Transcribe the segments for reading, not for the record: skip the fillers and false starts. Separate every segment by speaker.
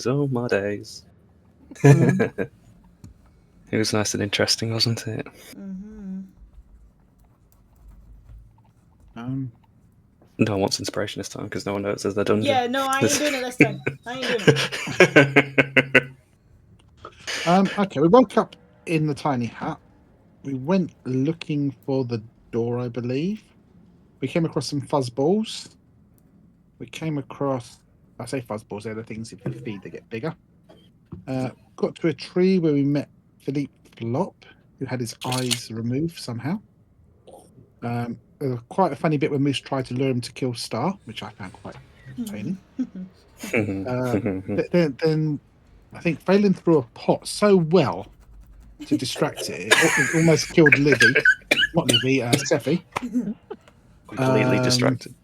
Speaker 1: Oh my days. It was nice and interesting, wasn't it?
Speaker 2: Mm-hmm.
Speaker 1: No one wants inspiration this time because no one knows there's the dungeon.
Speaker 2: Yeah, no, I ain't doing it this time. I ain't doing it.
Speaker 3: Okay, we woke up in the tiny hut. We went looking for the door, I believe. We came across some fuzzballs. We came across, I say fuzzballs, they're the things if you feed, they get bigger. Got to a tree where we met Philippe Flop, who had his eyes removed somehow. There was quite a funny bit where Moose tried to lure him to kill Star, which I found quite entertaining. Then I think Phelan threw a pot so well to distract it, it almost killed Livy. Not Livy, Seffi.
Speaker 1: Completely distracted.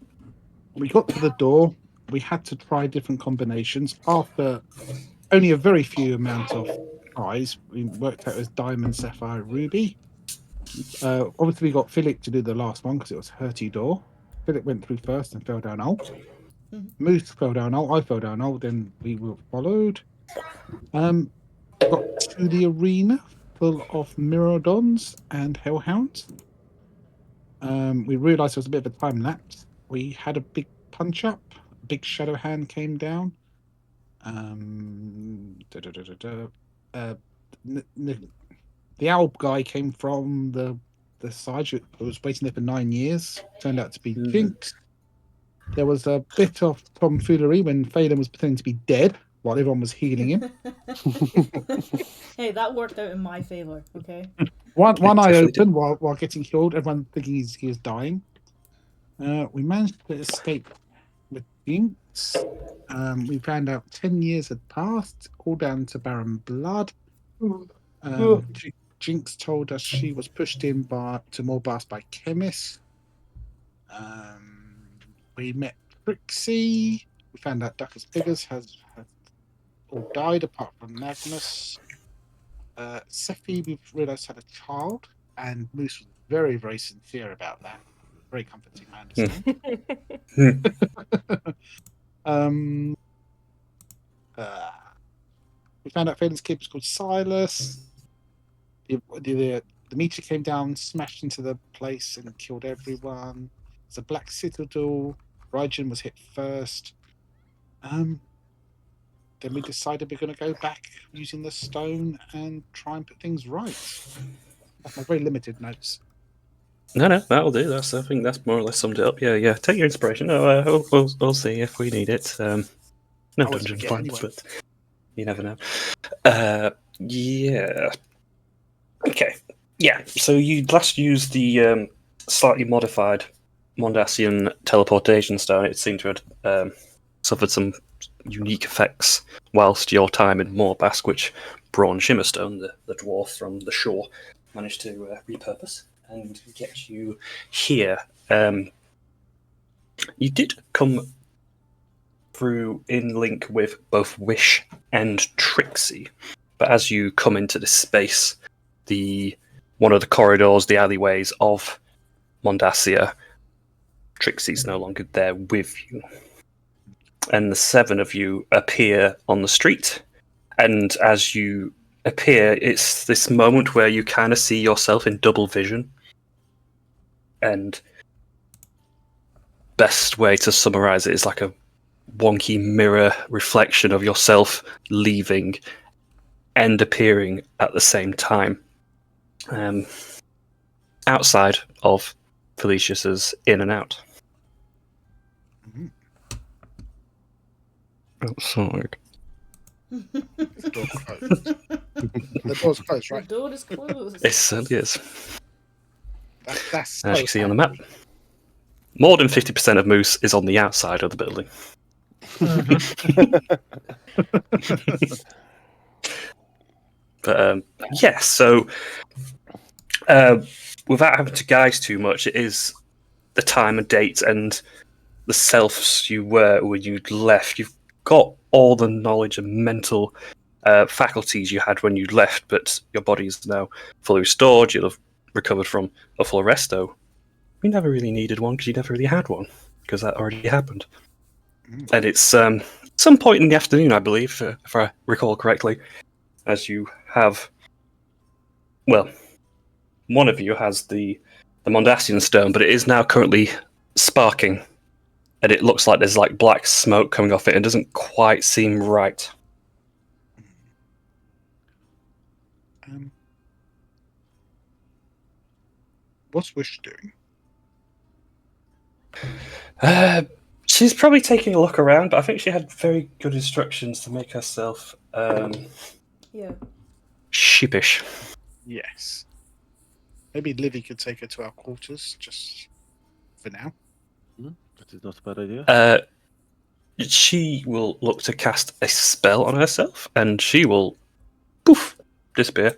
Speaker 3: We got to the door. We had to try different combinations. After only a very few amount of tries, we worked out it was Diamond, Sapphire, Ruby. Obviously, we got Philip to do the last one because it was Hurty Door. Philip went through first and fell down hole. Moose fell down hole. I fell down hole. Then we were followed. Got to the arena full of Mirodons and Hellhounds. We realised there was a bit of a time lapse. We had a big punch up. A big shadow hand came down. The owl guy came from the side. It was waiting there for 9 years. Turned out to be Jinx. There was a bit of tomfoolery when Phelan was pretending to be dead while everyone was healing him.
Speaker 2: Hey, that worked out in my favour, okay?
Speaker 3: One eye open while getting killed, everyone thinking he was dying. We managed to escape with Jinx. We found out 10 years had passed, all down to Baron Blood. Jinx told us she was pushed in to Morbas by Chemist. We met Trixie. We found out Duckus Biggers has all died apart from Magnus. Seffi, we've realised, had a child, and Moose was very, very sincere about that. Very comforting, I understand. We found out Phelan's kid was called Silas. The meteor came down, smashed into the place, and killed everyone. It's a Black Citadel. Raijin was hit first. Then we decided we're going to go back using the stone and try and put things right. That's my very limited notes.
Speaker 1: No, that'll do. I think that's more or less summed it up. Yeah. Take your inspiration. We'll see if we need it. No dungeon plans, anyway. But you never know. Yeah. Okay. Yeah. So you last used the slightly modified Mondasian teleportation stone. It seemed to have suffered some unique effects whilst your time in Morbas, which Braun Shimmerstone, the dwarf from the shore, managed to repurpose and get you here. You did come through in link with both Wish and Trixie, but as you come into this space, one of the corridors, the alleyways of Mondacia, Trixie's no longer there with you. And the seven of you appear on the street. And as you appear, it's this moment where you kind of see yourself in double vision. And best way to summarize it is like a wonky mirror reflection of yourself leaving and appearing at the same time. Outside of Felicius's in and out. Outside.
Speaker 3: The door's closed, right?
Speaker 2: The door is closed.
Speaker 1: It certainly is.
Speaker 3: That's
Speaker 1: as you can see on the map, more than 50% of Moose is on the outside of the building. But so without having to guise too much, it is the time and date and the selves you were when you left. You've got all the knowledge and mental faculties you had when you left, but your body is now fully restored. You'll have recovered from a full resto. You never really needed one because you never really had one because that already happened. And it's some point in the afternoon, I believe, if I recall correctly, as you have, well, one of you has the Mondasian stone, but it is now currently sparking, and it looks like there's like black smoke coming off it. It doesn't quite seem right.
Speaker 3: What's Wish doing?
Speaker 1: She's probably taking a look around, but I think she had very good instructions to make herself sheepish.
Speaker 3: Yes. Maybe Livy could take her to our quarters, just for now.
Speaker 4: That is not a bad idea.
Speaker 1: She will look to cast a spell on herself, and she will, poof, disappear.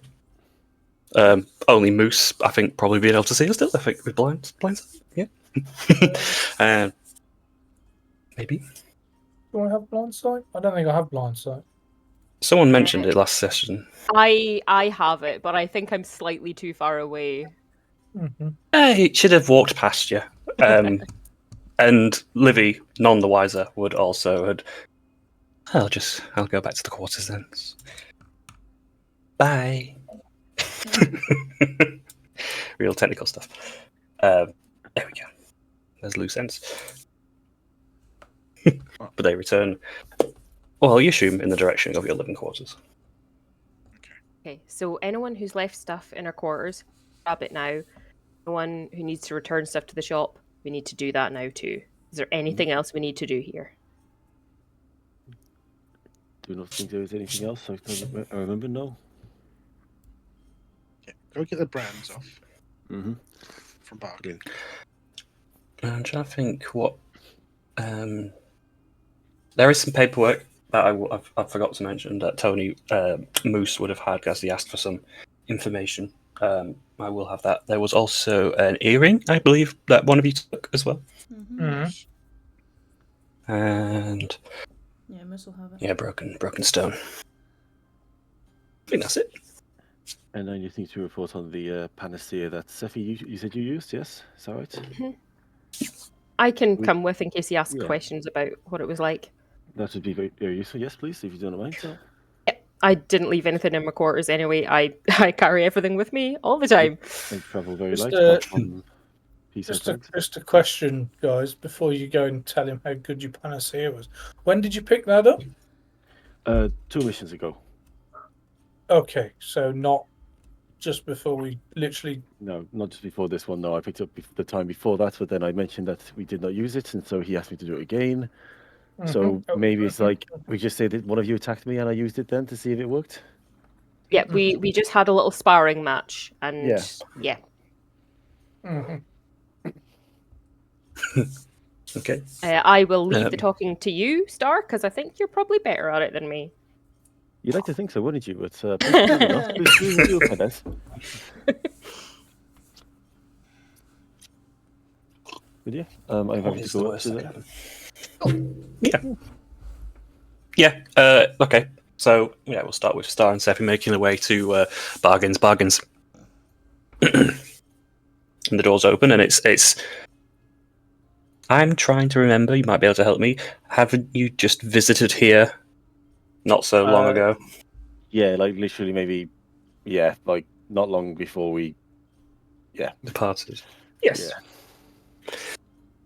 Speaker 1: Only Moose, I think, probably being able to see her still. I think with blind sight, yeah. Maybe.
Speaker 5: Do I have blind sight? I don't think I have blind sight.
Speaker 1: Someone mentioned it last session.
Speaker 6: I have it, but I think I'm slightly too far away.
Speaker 5: Mm-hmm.
Speaker 1: He should have walked past you. And Livy, none the wiser, would also had. I'll go back to the quarters then. Bye. Real technical stuff. There we go. There's loose ends. But they return. Well, you assume in the direction of your living quarters.
Speaker 6: Okay, so anyone who's left stuff in our quarters, grab it now. Anyone who needs to return stuff to the shop, we need to do that now too. Is there anything else we need to do here?
Speaker 4: Do not think there is anything else. I remember, no.
Speaker 3: Yeah, go get the brands off.
Speaker 4: Mm-hmm.
Speaker 3: From bargain.
Speaker 1: I'm trying to think what. There is some paperwork that I forgot to mention that Tony Moose would have had as he asked for some information. I will have that. There was also an earring, I believe, that one of you took as well.
Speaker 2: Mm-hmm.
Speaker 1: And
Speaker 2: Yeah, Miss will have it.
Speaker 1: yeah, broken stone. I think that's it.
Speaker 4: And then you need to report on the panacea that Sephi you said you used, yes? Is that right?
Speaker 6: I can come with in case he asks questions about what it was like.
Speaker 4: That would be very, very useful. Yes, please, if you don't mind.
Speaker 6: I didn't leave anything in my quarters anyway. I carry everything with me all the time.
Speaker 4: And travel very light.
Speaker 5: Just a question, guys, before you go and tell him how good your panacea was. When did you pick that up?
Speaker 4: 2 missions ago.
Speaker 5: Okay, so not just before we literally...
Speaker 4: No, not just before this one. No, I picked up the time before that, but then I mentioned that we did not use it, and so he asked me to do it again. So maybe it's like we just say that one of you attacked me and I used it then to see if it worked.
Speaker 6: Yeah, we just had a little sparring match, and yeah.
Speaker 1: Okay.
Speaker 6: I will leave the talking to you, Star, because I think you're probably better at it than me.
Speaker 4: You'd like to think so, wouldn't you? But please do my best. But yeah, I'm happy to go up to that.
Speaker 1: Yeah. Okay. So yeah, we'll start with Star and Sephi making their way to bargains. And the door's open, and it's. I'm trying to remember. You might be able to help me. Haven't you just visited here not so long ago?
Speaker 4: Yeah, like literally maybe. Yeah, like not long before we. Yeah,
Speaker 1: departed. Yes.
Speaker 4: Yeah.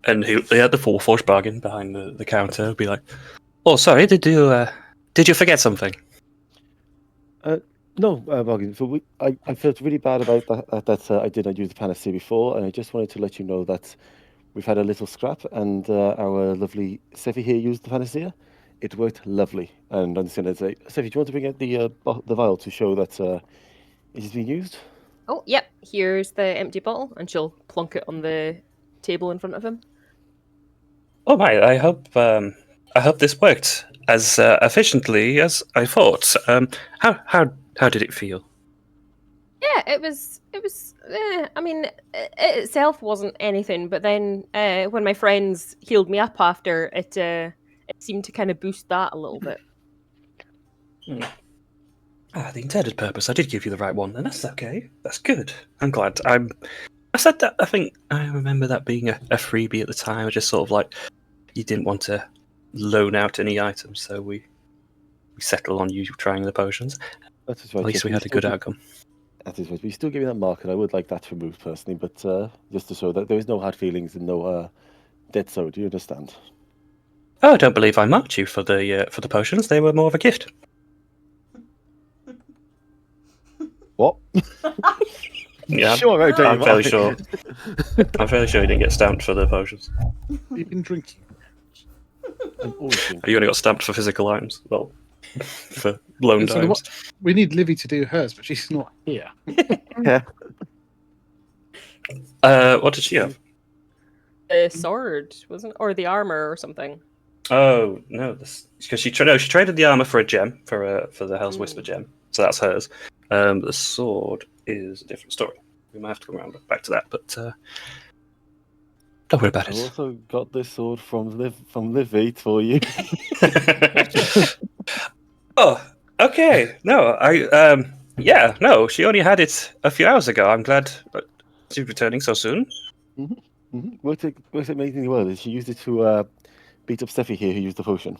Speaker 1: And he had the Forge bargain behind the counter. He'd be like, "Oh, sorry, did you forget something?"
Speaker 4: No, bargain. So I felt really bad about that I did not use the panacea before, and I just wanted to let you know that we've had a little scrap, and our lovely Sephi here used the panacea. It worked lovely, and I'm just going to say, Sephi, do you want to bring out the vial to show that it is being used?
Speaker 6: Oh, yep. Here's the empty bottle, and she'll plonk it on the table in front of him.
Speaker 1: Oh my! I hope this worked as efficiently as I thought. How did it feel?
Speaker 6: Yeah, it was. I mean, it itself wasn't anything, but then when my friends healed me up after, it seemed to kind of boost that a little bit.
Speaker 1: The intended purpose. I did give you the right one, and that's okay. That's good. I'm glad. I said that. I think I remember that being a freebie at the time. I just sort of like you didn't want to loan out any items, so we settle on you trying the potions.
Speaker 4: That is right.
Speaker 1: At least
Speaker 4: yes,
Speaker 1: we had a
Speaker 4: still
Speaker 1: good
Speaker 4: give-
Speaker 1: outcome.
Speaker 4: That is right. We still give you that mark, and I would like that removed personally, but just to show that there is no hard feelings and no debt owed. Do you understand?
Speaker 1: Oh, I don't believe I marked you for the potions. They were more of a gift.
Speaker 4: What?
Speaker 1: Yeah,
Speaker 4: Sure, I
Speaker 1: I'm fairly sure. I'm fairly sure you didn't get stamped for the potions.
Speaker 3: You've been drinking.
Speaker 4: I'm always thinking.
Speaker 1: You only got stamped for physical items. Well, for loaned
Speaker 3: So
Speaker 1: items.
Speaker 3: we need Livy to do hers, but she's not here.
Speaker 4: Yeah.
Speaker 1: What did she have?
Speaker 6: The sword, wasn't, or the armor or something.
Speaker 1: Oh no, because she traded the armor for a gem for the Hell's Whisper gem, so that's hers. The sword is a different story. We might have to come around back to that, but don't worry about
Speaker 4: I've
Speaker 1: it.
Speaker 4: also got this sword from Livy for you.
Speaker 1: Oh, okay. No, yeah, no. She only had it a few hours ago. I'm glad she's returning so soon.
Speaker 4: Worked amazingly well. She used it to beat up Steffi here, who used the potion.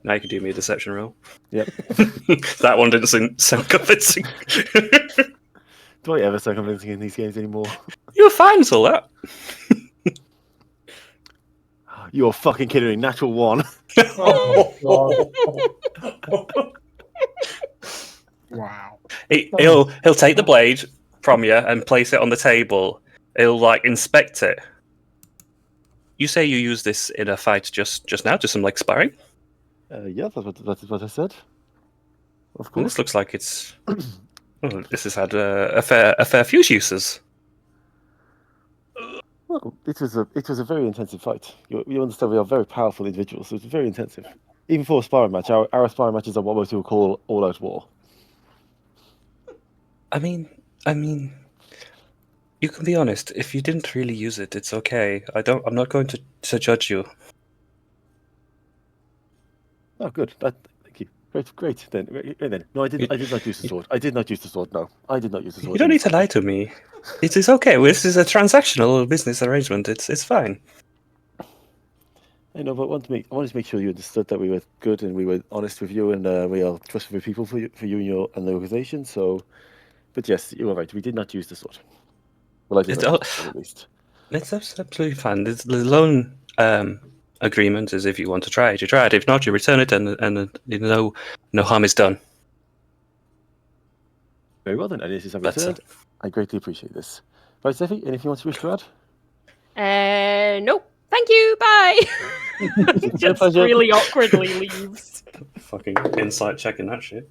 Speaker 1: Now you can do me a deception roll.
Speaker 4: Yep.
Speaker 1: That one didn't sound convincing.
Speaker 4: Do I ever sound convincing in these games anymore?
Speaker 1: You were fine with all that.
Speaker 4: You're fucking kidding me. Natural 1.
Speaker 5: Oh, God.
Speaker 3: Wow.
Speaker 1: He'll take the blade from you and place it on the table. He'll inspect it. You say you use this in a fight just now, just some sparring.
Speaker 4: Yeah, that's what I said. Of
Speaker 1: Well,
Speaker 4: course.
Speaker 1: this looks like it's. Well, this has had a fair few uses.
Speaker 4: Well, it was a very intensive fight. You understand we are very powerful individuals, so it's very intensive. Even for a sparring match, our sparring matches are what most people call all-out war.
Speaker 1: I mean, you can be honest. If you didn't really use it, it's okay. I'm not going to judge you.
Speaker 4: Oh, good. Thank you. Great. Then. No, I did not use the sword. I did not use the sword. No, I did not use the sword.
Speaker 1: You don't need to lie to me. It is okay. This is a transactional business arrangement. It's fine.
Speaker 4: I know, but I wanted to make sure you understood that we were good and we were honest with you, and we are trustworthy people for you and the organization. So, but yes, you are right. We did not use the sword. Well, I did not use the sword, at least.
Speaker 1: It's absolutely fine. The loan agreement is if you want to try it, you try it. If not, you return it, and no harm is done.
Speaker 4: Very well then. And this is a
Speaker 1: That's
Speaker 4: return. I greatly appreciate this. Right, Steffi, anything else you wish to add?
Speaker 6: Nope. Thank you. Bye.
Speaker 4: It's your
Speaker 6: Just
Speaker 4: pleasure.
Speaker 6: really awkwardly leaves.
Speaker 1: Fucking insight checking that shit.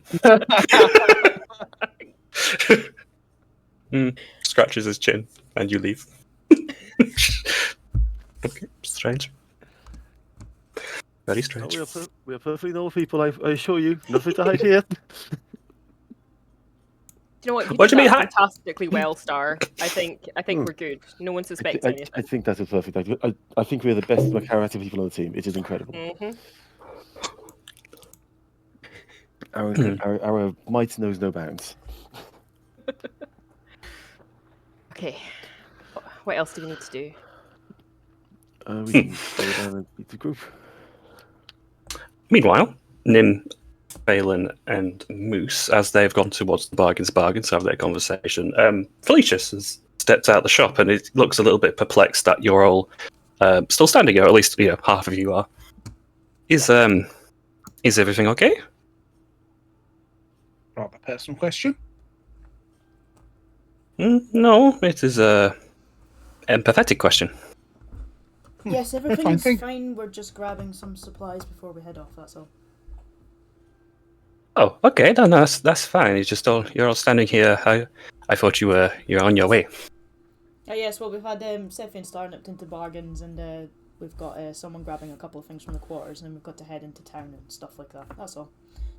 Speaker 1: Scratches his chin, and you leave. Okay, strange. Very
Speaker 4: No,
Speaker 1: strange.
Speaker 4: we are perfectly normal people, I assure you. Nothing to hide here.
Speaker 6: Do you know what? You
Speaker 1: What
Speaker 6: did
Speaker 1: do you mean,
Speaker 6: that fantastically well, Star. I think we're good. No one suspects anything.
Speaker 4: I think that is perfect. I think we're the best character people on the team. It is incredible.
Speaker 6: Mhm.
Speaker 4: Our might knows no bounds.
Speaker 6: Okay. What else do we need to do?
Speaker 4: We can go down and beat the group.
Speaker 1: Meanwhile, Nim, Balin, and Moose, as they've gone towards the bargains to have their conversation, Felicius has stepped out the shop, and it looks a little bit perplexed that you're all still standing here. At least half of you are. Is everything okay?
Speaker 3: Rather personal question.
Speaker 1: No, it is a empathetic question.
Speaker 2: Yes,
Speaker 3: fine,
Speaker 2: everything's
Speaker 3: thank-
Speaker 2: fine. We're just grabbing some supplies before we head off. That's all.
Speaker 1: Oh, okay, no, that's fine. It's just you're all standing here. I thought you're on your way.
Speaker 2: Yes, well, we've had Sephi and Star nipped into bargains, and we've got someone grabbing a couple of things from the quarters, and then we've got to head into town and stuff like that. That's all.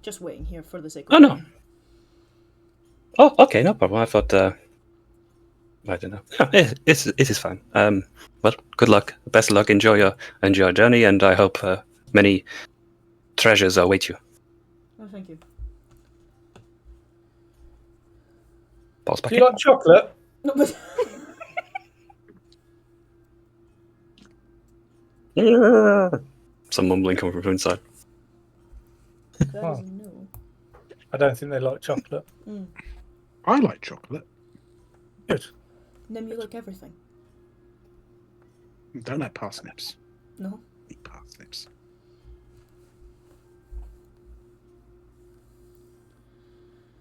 Speaker 2: Just waiting here for the sake of
Speaker 1: Oh, no.
Speaker 2: waiting.
Speaker 1: Oh, okay, no problem. I thought I don't know. No, it is fine. Well, good luck. Best of luck. Enjoy your journey, and I hope many treasures await you.
Speaker 2: Oh, thank you.
Speaker 1: Paul's back
Speaker 5: Do you like chocolate?
Speaker 2: No, but
Speaker 1: in. some mumbling coming from inside.
Speaker 2: That
Speaker 5: Oh.
Speaker 2: is a no.
Speaker 5: I don't think they like chocolate.
Speaker 2: Mm.
Speaker 3: I like chocolate.
Speaker 5: Good.
Speaker 2: Nim, you like everything.
Speaker 3: Don't like parsnips.
Speaker 2: No.
Speaker 3: Eat parsnips.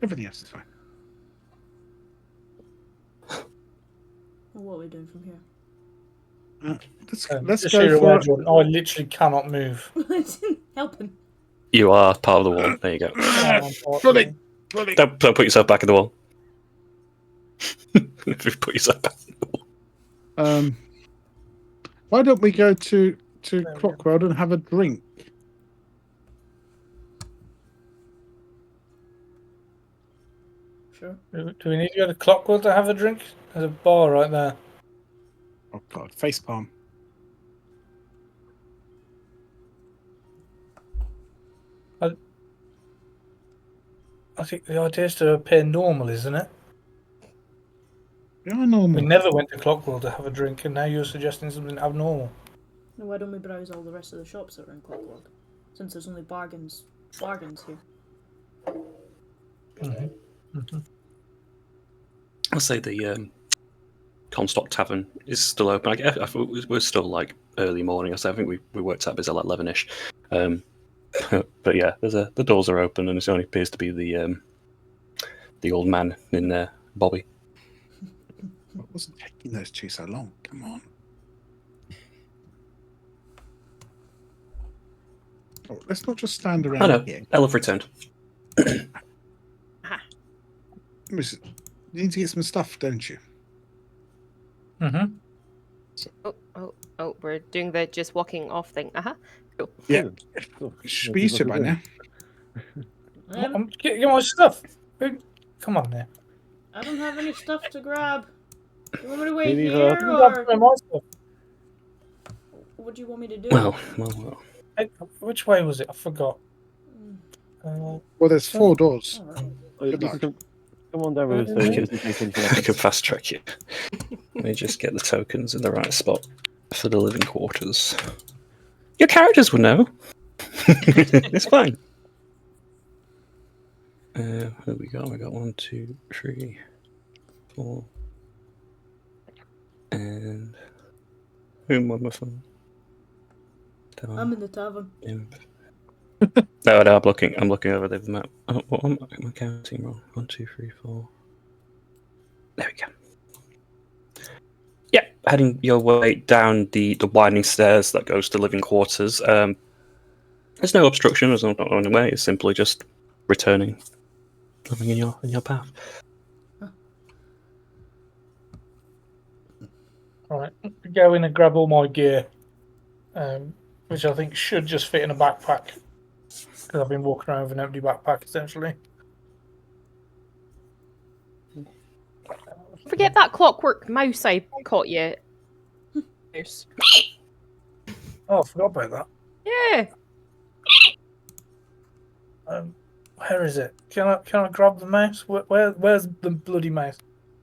Speaker 3: Everything else is fine.
Speaker 2: Well, what are we doing from here?
Speaker 3: Let's
Speaker 5: Just
Speaker 3: go
Speaker 5: so you're
Speaker 3: for
Speaker 5: aware, Jordan, I literally cannot move.
Speaker 2: Helping.
Speaker 1: You are part of the wall. There you go.
Speaker 3: Bloody.
Speaker 1: Don't put yourself back in the wall. Put yourself back in the wall.
Speaker 3: Why don't we go to
Speaker 5: we go.
Speaker 3: Clockworld and have a drink?
Speaker 2: Sure.
Speaker 5: Do we need to go to Clockworld to have a drink? There's a bar right there.
Speaker 3: Oh God, facepalm.
Speaker 5: I think the idea is to appear normal, isn't it?
Speaker 3: You're normal.
Speaker 5: We never went to Clockworld to have a drink, and now you're suggesting something abnormal.
Speaker 2: Now, why don't we browse all the rest of the shops that are in Clockworld? Since there's only bargains here.
Speaker 1: I'll say the Comstock Tavern is still open. I thought we're still like early morning. I think we worked out at like 11ish. But yeah, the doors are open, and it only appears to be the old man in there, Bobby.
Speaker 3: What wasn't taking those two so long? Come on. Oh, let's not just stand around
Speaker 1: I know.
Speaker 3: here.
Speaker 1: Ella returned.
Speaker 3: You need to get some stuff, don't you?
Speaker 6: Oh, we're doing the just walking off thing. Cool.
Speaker 3: Yeah.
Speaker 4: Oh,
Speaker 3: Should be used to it by now.
Speaker 5: I'm getting my stuff. Come on there.
Speaker 2: I don't have any stuff to grab. You want me to wait
Speaker 4: Me neither.
Speaker 2: here, or
Speaker 5: My stuff.
Speaker 2: what do you want me to do?
Speaker 1: Well.
Speaker 5: Hey, which way was it? I forgot.
Speaker 3: Well, there's 4 doors.
Speaker 2: Alright.
Speaker 3: Good luck.
Speaker 4: Come on down, Rose.
Speaker 1: I can fast track you. Let me just get the tokens in the right spot for the living quarters. Your characters will know. It's fine. Who we got? We got 1, 2, 3, 4, and whom on my phone?
Speaker 2: I'm in the tavern.
Speaker 1: No, I'm looking over the map. Oh, what am I counting wrong? 1, 2, 3, 4. There we go. Yeah, heading your way down the winding stairs that goes to living quarters. There's no obstruction. There's not on the way. It's simply just returning, coming in your path.
Speaker 5: All right, go in and grab all my gear, which I think should just fit in a backpack. Because I've been walking around with an empty backpack, essentially.
Speaker 6: Forget that clockwork mouse I caught you. Mouse.
Speaker 5: Oh, I forgot about that.
Speaker 6: Yeah.
Speaker 5: Where is it? Can I grab the mouse? Where's the bloody mouse?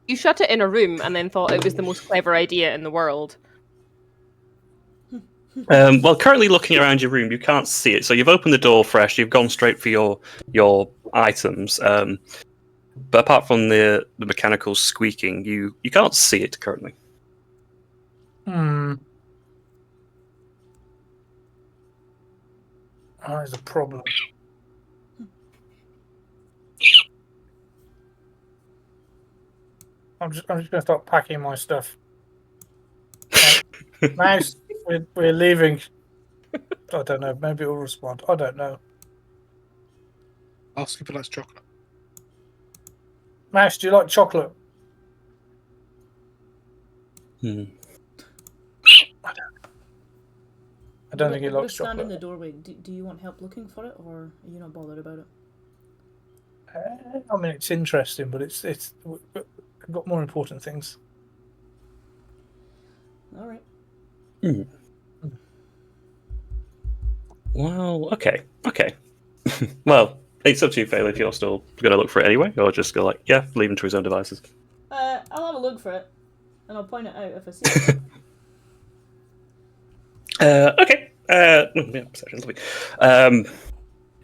Speaker 6: You shut it in a room and then thought it was the most clever idea in the world.
Speaker 1: Well, currently looking around your room, you can't see it. So you've opened the door fresh. You've gone straight for your items. But apart from the mechanical squeaking, you can't see it currently.
Speaker 5: That is a problem. I'm just going to start packing my stuff. Mouse, we're leaving. I don't know. Maybe it'll respond. I don't know.
Speaker 3: Ask if it likes chocolate.
Speaker 5: Mouse, do you like chocolate?
Speaker 1: Hmm.
Speaker 5: I don't think he
Speaker 2: We're
Speaker 5: likes
Speaker 2: standing in
Speaker 5: chocolate.
Speaker 2: the doorway. Do you want help looking for it, or are you not bothered about it?
Speaker 5: I mean, it's interesting, but it's we've got more important things.
Speaker 2: All right.
Speaker 1: Well, okay. Well, it's up to you, Fail, if you're still going to look for it anyway, or just go like, yeah, leave him to his own devices.
Speaker 2: I'll have a look for it, and I'll point it out if I see it.
Speaker 1: Okay. Yeah, perception, lovely.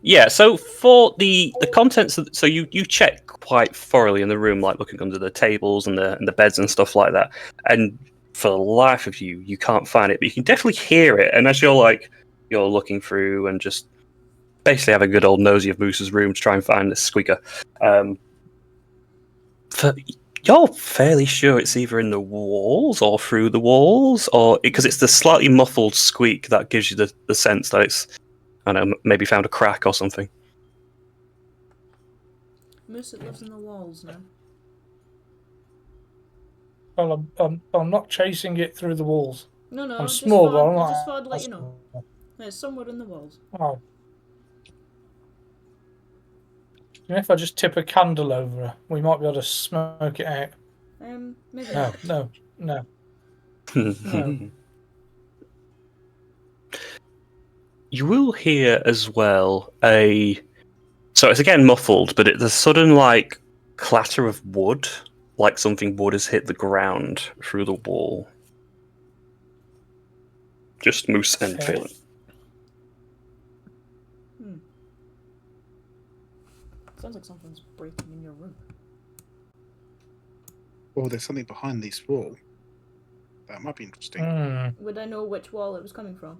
Speaker 1: Yeah, so for the contents, so you check quite thoroughly in the room, like looking under the tables and the beds and stuff like that, and for the life of you, you can't find it, but you can definitely hear it. And as you're looking through and just basically have a good old nosy of Moose's room to try and find the squeaker, you're fairly sure it's either in the walls or through the walls, or because it's the slightly muffled squeak that gives you the sense that it's, I don't know, maybe found a crack or something.
Speaker 2: Moose that lives in the walls now.
Speaker 5: Well, I'm not chasing it through the walls.
Speaker 2: No,
Speaker 5: I'm
Speaker 2: just
Speaker 5: small, but
Speaker 2: thought,
Speaker 5: I'm not.
Speaker 2: I just thought I'd let you know. It's somewhere in the walls.
Speaker 5: Oh. If I just tip a candle over her, we might be able to smoke it out.
Speaker 2: Maybe
Speaker 5: No,
Speaker 2: not.
Speaker 5: no, no. No.
Speaker 1: You will hear as well so it's again muffled, but it's a sudden like clatter of wood, like something wood has hit the ground through the wall. Just Moose and Phelan.
Speaker 2: Sounds like something's breaking in your room.
Speaker 3: Oh, there's something behind this wall. That might be interesting.
Speaker 2: Would I know which wall it was coming from?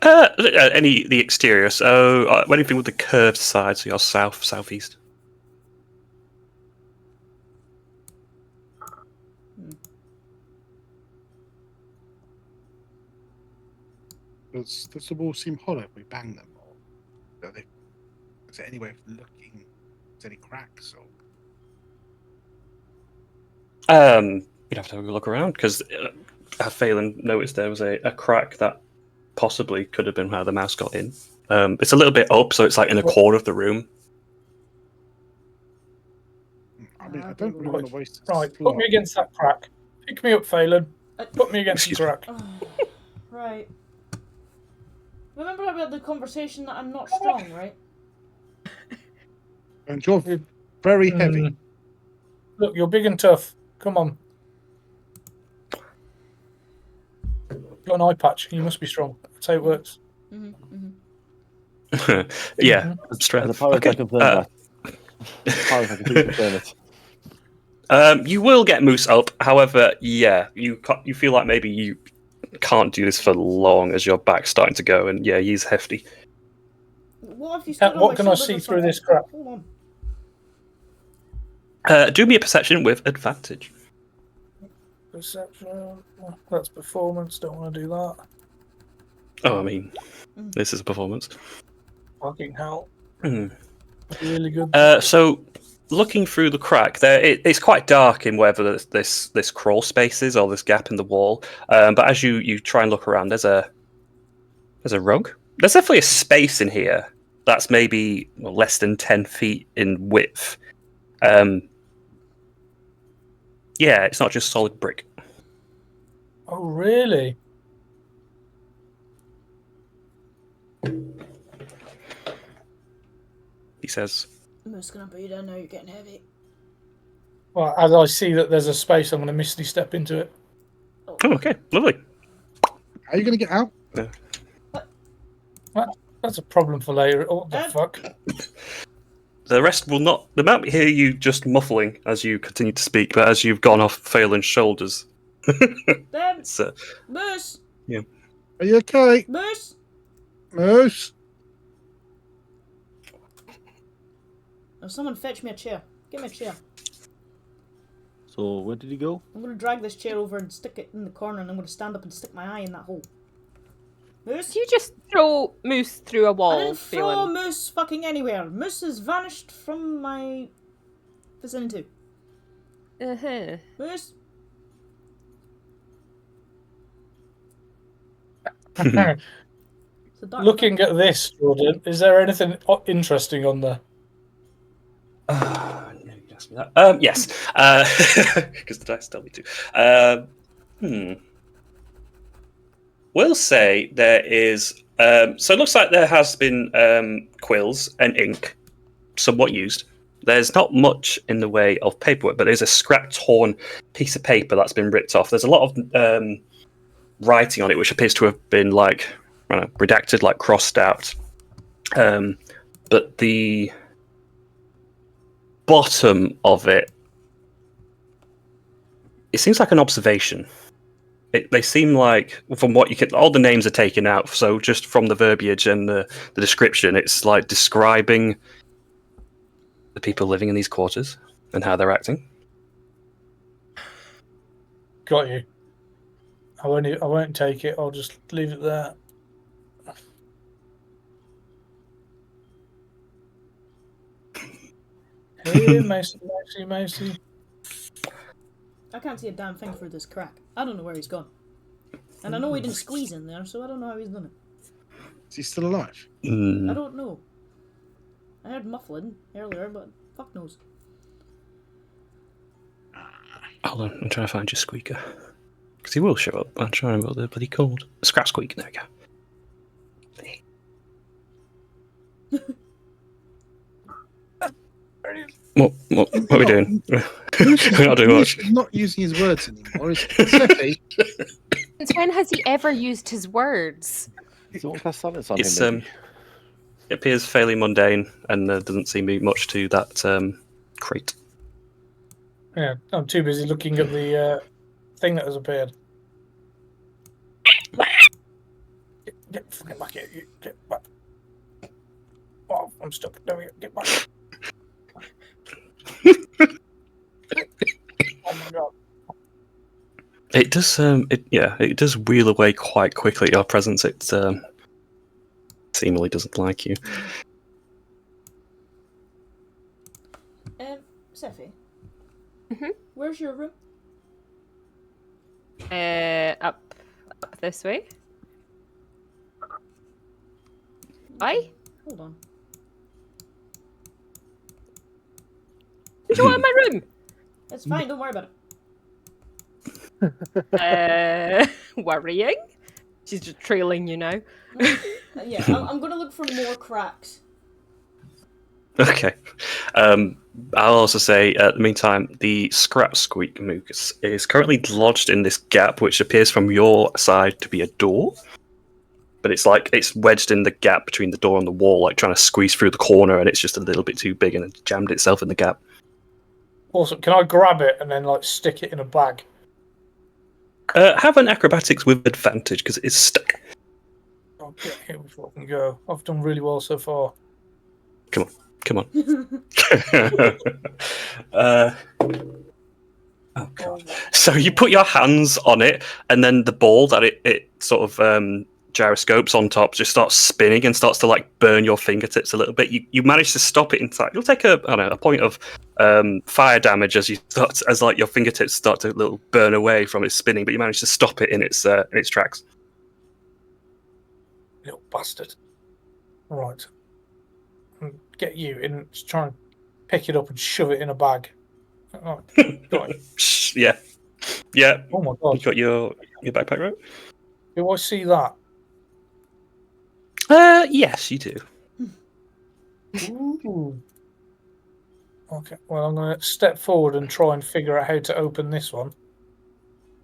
Speaker 1: The exterior. So anything with the curved side, so your southeast.
Speaker 3: Does the wall seem hollow if we bang them? Or is there any way of looking? Is there any cracks? Or
Speaker 1: you'd have to have a look around, because Phelan noticed there was a crack that possibly could have been how the mouse got in. It's a little bit up, so it's like in a corner of the room.
Speaker 3: I mean, I don't really want to waste.
Speaker 5: Right, put me against that crack. Pick me up, Phelan. Put me against the crack.
Speaker 2: Right. Remember about the conversation that I'm not strong, right?
Speaker 3: And you're very heavy.
Speaker 5: Look, you're big and tough. Come on. Got an eye patch. You must be strong. That's how it works.
Speaker 1: Yeah, strength.
Speaker 4: As a pirate, I confirm that. As a pirate, I can confirm it.
Speaker 1: You will get Moose up. However, yeah, you feel like maybe you can't do this for long as your back's starting to go, and yeah, he's hefty.
Speaker 2: What if you stood on
Speaker 5: What
Speaker 2: my
Speaker 5: can I
Speaker 2: shoulders
Speaker 5: see
Speaker 2: or
Speaker 5: through
Speaker 2: something?
Speaker 5: this crack?
Speaker 2: Hold on.
Speaker 1: Do me a perception with advantage.
Speaker 5: Perception. That's performance. Don't want to do that.
Speaker 1: Oh, I mean, this is a performance.
Speaker 5: Fucking hell. Really good.
Speaker 1: So, looking through the crack, it's quite dark in wherever this crawl space is, or this gap in the wall. But as you try and look around, there's a rug. There's definitely a space in here that's maybe less than 10 feet in width. Yeah, it's not just solid brick.
Speaker 5: Oh, really?
Speaker 1: He says.
Speaker 2: I'm just gonna put you down now. You're getting heavy.
Speaker 5: Well, as I see that there's a space, I'm going to misty step into it.
Speaker 1: Oh, okay, lovely.
Speaker 3: Are you going to get out?
Speaker 5: That's a problem for later. What the fuck?
Speaker 1: The rest will not. They might hear you just muffling as you continue to speak, but as you've gone off Phelan's shoulders.
Speaker 2: Moose!
Speaker 1: Yeah.
Speaker 3: Are you okay?
Speaker 2: Moose!
Speaker 3: Moose?
Speaker 2: Oh, someone fetch me a chair. Get me a chair.
Speaker 4: So where did he go?
Speaker 2: I'm gonna drag this chair over and stick it in the corner, and I'm gonna stand up and stick my eye in that hole. Moose?
Speaker 6: You just throw Moose through a
Speaker 2: I
Speaker 6: wall,
Speaker 2: didn't throw
Speaker 6: Phelan.
Speaker 2: Moose fucking anywhere. Moose has vanished from my vicinity.
Speaker 6: Uh-huh.
Speaker 2: Moose?
Speaker 5: Looking at this, Jordan, is there anything interesting on there?
Speaker 1: You asked me that. Yes, because the dice tell me to. We'll say there is. So it looks like there has been quills and ink, somewhat used. There's not much in the way of paperwork, but there's a scrap, torn piece of paper that's been ripped off. There's a lot of writing on it, which appears to have been like redacted, like crossed out. But the bottom of it seems like an observation. They seem like, from what you can, all the names are taken out. So just from the verbiage and the description, it's like describing the people living in these quarters and how they're acting.
Speaker 5: Got you. I won't take it. I'll just leave it there. Hey, Macy.
Speaker 2: I can't see a damn thing through this crack. I don't know where he's gone. And I know he didn't squeeze in there, so I don't know how he's done it.
Speaker 3: Is he still alive?
Speaker 2: I don't know. I heard muffling earlier, but fuck knows.
Speaker 1: Hold on, I'm trying to find your squeaker. Because he will show up. I'm trying to remember what they're bloody called. Scrap squeak, there we go. What are we doing? We're not doing much.
Speaker 3: He's not using his words anymore, is Sephi?
Speaker 6: Since when has he ever used his words?
Speaker 4: Someone cast silence on
Speaker 1: It's
Speaker 4: him.
Speaker 1: it appears fairly mundane, and there doesn't seem to be much to that crate.
Speaker 5: Yeah, I'm too busy looking at the thing that has appeared. Get back here. Get back. Oh, I'm stuck. There we go. Get back. Oh my god.
Speaker 1: It does. It does wheel away quite quickly. Your presence. It seemingly doesn't like you.
Speaker 2: Sephi.
Speaker 6: Mhm.
Speaker 2: Where's your room?
Speaker 6: Up this way. Why?
Speaker 2: Hold on.
Speaker 6: What do you want in my room?
Speaker 2: It's fine, don't worry about
Speaker 6: Uh, worrying. She's just trailing you now.
Speaker 2: it. Yeah, I'm gonna look for more cracks.
Speaker 1: Okay. I'll also say, at the meantime, the scrap squeak moose is currently lodged in this gap, which appears from your side to be a door. But it's like it's wedged in the gap between the door and the wall, like trying to squeeze through the corner, and it's just a little bit too big and it jammed itself in the gap.
Speaker 5: Awesome. Can I grab it and then like stick it in a bag?
Speaker 1: Have an acrobatics with advantage because it is stuck.
Speaker 5: I'll get here before I can go. I've done really well so far.
Speaker 1: Come on. Oh god! So you put your hands on it, and then the ball that it sort of gyroscopes on top just starts spinning and starts to like burn your fingertips a little bit. You manage to stop it inside. You'll take a point of fire damage as like your fingertips start to little burn away from its spinning, but you manage to stop it in its tracks.
Speaker 5: Little bastard. Right. Get you in. Just try and pick it up and shove it in a bag. Oh, got it.
Speaker 1: Yeah.
Speaker 5: Oh my
Speaker 1: You
Speaker 5: god.
Speaker 1: got your backpack, right?
Speaker 5: Do I see that?
Speaker 1: Yes, you do.
Speaker 5: Ooh. Okay, well, I'm going to step forward and try and figure out how to open this one.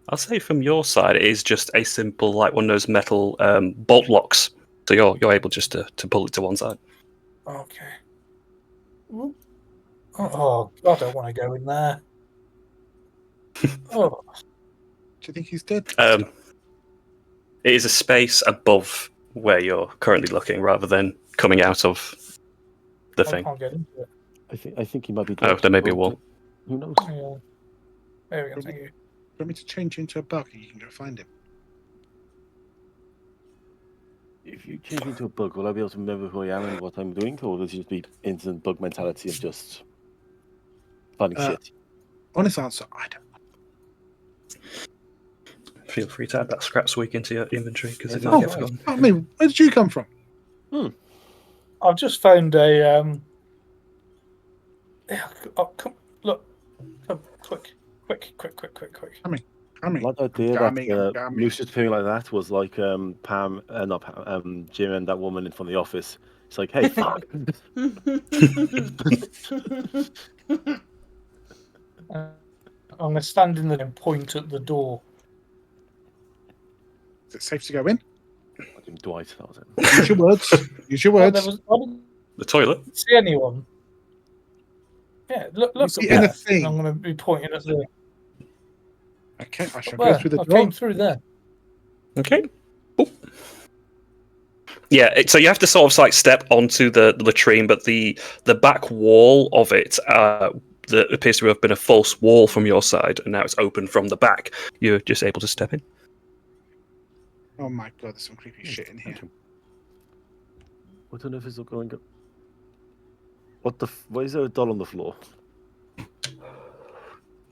Speaker 1: I'll say from your side, it is just a simple, like one of those metal bolt locks. So you're able just to pull it to one side.
Speaker 5: Okay. Oh, I don't want to go in there. Oh,
Speaker 3: Do you think he's dead?
Speaker 1: It is a space above where you're currently looking, rather than coming out of the
Speaker 5: I
Speaker 1: thing.
Speaker 5: can't get into it.
Speaker 4: I think he might be
Speaker 1: Oh,
Speaker 4: dead.
Speaker 1: there may be a wall.
Speaker 4: Who knows?
Speaker 5: Yeah. There we go, thank you.
Speaker 3: Do you want me to change you into a bug and you can go find him?
Speaker 4: If you change into a bug, will I be able to remember who I am and what I'm doing, or will it just be instant bug mentality of just finding shit?
Speaker 3: Honest answer, I don't know.
Speaker 1: Feel free to add that scrap squeak into your inventory because it
Speaker 4: Oh,
Speaker 1: might get
Speaker 4: right.
Speaker 1: forgotten.
Speaker 3: I mean, where did you come from?
Speaker 5: I've just found a. Oh, come, look. Come, quick.
Speaker 3: I mean,
Speaker 4: My idea
Speaker 3: Gummy,
Speaker 4: that
Speaker 3: gummy.
Speaker 4: Moose just appearing like that was like not Pam, Jim and that woman from the office. It's like, hey, fuck.
Speaker 5: I'm going to stand in there and point at the door.
Speaker 3: Is it safe to go in?
Speaker 4: I didn't Dwight. That was it.
Speaker 3: Use your words. Use your
Speaker 5: Well,
Speaker 3: words.
Speaker 5: I didn't
Speaker 1: The toilet.
Speaker 5: see anyone. Yeah, look
Speaker 3: You
Speaker 5: up
Speaker 3: see
Speaker 5: there.
Speaker 3: anything?
Speaker 5: I'm going to be pointing at the.
Speaker 3: Okay, I shall
Speaker 5: Where?
Speaker 3: go through the
Speaker 5: I
Speaker 3: door.
Speaker 5: came through there.
Speaker 1: Okay. Cool. Yeah, so you have to sort of like step onto the latrine, but the back wall of it that appears to have been a false wall from your side, and now it's open from the back. You're just able to step in.
Speaker 3: Oh my god, there's some creepy shit in here.
Speaker 4: Thank you. I don't know if it's going up. Why is there a doll on the floor?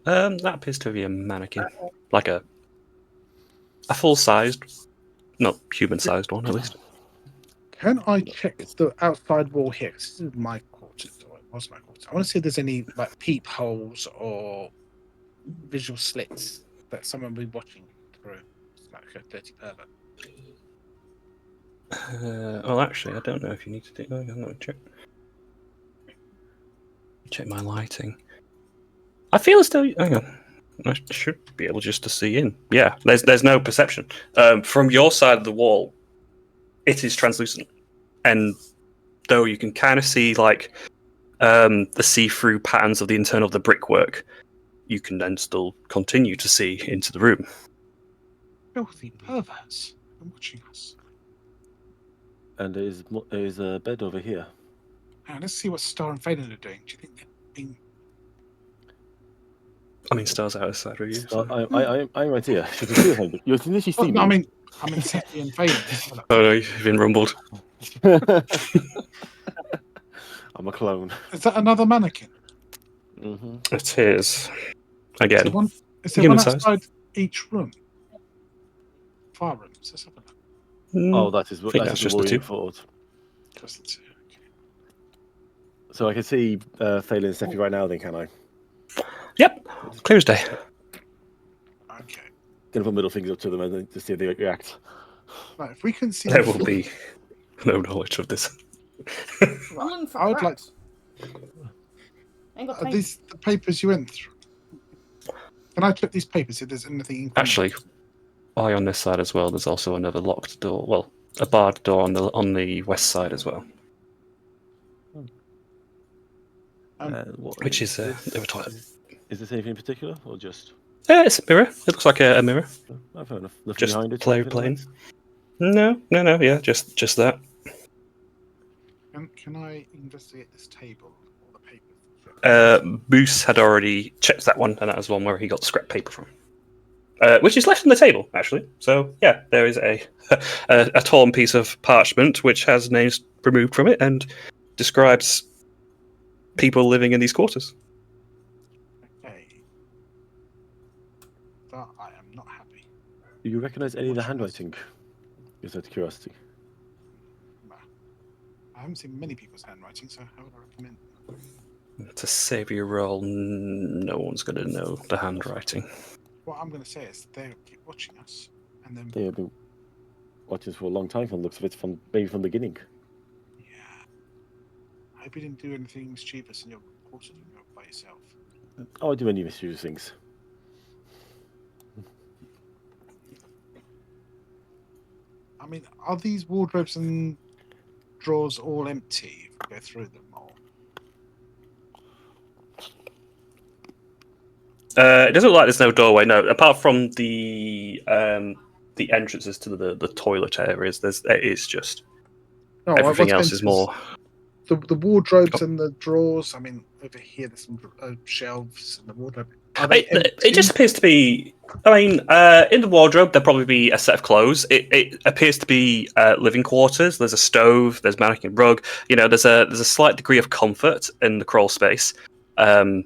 Speaker 1: That appears to be a mannequin, like a full-sized, not human-sized one, at least.
Speaker 3: Can I check the outside wall here? This is my quarters, or it was my quarters. I want to see if there's any like peepholes or visual slits that someone will be watching through. It's like a dirty pervert.
Speaker 1: Well, actually, I don't know if you need to do. I'm going to check my lighting. I feel as though. Hang on. I should be able just to see in. Yeah, there's no perception. From your side of the wall, it is translucent, and though you can kind of see like the see-through patterns of the internal of the brickwork, you can then still continue to see into the room.
Speaker 3: Filthy perverts. I'm watching us.
Speaker 4: And there's a bed over here.
Speaker 3: Now, let's see what Star and Phelan are doing. Do you think they're being...
Speaker 1: I mean, Star's outside of you. So.
Speaker 4: I'm right here. You can see it. You can literally see
Speaker 3: Oh,
Speaker 4: me.
Speaker 3: no, I mean Seti and Phelan.
Speaker 1: Oh no, you've been rumbled.
Speaker 4: I'm a clone.
Speaker 3: Is that another mannequin?
Speaker 4: Mm-hmm.
Speaker 1: It is. Again.
Speaker 3: Is there
Speaker 1: human
Speaker 3: one
Speaker 1: size.
Speaker 3: outside each room? 5 rooms. Let's have a look.
Speaker 4: Oh, that is
Speaker 1: I think
Speaker 4: that's
Speaker 1: that's
Speaker 4: just
Speaker 1: just the two.
Speaker 4: thought.
Speaker 3: Just the two. Okay.
Speaker 4: So I can see Phelan and Steffi right now. Then can I?
Speaker 1: Yep. Clear as day.
Speaker 3: Okay.
Speaker 4: Gonna put middle fingers up to them and to see if they react.
Speaker 3: Right, if we can see...
Speaker 1: There will be no knowledge of this.
Speaker 2: I'm looking for
Speaker 3: I would like...
Speaker 2: cracks. Ain't got
Speaker 3: Are
Speaker 2: time.
Speaker 3: these the papers you went through? Can I check these papers if there's anything in
Speaker 1: Actually, eye on this side as well. There's also another locked door. Well, a barred door on the west side as well, which is the toilet.
Speaker 4: Is this anything in particular, or just?
Speaker 1: It's a mirror. It looks like a mirror.
Speaker 4: Oh, fair enough. Nothing
Speaker 1: Just
Speaker 4: behind it.
Speaker 1: plain. No. Yeah, just that.
Speaker 3: Can I investigate this table or the papers?
Speaker 1: Moose had already checked that one, and that was one where he got the scrap paper from, which is left on the table actually. So yeah, there is a torn piece of parchment which has names removed from it and describes people living in these quarters.
Speaker 3: Okay. That I am not happy.
Speaker 4: Do you recognise any of the handwriting? Just out of curiosity.
Speaker 3: No. I haven't seen many people's handwriting, so how would I recommend?
Speaker 1: To save your roll, no one's going to know the handwriting.
Speaker 3: What I'm going to say is they'll keep watching us, and then
Speaker 4: They have been watching us for a long time from the looks of it, maybe from the beginning.
Speaker 3: yeah. I hope you didn't do anything mischievous in your quarters when you were by yourself.
Speaker 4: Oh, I do any mischievous things.
Speaker 3: I mean, are these wardrobes and drawers all empty if we go through them all?
Speaker 1: It doesn't look like there's no doorway, no. Apart from the entrances to the toilet areas, it's just
Speaker 3: No,
Speaker 1: everything
Speaker 3: what's
Speaker 1: else
Speaker 3: meant
Speaker 1: is more.
Speaker 3: The wardrobes and the drawers. I mean, over here there's some shelves in the wardrobe. Are they
Speaker 1: It
Speaker 3: empty?
Speaker 1: just appears to be. I mean, in the wardrobe there'll probably be a set of clothes. It appears to be living quarters. There's a stove. There's mannequin rug. You know, there's a slight degree of comfort in the crawl space.
Speaker 3: Are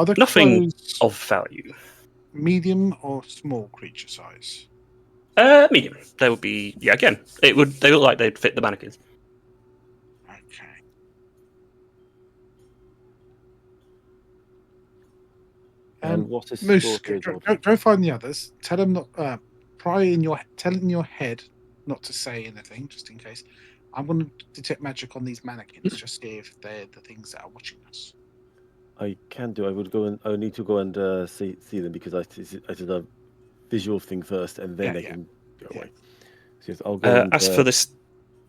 Speaker 3: the
Speaker 1: Nothing
Speaker 3: clothes
Speaker 1: of value.
Speaker 3: medium or small creature size?
Speaker 1: Medium. They would be. Yeah, again, they look like they'd fit the mannequins.
Speaker 3: Okay.
Speaker 4: And what is
Speaker 3: Moose,
Speaker 4: storage
Speaker 3: go find the others. Tell them not. Tell in your head not to say anything, just in case. I'm going to detect magic on these mannequins, just see if they're the things that are watching us.
Speaker 4: I can do. I would go and I need to go and see them because I did a visual thing first, and then
Speaker 3: Yeah,
Speaker 4: I can go away. So yes, I'll go and,
Speaker 1: as for this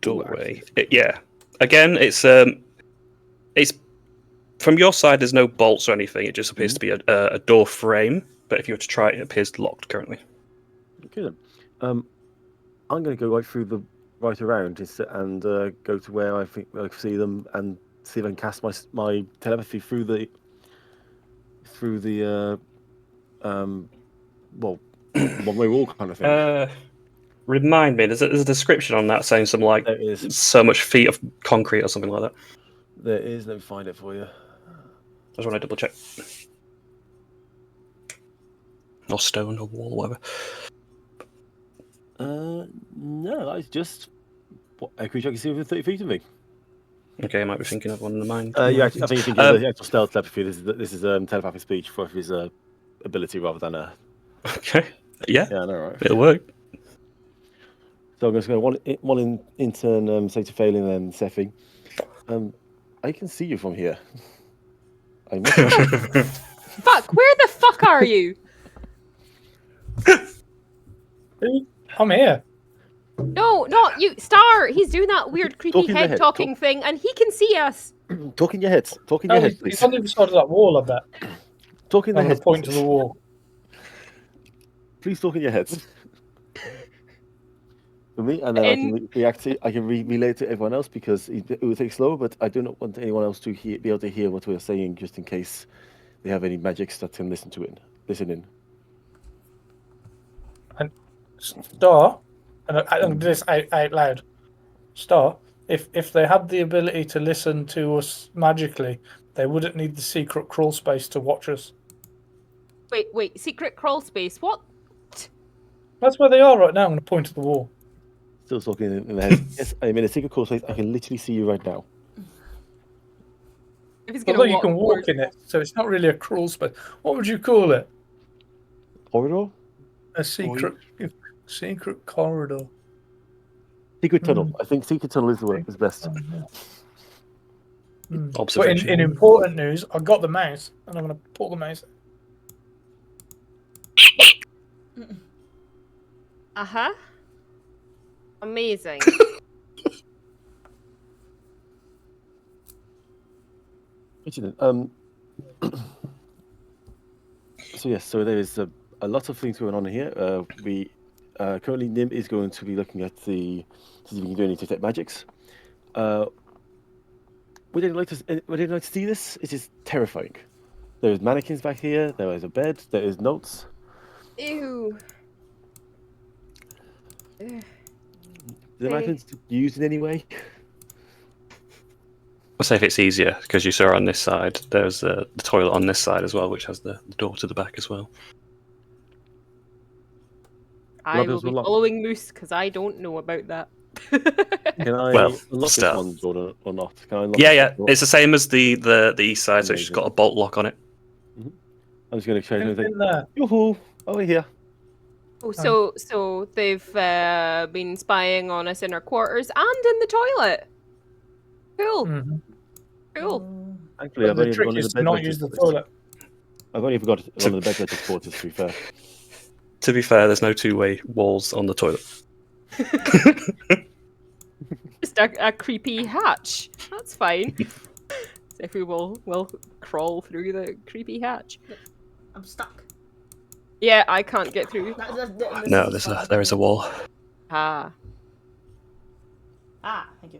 Speaker 1: doorway,
Speaker 4: access.
Speaker 1: yeah. Again, it's from your side. There's no bolts or anything. It just appears to be a door frame. But if you were to try it, it appears locked currently.
Speaker 4: Okay then. I'm going to go right around and go to where I think I see them and see if I can cast my telepathy through the one-way wall kind of thing.
Speaker 1: Remind me, there's a description on that saying something like
Speaker 4: There is.
Speaker 1: so much feet of concrete or something like that.
Speaker 4: There is. Let me find it for you.
Speaker 1: I just want to double check. Or stone or wall, whatever.
Speaker 4: No, that is just a creature I can see within 30 feet of me.
Speaker 1: Okay, I might be thinking of one in the mind.
Speaker 4: I think you're thinking of the actual stealth telepathy. This is telepathic speech for his ability rather than a.
Speaker 1: Okay. Yeah.
Speaker 4: Yeah, I know, right?
Speaker 1: It'll work.
Speaker 4: So I'm just going to one in turn, say to Phelan and then Sephi. I can see you from here.
Speaker 6: Fuck, where the fuck are you?
Speaker 5: I'm here.
Speaker 6: No, not you. Star, he's doing that weird creepy
Speaker 4: Talk in the
Speaker 6: head
Speaker 4: head.
Speaker 6: talking thing, and he can see us.
Speaker 4: Talk in your head. Talk in
Speaker 5: No,
Speaker 4: your head,
Speaker 5: he's
Speaker 4: please.
Speaker 5: on the other side of that wall, I bet.
Speaker 4: Talk in the
Speaker 5: I'm going
Speaker 4: head.
Speaker 5: to point to the wall.
Speaker 4: Please talk in your head. For me, and then I can react to. I can relay it to everyone else because it will take slow. But I do not want anyone else to be able to hear what we're saying, just in case they have any magics that can listen in.
Speaker 5: And Star, and I'm going to do this out loud. Star, if they had the ability to listen to us magically, they wouldn't need the secret crawl space to watch us.
Speaker 6: Wait, secret crawl space, what?
Speaker 5: That's where they are right now. I'm going to point to the wall.
Speaker 4: Still talking in the head. Yes, I'm in a secret crawl space. I can literally see you right now.
Speaker 6: If he's
Speaker 5: Although you can walk in it, so it's not really a crawl space. What would you call it?
Speaker 4: Corridor?
Speaker 5: A secret corridor.
Speaker 4: Secret tunnel. I think secret tunnel is the word. Is best.
Speaker 5: But
Speaker 1: Observation.
Speaker 5: in important news, I got the mouse, and I'm going to pull the mouse.
Speaker 6: Uh-huh. Amazing.
Speaker 4: So yes, so there is a lot of things going on here. We currently Nim is going to be looking at see if we can do any detect magics. Would anyone like to see this? It is terrifying. There is mannequins back here. There is a bed. There is notes.
Speaker 6: Ew.
Speaker 4: The mannequins used in any way?
Speaker 1: I'll say if it's easier, because you saw on this side, there's the toilet on this side as well, which has the door to the back as well.
Speaker 6: I will be following Moose, because I don't know about that.
Speaker 4: Can I
Speaker 1: Well,
Speaker 4: unlock this
Speaker 1: start.
Speaker 4: one door or not? Can I unlock
Speaker 1: Yeah.
Speaker 4: door?
Speaker 1: It's the same as the east side, so it's just got a bolt lock on it.
Speaker 4: I'm just going to change anything.
Speaker 5: In there.
Speaker 4: Yoo-hoo! Over here.
Speaker 6: Oh, so they've been spying on us in our quarters and in the toilet. Cool.
Speaker 5: Mm-hmm.
Speaker 6: Cool.
Speaker 4: Thankfully, I've
Speaker 5: The
Speaker 4: only
Speaker 5: trick
Speaker 4: gone in
Speaker 5: is
Speaker 4: the
Speaker 5: to not
Speaker 4: bed
Speaker 5: use the
Speaker 4: registers.
Speaker 5: toilet.
Speaker 4: I've only forgot one of the bed registers quarters, to be fair.
Speaker 1: To be fair, there's no two-way walls on the toilet.
Speaker 6: Just a creepy hatch. That's fine. So if we will crawl through the creepy hatch.
Speaker 2: I'm stuck.
Speaker 6: Yeah, I can't get through.
Speaker 1: No, there is a wall.
Speaker 6: Ah.
Speaker 2: Thank you.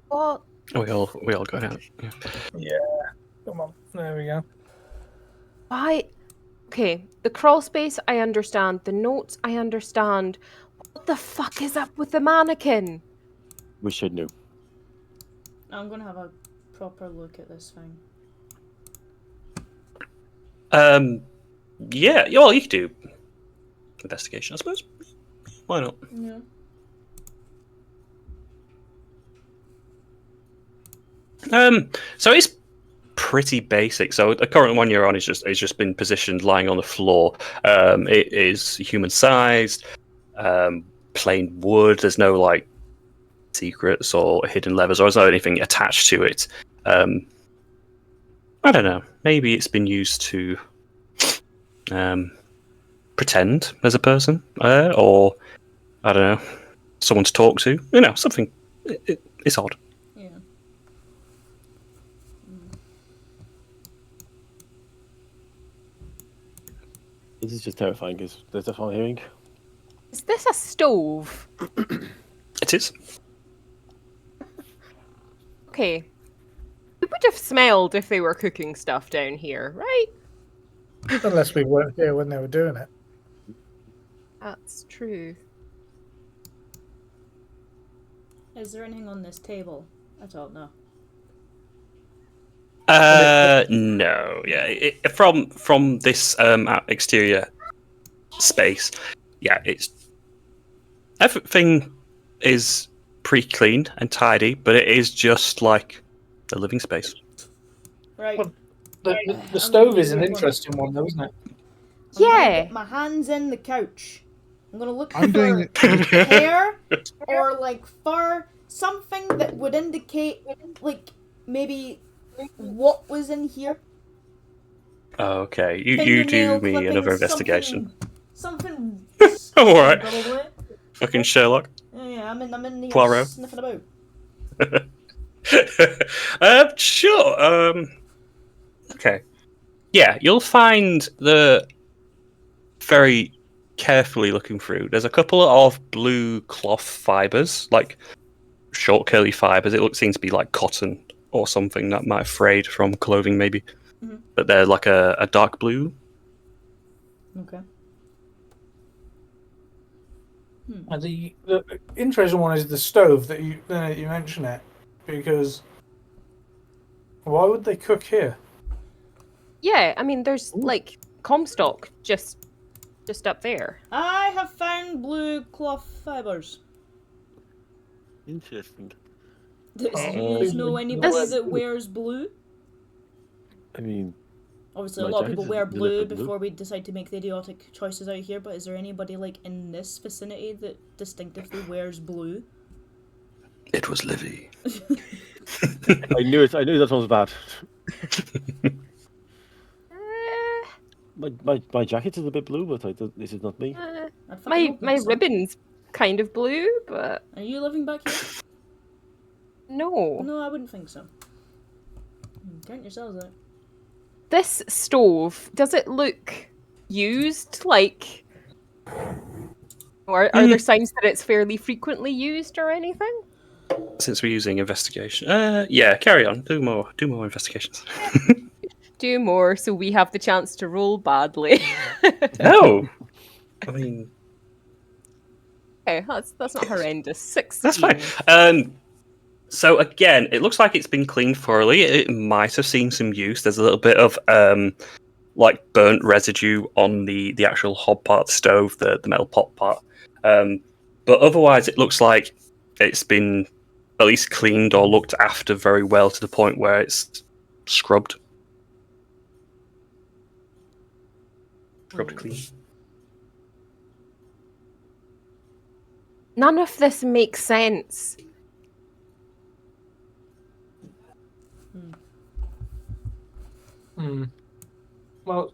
Speaker 6: What?
Speaker 1: We all got out. Yeah.
Speaker 5: Yeah. Come on. There we go.
Speaker 6: Why? Okay, the crawl space I understand. The notes I understand. What the fuck is up with the mannequin?
Speaker 4: Wish I knew.
Speaker 2: I'm gonna have a proper look at this thing.
Speaker 1: Yeah. Well, you could do investigation, I suppose. Why not?
Speaker 2: Yeah.
Speaker 1: So it's pretty basic. So the current one you're on is just been positioned lying on the floor. It is human sized, plain wood. There's no like secrets or hidden levers, or there's not anything attached to it. I don't know. Maybe it's been used to pretend as a person, or I don't know, someone to talk to. Something. It's odd.
Speaker 2: Yeah.
Speaker 4: This is just terrifying because there's stuff I'm hearing.
Speaker 6: Is this a stove?
Speaker 1: It is.
Speaker 6: Okay. We would have smelled if they were cooking stuff down here, right?
Speaker 5: Unless we weren't here when they were doing it.
Speaker 6: That's true.
Speaker 2: Is there anything on this table at all? No.
Speaker 1: No. Yeah. From this exterior space, yeah, everything is pretty clean and tidy, but it is just like a living space.
Speaker 2: Right.
Speaker 5: Well, The
Speaker 2: I'm
Speaker 5: stove
Speaker 2: gonna
Speaker 5: is an
Speaker 2: leave it
Speaker 5: interesting one, though, isn't it?
Speaker 2: I'm gonna
Speaker 6: Yeah.
Speaker 2: get my hands in the couch. I'm gonna look
Speaker 3: I'm
Speaker 2: for
Speaker 3: doing
Speaker 2: hair or like fur, something that would indicate like maybe what was in here.
Speaker 1: Okay, you do
Speaker 2: Fingernail
Speaker 1: me
Speaker 2: clippings,
Speaker 1: another investigation.
Speaker 2: Something.
Speaker 1: All right,
Speaker 2: Probably.
Speaker 1: fucking Sherlock.
Speaker 2: Yeah, I'm in the
Speaker 1: Poirot.
Speaker 2: sniffing about.
Speaker 1: Sure. Okay. Yeah, you'll find very carefully looking through. There's a couple of blue cloth fibers, like short curly fibers. Seems to be like cotton or something that might have frayed from clothing, maybe.
Speaker 2: Mhm.
Speaker 1: But they're like a dark blue.
Speaker 2: Okay.
Speaker 5: And the interesting one is the stove that you mention it, because why would they cook here?
Speaker 6: Yeah, I mean, there's like Comstock just up there.
Speaker 2: I have found blue cloth fibers.
Speaker 4: Interesting.
Speaker 2: Do you
Speaker 5: Oh.
Speaker 2: know anybody
Speaker 6: This-
Speaker 2: that wears blue?
Speaker 4: I mean,
Speaker 2: Obviously, a
Speaker 4: My
Speaker 2: lot of
Speaker 4: jacket
Speaker 2: people
Speaker 4: is
Speaker 2: wear blue
Speaker 4: deliberately blue.
Speaker 2: before we decide to make the idiotic choices out here, but is there anybody like in this vicinity that distinctively wears blue?
Speaker 1: It was Livy.
Speaker 4: I knew it. I knew that one was bad. My jacket is a bit blue, but this is not me.
Speaker 2: I'd fucking hope
Speaker 6: My
Speaker 2: not, son.
Speaker 6: ribbon's kind of blue, but
Speaker 2: Are you living back here?
Speaker 6: no.
Speaker 2: No, I wouldn't think so. Count yourselves out.
Speaker 6: This stove, does it look used? Like, or are there signs that it's fairly frequently used or anything?
Speaker 1: Since we're using investigation, yeah, carry on. Do more investigations.
Speaker 6: Do more so we have the chance to roll badly.
Speaker 1: No, I mean
Speaker 6: Okay, that's not horrendous. 16.
Speaker 1: that's fine. So again, it looks like it's been cleaned thoroughly. It might have seen some use. There's a little bit of like burnt residue on the actual hob part of the stove, the metal pot part. But otherwise, it looks like it's been at least cleaned or looked after very well to the point where it's scrubbed clean.
Speaker 6: None of this makes sense.
Speaker 5: Well,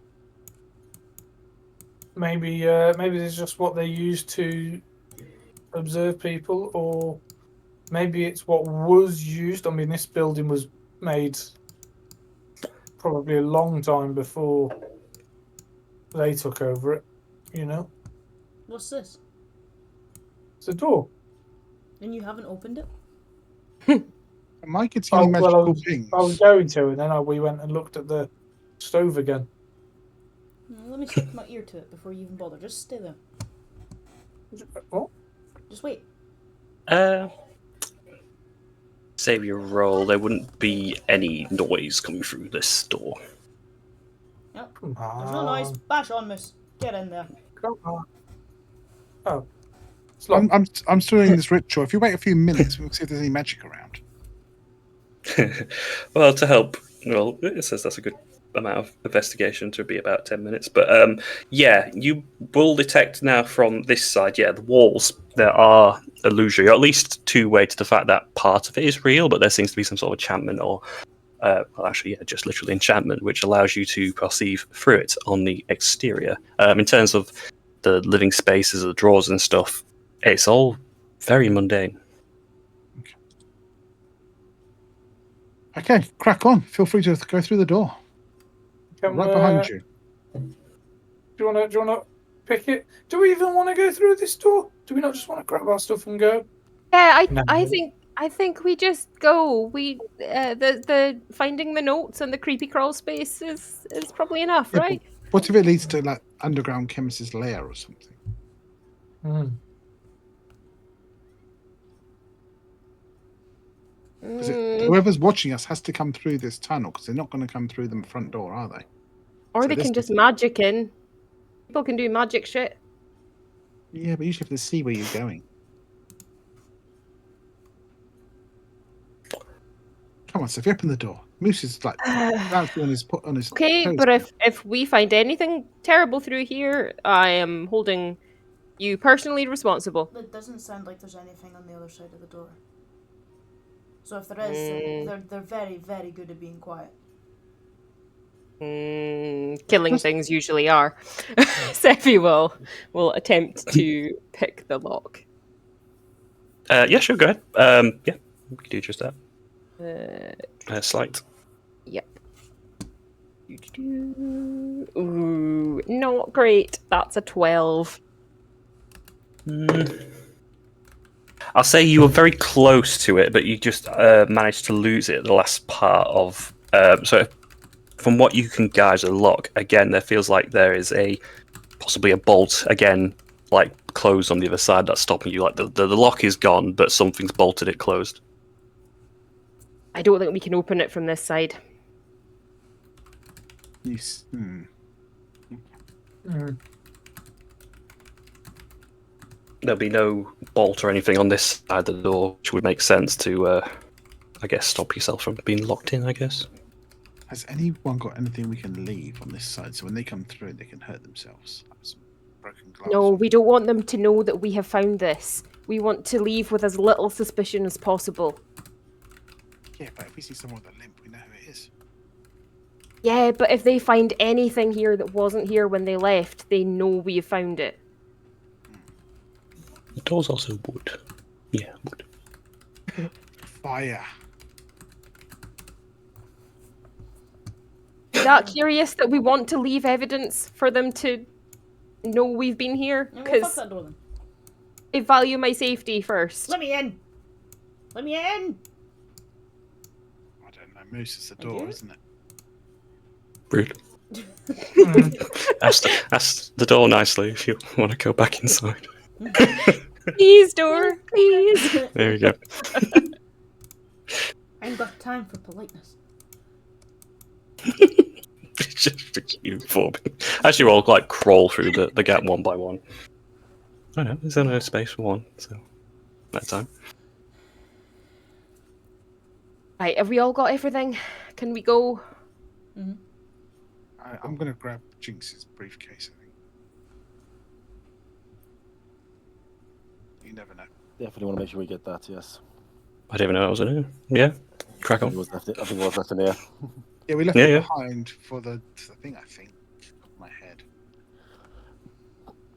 Speaker 5: maybe this is just what they use to observe people, or maybe it's what was used. I mean, this building was made probably a long time before they took over it. You know,
Speaker 2: What's this?
Speaker 5: it's a door.
Speaker 2: And you haven't opened it?
Speaker 3: Am I getting any
Speaker 5: Oh, well,
Speaker 3: magical things?
Speaker 5: I was going to, and then we went and looked at the stove again.
Speaker 2: Let me stick my ear to it before you even bother. Just stay there.
Speaker 5: What?
Speaker 2: Just wait.
Speaker 1: Save your roll. There wouldn't be any noise coming through this door.
Speaker 2: Yep.
Speaker 5: Come on.
Speaker 2: There's no noise. Bash on, miss. Get in there.
Speaker 5: Come on. Oh. It's locked.
Speaker 3: I'm still doing this ritual. If you wait a few minutes, we'll see if there's any magic around.
Speaker 1: Well, to help, well, it says that's a good amount of investigation to be about 10 minutes. But yeah, you will detect now from this side, yeah, the walls, there are illusory, or at least two-way to the fact that part of it is real, but there seems to be some sort of enchantment or, well, actually, yeah, just literally enchantment, which allows you to perceive through it on the exterior. In terms of the living spaces, the drawers and stuff, It's all very mundane.
Speaker 3: Okay, crack on. Feel free to go through the door. Right behind you.
Speaker 5: Do you want to pick it? Do we even want to go through this door? Do we not just want to grab our stuff and go?
Speaker 6: Yeah,
Speaker 5: No.
Speaker 6: I think we just go. We the finding the notes and the creepy crawl space is probably enough,
Speaker 3: Yeah,
Speaker 6: right?
Speaker 3: What if it leads to like underground chemist's lair or something? Because whoever's watching us has to come through this tunnel, because they're not going to come through the front door, are they?
Speaker 6: Or
Speaker 3: So
Speaker 6: they
Speaker 3: this
Speaker 6: can just
Speaker 3: is-
Speaker 6: magic in. People can do magic shit.
Speaker 3: Yeah, but you should have to see where you're going. Come on, Sophie, open the door. Moose is like bouncing on his
Speaker 6: Okay,
Speaker 3: toes.
Speaker 6: but if we find anything terrible through here, I am holding you personally responsible.
Speaker 2: It doesn't sound like there's anything on the other side of the door. So if there is, they're very, very good at being quiet.
Speaker 6: Killing things usually are. Sephi will attempt to pick the lock.
Speaker 1: Yeah, sure, go ahead. Yeah, we can do just that. Slight.
Speaker 6: Yep. Ooh, not great. That's a 12.
Speaker 1: I'll say you were very close to it, but you just managed to lose it at the last part of. So, from what you can gauge, a lock again, there feels like there is possibly a bolt again, like closed on the other side that's stopping you. Like the lock is gone, but something's bolted it closed.
Speaker 6: I don't think we can open it from this side.
Speaker 3: Yes.
Speaker 1: There'll be no bolt or anything on this side of the door, which would make sense to, I guess, stop yourself from being locked in, I guess.
Speaker 3: Has anyone got anything we can leave on this side so when they come through, they can hurt themselves? Like some broken glass.
Speaker 6: No, we don't want them to know that we have found this. We want to leave with as little suspicion as possible.
Speaker 3: Yeah, but if we see someone with a limp, we know who it is.
Speaker 6: Yeah, but if they find anything here that wasn't here when they left, they know we have found it.
Speaker 1: The door's also wood. Yeah, wood.
Speaker 3: Fire.
Speaker 6: Is that curious that we want to leave evidence for them to know we've been here?
Speaker 2: Yeah, well, fuck
Speaker 6: Because
Speaker 2: that door then.
Speaker 6: I value my safety first.
Speaker 2: Let me in! Let me in!
Speaker 3: I don't know. Moose is the door,
Speaker 2: do?
Speaker 3: isn't it?
Speaker 1: Rude. Ask the door nicely if you want to go back inside.
Speaker 6: Please, door, please.
Speaker 1: There we go.
Speaker 2: I ain't got time for politeness.
Speaker 1: Just you forming. As you all like crawl through the gap one by one. I know, there's only space for one, so that time.
Speaker 6: Right, have we all got everything? Can we go?
Speaker 2: Mm-hmm.
Speaker 3: I'm going to grab Jinx's briefcase, I think. You never know.
Speaker 4: Definitely want to make sure we get that. Yes.
Speaker 1: I didn't even know that was in here. Yeah, crack
Speaker 4: I
Speaker 1: on.
Speaker 4: think it was left in there.
Speaker 3: Yeah, we left
Speaker 1: Yeah,
Speaker 3: it
Speaker 1: yeah.
Speaker 3: behind for the thing, I think. Off my head.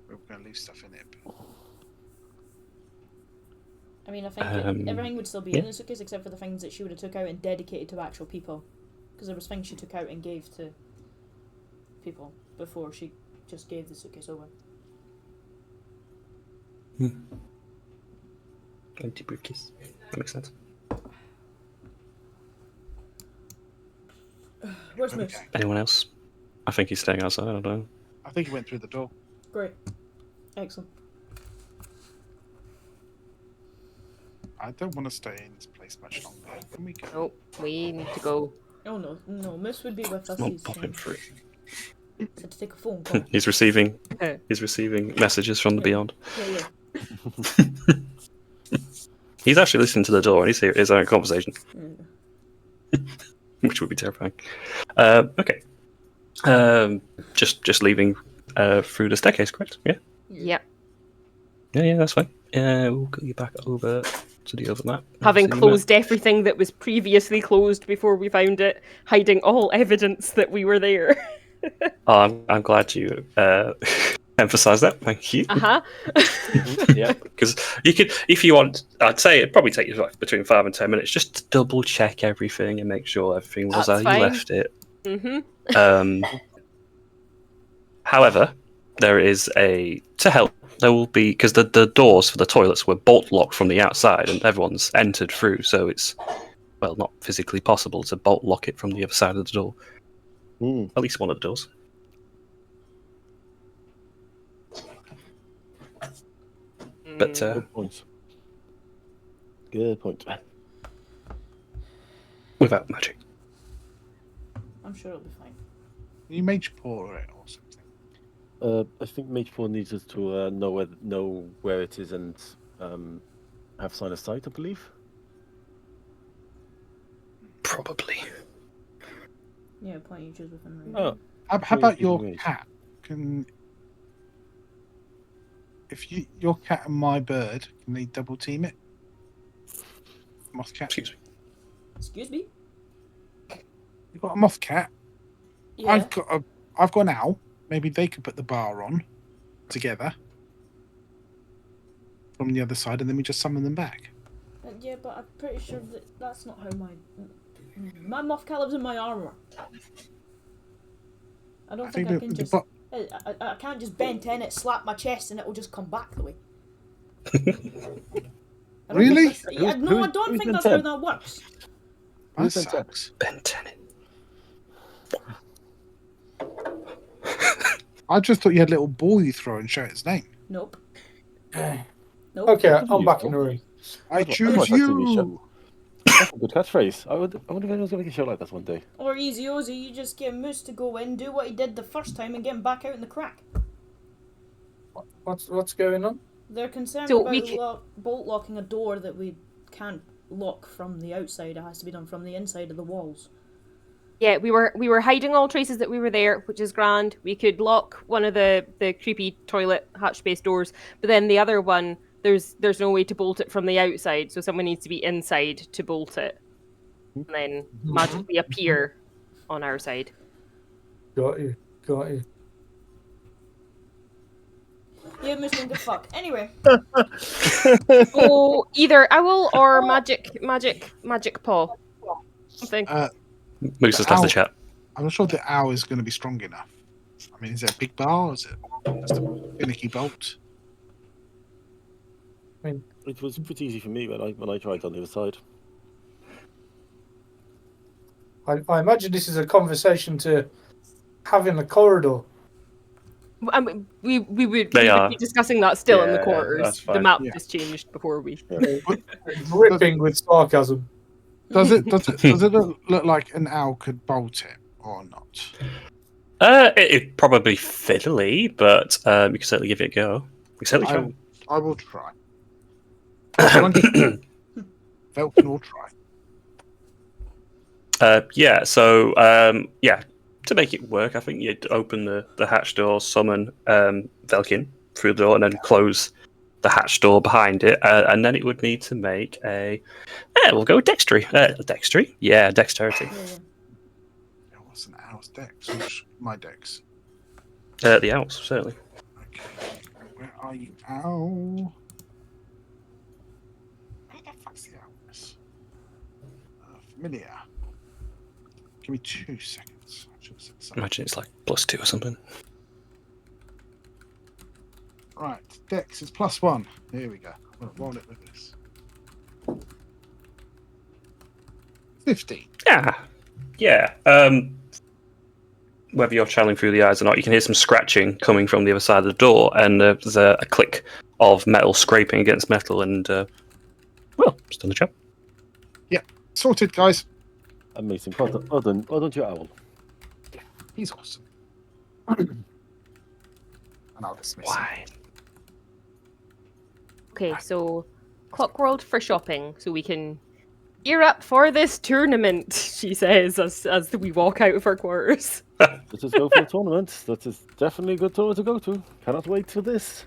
Speaker 3: We're going to leave stuff in it. But...
Speaker 2: I mean, I think everything would still be
Speaker 1: yeah.
Speaker 2: in the suitcase except for the things that she would have took out and dedicated to actual people. Because there was things she took out and gave to people before she just gave the suitcase over.
Speaker 1: Empty briefcase. That makes sense.
Speaker 2: Where's Moose?
Speaker 3: Okay.
Speaker 1: Anyone else? I think he's staying outside, I don't know.
Speaker 3: I think he went through the door.
Speaker 2: Great. Excellent.
Speaker 3: I don't want to stay in this place much longer. Can we go?
Speaker 6: Nope, we need to go.
Speaker 2: Oh no, Moose would be with us.
Speaker 1: Not
Speaker 2: He's
Speaker 1: popping through.
Speaker 2: had to take a phone call.
Speaker 1: He's receiving messages from the beyond.
Speaker 2: Yeah.
Speaker 1: He's actually listening to the door and he's hearing his own conversation,
Speaker 2: Yeah.
Speaker 1: which would be terrifying. Okay. Just leaving through the staircase, correct? Yeah.
Speaker 6: Yep.
Speaker 1: Yeah, that's fine. We'll get you back over to the other map.
Speaker 6: Having
Speaker 1: See you,
Speaker 6: closed everything that was previously closed before we found it, hiding all evidence that we were there.
Speaker 1: Oh, I'm glad you emphasize that. Thank you.
Speaker 6: Uh-huh.
Speaker 4: Yeah.
Speaker 1: Because you could, if you want, I'd say it'd probably take you like between 5 and 10 minutes just to double check everything and make sure everything was
Speaker 6: That's
Speaker 1: how you
Speaker 6: fine.
Speaker 1: left it.
Speaker 6: Mm-hmm.
Speaker 1: However, there is there will be, because the doors for the toilets were bolt locked from the outside and everyone's entered through, so it's, well, not physically possible to bolt lock it from the other side of the door. At least one of the doors. But
Speaker 4: Good point. Good point.
Speaker 1: without magic.
Speaker 2: I'm sure it'll be fine.
Speaker 3: You mage pour it or something.
Speaker 4: I think Mage 4 needs us to know where it is and have sign of sight, I believe.
Speaker 1: Probably.
Speaker 2: Yeah, point you choose within range.
Speaker 4: Oh,
Speaker 3: How about your
Speaker 4: Mage.
Speaker 3: cat? Your cat and my bird, can they double team it? Moth cat.
Speaker 1: Excuse me.
Speaker 2: Excuse me?
Speaker 3: You've got a moth cat.
Speaker 2: Yeah.
Speaker 3: I've got an owl. Maybe they could put the bar on together from the other side, and then we just summon them back.
Speaker 2: Yeah, but I'm pretty sure that's not how my moth cat lives in my armor. I don't think I can just. I can't just bend in it, slap my chest, and it will just come back the way.
Speaker 3: Really?
Speaker 2: I don't think that's how that works.
Speaker 3: That sucks.
Speaker 1: Ben Tennant.
Speaker 3: I just thought you had a little ball you throw and shout its name.
Speaker 2: Nope.
Speaker 5: Okay,
Speaker 2: Nope.
Speaker 5: I'm back in the room.
Speaker 3: I
Speaker 4: That's
Speaker 3: choose
Speaker 4: what I said to
Speaker 3: you.
Speaker 4: That's a good catchphrase. I wonder if anyone's going to make a show like that one day.
Speaker 2: Or easy Ozzy, you just get Moose to go in, do what he did the first time, and get him back out in the crack.
Speaker 5: What's going on?
Speaker 2: They're concerned
Speaker 6: So
Speaker 2: about
Speaker 6: we
Speaker 2: bolt locking a door that we can't lock from the outside. It has to be done from the inside of the walls.
Speaker 6: Yeah, we were hiding all traces that we were there, which is grand. We could lock one of the creepy toilet hatch space doors, but then the other one, there's no way to bolt it from the outside, so someone needs to be inside to bolt it, and then magically appear on our side.
Speaker 5: Got you.
Speaker 2: Yeah, Moose don't give a fuck. Anyway.
Speaker 6: So either owl or magic paw. Something.
Speaker 1: Moose has left the chat.
Speaker 3: I'm not sure the owl is going to be strong enough. I mean, is it a big bar or is it just a finicky bolt?
Speaker 4: I mean, it was pretty easy for me when I tried on the other side.
Speaker 5: I imagine this is a conversation to have in the corridor.
Speaker 6: I mean, we would be discussing that still in the
Speaker 7: Yeah,
Speaker 6: quarters.
Speaker 7: that's
Speaker 6: The
Speaker 7: fine.
Speaker 6: map
Speaker 3: Yeah.
Speaker 6: just changed before we.
Speaker 5: Dripping with sarcasm.
Speaker 3: Does it look like an owl could bolt it or not?
Speaker 1: It's probably fiddly, but you can certainly give it a go. We certainly can.
Speaker 3: I will try. Falcon will try.
Speaker 1: To make it work, I think you'd open the hatch door, summon Velkin through the door, and then close the hatch door behind it, and then it would need to make a. We'll go with dexterity. Yeah, dexterity.
Speaker 3: Yeah, what's an owl's dex? Which my dex?
Speaker 1: The owls, certainly.
Speaker 3: Okay. Where are you, owl? Where the fuck's the owl? Familiar. Give me 2 seconds. I should have said something.
Speaker 1: Imagine it's like +2 or something.
Speaker 3: Right, dex is +1. Here we go. I'm gonna roll it with this. 50.
Speaker 1: Yeah. Whether you're channeling through the eyes or not, you can hear some scratching coming from the other side of the door, and there's a click of metal scraping against metal, and it's done the job.
Speaker 3: Yeah, sorted, guys.
Speaker 4: Amazing. Well done, your owl.
Speaker 3: He's awesome. And I'll dismiss him.
Speaker 1: Why?
Speaker 6: Okay, so Clockworld for shopping, so we can gear up for this tournament. She says as we walk out of our quarters.
Speaker 4: Let's just go for a tournament. That is definitely a good tournament to go to. Cannot wait for this.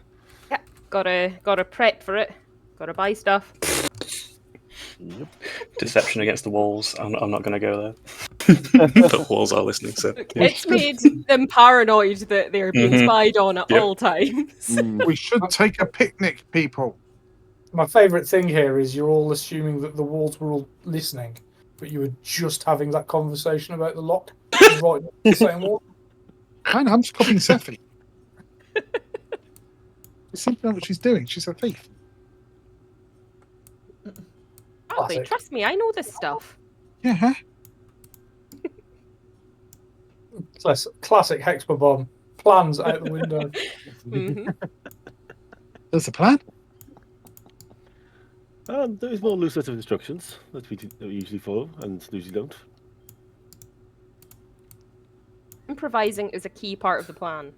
Speaker 6: Yeah, gotta prep for it. Gotta buy stuff.
Speaker 4: Yep.
Speaker 1: Deception against the walls. I'm not going to go there. The walls are listening, so.
Speaker 6: It's made them paranoid that they're being
Speaker 1: Mhm.
Speaker 6: spied on at
Speaker 1: Yep.
Speaker 6: all times.
Speaker 4: Mm.
Speaker 3: We should take a picnic, people.
Speaker 5: My favourite thing here is you're all assuming that the walls were all listening, but you were just having that conversation about the lock. Right, the same wall.
Speaker 3: I know, I'm just copying Sephi. Something know what she's doing. She's a thief.
Speaker 6: Probably,
Speaker 5: Classic.
Speaker 6: trust me, I know this stuff.
Speaker 3: Yeah, huh?
Speaker 5: Classic Hexpa bomb. Plans out the window.
Speaker 6: Mhm.
Speaker 3: There's a plan.
Speaker 4: And there is more loose set of instructions that we usually follow and usually don't.
Speaker 6: Improvising is a key part of the plan.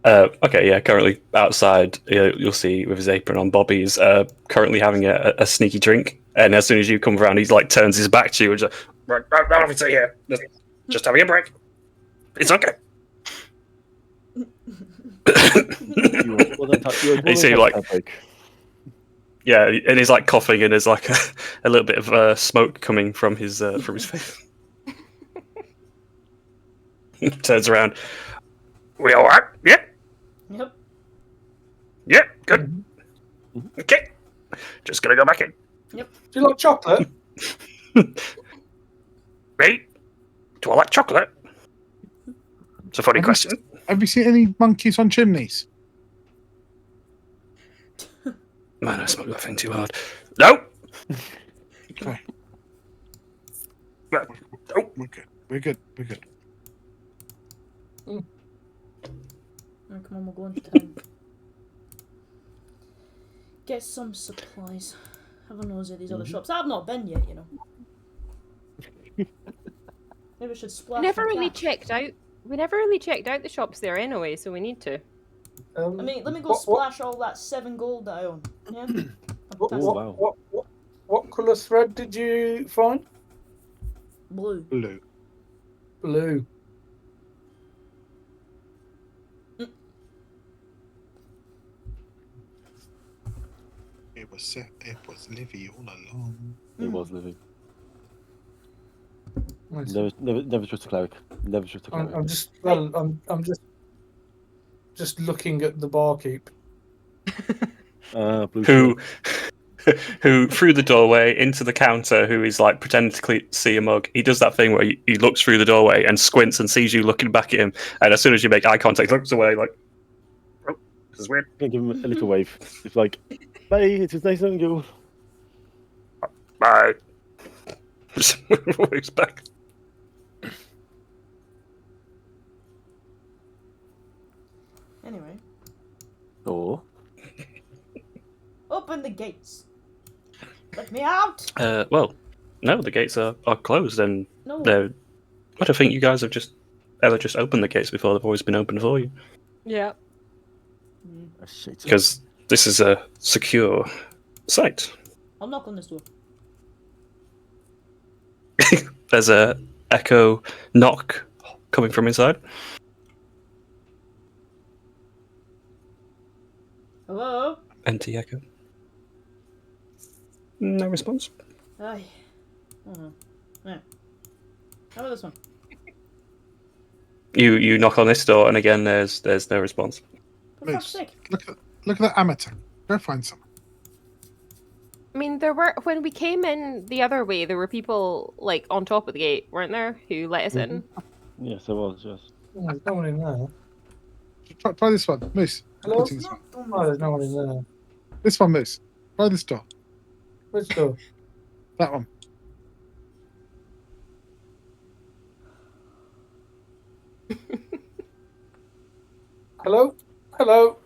Speaker 1: Okay, yeah, currently outside, you'll see with his apron on, Bobby's currently having a sneaky drink. And as soon as you come around, he's like turns his back to you and just, right, over to here. Just having a break. It's okay. You see, like, yeah, and he's like coughing, and there's like a little bit of smoke coming from his face. Turns around. We all right? Yeah.
Speaker 2: Yep.
Speaker 1: Yeah. Good. Okay. Just gonna go back in.
Speaker 5: Do you like chocolate?
Speaker 1: Me? Do I like chocolate? It's a funny question.
Speaker 3: Have you seen any monkeys on chimneys?
Speaker 1: Man, I smoked that thing too hard. No.
Speaker 3: Okay.
Speaker 1: No.
Speaker 3: We're good. We're good. We're good.
Speaker 2: Oh, come on, we'll go into town. Get some supplies. Have a nose at these other shops. I've not been yet, you know. Maybe I should splash.
Speaker 6: We never
Speaker 2: some
Speaker 6: really
Speaker 2: cash.
Speaker 6: checked out. We never really checked out the shops there anyway, so we need to.
Speaker 2: I mean, let me go splash all that 7 gold that I own. Yeah.
Speaker 5: What colour thread did you find?
Speaker 2: Blue.
Speaker 3: Blue.
Speaker 5: Blue.
Speaker 3: It was Livy all along.
Speaker 4: It was living.
Speaker 5: Nice.
Speaker 4: Never trust a cleric. Never trust a cleric.
Speaker 5: I'm just looking at the barkeep.
Speaker 4: Blue
Speaker 1: Who through the doorway into the counter, who is like pretending to see a mug. He does that thing where he looks through the doorway and squints and sees you looking back at him, and as soon as you make eye contact, looks away like, oh, this is weird.
Speaker 4: Give him a little wave. It's like, bye, it was nice knowing you.
Speaker 1: Bye. Just waves back.
Speaker 2: Anyway,
Speaker 4: Or
Speaker 2: open the gates. Let me out.
Speaker 1: Well, no, the gates are closed, and
Speaker 2: No.
Speaker 1: they're. I don't think you guys have ever just opened the gates before. They've always been open for you,
Speaker 6: Yeah.
Speaker 4: shit.
Speaker 1: because this is a secure site.
Speaker 2: I'll knock on this door.
Speaker 1: There's a echo knock coming from inside.
Speaker 2: Hello.
Speaker 1: Empty echo. No response.
Speaker 2: Aye. Yeah. How about this one?
Speaker 1: You knock on this door, and again, there's no response.
Speaker 2: For fuck's
Speaker 3: Moose,
Speaker 2: sake.
Speaker 3: look at that amateur. Go find someone.
Speaker 6: I mean, there were when we came in the other way, there were people like on top of the gate, weren't there, who let us in?
Speaker 4: Yes, I was, yes.
Speaker 5: Oh, there's no one in there.
Speaker 3: Try this one, Moose.
Speaker 5: Hello?
Speaker 3: Pointing this one.
Speaker 5: Oh, there's no one in there.
Speaker 3: This one, Moose. Try this door.
Speaker 5: Which door?
Speaker 3: That one.
Speaker 5: Hello? Hello?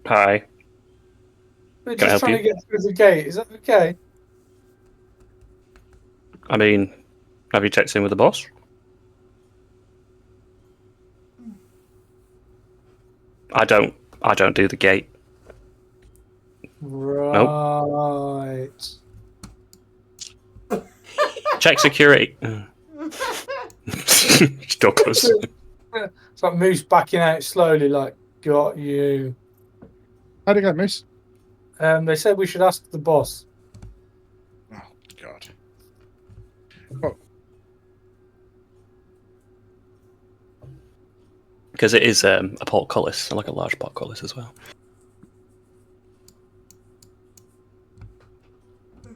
Speaker 1: Hi.
Speaker 5: We're
Speaker 1: Can I
Speaker 5: just
Speaker 1: help
Speaker 5: trying
Speaker 1: you?
Speaker 5: to get through the gate. Is that okay?
Speaker 1: I mean, have you checked in with the boss? I don't do the gate.
Speaker 5: Right.
Speaker 1: Check security. Door closed.
Speaker 5: It's like Moose backing out slowly, like, got you.
Speaker 3: How'd it go, Moose?
Speaker 5: They said we should ask the boss.
Speaker 3: Oh, God. Oh,
Speaker 1: Because it is a portcullis, like a large portcullis as well.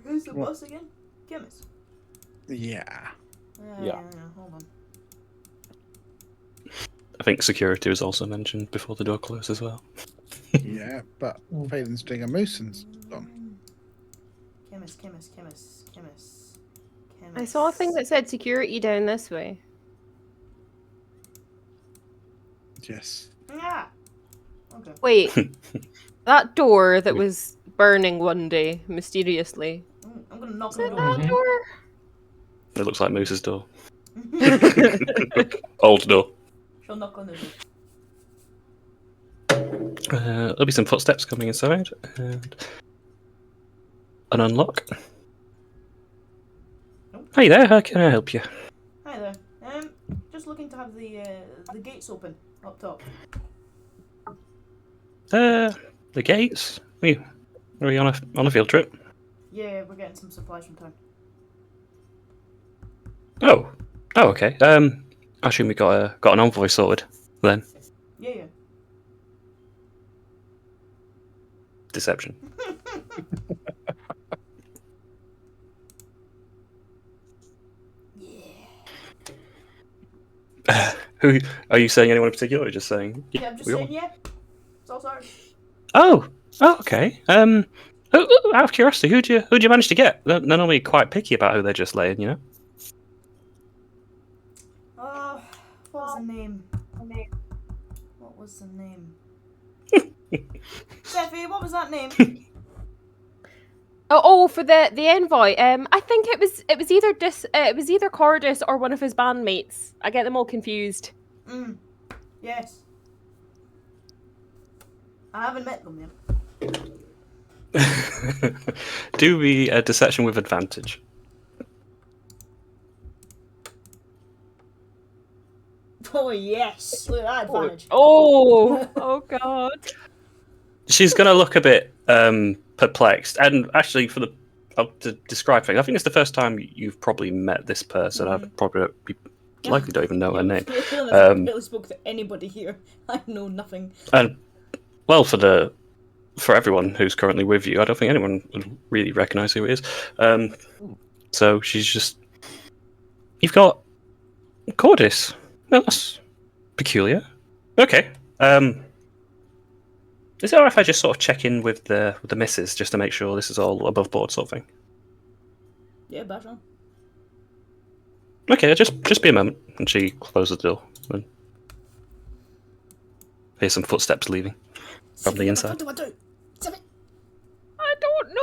Speaker 2: Who's the boss again? Chemist.
Speaker 3: yeah.
Speaker 4: Yeah.
Speaker 2: Hold on.
Speaker 1: I think security was also mentioned before the door closed as well.
Speaker 3: Yeah, but Phelan's doing a moose and gone.
Speaker 2: Chemist.
Speaker 6: I saw a thing that said security down this way.
Speaker 3: Yes.
Speaker 2: Yeah. Okay.
Speaker 6: Wait, that door that was burning one day mysteriously.
Speaker 2: I'm gonna knock
Speaker 6: Is
Speaker 2: on
Speaker 6: it
Speaker 2: the
Speaker 6: that
Speaker 2: door.
Speaker 6: door?
Speaker 1: It looks like Moose's door. Old door.
Speaker 2: She'll knock on the door.
Speaker 1: There'll be some footsteps coming inside. And an unlock. Hey there, how can I help you?
Speaker 2: Hi there. Just looking to have the gates open up top.
Speaker 1: The gates. Are you on a field trip?
Speaker 2: Yeah, we're getting some supplies from town.
Speaker 1: Oh, okay. I assume we got an envoy sorted then.
Speaker 2: Yeah.
Speaker 1: Deception. Who are you saying? Anyone in particular, or just saying?
Speaker 2: Yeah, I'm just
Speaker 1: we got
Speaker 2: saying.
Speaker 1: one?
Speaker 2: Yeah. It's all sorry.
Speaker 1: Oh, okay. Out of curiosity, who'd you manage to get? They're normally quite picky about who they're just laying, you know.
Speaker 2: Oh, what was the name? What was the name? Steffi, what was that name?
Speaker 6: Oh, for the envoy. I think it was either Cordis or one of his bandmates. I get them all confused.
Speaker 2: Yes. I haven't met them yet.
Speaker 1: Do we a deception with advantage?
Speaker 2: Oh yes, look at that advantage.
Speaker 6: Oh God.
Speaker 1: She's gonna look a bit perplexed, and actually, to describe things, I think it's the first time you've probably met this person. I'd probably likely don't even know her name.
Speaker 2: I barely spoke to anybody here. I know nothing.
Speaker 1: And well, for everyone who's currently with you, I don't think anyone would really recognise who it is. So she's just, you've got Cordis. Well, that's peculiar. Okay. Is it alright if I just sort of check in with the missus just to make sure this is all above board, sort of thing?
Speaker 2: Yeah, bash on.
Speaker 1: Okay, just be a moment. And she closes the door. And hear some footsteps leaving from the inside.
Speaker 2: What do I do?
Speaker 6: I don't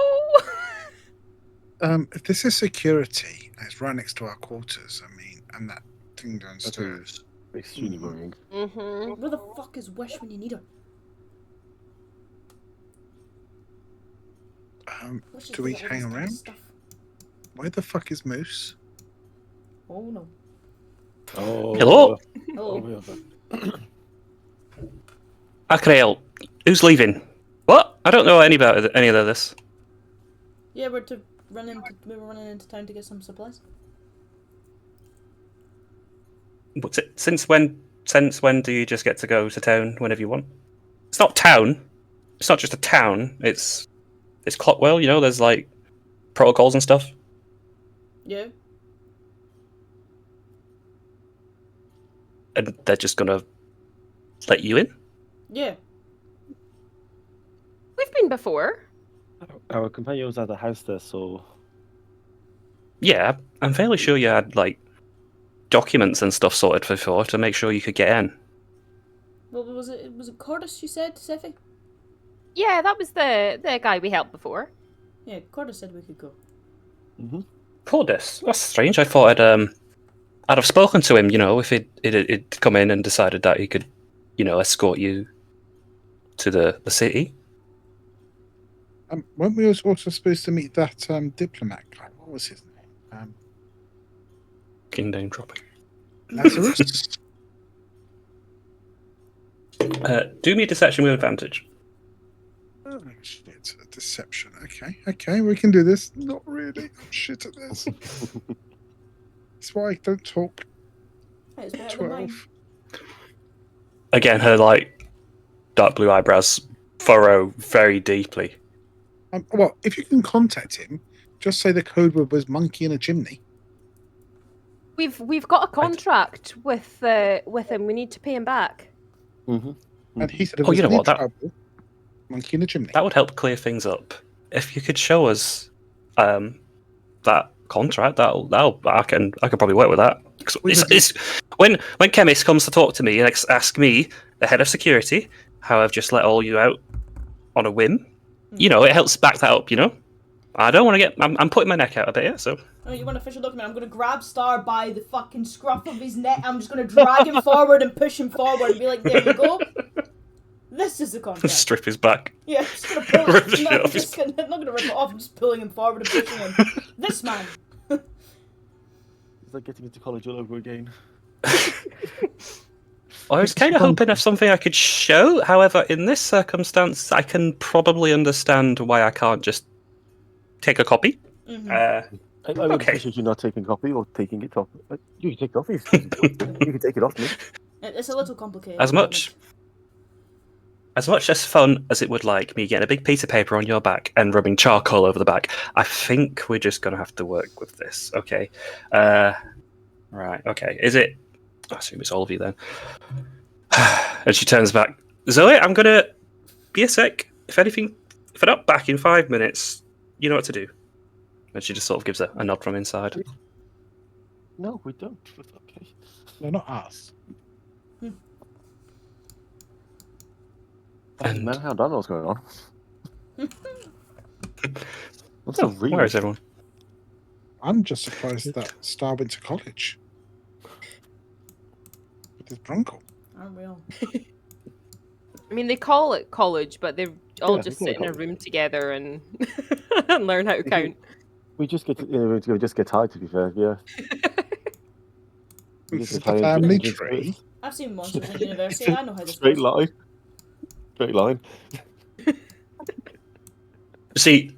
Speaker 6: know.
Speaker 3: If this is security, and it's right next to our quarters, I mean, and that thing
Speaker 4: That
Speaker 3: downstairs.
Speaker 4: is extremely worrying.
Speaker 6: Mm-hmm.
Speaker 2: Where the fuck is Wish when you need her? Wish is
Speaker 3: Do we
Speaker 2: good at all
Speaker 3: hang
Speaker 2: this kind of
Speaker 3: around?
Speaker 2: stuff.
Speaker 3: Where the fuck is Moose?
Speaker 2: Oh no.
Speaker 4: Oh.
Speaker 1: Hello?
Speaker 2: Oh.
Speaker 1: How can I help? Who's leaving? What? I don't know any about any of this.
Speaker 2: Yeah, we were running into town to get some supplies.
Speaker 1: What's it? Since when do you just get to go to town whenever you want? It's not town. It's not just a town. It's Clockworld. You know, there's like protocols and stuff.
Speaker 2: Yeah.
Speaker 1: And they're just gonna let you in.
Speaker 2: Yeah.
Speaker 6: We've been before.
Speaker 4: Our companion was at the house there, so
Speaker 1: Yeah, I'm fairly sure you had like documents and stuff sorted before to make sure you could get in.
Speaker 2: Well, was it Cordis you said, Seffi?
Speaker 6: Yeah, that was the guy we helped before.
Speaker 2: Yeah, Cordis said we could go.
Speaker 1: Cordis? That's strange. I thought I'd have spoken to him, you know, if he'd come in and decided that he could, you know, escort you to the city.
Speaker 3: Weren't we also supposed to meet that diplomat guy? What was his name?
Speaker 1: King name dropping.
Speaker 3: Lazarus?
Speaker 1: Do me a deception with advantage.
Speaker 3: Oh, shit. Deception. Okay, we can do this. Not really. I'm shit at this. That's why I don't talk.
Speaker 2: It's better than mine.
Speaker 3: 12.
Speaker 1: Again, her dark blue eyebrows furrow very deeply.
Speaker 3: Well, if you can contact him, just say the code word was monkey in a chimney.
Speaker 6: We've got a contract with him. We need to pay him back.
Speaker 4: Mm-hmm.
Speaker 3: And he said, if
Speaker 1: Oh, you
Speaker 3: there's
Speaker 1: know
Speaker 3: any
Speaker 1: what, that-
Speaker 3: trouble, monkey in a chimney.
Speaker 1: That would help clear things up. If you could show us that contract, I can probably work with that. It's when Chemist comes to talk to me and ask me, the head of security, how I've just let all you out on a whim. You know, it helps back that up. You know, I don't want to get. I'm putting my neck out a bit, yeah. So.
Speaker 2: Oh, you want an official document? I'm gonna grab Star by the fucking scruff of his neck. I'm just gonna drag him forward and push him forward and be like, "There you go. This is the contract."
Speaker 1: Strip his back.
Speaker 2: Yeah, I'm just gonna pull
Speaker 1: Rip the
Speaker 2: it.
Speaker 1: shit
Speaker 2: No,
Speaker 1: off his-
Speaker 2: I'm not gonna rip it off. I'm just pulling him forward and pushing him. This man.
Speaker 4: It's like getting into college all over again.
Speaker 1: I was kind of hoping of something I could show. However, in this circumstance, I can probably understand why I can't just take a copy.
Speaker 2: Mm-hmm.
Speaker 4: I would
Speaker 1: Okay.
Speaker 4: appreciate you not taking copy or taking it off. You can take it off. You can take it off me.
Speaker 2: It's a little complicated.
Speaker 1: As much as fun as it would like me getting a big piece of paper on your back and rubbing charcoal over the back, I think we're just going to have to work with this. Okay. Right. Okay. Is it? I assume it's all of you then. And she turns back. Zoe, I'm going to be a sec. If I'm not back in 5 minutes, you know what to do. And she just sort of gives a nod from inside.
Speaker 4: No, we don't. Okay.
Speaker 3: No, not us.
Speaker 1: And-
Speaker 4: Man, how do I know what's going on? What's so rude?
Speaker 1: Where is everyone?
Speaker 3: I'm just surprised that Star went to college. With his Bronco.
Speaker 2: Unreal.
Speaker 6: I mean, they call it college, but they all
Speaker 4: Yeah,
Speaker 6: just
Speaker 4: they call it
Speaker 6: sit in a
Speaker 4: college.
Speaker 6: room together and and learn how to count.
Speaker 4: We just get we just get high. To be fair, yeah. We
Speaker 3: This
Speaker 4: just
Speaker 3: is
Speaker 4: get
Speaker 3: the
Speaker 4: high and
Speaker 3: family
Speaker 4: drink
Speaker 3: tree.
Speaker 4: spirits.
Speaker 2: I've seen monsters in university. I know how this
Speaker 4: Straight
Speaker 2: goes.
Speaker 4: line. Straight line.
Speaker 1: See,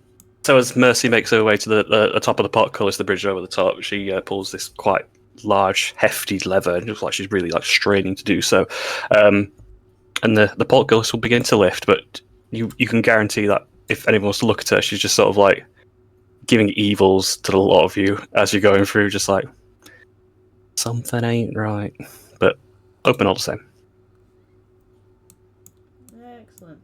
Speaker 1: so as Mercy makes her way to the top of the portcullis, the bridge over the top, she pulls this quite large, hefty lever, and it looks like she's really straining to do so. And the portcullis will begin to lift, but you can guarantee that if anyone wants to look at her, she's just sort of like giving evils to the lot of you as you're going through, just like something ain't right. But open all the same.
Speaker 2: Excellent.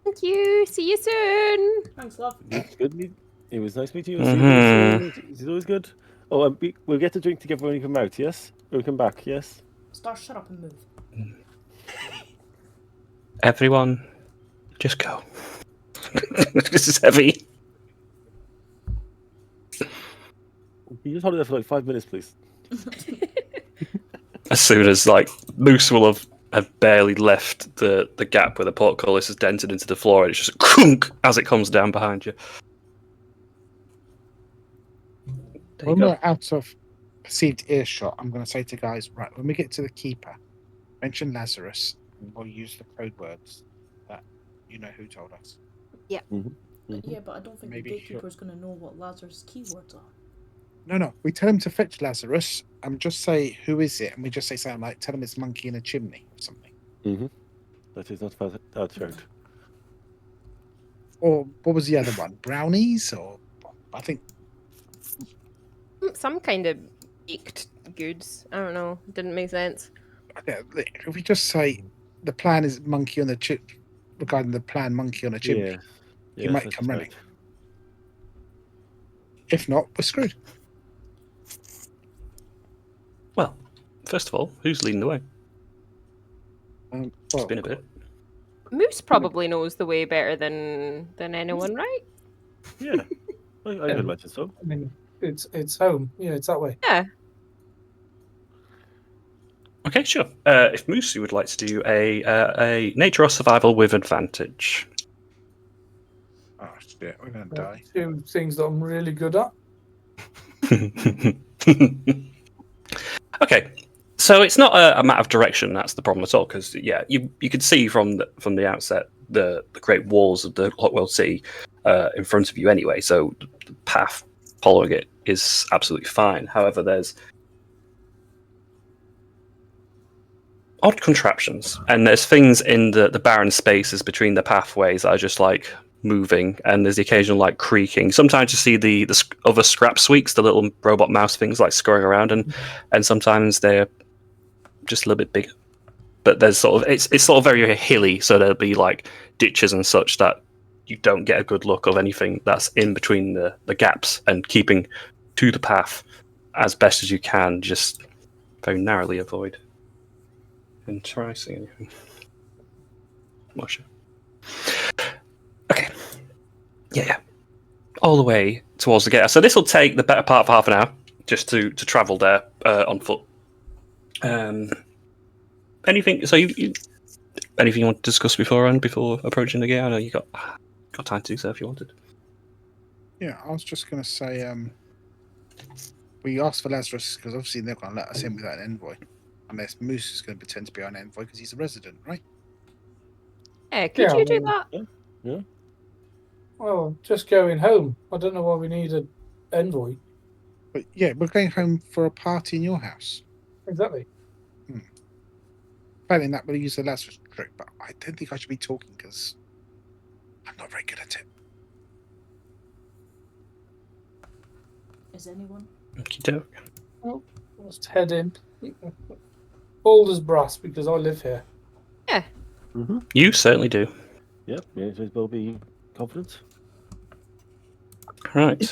Speaker 6: Thank you. See you soon.
Speaker 2: Thanks, love.
Speaker 4: Good. It was nice meeting you.
Speaker 1: Mhm.
Speaker 4: It's always good. Oh, we'll get a drink together when you come out. Yes, when we come back. Yes.
Speaker 2: Star, shut up and move.
Speaker 1: Everyone, just go. This is heavy.
Speaker 4: Can you just hold it there for like 5 minutes, please?
Speaker 1: As soon as Moose will have barely left the gap where the portcullis has dented into the floor, and it's just crunk as it comes down behind you. There you
Speaker 3: When
Speaker 1: go.
Speaker 3: we're out of perceived earshot, I'm going to say to guys, right, when we get to the keeper, mention Lazarus, and we'll use the code words that you know who told us.
Speaker 2: Yeah, but I don't think
Speaker 3: Maybe
Speaker 2: the gatekeeper's going to know what Lazarus' keywords are.
Speaker 3: No, we tell him to fetch Lazarus, and just say, who is it? And we just say something like, tell him it's monkey in a chimney, or something.
Speaker 4: Mm-hmm. That is not bad shout.
Speaker 3: Or, what was the other one? Brownies? Or, I think,
Speaker 6: Some kind of baked goods. I don't know. Didn't make sense.
Speaker 3: if we just say, the plan is monkey on the chip, regarding the plan monkey on a chimney.
Speaker 4: Yeah.
Speaker 3: might
Speaker 4: that's
Speaker 3: come running.
Speaker 4: right.
Speaker 3: If not, we're screwed.
Speaker 1: Well, first of all, who's leading the way?
Speaker 3: Well,
Speaker 1: It's been a bit.
Speaker 6: Moose probably knows the way better than anyone, right?
Speaker 4: Yeah. I would imagine so.
Speaker 5: I mean, it's home. Yeah, it's that way.
Speaker 6: Yeah.
Speaker 1: Okay, sure. If Moose would like to do a nature or survival with advantage.
Speaker 3: oh shit, we're going to die.
Speaker 5: Two things that I'm really good at.
Speaker 1: Okay, So it's not a matter of direction. That's the problem at all. Because you could see from the outset the great walls of the Clockworld City in front of you anyway. So the path following it is absolutely fine. However, there's odd contraptions, and there's things in the barren spaces between the pathways that are just like moving, and there's the occasional like creaking. Sometimes you see the other scrap squeaks, the little robot mouse things like scurrying around, and sometimes they're just a little bit bigger. But there's sort of it's sort of very hilly, so there'll be like ditches and such that you don't get a good look of anything that's in between the gaps, and keeping to the path as best as you can, just very narrowly avoid and try seeing anything. Watch it. Okay. Yeah. All the way towards the gate. So this will take the better part of half an hour just to travel there on foot. Anything? So you anything you want to discuss before approaching the gate? I know you got time to do so if you wanted.
Speaker 3: Yeah, I was just going to say, we asked for Lazarus because obviously they're going to let us in without an envoy. Unless Moose is going to pretend to be our envoy because he's a resident, right?
Speaker 6: Yeah, could you do that?
Speaker 4: Yeah.
Speaker 5: Well, just going home. I don't know why we need an envoy.
Speaker 3: But yeah, we're going home for a party in your house.
Speaker 5: Exactly.
Speaker 3: Failing that, we'll use the Lazarus trick, but I don't think I should be talking because I'm not very good at it.
Speaker 2: Is anyone?
Speaker 1: Okey-doke.
Speaker 5: Well, let's head in. Bold as brass because I live here.
Speaker 6: Yeah.
Speaker 4: Mm-hmm.
Speaker 1: You certainly do.
Speaker 4: Yep. Yeah, it will be confident.
Speaker 1: Right.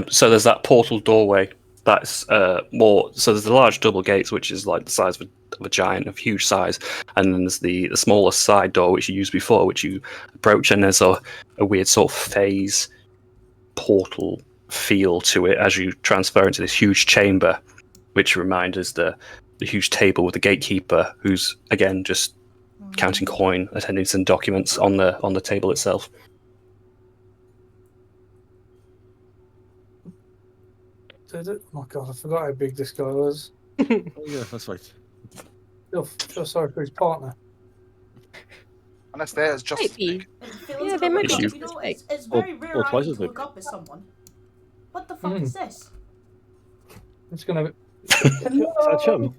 Speaker 1: So there's that portal doorway. That's more. So there's the large double gates, which is like the size of a giant, of huge size, and then there's the smaller side door, which you used before, which you approach, and there's a weird sort of phase portal feel to it as you transfer into this huge chamber, which reminds us the huge table with the gatekeeper, who's again just counting coin, attending some documents on the table itself.
Speaker 5: Did it? Oh my god, I forgot how big this guy was.
Speaker 4: Oh, yeah, that's right.
Speaker 5: Feel sorry for his partner.
Speaker 3: Unless theirs just as
Speaker 6: Maybe.
Speaker 3: big.
Speaker 6: Yeah, they might be
Speaker 1: It's
Speaker 6: just
Speaker 2: You know,
Speaker 6: big.
Speaker 2: it's
Speaker 4: Or-
Speaker 2: very
Speaker 4: or
Speaker 2: rare I
Speaker 4: twice
Speaker 2: need
Speaker 4: as
Speaker 2: to
Speaker 4: big.
Speaker 2: look up at someone. What the fuck is this?
Speaker 5: It's gonna.
Speaker 4: Sad chum.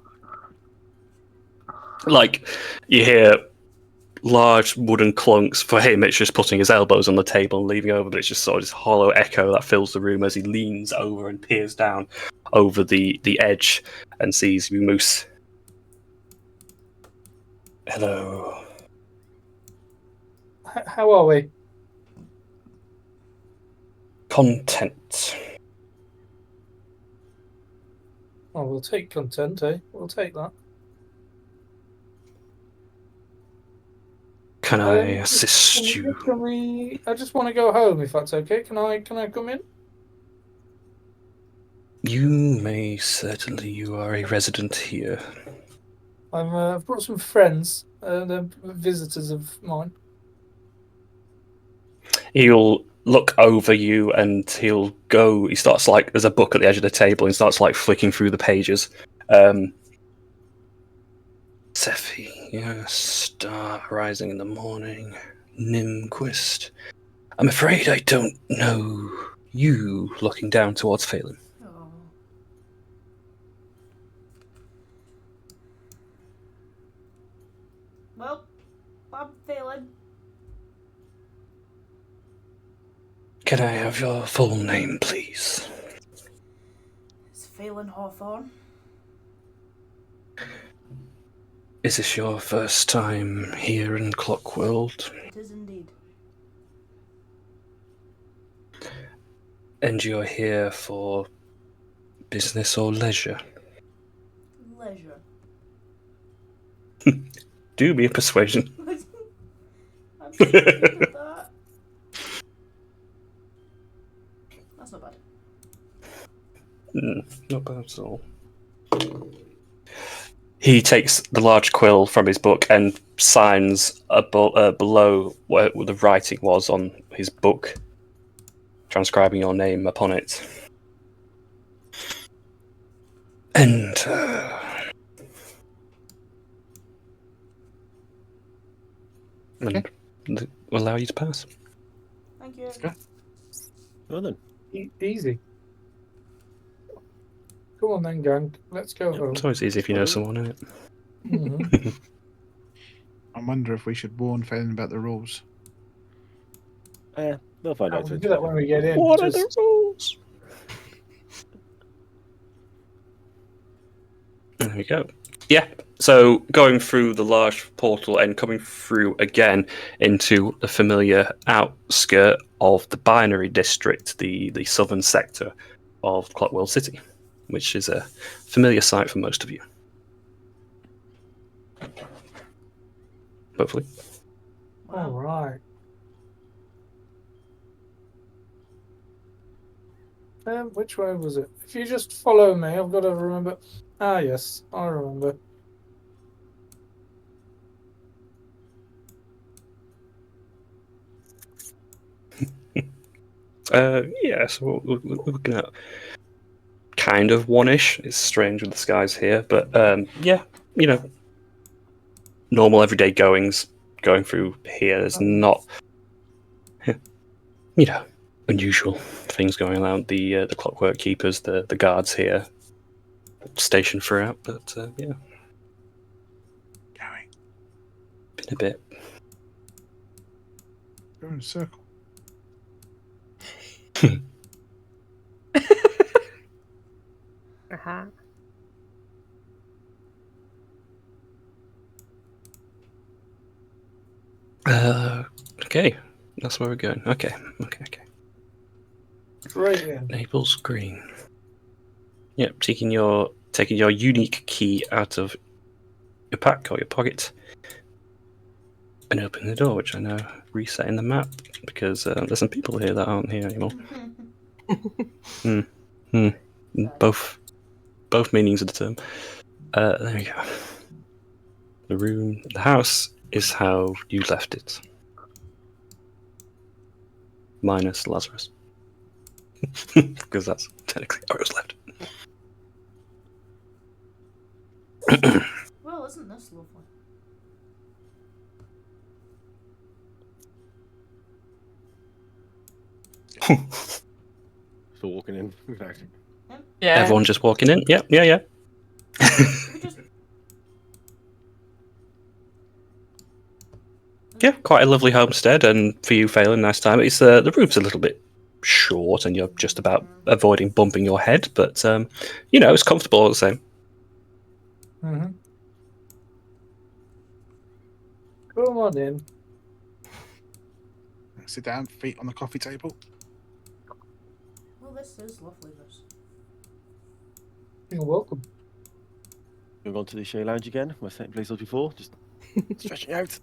Speaker 1: Like you hear large wooden clunks. For him, it's just putting his elbows on the table and leaning over, but it's just sort of this hollow echo that fills the room as he leans over and peers down over the edge and sees you, Moose. Hello.
Speaker 5: How are we?
Speaker 1: Content.
Speaker 5: Oh, we'll take content, eh? We'll take that.
Speaker 1: Can I assist you?
Speaker 5: Can we? I just want to go home, if that's okay. Can I come in?
Speaker 1: You may certainly. You are a resident here.
Speaker 5: I've brought some friends. They're visitors of mine.
Speaker 1: He'll look over you and he'll go. He starts like there's a book at the edge of the table and starts like flicking through the pages. Sephi, yes, star rising in the morning. Nimquist. I'm afraid I don't know you. Looking down towards Phelan.
Speaker 2: Oh. Well, I'm failing.
Speaker 1: Can I have your full name, please?
Speaker 2: It's Phelan Hawthorne.
Speaker 1: Is this your first time here in Clockworld?
Speaker 2: It is indeed.
Speaker 1: And you're here for business or leisure?
Speaker 2: Leisure.
Speaker 1: Do me a persuasion.
Speaker 2: I'm so good at that. That's not bad.
Speaker 1: Not bad at all. He takes the large quill from his book and signs below where the writing was on his book, transcribing your name upon it. And and will allow you to pass.
Speaker 2: Thank you.
Speaker 3: Okay.
Speaker 4: Well then.
Speaker 5: Easy. Come on then, gang. Let's go home.
Speaker 1: It's always easy if you know someone, isn't it?
Speaker 5: Mhm.
Speaker 3: I wonder if we should warn Phelan about the rules.
Speaker 4: They'll find out.
Speaker 5: We'll do that when we get in.
Speaker 1: What are the rules? There we go. Yeah, so going through the large portal and coming through again into the familiar outskirt of the binary district, the southern sector of Clockworld City, which is a familiar sight for most of you. Hopefully.
Speaker 5: All right. Which way was it? If you just follow me, I've got to remember. Ah, yes, I remember.
Speaker 1: Yeah, so we're looking at kind of one-ish. It's strange with the skies here, but yeah, normal everyday goings going through here. There's not, unusual things going on. The clockwork keepers, the guards here, stationed throughout. But yeah,
Speaker 3: Going.
Speaker 1: been a bit.
Speaker 3: Go in a circle.
Speaker 6: Uh-huh.
Speaker 1: Okay, that's where we're going. Okay.
Speaker 5: Right in.
Speaker 1: Naples Green. Yep, taking your unique key out of your pack or your pocket and opening the door, which I know resetting the map because there's some people here that aren't here anymore. Both meanings of the term. There we go. The house is how you left it, minus Lazarus, because that's technically how it was left.
Speaker 2: Well, isn't this lovely?
Speaker 4: So walking in without.
Speaker 6: Yeah.
Speaker 1: Everyone just walking in. Yeah.
Speaker 2: We just...
Speaker 1: Yeah, quite a lovely homestead, and for you, Phelan, nice time. It's the roof's a little bit short, and you're just about avoiding bumping your head, but it's comfortable all the same.
Speaker 5: Mm-hmm. Come on in.
Speaker 3: Sit down, feet on the coffee table.
Speaker 2: Well, this is lovely, this.
Speaker 5: You're welcome.
Speaker 4: Going on to the show lounge again. My same place as before. Just stretching out.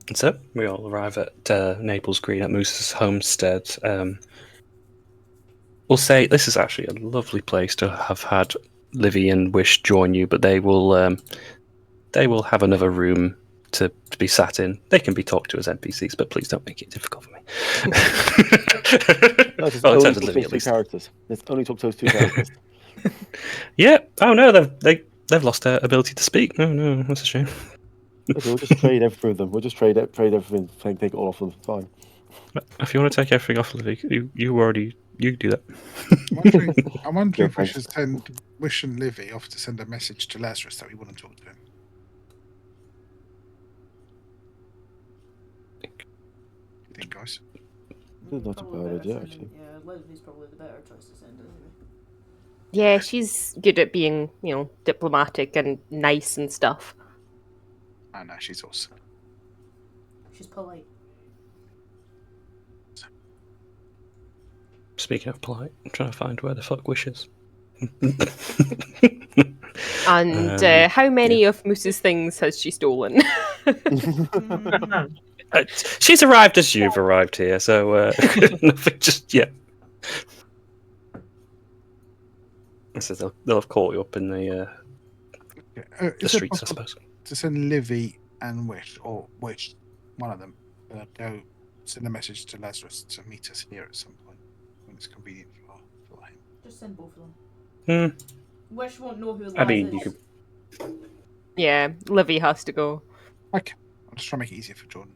Speaker 1: And so we all arrive at Naples Green at Moose's homestead. We'll say this is actually a lovely place to have had Livy and Wish join you, but they will have another room to be sat in. They can be talked to as NPCs, but please don't make it difficult for me.
Speaker 4: No, it's
Speaker 1: Well, in
Speaker 4: only
Speaker 1: terms of
Speaker 4: talk
Speaker 1: Livy,
Speaker 4: those
Speaker 1: at
Speaker 4: two
Speaker 1: least.
Speaker 4: characters. Let's only talk to those two characters.
Speaker 1: Yeah. Oh no, they've lost their ability to speak. Oh no, that's a shame.
Speaker 4: Okay, we'll just trade everything with them. We'll just trade everything, take it all off them. Fine.
Speaker 1: If you want to take everything off Livy, you do that.
Speaker 3: I'm wondering
Speaker 4: Yeah,
Speaker 3: if we
Speaker 4: thanks.
Speaker 3: should send Wish and Livy off to send a message to Lazarus that we want to talk to him. What do you think, guys?
Speaker 4: That's not a
Speaker 2: Probably
Speaker 4: bad
Speaker 2: better
Speaker 4: idea,
Speaker 2: sending-
Speaker 4: actually.
Speaker 2: Yeah, Leslie's probably the better choice to send anyway.
Speaker 6: Yeah, she's good at being, diplomatic and nice and stuff.
Speaker 3: I know, she's awesome.
Speaker 2: She's polite.
Speaker 1: Speaking of polite, I'm trying to find where the fuck Wish is.
Speaker 6: And how many of Moose's things has she stolen?
Speaker 1: She's arrived as you've arrived here, so nothing just yet. So they'll have caught you up in the
Speaker 3: Is it
Speaker 1: streets, I
Speaker 3: possible
Speaker 1: suppose.
Speaker 3: to send Livy and Wish, or Wish, one of them, go send a message to Lazarus to meet us here at some point when it's convenient for him?
Speaker 2: Just send both of them.
Speaker 1: Hmm.
Speaker 2: Wish won't know who Laz
Speaker 1: I mean,
Speaker 2: is.
Speaker 1: you could.
Speaker 6: Yeah, Livy has to go.
Speaker 3: Okay, I'll just try to make it easier for Jordan.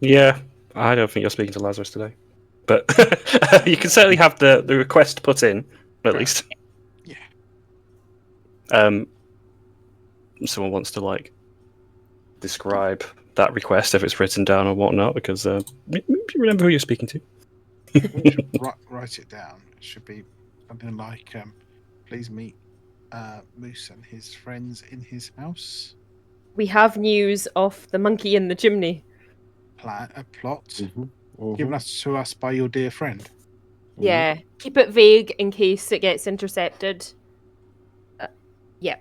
Speaker 1: Yeah, I don't think you're speaking to Lazarus today. But you can certainly have the request put in, at
Speaker 3: Fair.
Speaker 1: least.
Speaker 3: Yeah.
Speaker 1: Someone wants to, like, describe that request if it's written down or whatnot, because maybe remember who you're speaking to.
Speaker 3: Write it down. It should be something like, please meet Moose and his friends in his house.
Speaker 6: We have news of the monkey in the chimney.
Speaker 3: Plot
Speaker 4: Mm-hmm.
Speaker 3: given to us by your dear friend.
Speaker 6: Yeah, keep it vague in case it gets intercepted. Yeah.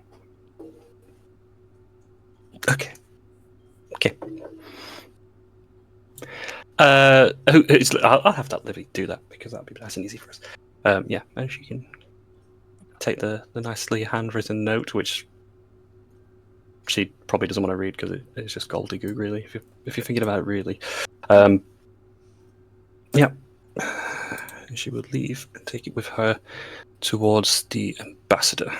Speaker 1: Okay. I'll have that Livy do that, because that'll be nice and easy for us. Yeah, and she can take the nicely handwritten note, which she probably doesn't want to read because it's just gobbledygook, really. If you're thinking about it, really. Yeah. And she would leave and take it with her towards the ambassador.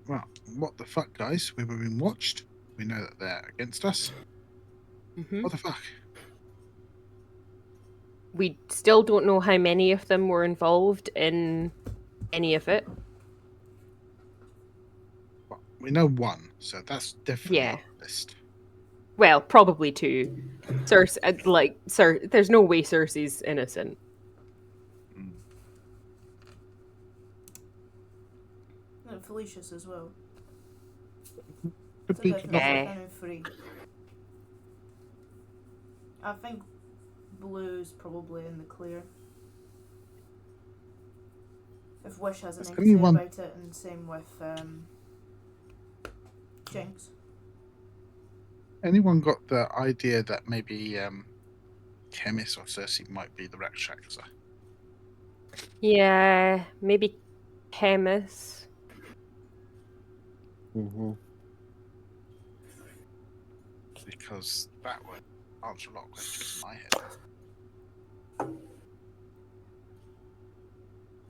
Speaker 3: Well, what the fuck, guys? We've been watched. We know that they're against us.
Speaker 6: Mm-hmm.
Speaker 3: What the fuck?
Speaker 6: We still don't know how many of them were involved in any of it.
Speaker 3: Well, we know one, so that's definitely
Speaker 6: Yeah.
Speaker 3: on the list.
Speaker 6: Well, probably two. There's no way Cersei's innocent.
Speaker 2: And Felicia's as well.
Speaker 3: Could
Speaker 2: So
Speaker 3: be
Speaker 2: definitely
Speaker 6: Yeah.
Speaker 2: kind of free. I think Blue's probably in the clear. If Wish has anything to say
Speaker 3: anyone-
Speaker 2: about it, and same with Jinx.
Speaker 3: Anyone got the idea that maybe Chemis or Cersei might be the Rakshasa?
Speaker 6: Yeah, maybe Chemis.
Speaker 4: Mm-hmm.
Speaker 3: Because that would answer a lot of questions in my head.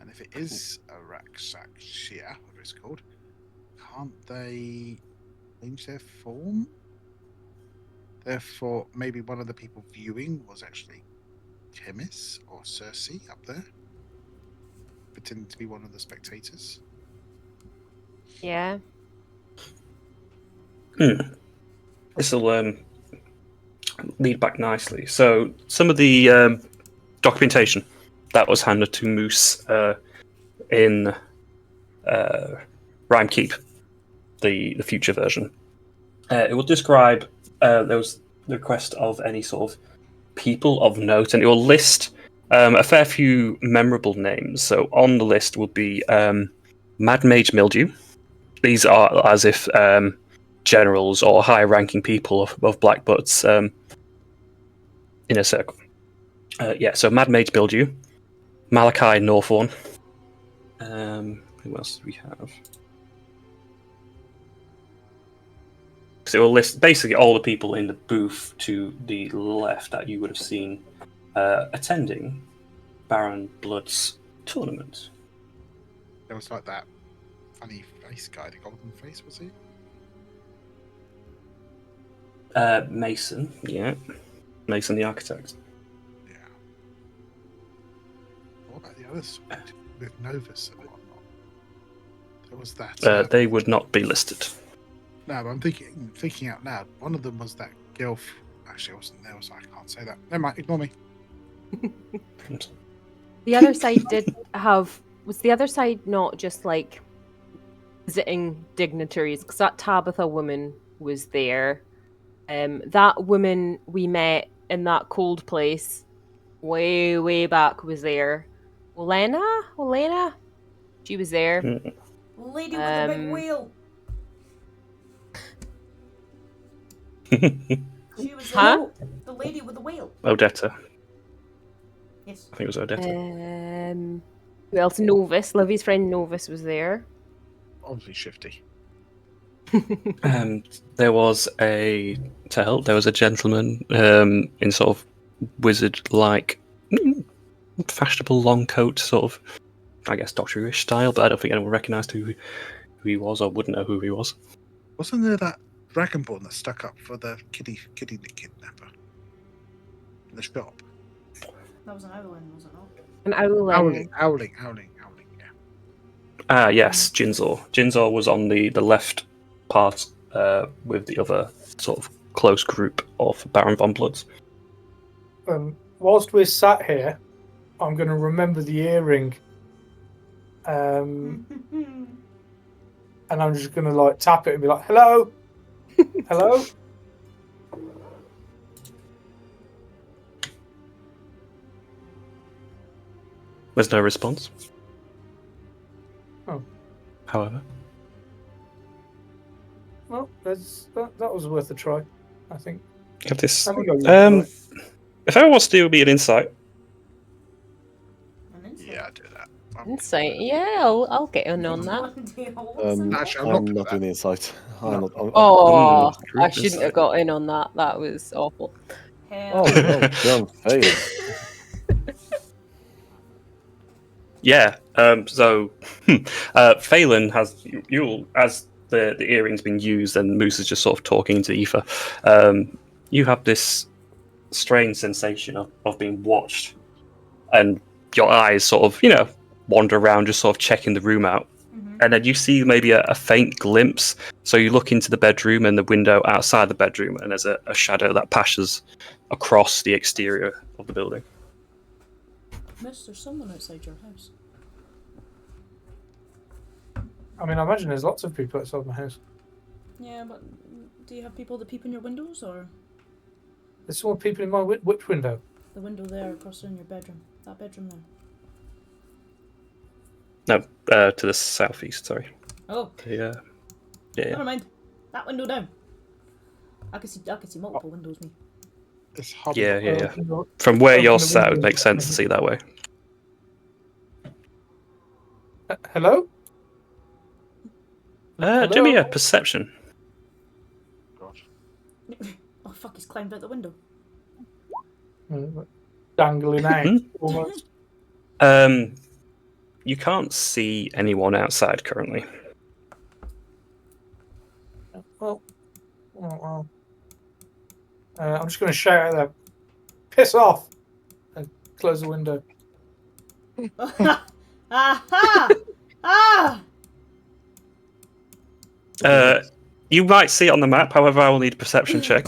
Speaker 3: And if it is a Rakshasa, whatever it's called, can't they change their form? Therefore, maybe one of the people viewing was actually Chemis or Cersei up there, pretending to be one of the spectators.
Speaker 6: Yeah.
Speaker 1: This will lead back nicely. So some of the documentation that was handed to Moose in Rhyme Keep, the future version, it will describe there was the request of any sort of people of note, and it will list a fair few memorable names. So on the list will be Mad Mage Mildew. These are as if generals or high-ranking people of Black Butts in a circle. So Mad Mage Mildew, Malachi Northorn. Who else do we have? So it will list basically all the people in the booth to the left that you would have seen attending Baron Blood's tournament.
Speaker 3: There was like that funny face guy, the golden face, was he?
Speaker 1: Mason, yeah. Mason the architect.
Speaker 3: Yeah. What about the others with Novus and whatnot? There was that.
Speaker 1: They would not be listed.
Speaker 3: No, but I'm thinking out loud. One of them was that girl. Actually, I wasn't there, so I can't say that. Never mind, ignore me.
Speaker 6: The other side was the other side not just like visiting dignitaries? Because that Tabitha woman was there. That woman we met in that cold place way back was there. Olena? She was there.
Speaker 2: Lady with the big wheel. She was the lady with the whale.
Speaker 1: Odetta.
Speaker 2: Yes.
Speaker 1: I think it was Odetta.
Speaker 6: Who else? Novus. Livy's friend Novus was there.
Speaker 3: Obviously shifty.
Speaker 1: There was a gentleman in sort of wizard-like, fashionable long coat, sort of I guess, Doctor Who-ish style, but I don't think anyone recognised who he was or wouldn't know who he was.
Speaker 3: Wasn't there that dragonborn that stuck up for the kitty kidnapper in the shop?
Speaker 2: That was an Owlin, was it not?
Speaker 6: An owling.
Speaker 3: Owling, yeah.
Speaker 1: Ah, yes, Jinzor. Jinzor was on the left part with the other sort of close group of Baron von Bloods.
Speaker 5: Whilst we're sat here, I'm going to remember the earring. And I'm just going to like tap it and be like, hello? Hello?
Speaker 1: There's no response.
Speaker 5: Oh.
Speaker 1: However.
Speaker 5: Well, that was worth a try, I think.
Speaker 1: You have this.
Speaker 5: I'm gonna go with it.
Speaker 1: If anyone wants to do, be an insight.
Speaker 2: An insight.
Speaker 3: Yeah, I do that.
Speaker 6: Insight. Yeah, I'll get in on that.
Speaker 3: Actually,
Speaker 4: I'm not doing the insight. I'm not,
Speaker 6: Oh,
Speaker 1: true
Speaker 6: I shouldn't
Speaker 1: insight.
Speaker 6: have got in on that. That was awful.
Speaker 2: Hell.
Speaker 4: Oh, well done, Faye.
Speaker 1: Yeah. So, Phelan has you as the earring's been used, and Moose is just sort of talking into the ether. You have this strange sensation of being watched, and your eyes sort of wander around, just sort of checking the room out. And then you see maybe a faint glimpse. So you look into the bedroom and the window outside the bedroom, and there's a shadow that passes across the exterior of the building.
Speaker 2: Miss, there's someone outside your house.
Speaker 5: I mean, I imagine there's lots of people outside my house.
Speaker 2: Yeah, but do you have people that peep in your windows, or
Speaker 5: There's someone people in my which window?
Speaker 2: the window there across in your bedroom? That bedroom there.
Speaker 1: No, to the southeast. Sorry.
Speaker 2: Oh,
Speaker 1: Yeah.
Speaker 2: never mind. That window down. I can see multiple windows. Me.
Speaker 3: It's hobby.
Speaker 1: Yeah. From where
Speaker 5: Open
Speaker 1: you're
Speaker 5: the
Speaker 1: sat, it
Speaker 5: window.
Speaker 1: makes sense to see that way.
Speaker 5: Hello?
Speaker 1: Do me a perception.
Speaker 2: Oh fuck! He's climbed out the window.
Speaker 5: Dangling out,
Speaker 1: Hmm?
Speaker 5: almost.
Speaker 1: You can't see anyone outside currently.
Speaker 5: Well, I'm just going to shout at them, piss off, and close the window.
Speaker 2: Aha! Ah!
Speaker 1: You might see it on the map, however, I will need a perception check.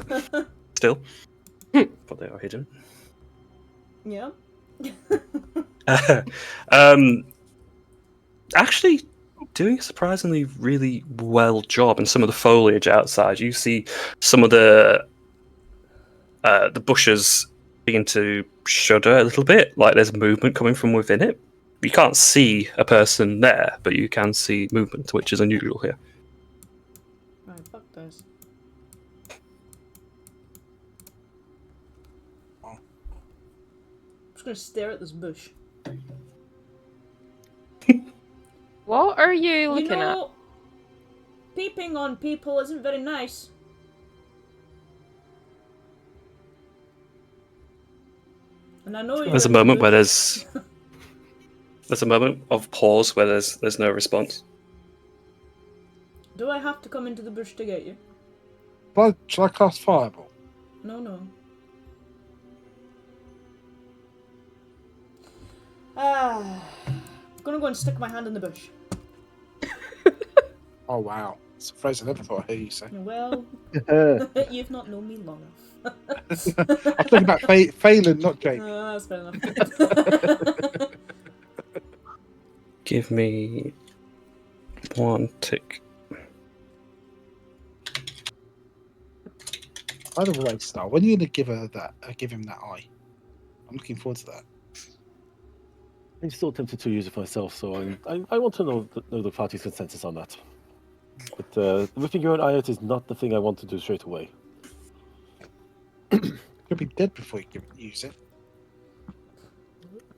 Speaker 1: Still. But they are hidden.
Speaker 2: Yeah.
Speaker 1: Actually, doing a surprisingly really well job in some of the foliage outside. You see some of the bushes begin to shudder a little bit, like there's movement coming from within it. You can't see a person there, but you can see movement, which is unusual here.
Speaker 2: Right, fuck this. I'm just gonna stare at this bush.
Speaker 6: What are you looking
Speaker 2: you
Speaker 6: at?
Speaker 2: know, peeping on people isn't very nice. And I know
Speaker 1: There's a moment where there's a moment of pause where there's no response.
Speaker 2: Do I have to come into the bush to get you?
Speaker 3: Shall I cast Fireball?
Speaker 2: No. I'm gonna go and stick my hand in the bush.
Speaker 3: Oh wow, it's a phrase I never thought I'd hear you say.
Speaker 2: Well, you've not known me long enough.
Speaker 3: I'm talking about Phelan, not Jake.
Speaker 2: That's fair enough.
Speaker 1: Give me one tick.
Speaker 3: By the way, Star, when are you gonna give him that eye? I'm looking forward to that.
Speaker 4: I'm still tempted to use it for myself, so I want to know the party's consensus on that. But ripping your own eye out is not the thing I want to do straight away.
Speaker 3: Could be dead before you can use it.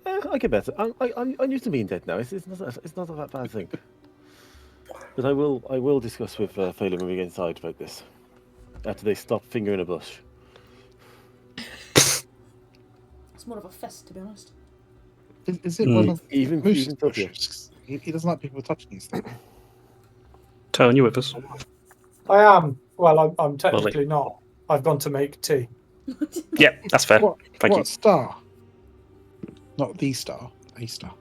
Speaker 4: I get better. I'm used to being dead now. It's not a bad thing. But I will discuss with Phelan when we get inside about this. After they stop fingering a bush.
Speaker 2: It's more of a fist, to be honest.
Speaker 3: Is it one of
Speaker 4: Even
Speaker 3: Moose's
Speaker 4: Sophia.
Speaker 3: bushes? He doesn't like people touching his thing.
Speaker 1: Tone, you with us?
Speaker 5: I am. Well, I'm technically not. I've gone to make tea.
Speaker 1: Yeah, that's fair.
Speaker 3: What?
Speaker 1: Thank you.
Speaker 3: What star? Not the star. A star.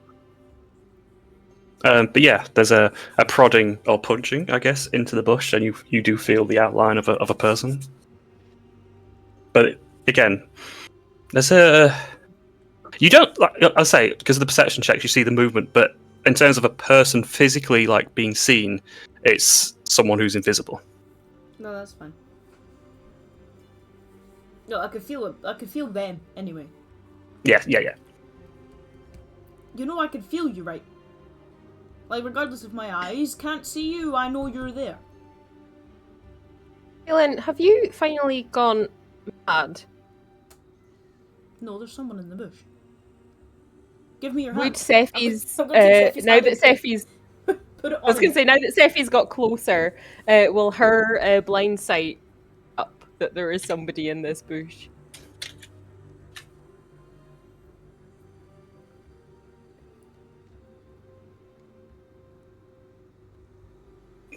Speaker 1: But yeah, there's a prodding or punching, I guess, into the bush, and you do feel the outline of a person. But again, there's a you don't. Like, I'll say because of the perception checks, you see the movement, but in terms of a person physically like being seen, it's someone who's invisible.
Speaker 2: No, that's fine. No, I could feel it. I could feel them anyway.
Speaker 1: Yeah.
Speaker 2: You know, I could feel you, right? Like, regardless if my eyes can't see you, I know you're there.
Speaker 6: Helen, have you finally gone mad?
Speaker 2: No, there's someone in the bush. Give me your
Speaker 6: Would
Speaker 2: hand.
Speaker 6: Seffi's
Speaker 2: I'm gonna take Seffi's
Speaker 6: now
Speaker 2: hand
Speaker 6: that
Speaker 2: and
Speaker 6: Seffi's
Speaker 2: put it on.
Speaker 6: I was going to say, now that Seffi's got closer, will her blind sight up that there is somebody in this bush?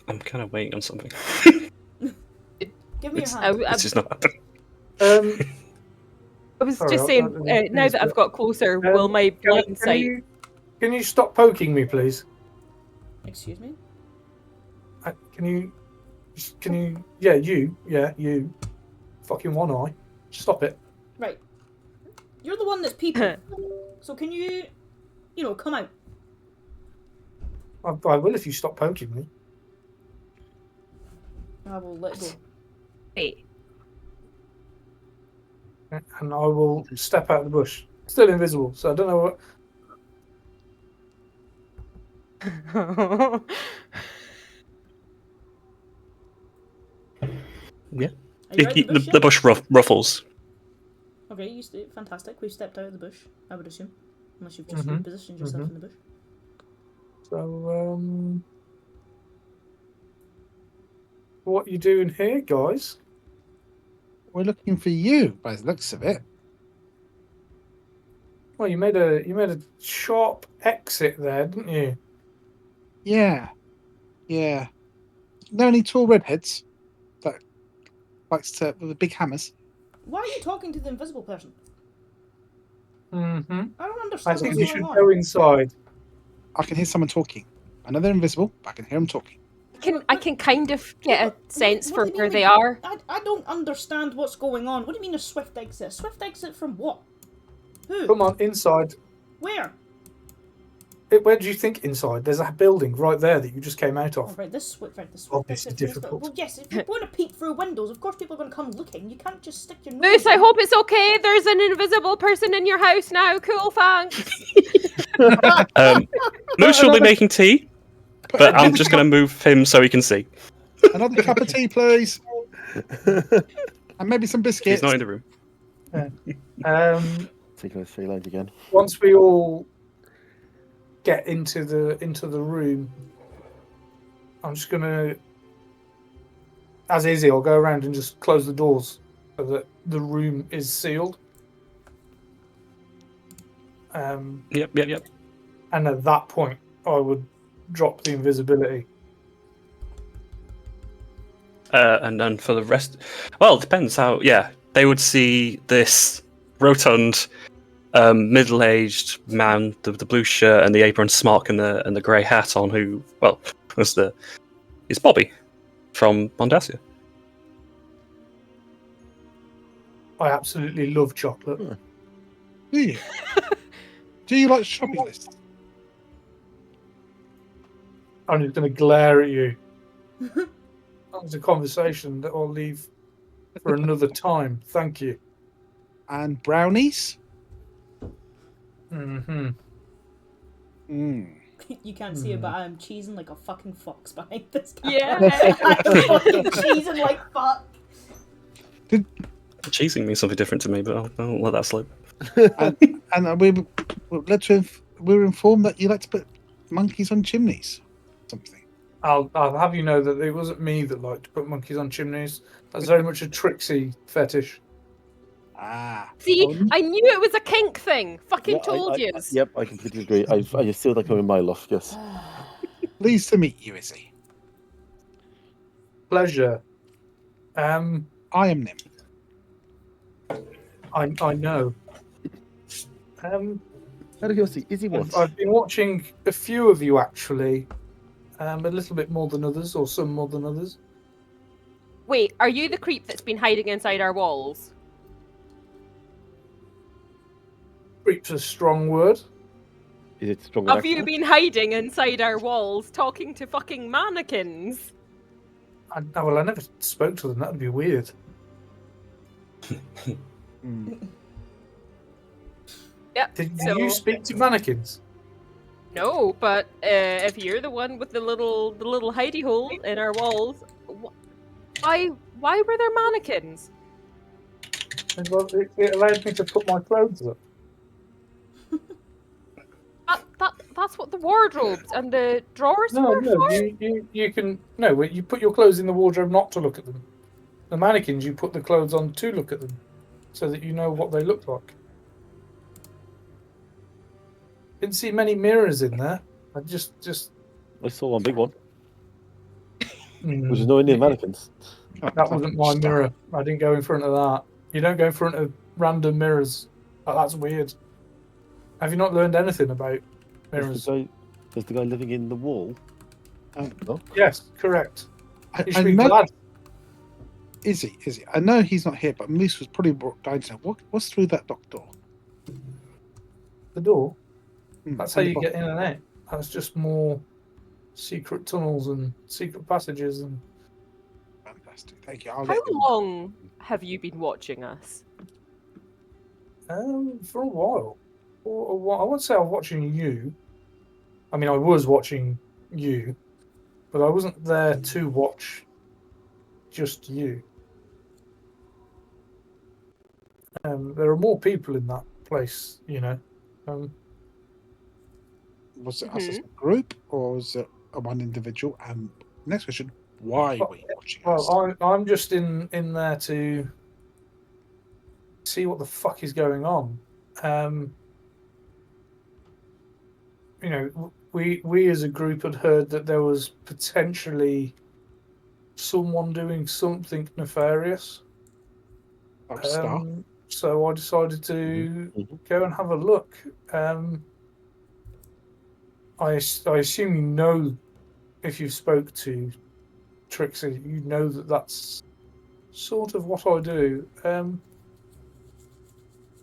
Speaker 1: I'm kind of waiting on something.
Speaker 2: Give me your hand.
Speaker 1: It's just not happening.
Speaker 6: I was
Speaker 5: Sorry,
Speaker 6: just saying, now that I've got closer, will my blind sight...
Speaker 5: Can you stop poking me, please?
Speaker 2: Excuse me?
Speaker 5: Can you... Yeah, you. Fucking one eye. Stop it.
Speaker 2: Right. You're the one that's peeping. So can you, come out?
Speaker 5: I will if you stop poking me.
Speaker 2: I will let go.
Speaker 6: Hey.
Speaker 5: And I will step out of the bush. Still invisible, so I don't know what...
Speaker 1: Yeah.
Speaker 2: Are you out of the bush
Speaker 1: The
Speaker 2: yet?
Speaker 1: bush ruffles.
Speaker 2: Okay, fantastic. We've stepped out of the bush, I would assume. Unless you've just repositioned yourself in the bush.
Speaker 5: So, what are you doing here, guys?
Speaker 3: We're looking for you, by the looks of it.
Speaker 5: Well, you made a sharp exit there, didn't you?
Speaker 3: Yeah. Know any tall redheads that likes to with the big hammers?
Speaker 2: Why are you talking to the invisible person?
Speaker 5: Mm-hmm.
Speaker 2: I don't
Speaker 5: I
Speaker 2: understand
Speaker 5: think
Speaker 2: what's
Speaker 5: you
Speaker 2: going
Speaker 5: should
Speaker 2: on.
Speaker 5: go inside.
Speaker 3: I can hear someone talking. I know they're invisible, but I can hear them talking.
Speaker 6: I can kind of get a sense
Speaker 2: What
Speaker 6: for
Speaker 2: do you
Speaker 6: where
Speaker 2: mean
Speaker 6: they
Speaker 2: we-
Speaker 6: are.
Speaker 2: I don't understand what's going on. What do you mean a swift exit? A swift exit from what? Who?
Speaker 5: Come on, inside.
Speaker 2: Where?
Speaker 5: Where do you think inside? There's a building right there that you just came out
Speaker 2: Oh,
Speaker 5: of.
Speaker 2: right, this swift
Speaker 5: Oh, this
Speaker 2: exit.
Speaker 5: is difficult.
Speaker 2: Well, yes, if you're going to peek through windows, of course people are going to come looking. You can't just stick your nose
Speaker 6: Moose, I
Speaker 2: in.
Speaker 6: hope it's okay. There's an invisible person in your house now. Cool, thanks.
Speaker 1: Moose will be making tea, but I'm just going to move him so he can see.
Speaker 3: Another cup of tea, please. And maybe some biscuits.
Speaker 1: He's not in the room.
Speaker 4: Taking those 3 lines again.
Speaker 5: Once we all get into the room, I'm just gonna, as Izzy, I'll go around and just close the doors so that the room is sealed.
Speaker 1: Yep.
Speaker 5: And at that point, I would drop the invisibility.
Speaker 1: And then for the rest, well, it depends how. Yeah, they would see this rotund, middle-aged man, the blue shirt and the apron smock and the grey hat on. Who, well, is Bobby from Mondassia.
Speaker 5: I absolutely love chocolate.
Speaker 3: Do you? Do you like shopping lists?
Speaker 5: I'm just going to glare at you. That's a conversation that I'll leave for another time. Thank you.
Speaker 3: And brownies?
Speaker 5: Mm-hmm.
Speaker 2: You can't see it, but I'm cheesing like a fucking fox behind this guy.
Speaker 6: Yeah.
Speaker 2: I'm fucking cheesing like fuck.
Speaker 1: Cheesing means something different to me, but I'll let that slip.
Speaker 3: And we were informed that you like to put monkeys on chimneys. Something.
Speaker 5: I'll have you know that it wasn't me that liked to put monkeys on chimneys. That's very much a Trixie fetish.
Speaker 6: See,
Speaker 3: Oh,
Speaker 6: I knew it was a kink thing. Fucking
Speaker 4: Yeah,
Speaker 6: told you.
Speaker 4: Yep, I completely agree. I still like him in my love. Yes.
Speaker 3: pleased to meet you, Izzy.
Speaker 5: Pleasure.
Speaker 3: I am Nim.
Speaker 5: I know.
Speaker 4: Out of curiosity, is he what?
Speaker 5: I've been watching a few of you actually. A little bit more than others, or some more than others.
Speaker 6: Wait, are you the creep that's been hiding inside our walls?
Speaker 5: Creep's a strong word.
Speaker 4: Is it strong
Speaker 6: Have
Speaker 4: enough?
Speaker 6: you been hiding inside our walls talking to fucking mannequins?
Speaker 5: I never spoke to them. That'd be weird.
Speaker 6: Yep.
Speaker 5: Did
Speaker 6: so,
Speaker 5: you speak to mannequins?
Speaker 6: No, but if you're the one with the little hidey hole in our walls, why were there mannequins?
Speaker 5: Well, it allowed me to put my clothes up.
Speaker 6: That's what the wardrobes and the drawers
Speaker 5: No,
Speaker 6: were for.
Speaker 5: you can no. You put your clothes in the wardrobe not to look at them. The mannequins, you put the clothes on to look at them, so that you know what they look like. Didn't see many mirrors in there. I just.
Speaker 4: I saw one big one,
Speaker 5: Mm,
Speaker 4: which is nowhere near mannequins.
Speaker 5: That wasn't my mirror. I didn't go in front of that. You don't go in front of random mirrors. That's weird. Have you not learned anything about mirrors?
Speaker 4: Is the guy living in the wall? No?
Speaker 5: Yes, correct. You
Speaker 3: I
Speaker 5: should be
Speaker 3: know.
Speaker 5: glad.
Speaker 3: Izzy. I know he's not here, but Moose was probably dying to know what's through that dock door.
Speaker 5: The door.
Speaker 3: Hmm,
Speaker 5: That's
Speaker 3: on
Speaker 5: how
Speaker 3: the
Speaker 5: you get
Speaker 3: bottom.
Speaker 5: in and out. That's just more secret tunnels and secret passages and.
Speaker 3: Fantastic. Thank you. I'll
Speaker 6: How
Speaker 3: let him.
Speaker 6: long have you been watching us?
Speaker 5: For a while. I won't say I was watching you. I mean, I was watching you, but I wasn't there to watch just you. There are more people in that place, you know.
Speaker 3: Was it us as a group or was it a one individual? And next question, why were you watching us?
Speaker 5: Well, I'm just in there to see what the fuck is going on. You know, we as a group had heard that there was potentially someone doing something nefarious. So I decided to go and have a look. I assume you know, if you spoke to Trixie, you know that that's sort of what I do.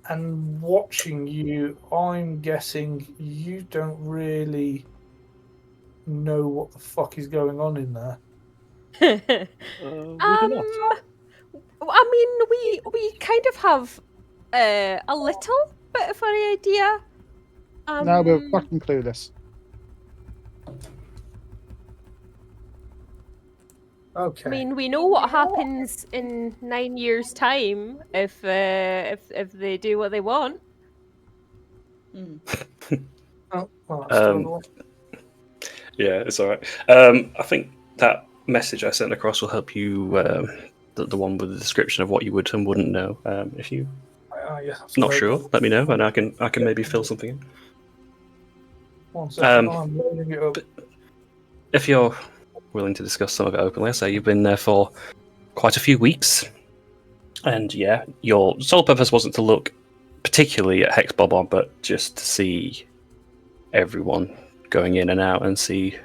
Speaker 5: And watching you, I'm guessing you don't really know what the fuck is going on in there.
Speaker 4: We do not.
Speaker 6: I mean, we kind of have a little bit of an idea.
Speaker 3: No, we're fucking clueless.
Speaker 5: Okay.
Speaker 6: I mean, we know what happens in 9 years' time if they do what they want.
Speaker 5: Oh, well, that's still another one.
Speaker 1: Yeah, it's all right. I think that message I sent across will help you. The one with the description of what you would and wouldn't know. If you're
Speaker 5: Yeah,
Speaker 1: not sure, let me know, and I can maybe fill something in.
Speaker 5: 1 second, I'm loading it up.
Speaker 1: If you're willing to discuss some of it openly, I say you've been there for quite a few weeks, and yeah, your sole purpose wasn't to look particularly at Hex Bob-on, but just to see everyone going in and out and see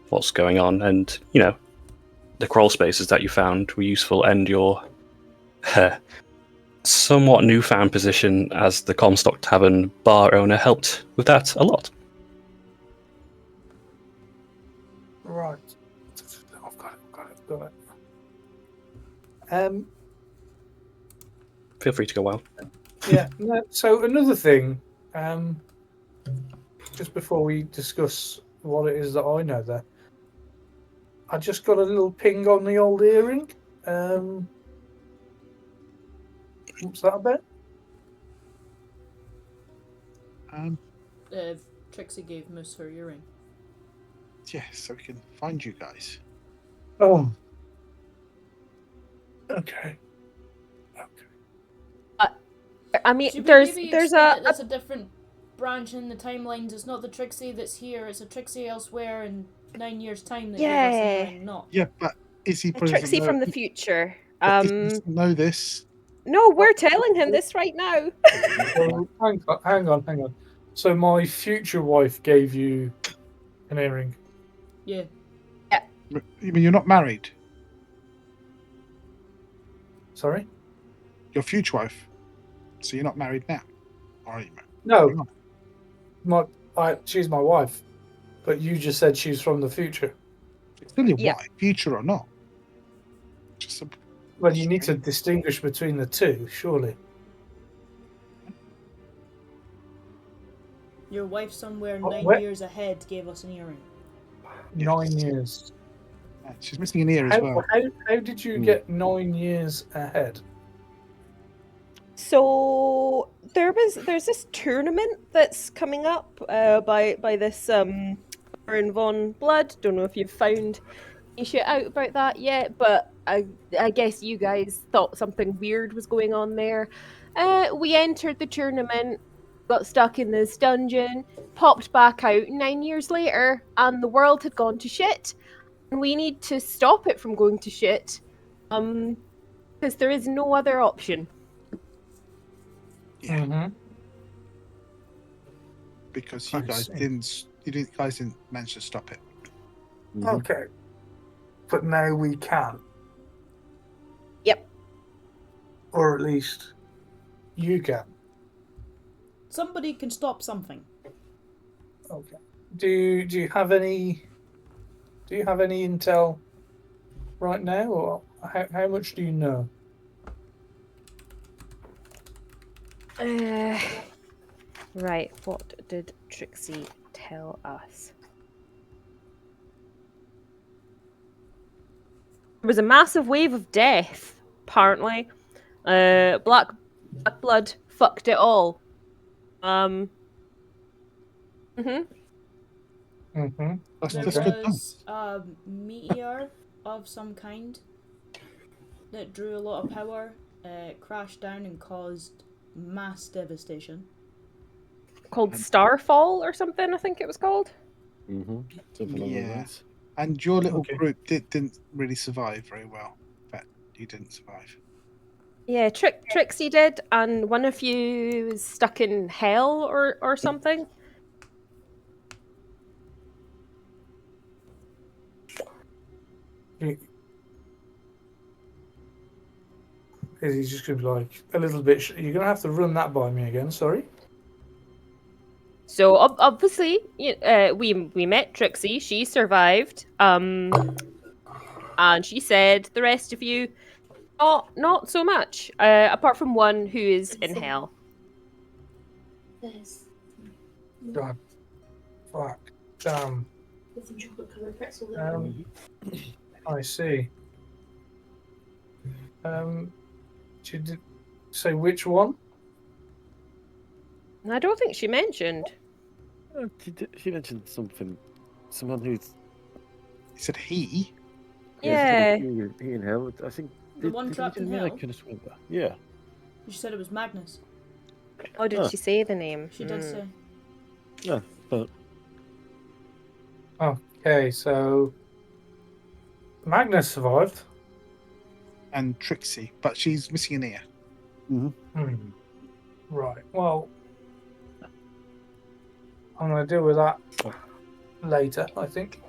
Speaker 1: what's going on. And you know, the crawl spaces that you found were useful, and your somewhat newfound position as the Comstock Tavern bar owner helped with that a lot.
Speaker 5: Right. I've got it.
Speaker 1: Feel free to go wild.
Speaker 5: Yeah. So another thing, just before we discuss what it is that I know there, I just got a little ping on the old earring. What's that about?
Speaker 2: Trixie gave Moose her earring.
Speaker 3: Yes, so we can find you guys.
Speaker 5: Oh. Okay.
Speaker 6: I mean,
Speaker 2: Should we
Speaker 6: there's
Speaker 2: maybe
Speaker 6: there's
Speaker 2: explain
Speaker 6: a,
Speaker 2: that there's a different branch in the timelines? It's not the Trixie that's here, it's a Trixie elsewhere in 9 years' time that gave us an earring, not.
Speaker 3: Yeah, but Izzy
Speaker 6: a
Speaker 3: probably doesn't
Speaker 6: Trixie
Speaker 3: know.
Speaker 6: from the future.
Speaker 3: But Izzy doesn't know this.
Speaker 6: No, we're telling him this right now.
Speaker 5: So, hang on. So my future wife gave you an earring.
Speaker 2: Yeah.
Speaker 3: You mean you're not married?
Speaker 5: Sorry?
Speaker 3: Your future wife. So you're not married now, or are you married?
Speaker 5: No. She's my wife, but you just said she's from the future.
Speaker 3: It's still your
Speaker 6: Yeah.
Speaker 3: wife, future or not. Just a,
Speaker 5: Well, you need to distinguish between the two, surely.
Speaker 2: Your wife somewhere
Speaker 5: Oh,
Speaker 2: 9
Speaker 5: where-
Speaker 2: years ahead gave us an earring.
Speaker 5: 9 years.
Speaker 3: yeah, she's missing an ear as well.
Speaker 5: How did you get 9 years ahead?
Speaker 6: So there's this tournament that's coming up by this Baron von Blood. Don't know if you've found any shit out about that yet, but I guess you guys thought something weird was going on there. We entered the tournament, got stuck in this dungeon, popped back out 9 years later, and the world had gone to shit. And we need to stop it from going to shit, because there is no other option.
Speaker 3: Yeah,
Speaker 5: Mm-hmm.
Speaker 3: because
Speaker 5: I
Speaker 3: you guys
Speaker 5: see.
Speaker 3: didn't manage to stop it.
Speaker 5: Okay. But now we can.
Speaker 6: Yep.
Speaker 5: Or at least you can.
Speaker 2: Somebody can stop something.
Speaker 5: Okay. Do you have any intel right now, or how much do you know?
Speaker 6: Right, what did Trixie tell us? There was a massive wave of death, apparently. Black blood fucked it all.
Speaker 2: There
Speaker 3: That's good.
Speaker 2: was a meteor of some kind that drew a lot of power, crashed down and caused mass devastation.
Speaker 6: Called Starfall or something, I think it was called.
Speaker 4: Something along those
Speaker 3: Yeah.
Speaker 4: lines.
Speaker 3: And your little
Speaker 5: Okay.
Speaker 3: group didn't really survive very well. In fact, you didn't survive.
Speaker 6: Yeah, Trixie did, and one of you was stuck in hell or something.
Speaker 5: He's just going to be like a little bit. You're going to have to run that by me again. Sorry.
Speaker 6: So obviously, we met Trixie. She survived. And she said the rest of you, not so much. Apart from one who is in hell.
Speaker 5: God. Fuck. Damn. I see. She did say which one?
Speaker 6: I don't think she mentioned.
Speaker 4: She mentioned something. Someone who's.
Speaker 3: He said he.
Speaker 6: Yeah.
Speaker 4: He in hell. I think.
Speaker 2: The one trapped in hell?
Speaker 4: I could have sworn that. Yeah.
Speaker 2: She said it was Magnus.
Speaker 6: Oh, did
Speaker 4: Oh.
Speaker 6: she say the name?
Speaker 2: She did say.
Speaker 4: Yeah. But
Speaker 5: Okay, so Magnus survived.
Speaker 3: And Trixie, but she's missing an ear.
Speaker 5: Right. Well, I'm going to deal with that later, I think.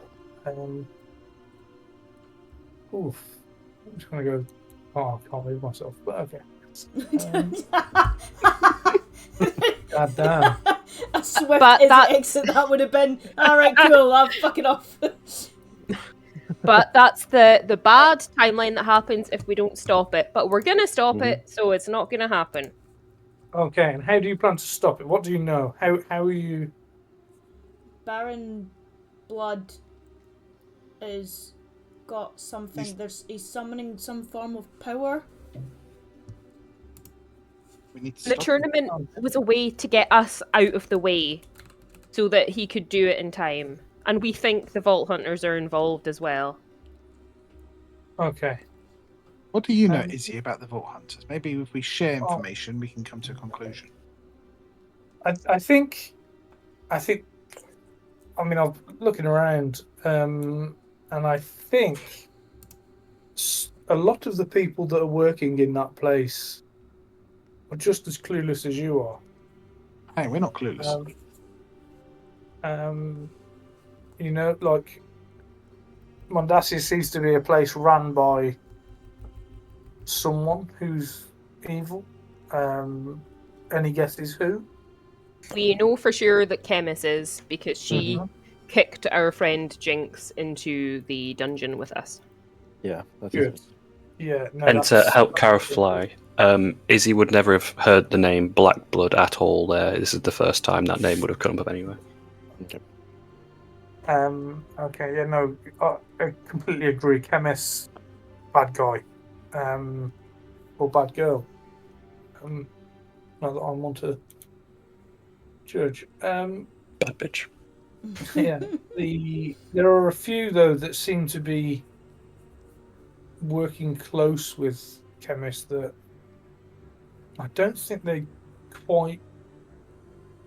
Speaker 5: Oof. I'm just going to go. Oh, I can't move myself, but okay. God damn.
Speaker 2: A swift
Speaker 6: But
Speaker 2: exit that would have been. Alright, cool, I'm fucking off.
Speaker 6: But that's the bad timeline that happens if we don't stop it. But we're gonna stop it, so it's not gonna happen.
Speaker 5: Okay, and how do you plan to stop it? What do you know? How are you?
Speaker 2: Baron Blood is got something. He's summoning some form of power.
Speaker 3: We need to
Speaker 6: The
Speaker 3: stop it.
Speaker 6: tournament was a way to get us out of the way, so that he could do it in time. And we think the Vault Hunters are involved as well.
Speaker 5: Okay.
Speaker 3: What do you know, Izzy, about the Vault Hunters? Maybe if we share
Speaker 5: Oh.
Speaker 3: information, we can come to a conclusion.
Speaker 5: I think. I mean, I'm looking around, and I think a lot of the people that are working in that place are just as clueless as you are.
Speaker 3: Hey, we're not clueless.
Speaker 5: You know, like Mondasi seems to be a place run by someone who's evil. Any guesses who?
Speaker 6: We know for sure that Chemis is because she
Speaker 5: Mhm.
Speaker 6: kicked our friend Jinx into the dungeon with us.
Speaker 4: Yeah, that's
Speaker 5: Good. Yeah, no,
Speaker 1: And to
Speaker 5: that's-
Speaker 1: help Cara fly, Izzy would never have heard the name Black Blood at all there. This is the first time that name would have come up anyway.
Speaker 4: Okay.
Speaker 5: Okay, yeah, no, I completely agree. Chemis, bad guy, or bad girl. Not that I want to judge.
Speaker 1: Bad bitch.
Speaker 5: Yeah, there are a few though that seem to be working close with Chemis that I don't think they quite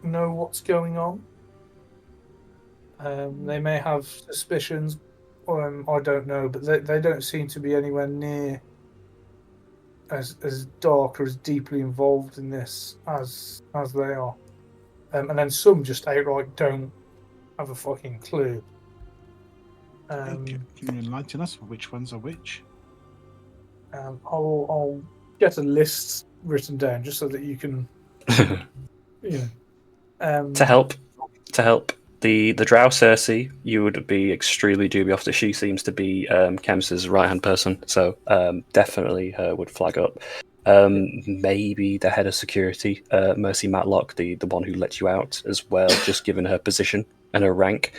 Speaker 5: know what's going on. They may have suspicions, I don't know, but they don't seem to be anywhere near as dark or as deeply involved in this as they are. And then some just outright don't have a fucking clue.
Speaker 3: Can you enlighten us for which ones are which?
Speaker 5: I'll get a list written down just so that you can, you know.
Speaker 1: To help, the Drow Cersei, you would be extremely dubious that she seems to be Chemis's right-hand person, so definitely her would flag up. Maybe the head of security, Mercy Matlock, the one who let you out as well, just given her position and her rank.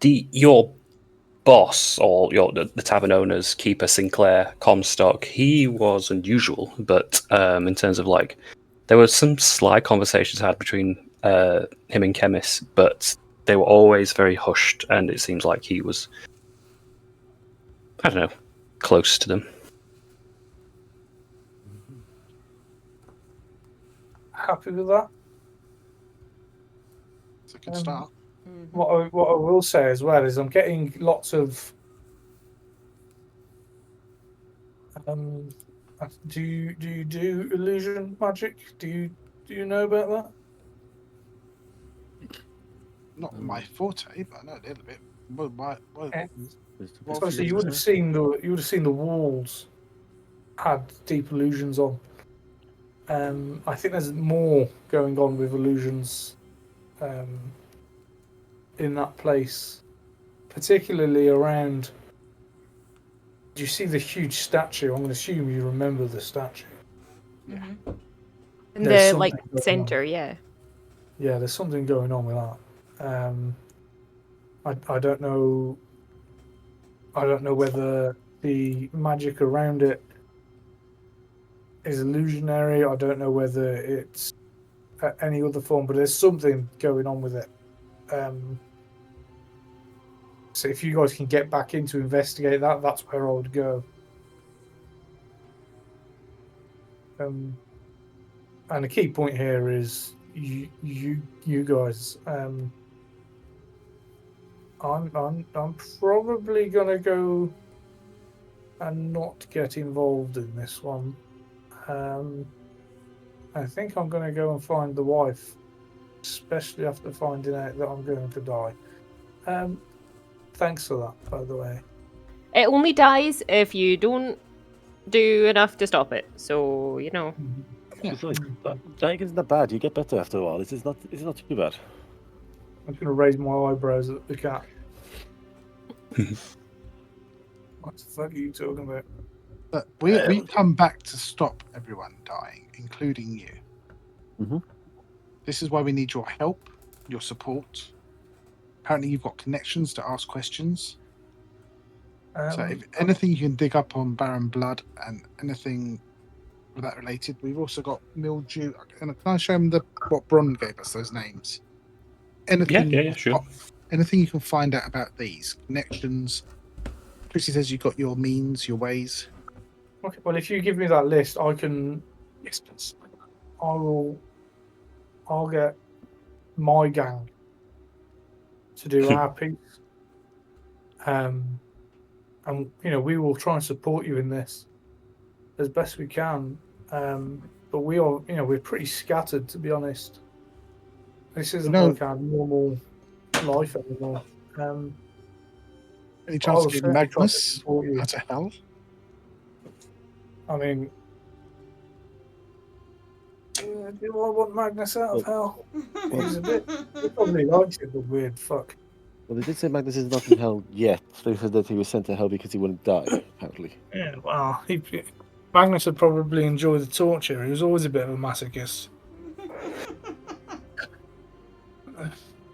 Speaker 1: Your boss, or the tavern owner's keeper, Sinclair Comstock, he was unusual, but in terms of like, there were some sly conversations had between him and Chemis, but they were always very hushed, and it seems like he was, I don't know, close to them.
Speaker 5: Happy with that?
Speaker 3: It's a good start.
Speaker 5: What I will say as well is I'm getting lots of. Do you do illusion magic? Do you know about that?
Speaker 3: Not my forte, but I know a little bit.
Speaker 5: So you would have seen the walls had deep illusions on. I think there's more going on with illusions in that place, particularly around. Do you see the huge statue? I'm going to assume you remember the statue.
Speaker 3: Yeah.
Speaker 6: In
Speaker 5: There's
Speaker 6: the like
Speaker 5: something going
Speaker 6: center, yeah.
Speaker 5: Yeah, there's something going on with that. I don't know. I don't know whether the magic around it is illusionary. I don't know whether it's any other form, but there's something going on with it. So if you guys can get back in to investigate that, that's where I would go. And the key point here is you guys. I'm probably gonna go and not get involved in this one. I think I'm gonna go and find the wife, especially after finding out that I'm going to die. Thanks for that, by the way.
Speaker 6: It only dies if you don't do enough to stop it. So, you know.
Speaker 4: It's like, dying isn't that bad. You get better after a while. It's not too bad.
Speaker 5: I'm going to raise my eyebrows at the cat. What the fuck are you talking about?
Speaker 3: But we come back to stop everyone dying, including you.
Speaker 4: Mm-hmm.
Speaker 3: This is why we need your help, your support. Apparently, you've got connections to ask questions. So if anything you can dig up on Baron Blood and anything with that related, we've also got Mildew. And can I show him what Bron gave us, those names? Anything,
Speaker 1: Yeah, sure.
Speaker 3: Anything you can find out about these connections, Trixie says you've got your means, your ways.
Speaker 5: Okay, well, if you give me that list, I can.
Speaker 3: Yes, please.
Speaker 5: I'll get my gang to do our piece. And we will try and support you in this as best we can. But we are, we're pretty scattered, to be honest. This isn't like our normal life anymore.
Speaker 3: Any chance to get
Speaker 5: certainly try to
Speaker 3: Magnus
Speaker 5: support you.
Speaker 3: out of hell?
Speaker 5: I mean, do I want Magnus out of hell? He's a bit. He probably likes it, but weird fuck.
Speaker 4: Well, they did say Magnus is not in hell yet. They said that he was sent to hell because he wouldn't die, apparently.
Speaker 5: Yeah, well, Magnus would probably enjoy the torture. He was always a bit of a masochist.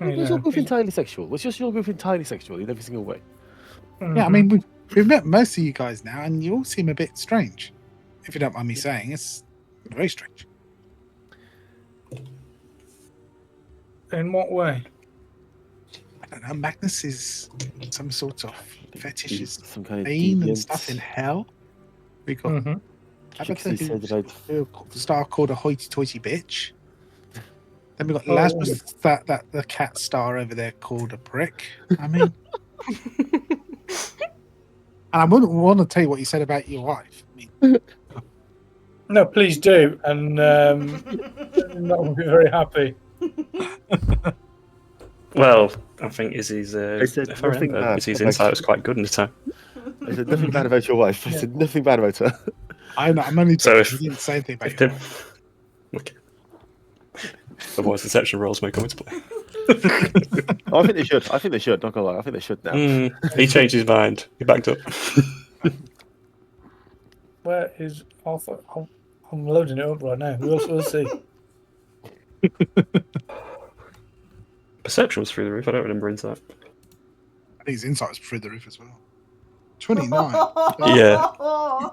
Speaker 4: Was your group entirely sexual? Was just your group entirely sexual in every single way?
Speaker 5: Mm-hmm.
Speaker 3: Yeah, I mean, we've met most of you guys now, and you all seem a bit strange. If you don't mind me saying, it's very strange.
Speaker 5: In what way?
Speaker 3: I don't know. Magnus is some sort of fetishes,
Speaker 4: Some kind of
Speaker 3: pain and
Speaker 4: deviant.
Speaker 3: stuff in hell. We got
Speaker 5: Mm-hmm.
Speaker 3: Agatha,
Speaker 4: Trixie said about
Speaker 3: who the star called a hoity-toity bitch. Then we got
Speaker 5: Oh.
Speaker 3: Lazarus, that the cat star over there called a prick. I mean, and I wouldn't want to tell you what you said about your wife. I mean,
Speaker 5: No, please do, and that will be very happy.
Speaker 1: Well, I think Izzy's.
Speaker 4: I said
Speaker 1: If I
Speaker 4: nothing
Speaker 1: remember,
Speaker 4: bad
Speaker 1: Izzy's
Speaker 4: about
Speaker 1: insight
Speaker 4: you.
Speaker 1: was quite good in the time.
Speaker 4: I said nothing bad about your wife. I said nothing bad about her.
Speaker 3: I'm only
Speaker 1: So
Speaker 3: joking.
Speaker 1: if-
Speaker 3: You didn't say anything about
Speaker 1: If
Speaker 3: your
Speaker 1: they-
Speaker 3: wife.
Speaker 1: Okay. Otherwise, deception rolls may come into play.
Speaker 4: Oh, I think they should. I think they should. Not gonna lie. I think they should now.
Speaker 1: He changed his mind. He backed up.
Speaker 5: Where is Arthur? I'm loading it up right now. We'll see.
Speaker 1: Perception was through the roof. I don't remember insight.
Speaker 3: I think his insight was through the roof as well. 29.
Speaker 1: Yeah.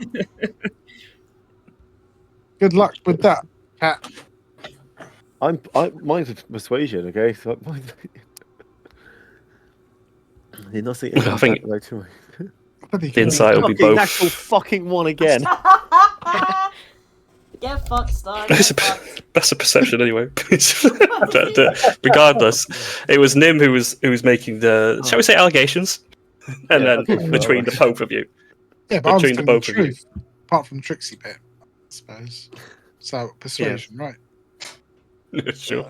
Speaker 3: Good luck with that, cat.
Speaker 4: Mine's persuasion. Okay, so you're not saying
Speaker 1: I think-
Speaker 4: bad about you.
Speaker 3: I don't think
Speaker 1: The
Speaker 3: you can
Speaker 1: insight will be
Speaker 4: Fucking
Speaker 1: both.
Speaker 4: natural fucking one again.
Speaker 2: Get fucked, Star.
Speaker 1: That's
Speaker 2: Get
Speaker 1: a,
Speaker 2: fucked.
Speaker 1: that's a perception anyway. Regardless, it was Nim who was making the, shall we say, allegations, and
Speaker 4: Yeah,
Speaker 1: then
Speaker 4: that's what
Speaker 1: between
Speaker 4: I
Speaker 1: the both of you.
Speaker 3: Yeah, but I was
Speaker 1: Between the
Speaker 3: telling the
Speaker 1: both of you.
Speaker 3: truth, apart from Trixie bit, I suppose. So persuasion, right?
Speaker 1: Sure.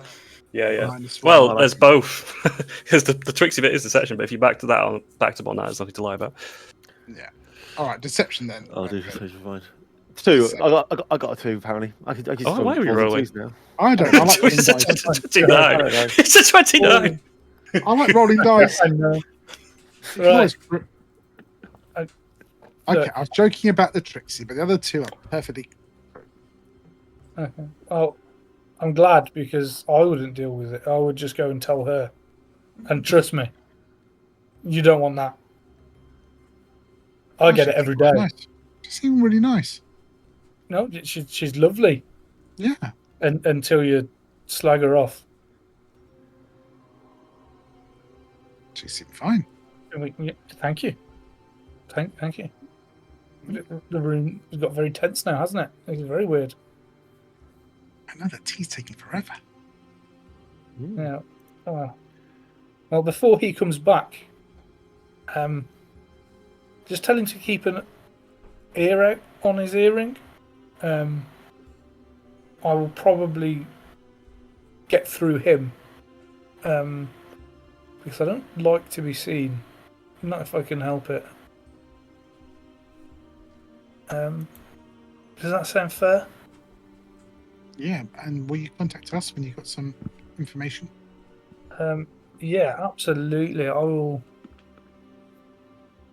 Speaker 1: Yeah.
Speaker 3: Behind the
Speaker 1: Well,
Speaker 3: screen.
Speaker 1: there's both. Because the Trixie bit is deception, but if you backed up on that, there's nothing to lie about.
Speaker 3: Yeah. All right, deception then.
Speaker 4: I'll do
Speaker 3: Okay.
Speaker 4: persuasion fine. 2. I got a 2 apparently. I could just
Speaker 1: Oh, why are we rolling?
Speaker 4: now.
Speaker 3: I don't. I like rolling
Speaker 1: It's a
Speaker 3: dice.
Speaker 1: 29.
Speaker 4: I don't know.
Speaker 1: It's a 29.
Speaker 3: I like rolling dice.
Speaker 5: I know.
Speaker 3: You can always-
Speaker 5: I-
Speaker 3: Okay, I was joking about the Trixie, but the other two are perfectly.
Speaker 5: Okay. Well, I'm glad because I wouldn't deal with it. I would just go and tell her. And trust me, you don't want that. I get it every day.
Speaker 3: Nice. She seemed really nice.
Speaker 5: No, she's lovely.
Speaker 3: Yeah.
Speaker 5: Until you slag her off.
Speaker 3: She seemed fine.
Speaker 5: Thank you. Thank you. The room has got very tense now, hasn't it? It's very weird.
Speaker 3: I know the tea's taking forever.
Speaker 5: Yeah. Oh, well, before he comes back, just tell him to keep an ear out on his earring. I will probably get through him because I don't like to be seen. Not if I can help it. Does that sound fair?
Speaker 3: Yeah, and will you contact us when you've got some information?
Speaker 5: Yeah, absolutely. I will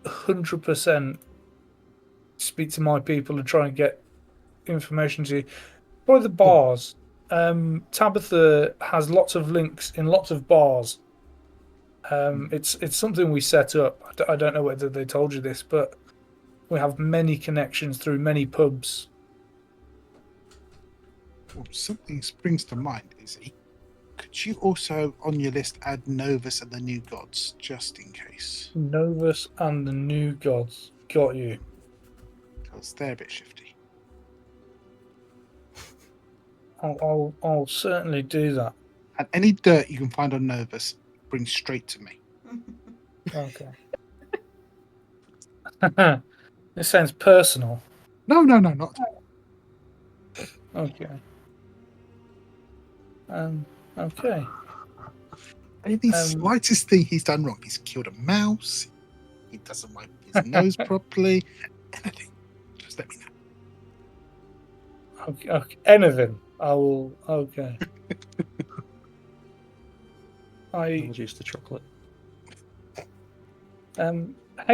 Speaker 5: 100% speak to my people and try and get information to you. By the bars, Tabitha has lots of links in lots of bars. It's something we set up. I don't know whether they told you this, but we have many connections through many pubs.
Speaker 3: Well, something springs to mind, Izzy. Could you also, on your list, add Novus and the New Gods, just in case?
Speaker 5: Novus and the New Gods. Got you.
Speaker 3: Because they're a bit shifty.
Speaker 5: I'll certainly do that.
Speaker 3: And any dirt you can find on Novus, bring straight to me.
Speaker 5: Okay. This sounds personal.
Speaker 3: No, not.
Speaker 5: Okay. Okay.
Speaker 3: Any slightest thing he's done wrong. He's killed a mouse. He doesn't wipe his nose properly. Anything. Just let me know.
Speaker 5: Okay. Anything. I will. Okay.
Speaker 1: Apologies to chocolate.
Speaker 5: How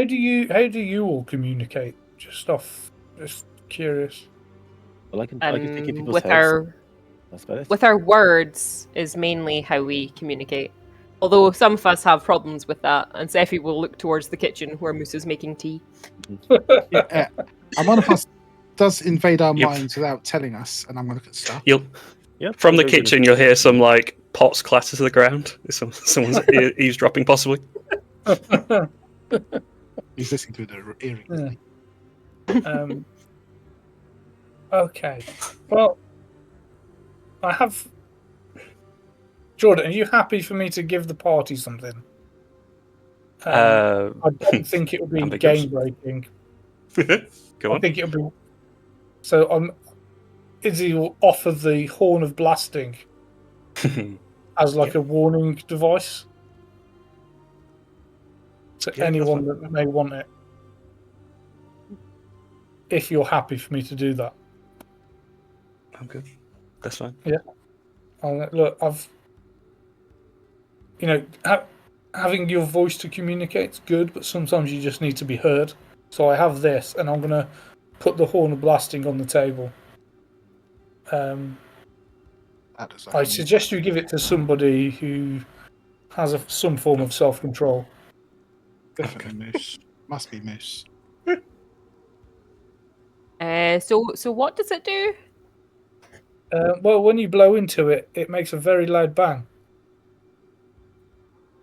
Speaker 5: do you all communicate? Just curious.
Speaker 4: Well, I can think in people's
Speaker 6: with
Speaker 4: heads. That's about it.
Speaker 6: with our words is mainly how we communicate. Although some of us have problems with that, and Sephi will look towards the kitchen where Moose is making tea.
Speaker 3: Yeah, and one of us does invade our
Speaker 1: Yep.
Speaker 3: minds without telling us, and I'm going to look at stuff.
Speaker 1: From the kitchen, you'll hear some like pots clatter to the ground. Someone's eavesdropping, possibly.
Speaker 3: He's listening through the earrings.
Speaker 5: Yeah. Okay. Well, I have. Jordan, are you happy for me to give the party something? I don't think it would be
Speaker 1: ambiguous.
Speaker 5: game breaking.
Speaker 1: Go
Speaker 5: I
Speaker 1: on.
Speaker 5: think it would be. So Izzy will offer the horn of blasting as like a warning device to
Speaker 1: Yeah,
Speaker 5: anyone
Speaker 1: that's
Speaker 5: that may want it. If you're happy for me to do that.
Speaker 1: I'm good. That's fine.
Speaker 5: Look, having your voice to communicate's good, but sometimes you just need to be heard. So I have this, and I'm going to put the horn of blasting on the table. I suggest you give it to somebody who has some form of self-control.
Speaker 3: Definitely Moose. Must be Moose.
Speaker 6: So what does it do?
Speaker 5: Well, when you blow into it, it makes a very loud bang.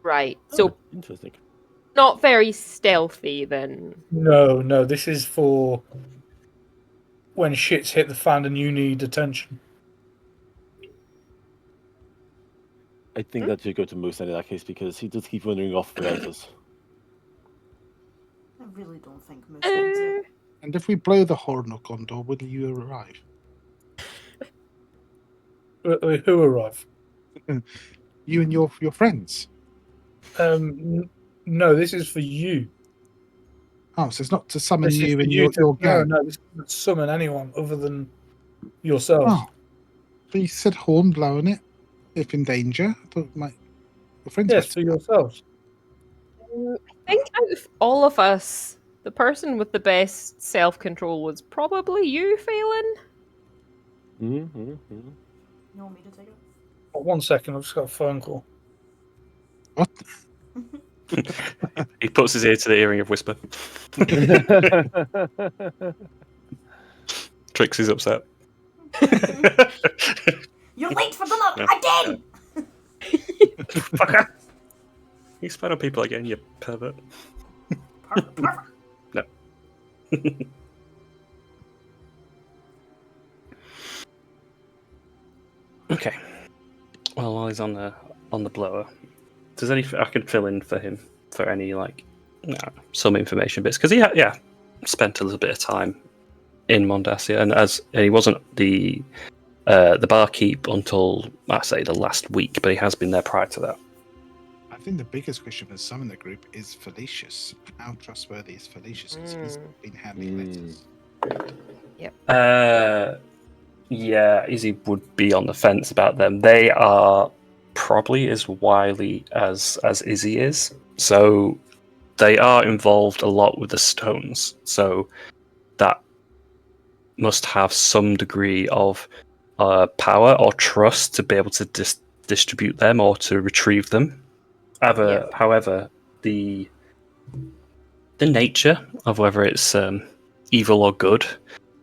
Speaker 6: Right. So
Speaker 4: Interesting.
Speaker 6: not very stealthy then.
Speaker 5: No, this is for when shit's hit the fan and you need attention.
Speaker 4: I think that should go to Moose in that case because he does keep wandering off without us.
Speaker 2: I really don't think Moose wants it.
Speaker 3: And if we blow the horn of Gondor, will you arrive?
Speaker 5: Who arrive?
Speaker 3: You and your friends.
Speaker 5: No, this is for you.
Speaker 3: Oh, so it's not to summon
Speaker 5: This is
Speaker 3: you
Speaker 5: for
Speaker 3: and your gang.
Speaker 5: No, this doesn't summon anyone other than yourselves.
Speaker 3: Oh, but you said horn blowing it. If in danger, I thought your friends.
Speaker 5: Yes, for yourselves.
Speaker 6: I think out of all of us, the person with the best self-control was probably you, Phelan.
Speaker 4: Mm-hmm.
Speaker 2: You want me to take it?
Speaker 5: Oh, 1 second, I've just got a phone call.
Speaker 3: What?
Speaker 1: He puts his ear to the earring of Whisper. Trixie's upset.
Speaker 2: You're late for dinner again!
Speaker 1: Fucker. You spit on people again, you pervert.
Speaker 2: Perfect.
Speaker 1: No. Okay. Well, while he's on the blower, does any I could fill in for him for any some information bits because he spent a little bit of time in Mondassia and he wasn't the barkeep until I say the last week, but he has been there prior to that.
Speaker 3: I think the biggest question for some in the group is Felicius. How trustworthy is Felicius? Because he's been handling letters.
Speaker 1: Yeah, Izzy would be on the fence about them. They are probably as wily as Izzy is, so they are involved a lot with the stones. So that must have some degree of power or trust to be able to distribute them or to retrieve them. However, the nature of whether it's evil or good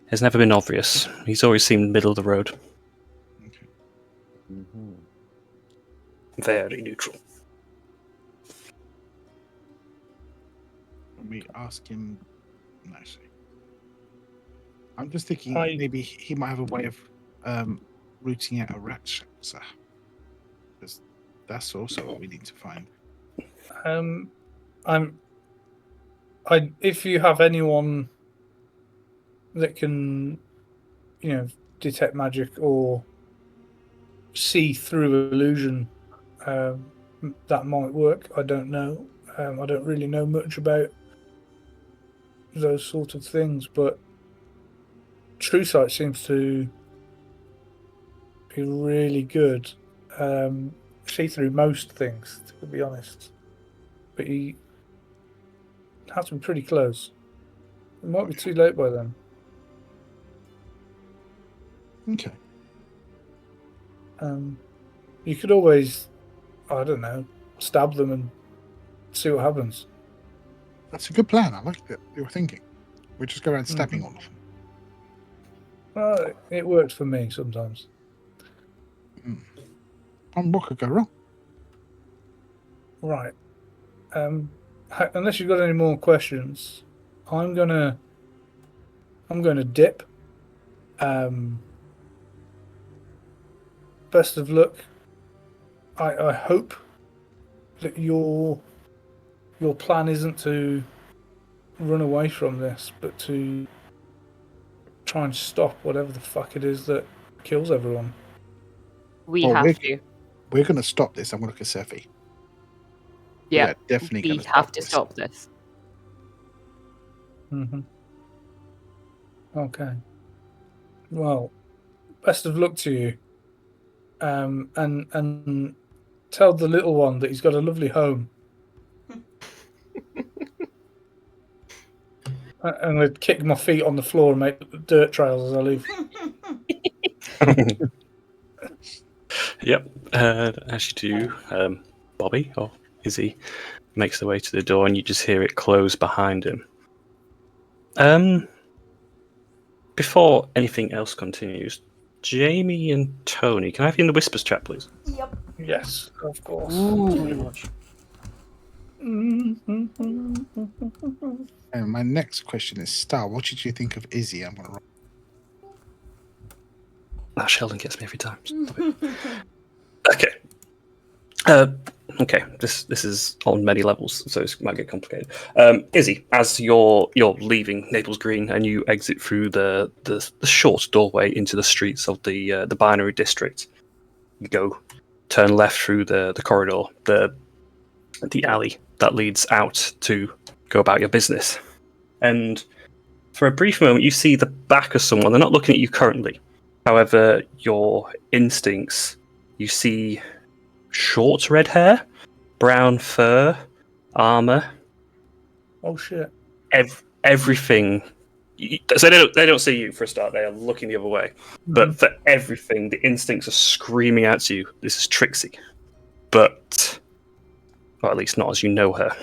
Speaker 1: has never been obvious. He's always seemed middle of the road.
Speaker 3: Okay.
Speaker 4: Mm-hmm.
Speaker 1: Very neutral.
Speaker 3: When we ask him, no, sorry. I'm just thinking maybe he might have a way of rooting out a rat shelter. Because that's also what we need to find.
Speaker 5: If you have anyone that can, detect magic or see through illusion, that might work. I don't know. I don't really know much about those sort of things, but True Sight seems to be really good. See through most things, to be honest. But he has to be pretty close. It might be too late by then.
Speaker 3: Okay.
Speaker 5: You could always, I don't know, stab them and see what happens.
Speaker 3: That's a good plan. I like that you're thinking. We just go around stabbing all of them.
Speaker 5: Well, it works for me sometimes.
Speaker 3: And what could go wrong?
Speaker 5: Right. Unless you've got any more questions, I'm gonna dip. Best of luck. I hope that your plan isn't to run away from this, but to try and stop whatever the fuck it is that kills everyone.
Speaker 6: We
Speaker 3: Well,
Speaker 6: have to.
Speaker 3: We're going to stop this. I'm going to look at Sephi.
Speaker 6: Yeah,
Speaker 3: definitely
Speaker 6: we
Speaker 3: going to
Speaker 6: have to stop this.
Speaker 5: Mm-hmm. Okay. Well, best of luck to you. And tell the little one that he's got a lovely home. I'm going to kick my feet on the floor and make dirt trails as I leave.
Speaker 1: Yep. As you do, Bobby, or Izzy, makes the way to the door, and you just hear it close behind him. Before anything else continues, Jamie and Tony, can I have you in the Whispers chat, please?
Speaker 2: Yep.
Speaker 5: Yes, of course.
Speaker 1: Very much.
Speaker 3: And my next question is, Star, what did you think of Izzy? I'm going to roll.
Speaker 1: Sheldon gets me every time. Okay. Okay. This is on many levels, so it might get complicated. Izzy, as you're leaving Naples Green and you exit through the short doorway into the streets of the binary district, you turn left through the corridor, the alley that leads out to go about your business. And for a brief moment, you see the back of someone. They're not looking at you currently. However, your instincts, you see short red hair, brown fur, armor.
Speaker 5: Oh shit!
Speaker 1: Everything. So they don't see you for a start. They are looking the other way. Mm-hmm. But for everything, the instincts are screaming out to you. This is Trixie, but, or at least not as you know her.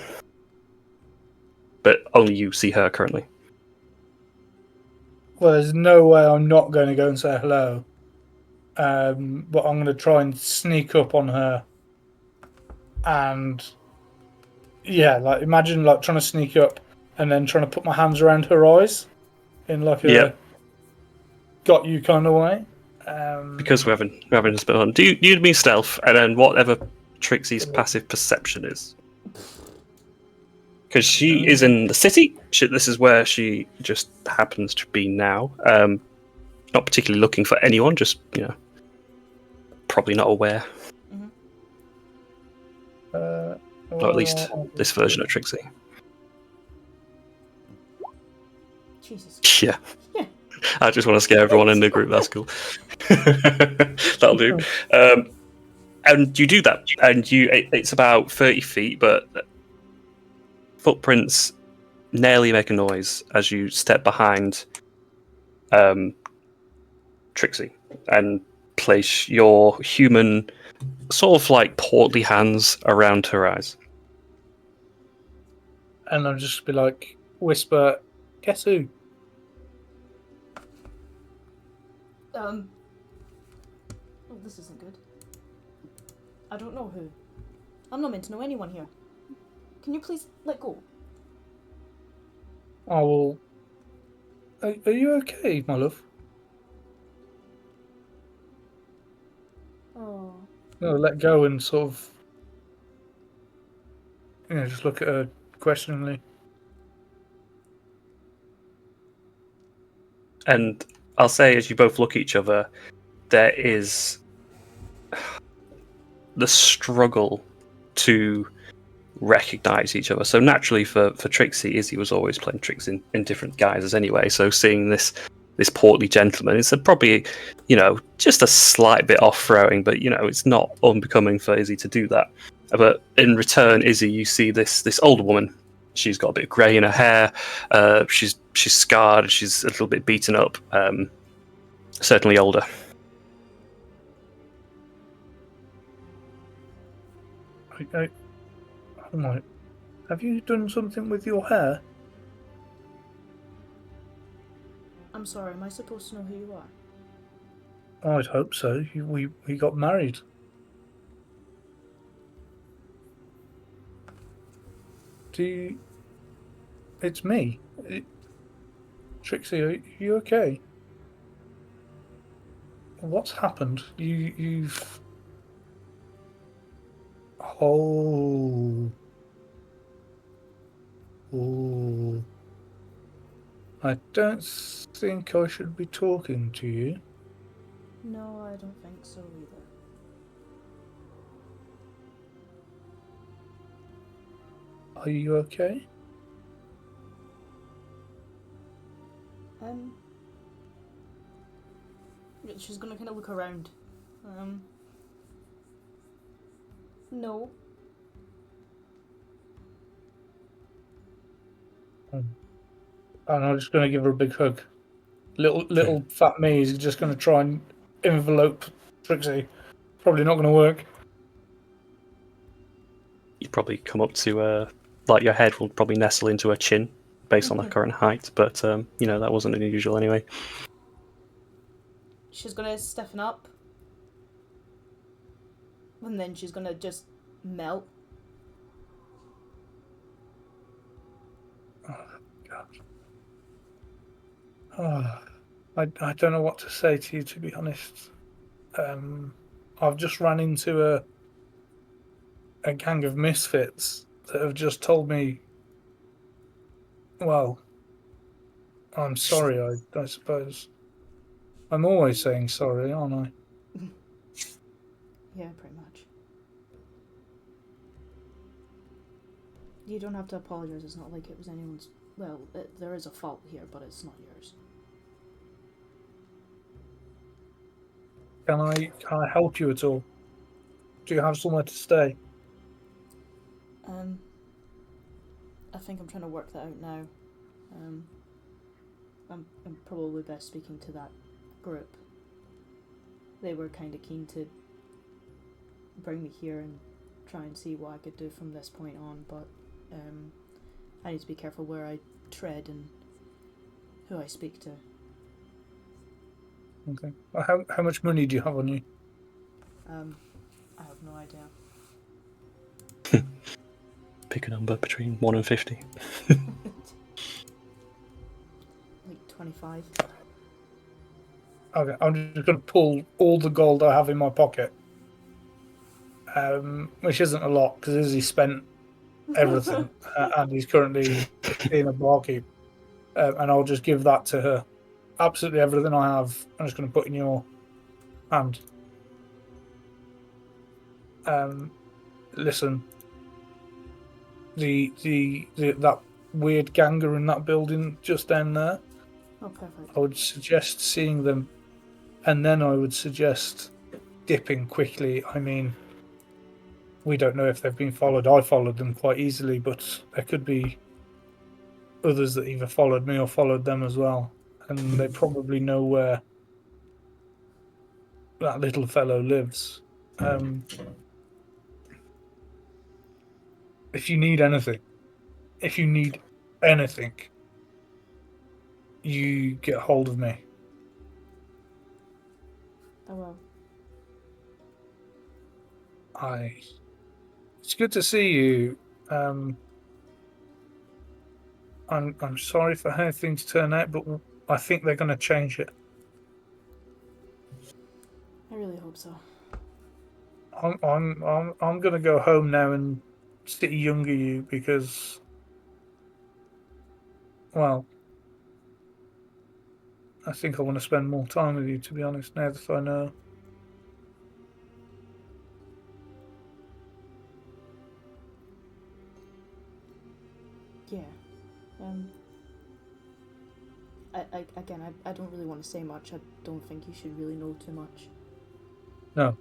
Speaker 1: But only you see her currently.
Speaker 5: Well, there's no way I'm not going to go and say hello. But I'm going to try and sneak up on her. And yeah, like imagine like trying to sneak up and then trying to put my hands around her eyes in like a got you kind of way.
Speaker 1: Because we're having a spell on. Do you me stealth and then whatever Trixie's passive perception is. Because she is in the city. This is where she just happens to be now. Not particularly looking for anyone, just, probably not aware.
Speaker 5: Mm-hmm.
Speaker 1: Or at least this version of Trixie.
Speaker 2: Jesus.
Speaker 1: Yeah. I just want to scare everyone in the group, that's cool. That'll do. And you do that, and it's about 30 feet, but footprints nearly make a noise as you step behind Trixie and place your human, sort of like portly hands around her eyes.
Speaker 5: And I'll just be like, whisper, guess who?
Speaker 2: Oh, this isn't good. I don't know who. I'm not meant to know anyone here. Can you please let go?
Speaker 5: I will. Are you okay, my love?
Speaker 2: Oh.
Speaker 5: No, let go and sort of, just look at her questioningly.
Speaker 1: And I'll say, as you both look at each other, there is the struggle to recognize each other. So naturally, for Trixie, Izzy was always playing tricks in different guises anyway. So seeing this portly gentleman, it's probably, just a slight bit off-throwing, but it's not unbecoming for Izzy to do that. But in return, Izzy, you see this older woman. She's got a bit of grey in her hair. She's scarred. She's a little bit beaten up. Certainly older.
Speaker 5: Oh my! Have you done something with your hair?
Speaker 2: I'm sorry, am I supposed to know who you are?
Speaker 5: I'd hope so. We got married. It's me. Trixie, are you okay? What's happened? You've... Oh. Oh. I don't think I should be talking to you.
Speaker 2: No, I don't think so either.
Speaker 5: Are you okay?
Speaker 2: She's gonna kind of look around. No.
Speaker 5: And I'm just going to give her a big hug. Little fat me is just going to try and envelope Trixie. Probably not going to work.
Speaker 1: You probably come up to your head will probably nestle into her chin based on her current height, but that wasn't unusual anyway.
Speaker 2: She's gonna stiffen up. And then she's gonna just melt.
Speaker 5: Oh, God. Oh, I don't know what to say to you, to be honest. I've just ran into a gang of misfits that have just told me, well, I'm sorry, I suppose. I'm always saying sorry, aren't I?
Speaker 2: Yeah, pretty much. You don't have to apologise, it's not like it was anyone's... Well, there is a fault here, but it's not yours.
Speaker 5: Can I help you at all? Do you have somewhere to stay?
Speaker 2: I think I'm trying to work that out now. I'm probably best speaking to that group. They were kind of keen to bring me here and try and see what I could do from this point on, but I need to be careful where I tread and who I speak to.
Speaker 5: Okay. Well, how much money do you have on you?
Speaker 2: I have no idea.
Speaker 1: Pick a number between 1 and 50.
Speaker 2: Like 25.
Speaker 5: Okay, I'm just going to pull all the gold I have in my pocket, which isn't a lot because Izzy spent everything and he's currently in a barkeep, and I'll just give that to her. Absolutely everything I have, I'm just going to put in your hand. Listen, that weird ganger in that building just down there.
Speaker 2: Oh, perfect.
Speaker 5: I would suggest seeing them, and then I would suggest dipping quickly. I mean, we don't know if they've been followed. I followed them quite easily, but there could be others that either followed me or followed them as well, and they probably know where that little fellow lives. If you need anything, you get hold of me.
Speaker 2: Oh well.
Speaker 5: It's good to see you. I'm sorry for how things turn out, but I think they're going to change it.
Speaker 2: I really hope so.
Speaker 5: I'm going to go home now and city younger you because, well, I think I want to spend more time with you. To be honest, now that I know.
Speaker 2: Yeah. I don't really want to say much. I don't think you should really know too much.
Speaker 5: No,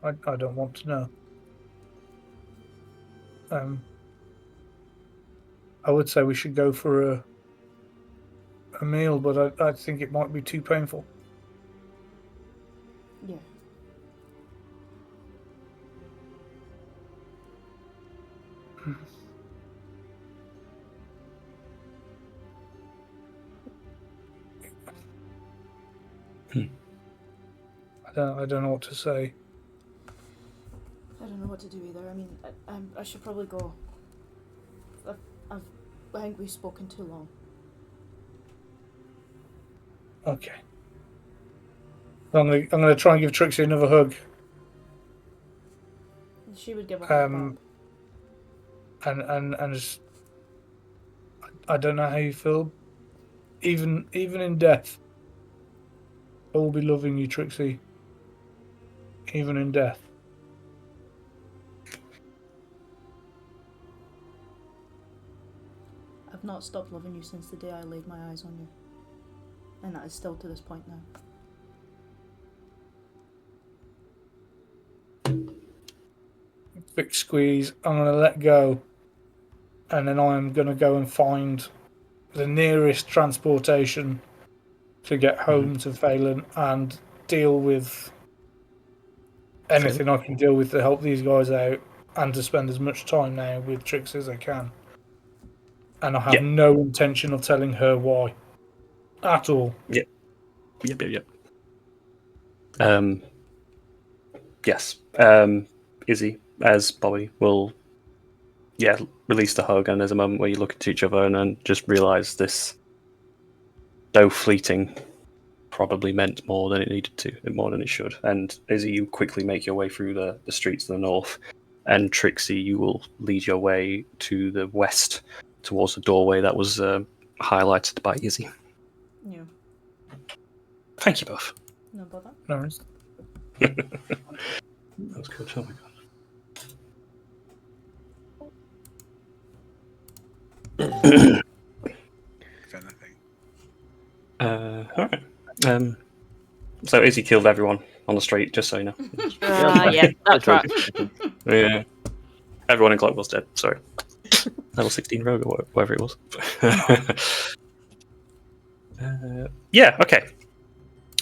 Speaker 5: I don't want to know. I would say we should go for a meal, but I think it might be too painful.
Speaker 2: Yeah.
Speaker 5: I don't know what to say.
Speaker 2: I don't know what to do either. I mean, I should probably go. I think we've spoken too long.
Speaker 5: Okay. I'm gonna try and give Trixie another hug.
Speaker 2: She would give a hug back.
Speaker 5: And just, I don't know how you feel. Even in death, I will be loving you, Trixie. Even in death.
Speaker 2: I've not stopped loving you since the day I laid my eyes on you. And that is still to this point now.
Speaker 5: Quick squeeze. I'm going to let go. And then I'm going to go and find the nearest transportation to get home to Phelan and deal with anything I can deal with to help these guys out and to spend as much time now with Trixie as I can. And I have no intention of telling her why. At all.
Speaker 1: Yep. Yes. Izzy, as Bobby, will release the hug, and there's a moment where you look at each other and then just realise this, though fleeting, probably meant more than it needed to, more than it should. And Izzy, you quickly make your way through the streets to the north, and Trixie, you will lead your way to the west, towards the doorway that was highlighted by Izzy.
Speaker 2: Yeah.
Speaker 1: Thank you both.
Speaker 2: No bother.
Speaker 5: No worries.
Speaker 1: That was good. Oh my god.
Speaker 3: If anything.
Speaker 1: Alright. So Izzy killed everyone on the street, just so you know.
Speaker 6: Yeah, that's right.
Speaker 1: Yeah. Everyone in Clockworld's dead, sorry. Level 16 rogue or whatever it was. Okay.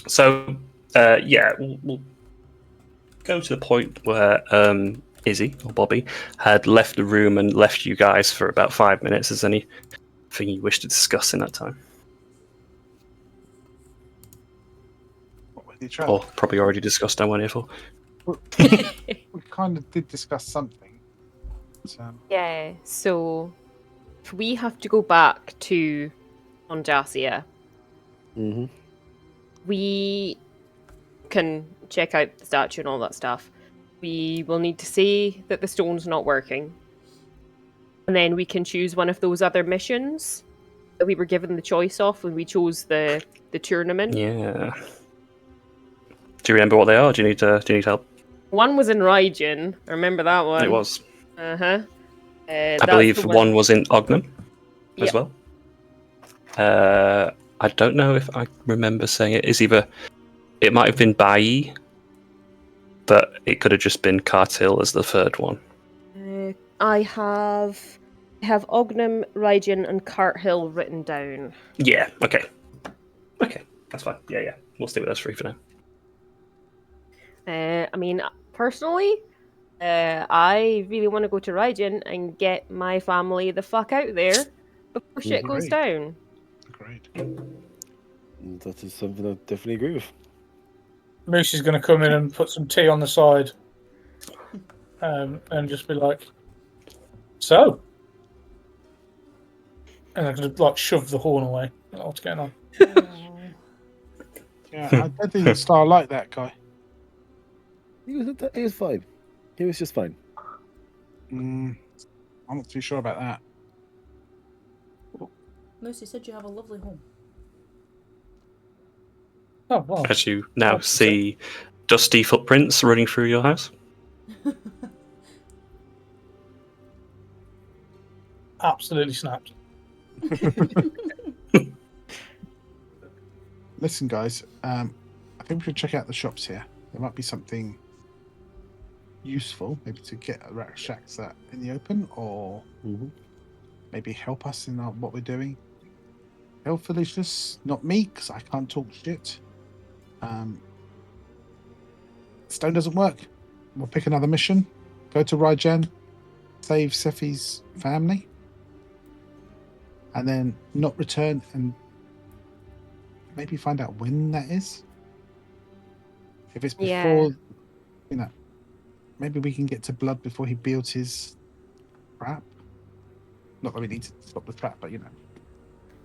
Speaker 1: So, we'll go to the point where Izzy, or Bobby, had left the room and left you guys for about 5 minutes. Is there anything you wish to discuss in that time? Or probably already discussed, I went here for.
Speaker 3: We kind of did discuss something.
Speaker 6: Yeah, so if we have to go back to Ondacia, we can check out the statue and all that stuff. We will need to say that the stone's not working. And then we can choose one of those other missions that we were given the choice of when we chose the tournament.
Speaker 1: Yeah. Do you remember what they are? Do you need help?
Speaker 6: One was in Raijin. I remember that one.
Speaker 1: It was.
Speaker 6: Uh-huh.
Speaker 1: I believe one was in Ognum as well. I don't know if I remember saying it. It might have been Bai, but it could have just been Cartil as the third one.
Speaker 6: I have Ognum, Raijin, and Carthill written down.
Speaker 1: Yeah, okay. Okay, that's fine. Yeah. We'll stay with those three for now.
Speaker 6: I mean, personally, I really want to go to Raijin and get my family the fuck out there before shit goes down.
Speaker 3: Agreed.
Speaker 4: That is something I definitely agree with.
Speaker 5: Moose is going to come in and put some tea on the side. and just be like, so, and I could like shove the horn away. What's going on?
Speaker 3: Yeah, I don't think Star like that guy.
Speaker 4: He was fine. He was just fine.
Speaker 3: I'm not too sure about that.
Speaker 2: Lucy said you have a lovely home.
Speaker 5: Oh well.
Speaker 1: As you now
Speaker 5: That's
Speaker 1: see dusty footprints running through your house.
Speaker 5: Absolutely snapped.
Speaker 3: Listen, guys. I think we should check out the shops here. There might be something useful, maybe to get shacks that in the open, or maybe help us in what we're doing. Help Felicius, not me, because I can't talk shit. Stone doesn't work. We'll pick another mission. Go to Rygen, save Sephi's family, and then not return and maybe find out when that is. If it's before, maybe we can get to blood before he builds his trap. Not that we need to stop the trap, but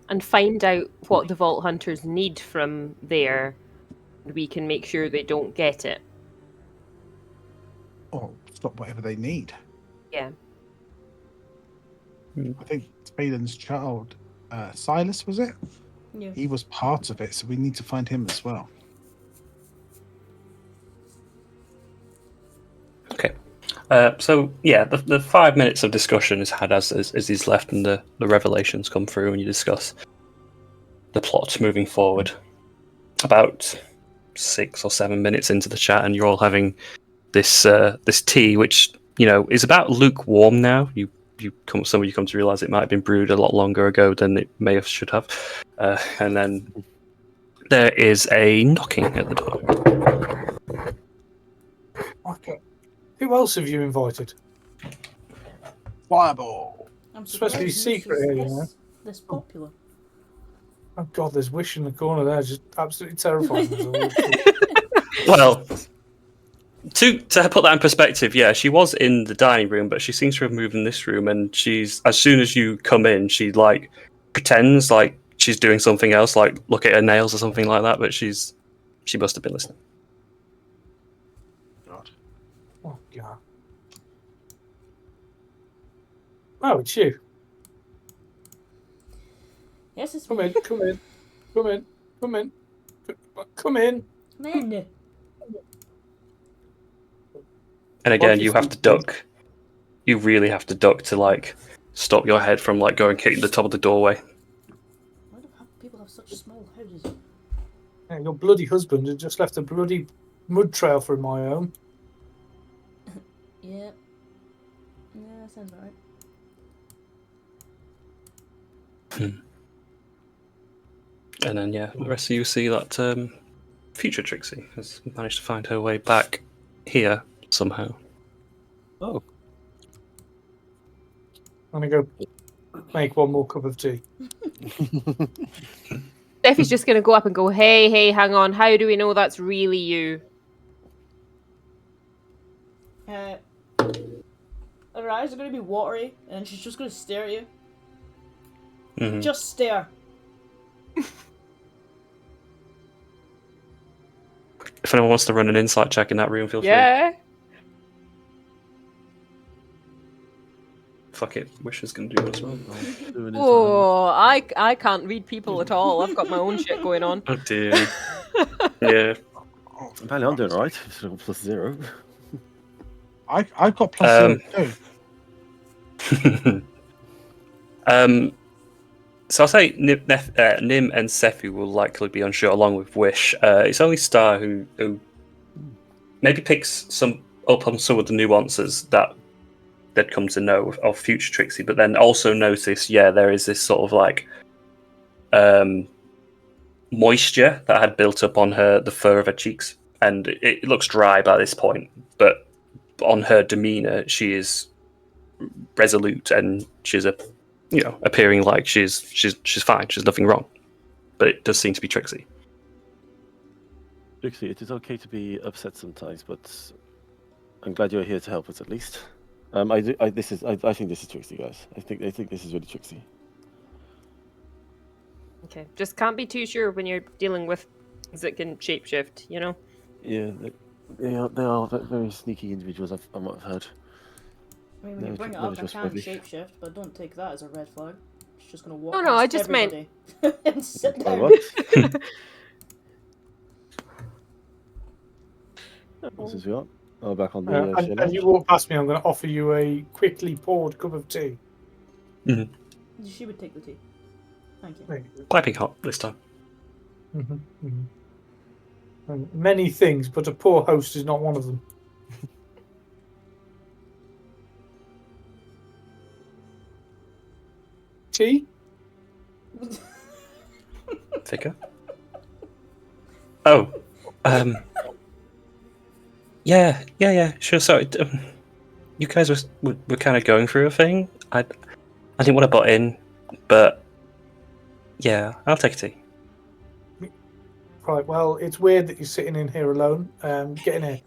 Speaker 6: And find out what the Vault Hunters need from there. We can make sure they don't get it.
Speaker 3: or stop whatever they need.
Speaker 6: Yeah.
Speaker 3: I think Spaden's child, Silas, was it?
Speaker 2: Yeah.
Speaker 3: He was part of it, so we need to find him as well.
Speaker 1: Okay. So yeah, the 5 minutes of discussion is had as he's left, and the revelations come through, and you discuss the plot moving forward. About 6 or 7 minutes into the chat, and you're all having this tea, which is about lukewarm now. Some of you come to realize it might have been brewed a lot longer ago than it should have, and then there is a knocking at the door.
Speaker 5: Okay. Who else have you invited?
Speaker 3: Fireball.
Speaker 2: I'm
Speaker 5: Supposed to be
Speaker 2: surprised
Speaker 5: secret here, you know.
Speaker 2: this popular.
Speaker 5: Oh god, there's Wish in the corner there, just absolutely terrifying.
Speaker 1: Well, to put that in perspective, yeah, she was in the dining room, but she seems to have moved in this room, and as soon as you come in, she like pretends like she's doing something else, like look at her nails or something like that, but she must have been listening.
Speaker 3: God.
Speaker 5: Oh god. Oh, it's you.
Speaker 2: Yes, it's
Speaker 5: Come in, come in, come in, come in, come in.
Speaker 2: Men.
Speaker 1: And again, you have to duck. You really have to duck to like stop your head from like going kicking the top of the doorway.
Speaker 2: Why do people have such small houses?
Speaker 5: Yeah, your bloody husband had just left a bloody mud trail for my home.
Speaker 2: Yeah. Yeah, that sounds right.
Speaker 1: And then the rest of you see that future Trixie has managed to find her way back here somehow.
Speaker 4: Oh.
Speaker 5: I'm gonna go make one more cup of tea.
Speaker 6: Steffi's just going to go up and go, hey, hang on. How do we know that's really you?
Speaker 2: Her eyes are going to be watery, and she's just going to stare at you.
Speaker 1: Mm-hmm.
Speaker 2: Just stare.
Speaker 1: If anyone wants to run an insight check in that room, feel free.
Speaker 6: Yeah.
Speaker 1: Fuck it, Wish is going to do one as well.
Speaker 6: Oh, I can't read people at all. I've got my own shit going on.
Speaker 1: Oh dear. Yeah.
Speaker 4: Apparently I'm doing alright. Plus 0.
Speaker 3: I've got plus 0 too.
Speaker 1: So I'll say Nim and Sephi will likely be unsure, along with Wish. It's only Star who maybe picks up on some of the nuances that they'd come to know of future Trixie, but then also notice, there is this sort of like moisture that had built up on the fur of her cheeks, and it looks dry by this point, but on her demeanor, she is resolute, and she's appearing like she's fine. She's nothing wrong, but it does seem to be Trixie.
Speaker 4: Trixie, it is okay to be upset sometimes, but I'm glad you're here to help us at least. I think this is tricksy, guys. I think this is really tricksy.
Speaker 6: Okay, just can't be too sure when you're dealing with things that can shapeshift, you know?
Speaker 4: Yeah, they are very sneaky individuals. I've heard.
Speaker 2: I mean, when you bring it up, I can shapeshift, but don't take that as a red flag. It's just gonna walk
Speaker 6: No, I
Speaker 2: past
Speaker 6: just meant-
Speaker 2: everybody and sit
Speaker 4: Very
Speaker 2: down.
Speaker 4: much. This is what. Oh, back on the
Speaker 5: and you walk past me, I'm going to offer you a quickly poured cup of tea.
Speaker 2: She would take the tea. Thank you.
Speaker 5: Thank you.
Speaker 1: Piping hot this time.
Speaker 5: And many things, but a poor host is not one of them. Tea?
Speaker 1: Thicker. Oh, yeah, sure. Sorry, you guys were kind of going through a thing. I didn't want to butt in, but yeah, I'll take a tea.
Speaker 5: Right, well, it's weird that you're sitting in here alone. Get in here.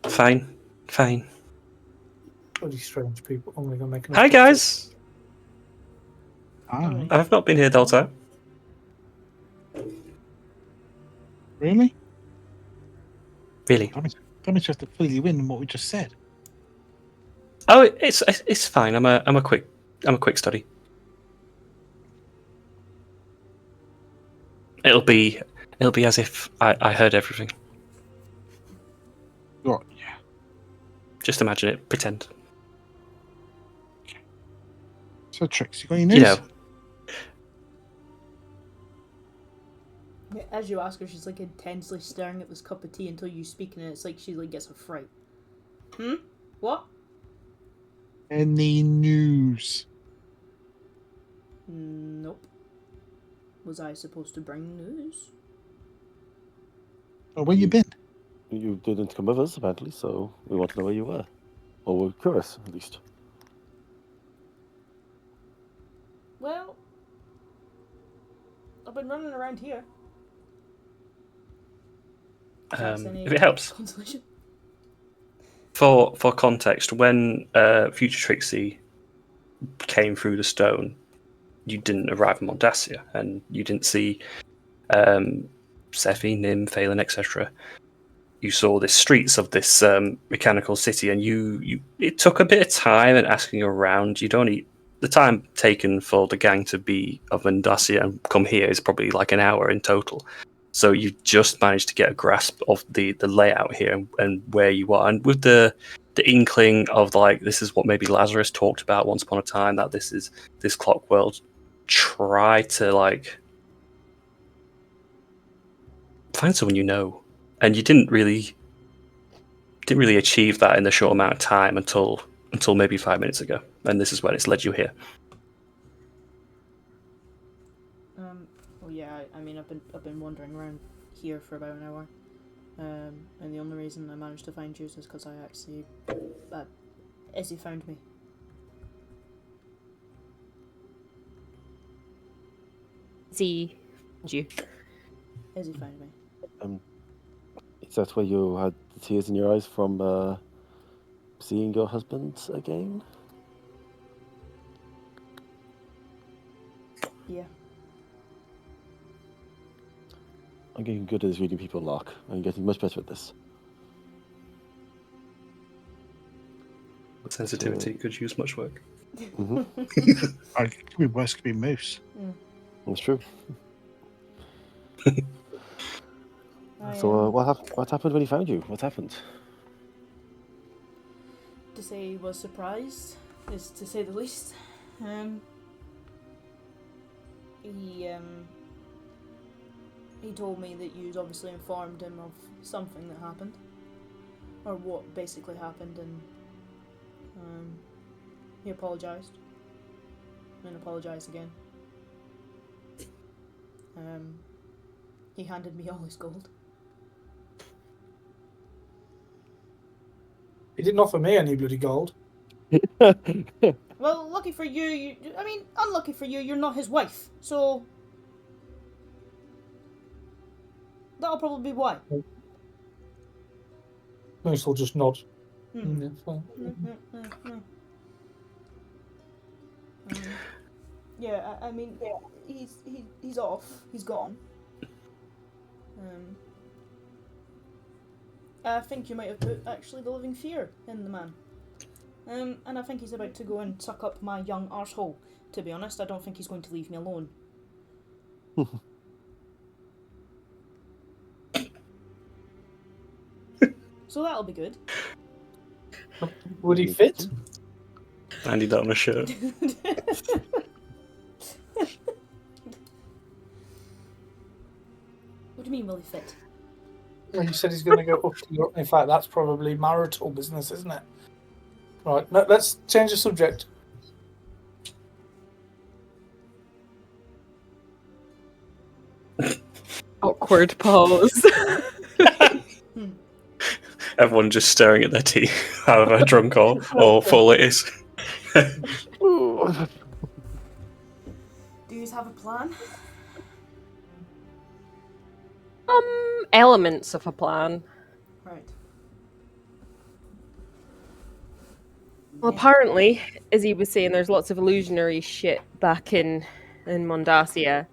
Speaker 1: Fine.
Speaker 5: Bloody strange people. I'm going to make
Speaker 1: Hi, guys.
Speaker 3: Hi.
Speaker 1: I've not been here the whole time.
Speaker 3: Really?
Speaker 1: Really?
Speaker 3: I'm interested to fill you in on what we just said.
Speaker 1: Oh, it's fine. I'm a quick study. It'll be as if I heard everything.
Speaker 3: Right, yeah.
Speaker 1: Just imagine it. Pretend.
Speaker 3: So, Trix, you got any news?
Speaker 1: You know.
Speaker 2: As you ask her, she's like intensely staring at this cup of tea until you speak, and it's like she like gets a fright. What?
Speaker 3: Any news?
Speaker 2: Nope. Was I supposed to bring news?
Speaker 3: Oh, where you been?
Speaker 4: You didn't come with us apparently, so we want to know where you were, or we're curious at least.
Speaker 2: Well, I've been running around here.
Speaker 1: If it helps.
Speaker 2: Consolation?
Speaker 1: For context, when Future Trixie came through the stone, you didn't arrive in Mondassia, and you didn't see Sephi, Nim, Phelan, etc. You saw the streets of this mechanical city, and it took a bit of time and asking around. The time taken for the gang to be of Mondassia and come here is probably like an hour in total. So you just managed to get a grasp of the layout here and where you are, and with the inkling of like this is what maybe Lazarus talked about once upon a time, that this is this Clockworld. Try to like find someone you know, and you didn't really achieve that in the short amount of time until maybe 5 minutes ago, and this is when it's led you here.
Speaker 2: Well, yeah. I mean, I've been wandering around here for about an hour, and the only reason I managed to find you is because I actually, Izzy found me.
Speaker 6: See you.
Speaker 2: Izzy found me.
Speaker 4: Is that where you had the tears in your eyes from seeing your husband again?
Speaker 2: Yeah.
Speaker 4: I'm getting good at this reading people lock. I'm getting much better at this.
Speaker 1: Sensitivity could use much work.
Speaker 4: Mm-hmm.
Speaker 3: It could be worse, could be moose.
Speaker 4: That's true.
Speaker 2: I,
Speaker 4: So what happened when he found you? What happened?
Speaker 2: to say was surprised is to say the least. He told me that you'd obviously informed him of something that happened, or what basically happened, and he apologised and apologised again. He handed me all his gold.
Speaker 5: He didn't offer me any bloody gold.
Speaker 2: Well, lucky for you, unlucky for you, you're not his wife, so that'll probably be why.
Speaker 5: Moose will just nod.
Speaker 2: Hmm.
Speaker 5: Yeah, fine.
Speaker 2: Yeah, I mean, he's off. He's gone. I think you might have put actually the living fear in the man. And I think he's about to go and suck up my young arsehole. To be honest, I don't think he's going to leave me alone. So that'll be good.
Speaker 5: Would he fit?
Speaker 1: I need that on a shirt.
Speaker 2: What do you mean, will he fit?
Speaker 5: Well, you said he's going to go up to your... In fact, that's probably marital business, isn't it? Right, let's change the subject.
Speaker 6: Awkward pause.
Speaker 1: Everyone just staring at their tea, however drunk or full it is.
Speaker 2: Do you have a plan?
Speaker 6: Elements of a plan.
Speaker 2: Right.
Speaker 6: Well, apparently, as he was saying, there's lots of illusionary shit back in Mondassia.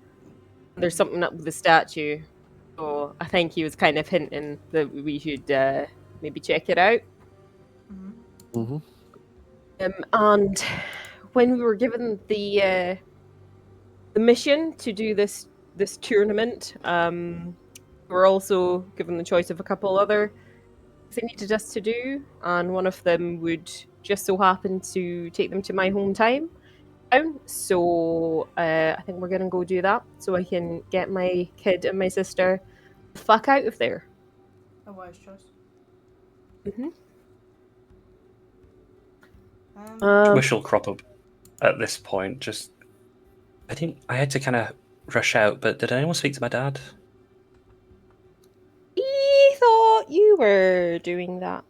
Speaker 6: There's something up with the statue. So I think he was kind of hinting that we should maybe check it out.
Speaker 4: Mm-hmm.
Speaker 6: And when we were given the mission to do this tournament, we were also given the choice of a couple other things they needed us to do, and one of them would just so happen to take them to my hometown. So I think we're gonna go do that so I can get my kid and my sister the fuck out of there.
Speaker 2: A wise choice.
Speaker 1: Wish will crop up at this point. Just, I had to kind of rush out, but did anyone speak to my dad?
Speaker 6: He thought you were doing that.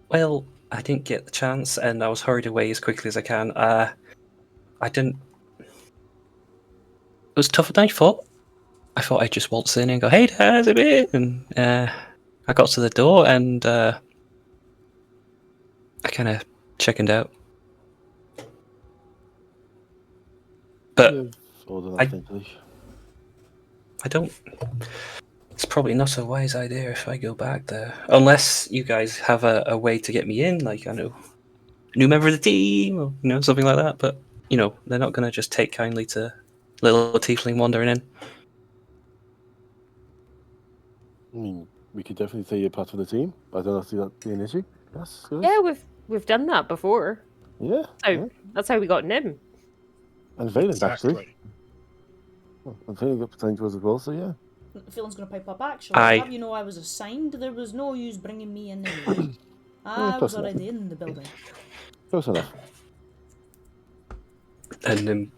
Speaker 1: Well, I didn't get the chance, and I was hurried away as quickly as I can. I didn't. It was tougher than I thought. I thought I'd just waltz in and go, "Hey, Dad, how's it been?" And I got to the door, and I kind of chickened out. But I don't. It's probably not a wise idea if I go back there, unless you guys have a way to get me in, like, I know, a new member of the team, or something like that. But they're not going to just take kindly to little tiefling wandering in.
Speaker 4: I mean, we could definitely say you're part of the team. I don't see that being an issue. Yes.
Speaker 6: Yeah, we've done that before.
Speaker 4: Yeah.
Speaker 6: That's how we got Nim.
Speaker 4: And Valen's actually. Well, and Valen got assigned to us as well, so yeah.
Speaker 2: Phelan's going to pipe up, actually. Have you know I was assigned? There was no use bringing me in anyway. I was already in the building.
Speaker 4: Close enough.
Speaker 1: And then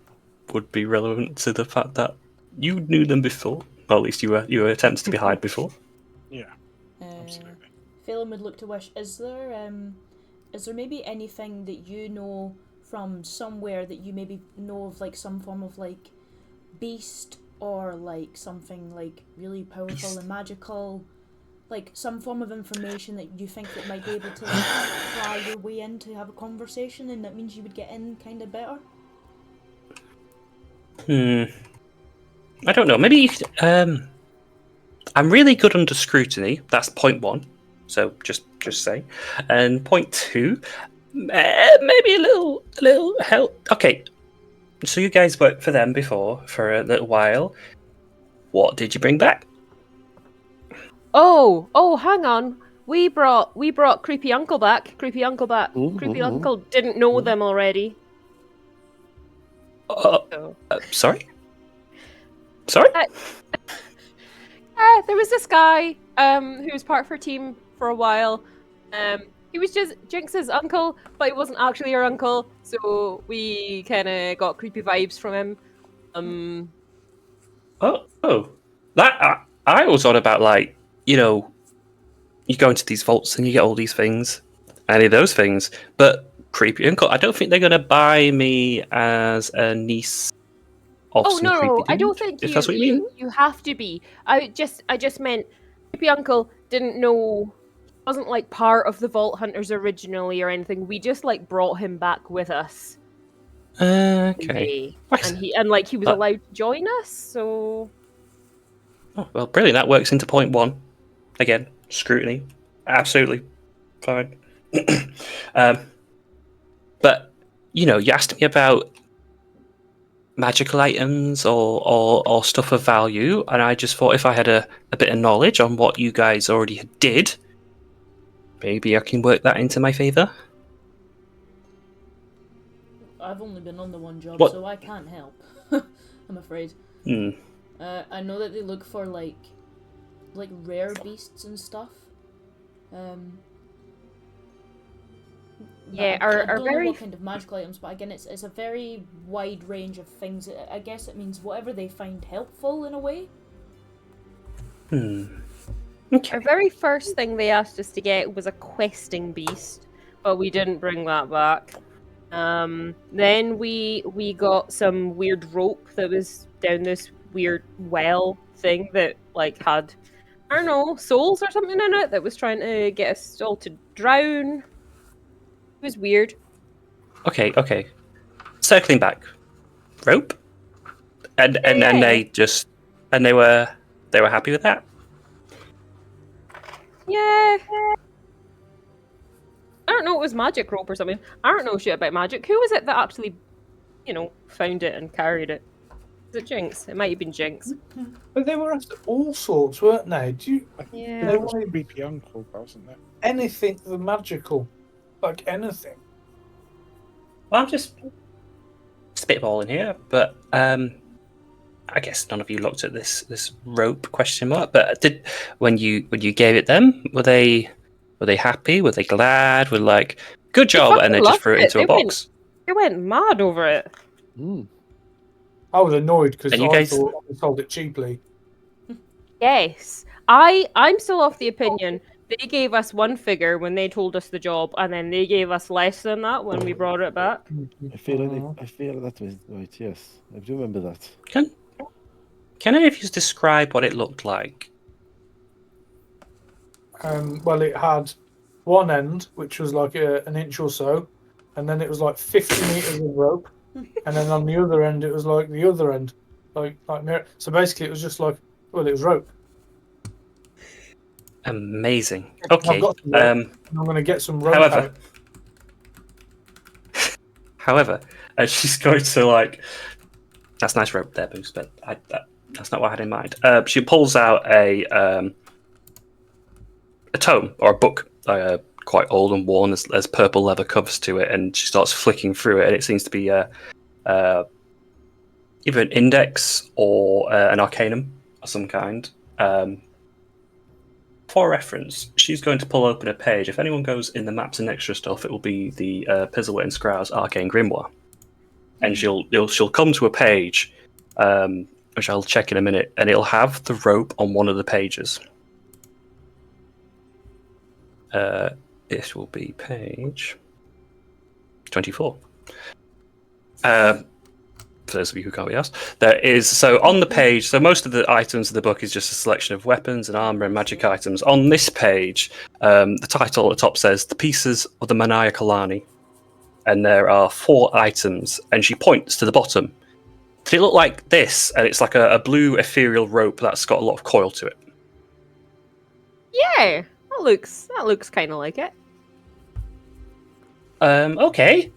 Speaker 1: would be relevant to the fact that you knew them before. Or at least you were attempting to be hired before.
Speaker 3: Yeah, absolutely.
Speaker 2: Phelan would look to Wish. Is there maybe anything that you know from somewhere that you maybe know of, like some form of like beast, or like something like really powerful and magical, like some form of information that you think that might be able to like, pry your way in to have a conversation, and that means you would get in kind of better?
Speaker 1: I don't know. Maybe you could, I'm really good under scrutiny. That's point one. So just say. And point two, maybe a little help. Okay. So you guys worked for them before for a little while. What did you bring back?
Speaker 6: Oh, hang on. We brought Creepy Uncle back. Creepy Uncle Uncle didn't know them already.
Speaker 1: Sorry? Sorry?
Speaker 6: There was this guy who was part of our team for a while. He was just Jinx's uncle, but he wasn't actually our uncle, so we kind of got creepy vibes from him.
Speaker 1: That I was on about, like, you go into these vaults and you get all these things, any of those things, but creepy uncle, I don't think they're going to buy me as a niece.
Speaker 6: Oh no! I don't think
Speaker 1: that's what you mean.
Speaker 6: You have to be. I just meant creepy uncle didn't know wasn't like part of the Vault Hunters originally or anything. We just like brought him back with us.
Speaker 1: Okay.
Speaker 6: And he was allowed to join us, so
Speaker 1: Oh, well, brilliant. That works into point 1. Again, scrutiny. Absolutely fine. But, you asked me about magical items or stuff of value, and I just thought if I had a bit of knowledge on what you guys already did, maybe I can work that into my favour.
Speaker 2: I've only been on the one job,
Speaker 1: What?
Speaker 2: so I can't help. I'm afraid. I know that they look for like rare beasts and stuff.
Speaker 6: Yeah,
Speaker 2: I don't know what kind of magical items, but again, it's a very wide range of things. I guess it means whatever they find helpful in a way.
Speaker 1: Okay.
Speaker 6: Our very first thing they asked us to get was a questing beast, but we didn't bring that back. Then we got some weird rope that was down this weird well thing that like had, I don't know, souls or something in it that was trying to get us all to drown. It was weird.
Speaker 1: Okay. Circling back. Rope? And they were happy with that?
Speaker 6: Yeah. I don't know, it was magic rope or something. I don't know shit about magic. Who was it that actually, found it and carried it? Was it Jinx? It might have been Jinx.
Speaker 5: But they were after all sorts, weren't they?
Speaker 6: Yeah.
Speaker 5: They
Speaker 3: was
Speaker 5: wanted
Speaker 3: creepy uncle, wasn't there?
Speaker 5: anything the magical, like anything.
Speaker 1: Well, I'm just spitballing here, but I guess none of you looked at this rope question mark. But when you gave it them, were they happy? Were they glad? Were like, good job, and they just threw it into a box?
Speaker 6: They went mad over it.
Speaker 5: I was annoyed because I
Speaker 1: guys...
Speaker 5: thought I sold it cheaply.
Speaker 6: Yes, I'm still of the opinion they gave us one figure when they told us the job, and then they gave us less than that when we brought it back.
Speaker 4: I feel that was right. Yes, I do remember that.
Speaker 1: Can any of you describe what it looked like?
Speaker 5: Well, it had one end, which was like an inch or so, and then it was like 50 meters of rope, and then on the other end, it was like the other end, like mirror. So basically, it was just like, well, it was rope.
Speaker 1: Amazing. Okay.
Speaker 5: I'm going to get some rope out.
Speaker 1: However, she's going to like. That's nice rope there, Boost, but that's not what I had in mind. She pulls out a tome or a book, quite old and worn. There's purple leather covers to it, and she starts flicking through it, and it seems to be either an index or an arcanum of some kind. For reference, she's going to pull open a page. If anyone goes in the maps and extra stuff, it will be the Pizzlewit and Scrow's Arcane Grimoire. And she'll come to a page, which I'll check in a minute, and it'll have the rope on one of the pages. It will be page 24. For those of you who can't be asked, there is on the page. So most of the items of the book is just a selection of weapons and armor and magic items. On this page, the title at the top says "The Pieces of the Manaya Kalani," and there are 4 items. And she points to the bottom. Did it look like this? And it's like a blue ethereal rope that's got a lot of coil to it.
Speaker 6: Yeah, that looks kind of like it.
Speaker 1: Okay,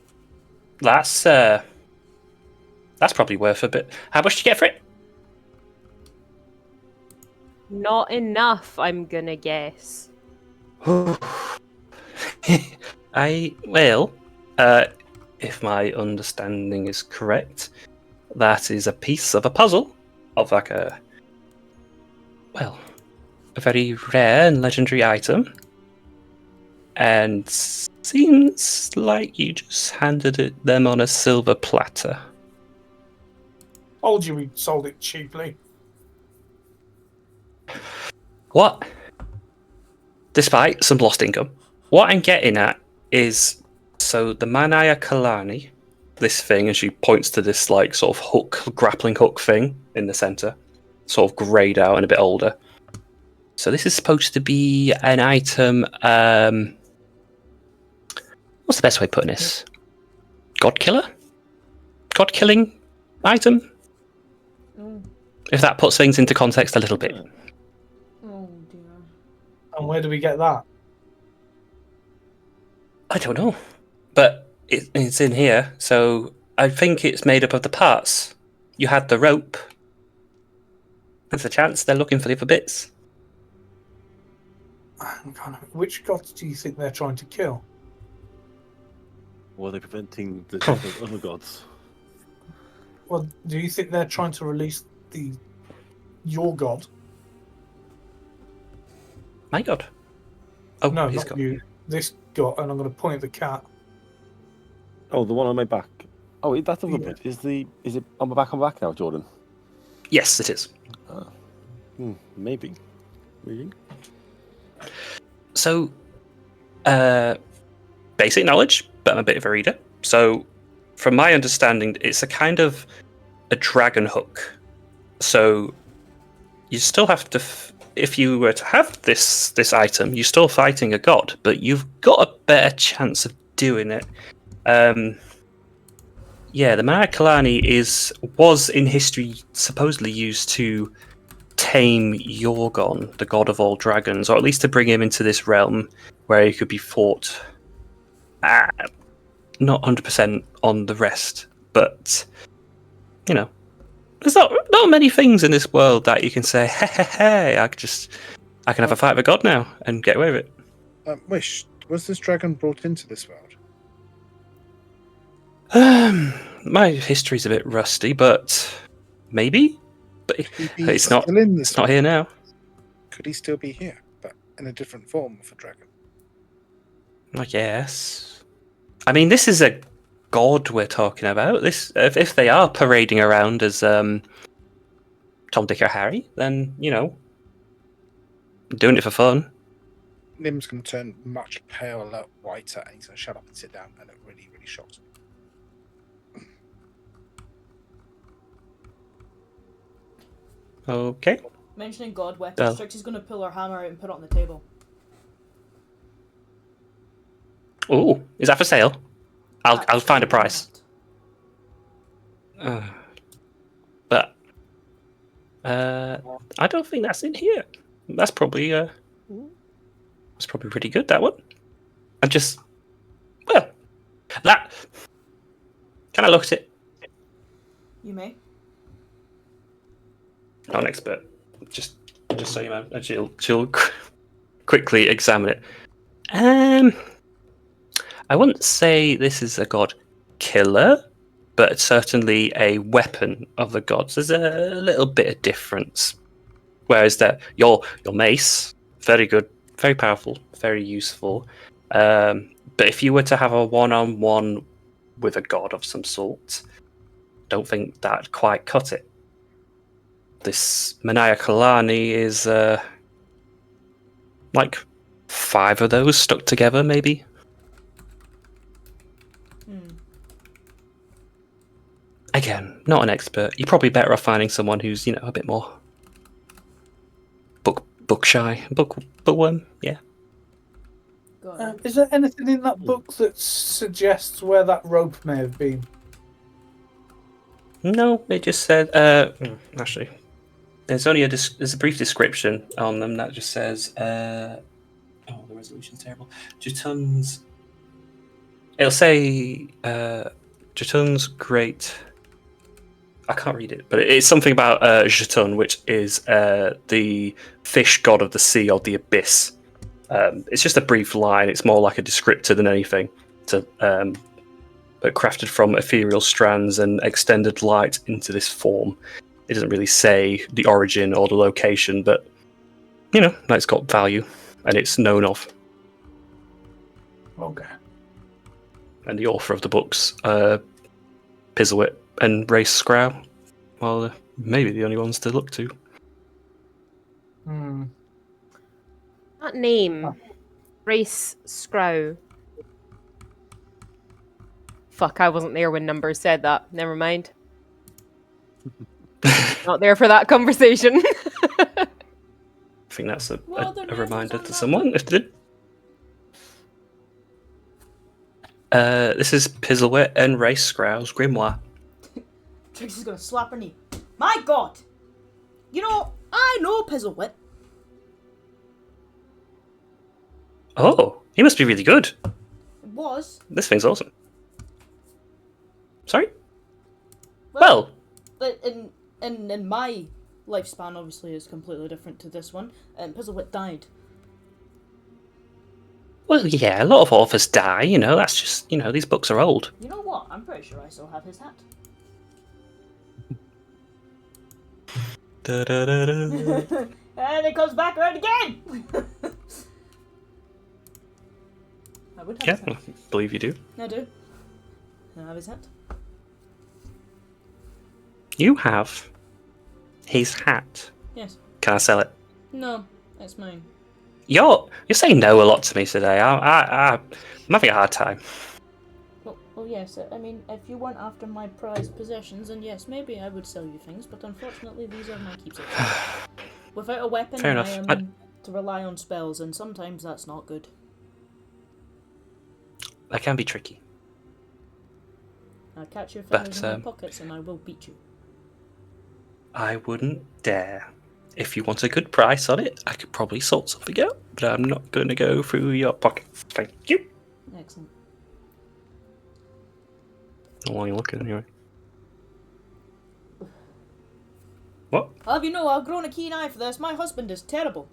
Speaker 1: that's probably worth a bit. How much did you get for it?
Speaker 6: Not enough, I'm gonna guess.
Speaker 1: If my understanding is correct, that is a piece of a puzzle of like a very rare and legendary item. And seems like you just handed them on a silver platter.
Speaker 5: Told you we sold it cheaply.
Speaker 1: What? Despite some lost income, what I'm getting at is, so the Manaya Kalani, this thing, and she points to this like sort of grappling hook thing in the center, sort of greyed out and a bit older. So this is supposed to be an item. What's the best way of putting this? God killer? God killing item?
Speaker 2: Oh,
Speaker 1: If that puts things into context a little bit.
Speaker 2: oh dear.
Speaker 5: And where do we get that?
Speaker 1: I don't know. But it's in here, so I think it's made up of the parts. You had the rope. There's a chance they're looking for the other bits.
Speaker 5: Which gods do you think they're trying to kill?
Speaker 4: Or are they preventing the death of other gods?
Speaker 5: Well, do you think they're trying to release your god?
Speaker 1: My god. Oh,
Speaker 5: No,
Speaker 1: his
Speaker 5: not
Speaker 1: god.
Speaker 5: you. This god, and I'm going to point at the cat.
Speaker 4: Oh, the one on my back. Oh, that's other
Speaker 5: Yeah.
Speaker 4: bit. Is it on my back now, Jordan?
Speaker 1: Yes, it is.
Speaker 4: Maybe. Maybe.
Speaker 1: So, basic knowledge, but I'm a bit of a reader. So, from my understanding, it's a kind of a dragon hook. So, you still have to, if you were to have this item, you're still fighting a god, but you've got a better chance of doing it. Yeah, the Maya Kalani was in history supposedly used to tame Yorgon, the god of all dragons, or at least to bring him into this realm where he could be fought. Not 100% on the rest, but you know, there's not many things in this world that you can say, hey, I can have a fight with a god now and get away with it.
Speaker 3: Wish, was this dragon brought into this world?
Speaker 1: My history's a bit rusty, but maybe. But it's not.
Speaker 3: Still in this
Speaker 1: It's not here now.
Speaker 3: Could he still be here, but in a different form of a dragon?
Speaker 1: I guess. I mean, this is a god we're talking about. This, if they are parading around as Tom, Dick, or Harry, then doing it for fun.
Speaker 3: Nim's going to turn much paler, whiter, and he's going to shut up and sit down and look really, really shocked.
Speaker 1: Okay.
Speaker 2: Mentioning God weapons,
Speaker 1: Well.
Speaker 2: Strix is going to pull her hammer out and put it on the table.
Speaker 1: Oh, is that for sale? I'll find a price. But I don't think that's in here. That's probably pretty good, that one. That. Can I look at it?
Speaker 2: You may.
Speaker 1: Not an expert. Just so you know, and she'll quickly examine it. I wouldn't say this is a god killer, but certainly a weapon of the gods. There's a little bit of difference. Whereas that your mace, very good, very powerful, very useful. But if you were to have a one-on-one with a god of some sort, don't think that'd quite cut it. This Manaya Kalani is like 5 of those stuck together, maybe. Again, not an expert. You're probably better off finding someone who's a bit more book shy, bookworm. Yeah.
Speaker 5: Is there anything in that book that suggests where that rope may have been?
Speaker 1: No, it just said. Actually, there's only there's a brief description on them that just says. The resolution's terrible. Jatun's. It'll say Jatun's great. I can't read it, but it's something about Jatun, which is the fish god of the sea or the abyss. It's just a brief line. It's more like a descriptor than anything. But crafted from ethereal strands and extended light into this form. It doesn't really say the origin or the location, but it's got value and it's known of.
Speaker 5: Okay.
Speaker 1: And the author of the books, Pizzlewit and Race Scrow, well, maybe the only ones to look to.
Speaker 6: That name, Race Scrow. Fuck, I wasn't there when Numbers said that. Never mind. Not there for that conversation.
Speaker 1: think that's a
Speaker 2: What other names
Speaker 1: reminder
Speaker 2: on
Speaker 1: to
Speaker 2: that
Speaker 1: someone. If they did. This is Pizzlewit and Race Scrow's Grimoire.
Speaker 2: Trixie's gonna slap her knee. My God! You know, I know Pizzlewit.
Speaker 1: Oh, he must be really good.
Speaker 2: It was.
Speaker 1: This thing's awesome. Sorry? Well,
Speaker 2: in my lifespan, obviously, is completely different to this one. And Pizzlewit died.
Speaker 1: well, yeah, a lot of authors die, you know, that's just, you know, these books are old.
Speaker 2: You know what? I'm pretty sure I still have his hat.
Speaker 1: Da-da-da-da.
Speaker 2: And it comes back around again! I would have
Speaker 1: Yeah,
Speaker 2: his
Speaker 1: I
Speaker 2: hat.
Speaker 1: believe you do.
Speaker 2: I do. I have his hat.
Speaker 1: You have his hat.
Speaker 2: Yes.
Speaker 1: Can I sell it?
Speaker 2: No, it's mine.
Speaker 1: You're saying no a lot to me today. I'm having a hard time.
Speaker 2: Well, yes, I mean, if you weren't after my prized possessions, then yes, maybe I would sell you things, but unfortunately these are my keepsakes. Without a weapon,
Speaker 1: Fair
Speaker 2: I
Speaker 1: enough.
Speaker 2: am to rely on spells, and sometimes that's not good.
Speaker 1: That can be tricky.
Speaker 2: I'll catch your
Speaker 1: But,
Speaker 2: fingers in my pockets and I will beat you.
Speaker 1: I wouldn't dare. If you want a good price on it, I could probably sort something out, but I'm not going to go through your pockets. Thank you.
Speaker 2: Excellent.
Speaker 1: Why are you looking anyway? What?
Speaker 2: I'll have you know, I've grown a keen eye for this. My husband is terrible.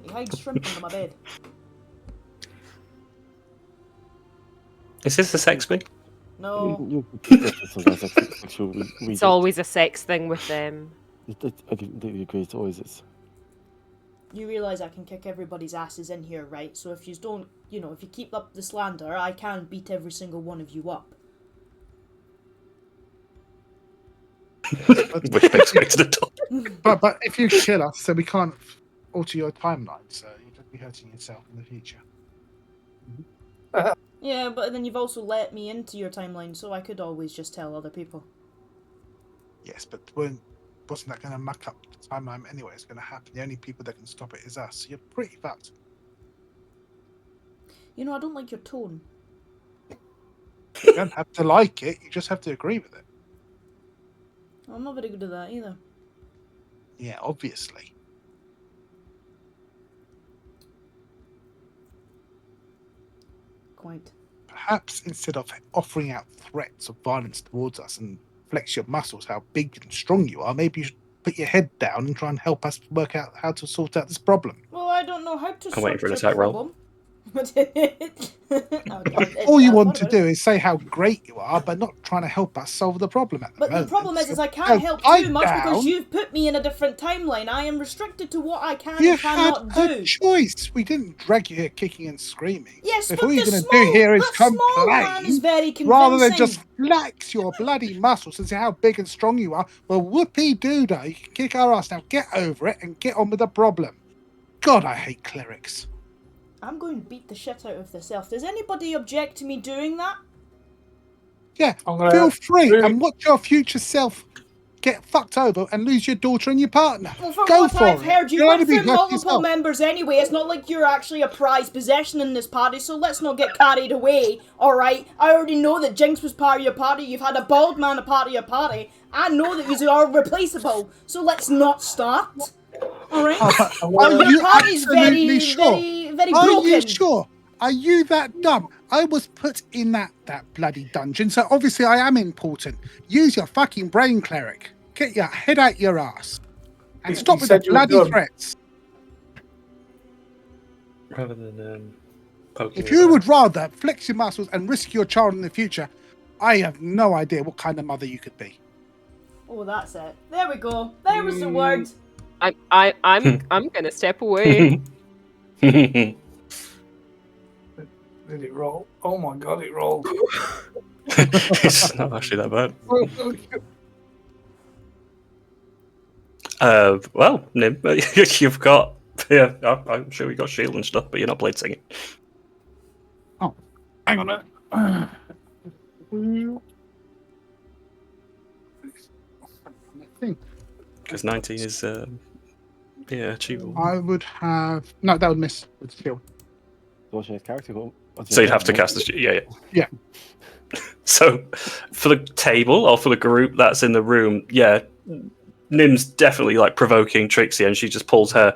Speaker 2: He hides shrimp under my bed.
Speaker 1: Is this a sex thing?
Speaker 2: No.
Speaker 6: It's always a sex thing with them.
Speaker 4: I completely agree. It always is.
Speaker 2: You realise I can kick everybody's asses in here, right? So if you don't, you know, if you keep up the slander, I can beat every single one of you up.
Speaker 1: Which makes me to the top.
Speaker 3: But if you kill us, then we can't alter your timeline, so you'll just be hurting yourself in the future.
Speaker 2: Yeah, but then you've also let me into your timeline, so I could always just tell other people.
Speaker 3: Yes, but wasn't that going to muck up the timeline anyway? It's going to happen. The only people that can stop it is us. So you're pretty fucked.
Speaker 2: You know, I don't like your tone.
Speaker 3: You don't have to like it. You just have to agree with it.
Speaker 2: I'm not very good at that either.
Speaker 3: Yeah, obviously.
Speaker 2: Quite.
Speaker 3: Perhaps instead of offering out threats of violence towards us and flex your muscles how big and strong you are, maybe you should put your head down and try and help us work out how to sort out this problem.
Speaker 2: Well, I don't know how to
Speaker 1: I'm waiting
Speaker 2: sort
Speaker 1: for an
Speaker 2: your
Speaker 1: attack roll.
Speaker 2: problem.
Speaker 3: All you want to do is say how great you are, but not trying to help us solve the problem at the
Speaker 2: But
Speaker 3: moment.
Speaker 2: the problem is
Speaker 3: So
Speaker 2: I can't help
Speaker 3: pipe
Speaker 2: too much because
Speaker 3: down.
Speaker 2: you've put me in a different timeline. I am restricted to what I can
Speaker 3: You
Speaker 2: and cannot
Speaker 3: had
Speaker 2: do.
Speaker 3: a choice. We didn't drag you here kicking and screaming.
Speaker 2: Yes,
Speaker 3: If
Speaker 2: but
Speaker 3: all
Speaker 2: the
Speaker 3: you're going to
Speaker 2: small,
Speaker 3: do here is
Speaker 2: the small man is
Speaker 3: complain,
Speaker 2: very convincing.
Speaker 3: rather than just flex your bloody muscles and say how big and strong you are, well, whoopee-doo-dah, you can kick our ass now. Get over it and get on with the problem. God, I hate clerics.
Speaker 2: I'm going to beat the shit out of this elf. Does anybody object to me doing that?
Speaker 3: Yeah,
Speaker 5: I'm gonna
Speaker 3: feel free
Speaker 5: really-
Speaker 3: and watch your future self get fucked over and lose your daughter and your partner.
Speaker 2: Well, from
Speaker 3: Go
Speaker 2: what
Speaker 3: for
Speaker 2: I've
Speaker 3: it.
Speaker 2: heard, you
Speaker 3: You'll
Speaker 2: went
Speaker 3: only be
Speaker 2: through
Speaker 3: hurting
Speaker 2: multiple
Speaker 3: yourself.
Speaker 2: members anyway. It's not like you're actually a prized possession in this party, so let's not get carried away, alright? I already know that Jinx was part of your party. You've had a bald man a part of your party. I know that you are replaceable, so let's not start. Alright?
Speaker 3: Are
Speaker 2: Your
Speaker 3: you
Speaker 2: party's
Speaker 3: absolutely
Speaker 2: very,
Speaker 3: sure?
Speaker 2: very
Speaker 3: Are
Speaker 2: broken.
Speaker 3: you sure? Are you that dumb? I was put in that bloody dungeon, so obviously I am important. Use your fucking brain, cleric. Get your head out your ass. And
Speaker 5: You
Speaker 3: stop with the
Speaker 5: said you were
Speaker 3: bloody
Speaker 5: dumb.
Speaker 3: threats.
Speaker 1: Rather than poking
Speaker 3: If
Speaker 1: it
Speaker 3: you
Speaker 1: out.
Speaker 3: would rather flex your muscles and risk your child in the future, I have no idea what kind of mother you could be.
Speaker 2: Oh, that's it. There we go. There was the word.
Speaker 6: I'm gonna step away.
Speaker 5: Did it roll? Oh my god, it rolled.
Speaker 1: It's not actually that bad. Well, Nim, you've got. Yeah, I'm sure you got shield and stuff, but you're not blade singing.
Speaker 3: Hang on a minute.
Speaker 1: Because 19 is Yeah, achievable.
Speaker 3: I would have no. That would miss with skill.
Speaker 4: Watching his character.
Speaker 1: So you'd have to cast the yeah.
Speaker 3: Yeah.
Speaker 1: So for the table or for the group that's in the room, yeah, Nim's definitely like provoking Trixie, and she just pulls her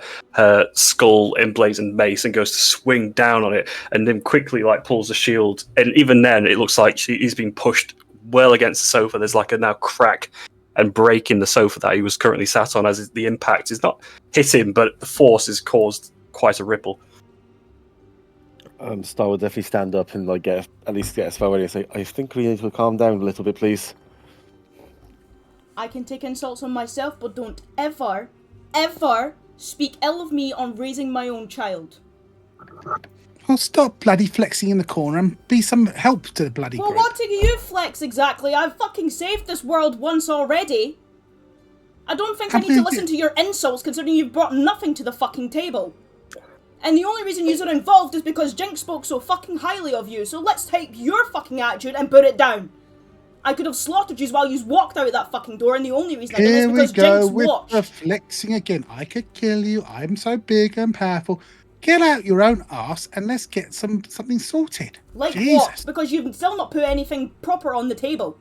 Speaker 1: skull emblazoned mace and goes to swing down on it, and Nim quickly like pulls the shield, and even then it looks like he's been pushed well against the sofa. There's like a now crack and break in the sofa that he was currently sat on, as the impact is not hit him, but the force has caused quite a ripple.
Speaker 4: Star would definitely stand up and like at least get as far away and say, "I think we need to calm down a little bit, please."
Speaker 2: I can take insults on myself, but don't ever speak ill of me on raising my own child.
Speaker 3: Well, stop bloody flexing in the corner and be some help to the bloody
Speaker 2: Well,
Speaker 3: group.
Speaker 2: what do you flex exactly? I've fucking saved this world once already. I don't think I need to listen to your insults, considering you've brought nothing to the fucking table. And the only reason you're involved is because Jinx spoke so fucking highly of you, so let's take your fucking attitude and put it down. I could have slaughtered you while you walked out that fucking door, and the only reason I did is because Jinx watched.
Speaker 3: With the flexing again. I could kill you. I'm so big and powerful. Get out your own arse and let's get something sorted.
Speaker 2: Like
Speaker 3: Jesus.
Speaker 2: what? Because you've still not put anything proper on the table.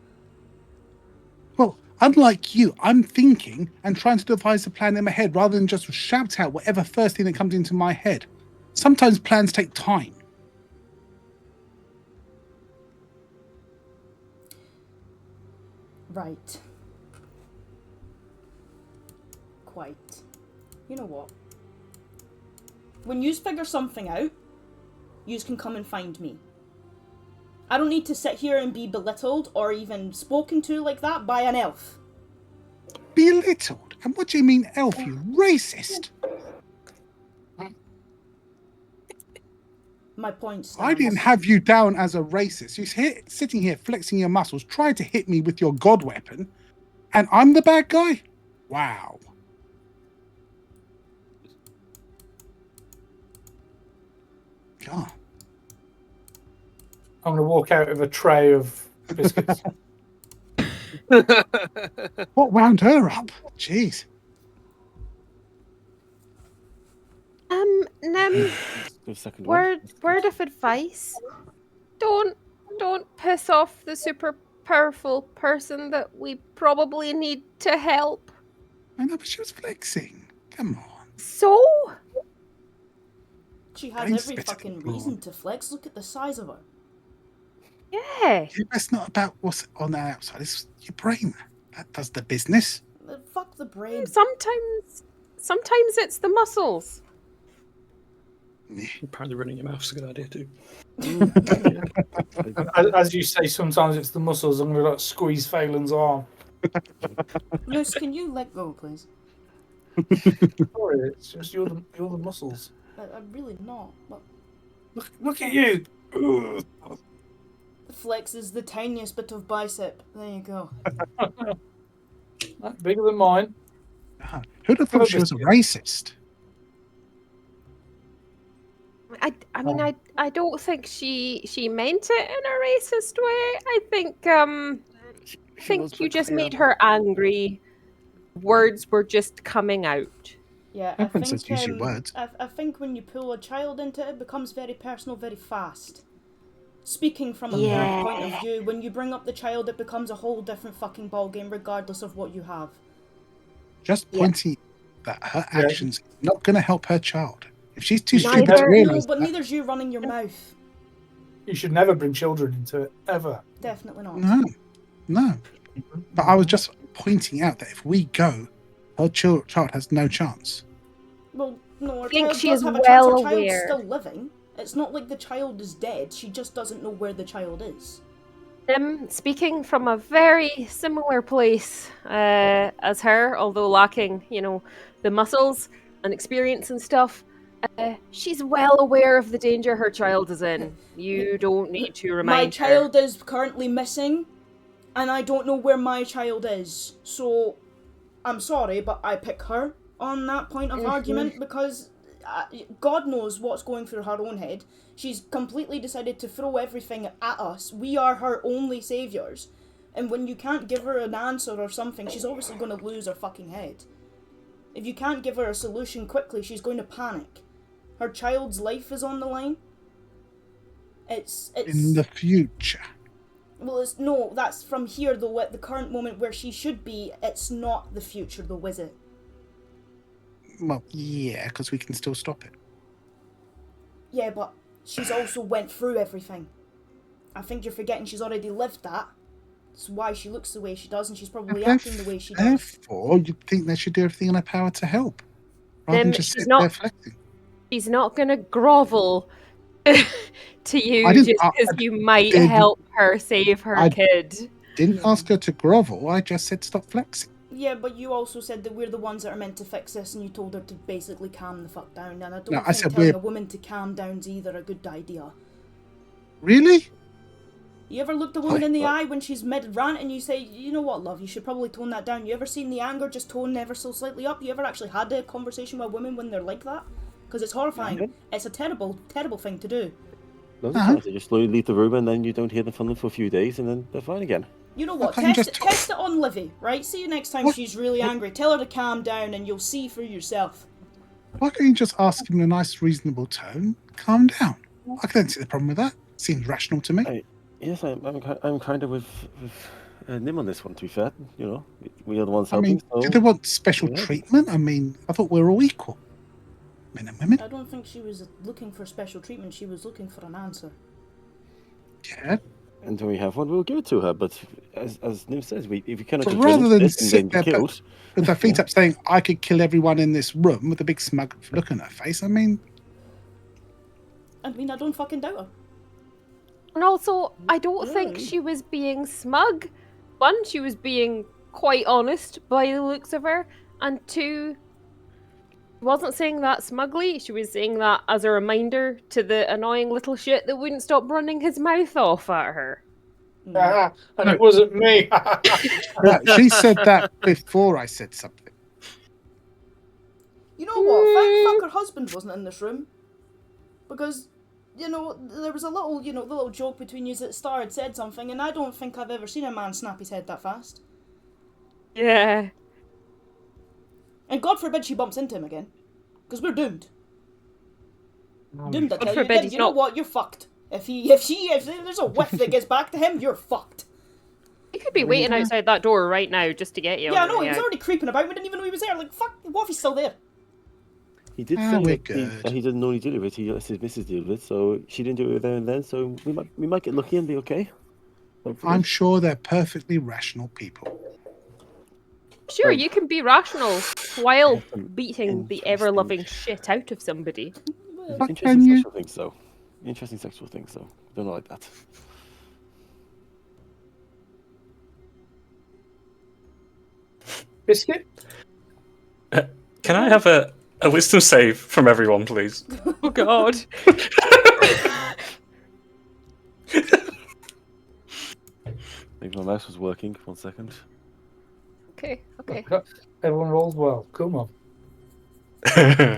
Speaker 3: Well, unlike you, I'm thinking and trying to devise a plan in my head rather than just shout out whatever first thing that comes into my head. Sometimes plans take time.
Speaker 2: Right. Quite. You know what? When yous figure something out, yous can come and find me. I don't need to sit here and be belittled or even spoken to like that by an elf.
Speaker 3: Belittled? And what do you mean, elf, you racist?
Speaker 2: My point stands.
Speaker 3: I didn't have you down as a racist. You're sitting here flexing your muscles, trying to hit me with your god weapon, and I'm the bad guy? Wow. God.
Speaker 5: I'm going to walk out with a tray of biscuits.
Speaker 3: What wound her up? Jeez.
Speaker 6: Nim, word of advice: don't piss off the super powerful person that we probably need to help.
Speaker 3: I know, but she was flexing. Come on.
Speaker 6: So?
Speaker 2: She has every fucking reason to flex. Look at the size of her.
Speaker 6: Yeah.
Speaker 3: It's not about what's on the outside. It's your brain that does the business.
Speaker 2: Fuck the brain.
Speaker 6: Sometimes it's the muscles.
Speaker 1: Apparently running your mouth's a good idea too.
Speaker 5: As you say, sometimes it's the muscles. I'm going to squeeze Phelan's arm.
Speaker 2: Luce, can you let go, please?
Speaker 5: Sorry, it's just you're the muscles.
Speaker 2: I'm really not. But...
Speaker 5: Look at you.
Speaker 2: Flex is the tiniest bit of bicep. There you go.
Speaker 5: Bigger than mine.
Speaker 3: Who'd have thought she was a racist?
Speaker 6: I mean, I don't think she meant it in a racist way. I think you just made her angry. Words were just coming out.
Speaker 2: Yeah, I think when you pull a child into it, it becomes very personal very fast. Speaking from a parent point of view, when you bring up the child, it becomes a whole different fucking ballgame, regardless of what you have.
Speaker 3: Just pointing that her actions is not going to help her child. If she's too stupid to realise
Speaker 2: but neither's you running your mouth.
Speaker 5: You should never bring children into it, ever.
Speaker 2: Definitely not.
Speaker 3: No. But I was just pointing out that if we go, her child has no chance.
Speaker 2: Well, no, her
Speaker 6: I think
Speaker 2: child
Speaker 6: she
Speaker 2: does
Speaker 6: is
Speaker 2: have a chance. Her
Speaker 6: well
Speaker 2: child's
Speaker 6: aware.
Speaker 2: still living. It's not like the child is dead. She just doesn't know where the child is.
Speaker 6: Speaking from a very similar place as her, although lacking, the muscles and experience and stuff, she's well aware of the danger her child is in. You don't need to remind her.
Speaker 2: My child is currently missing, and I don't know where my child is. So, I'm sorry, but I pick her on that point of argument because God knows what's going through her own head. She's completely decided to throw everything at us. We are her only saviours. And when you can't give her an answer or something, she's obviously going to lose her fucking head. If you can't give her a solution quickly, she's going to panic. Her child's life is on the line. It's
Speaker 3: In the future.
Speaker 2: Well, no, that's from here though. At the current moment where she should be, it's not the future though, is it?
Speaker 3: Well, yeah, because we can still stop it.
Speaker 2: Yeah, but she's also went through everything. I think you're forgetting she's already lived that. That's why she looks the way she does, and she's probably acting the way she does.
Speaker 3: Therefore, you'd think they should do everything in their power to help, rather than just
Speaker 6: she's
Speaker 3: sit
Speaker 6: not-
Speaker 3: there flexing.
Speaker 6: She's not going to grovel to you
Speaker 3: I didn't-
Speaker 6: just
Speaker 3: I
Speaker 6: because you might
Speaker 3: didn't-
Speaker 6: help her save her kid.
Speaker 3: Didn't ask her to grovel. I just said stop flexing.
Speaker 2: Yeah, but you also said that we're the ones that are meant to fix this, and you told her to basically calm the fuck down. And I don't
Speaker 3: No, I
Speaker 2: think
Speaker 3: said
Speaker 2: telling
Speaker 3: we're-
Speaker 2: a woman to calm down's either a good idea.
Speaker 3: Really?
Speaker 2: You ever looked a woman in the eye when she's mid-rant and you say, you know what, love, you should probably tone that down? You ever seen the anger just tone ever so slightly up? You ever actually had a conversation with women when they're like that? Because it's horrifying.
Speaker 4: Yeah.
Speaker 2: It's a terrible, terrible thing to do.
Speaker 4: No, they just slowly leave the room and then you don't hear them from them for a few days and then they're fine again.
Speaker 2: You know what,
Speaker 3: Okay,
Speaker 2: test it on Livy, right? See you next time she's really angry. Tell her to calm down and you'll see for yourself.
Speaker 3: Why can't you just ask him in a nice, reasonable tone? Calm down. I don't see the problem with that. Seems rational to me.
Speaker 4: Yes, I'm kind of with Nim on this one, to be fair. You know, we are the ones
Speaker 3: I
Speaker 4: helping.
Speaker 3: mean,
Speaker 4: so
Speaker 3: do they want special
Speaker 4: yeah.
Speaker 3: treatment? I mean, I thought we were all equal. Men and women.
Speaker 2: I don't think she was looking for special treatment, she was looking for an answer.
Speaker 3: Yeah.
Speaker 4: And when we have one, we'll give it to her. But as Nim says, if we cannot
Speaker 3: But
Speaker 4: just
Speaker 3: rather
Speaker 4: run
Speaker 3: than
Speaker 4: this and
Speaker 3: sit
Speaker 4: then
Speaker 3: there
Speaker 4: be killed,
Speaker 3: with her feet up saying, I could kill everyone in this room with a big smug look on her face, I mean,
Speaker 2: I don't fucking doubt her.
Speaker 6: And also, I don't think she was being smug. One, she was being quite honest by the looks of her. And two, she wasn't saying that smugly. She was saying that as a reminder to the annoying little shit that wouldn't stop running his mouth off at her.
Speaker 5: And it wasn't me.
Speaker 3: she said that before I said something.
Speaker 2: You know what? Thank fuck her husband wasn't in this room. Because, there was a little, the little joke between you that Star had said something, and I don't think I've ever seen a man snap his head that fast.
Speaker 6: Yeah.
Speaker 2: And God forbid she bumps into him again. Because we're doomed. Doomed, I
Speaker 6: God
Speaker 2: tell
Speaker 6: forbid
Speaker 2: you.
Speaker 6: he's
Speaker 2: You know
Speaker 6: not-
Speaker 2: what? You're fucked. If there's a whiff that gets back to him, you're fucked.
Speaker 6: He could be waiting outside that door right now just to get you.
Speaker 2: Yeah, I
Speaker 6: on
Speaker 2: know,
Speaker 6: your
Speaker 2: he was
Speaker 6: way out.
Speaker 2: already creeping about, we didn't even know he was there. Like, fuck, what if he's still there?
Speaker 4: he did
Speaker 3: Ah,
Speaker 4: say
Speaker 3: we're
Speaker 4: that he didn't normally deal with it. He lets his missus deal with it, so she didn't do it there and then. So we might get lucky and be okay. Hopefully.
Speaker 3: I'm sure they're perfectly rational people.
Speaker 6: Sure, you can be rational while
Speaker 4: some
Speaker 6: beating the
Speaker 4: interesting-
Speaker 6: ever-loving shit out of somebody.
Speaker 3: But
Speaker 4: Interesting
Speaker 3: can you?
Speaker 4: sexual things, though. Interesting sexual things, though. Don't like that.
Speaker 5: Biscuit?
Speaker 1: Can I have a wisdom save from everyone, please?
Speaker 6: Oh god.
Speaker 4: Maybe my mouse was working. 1 second.
Speaker 6: Okay.
Speaker 5: Everyone rolls well. Come on.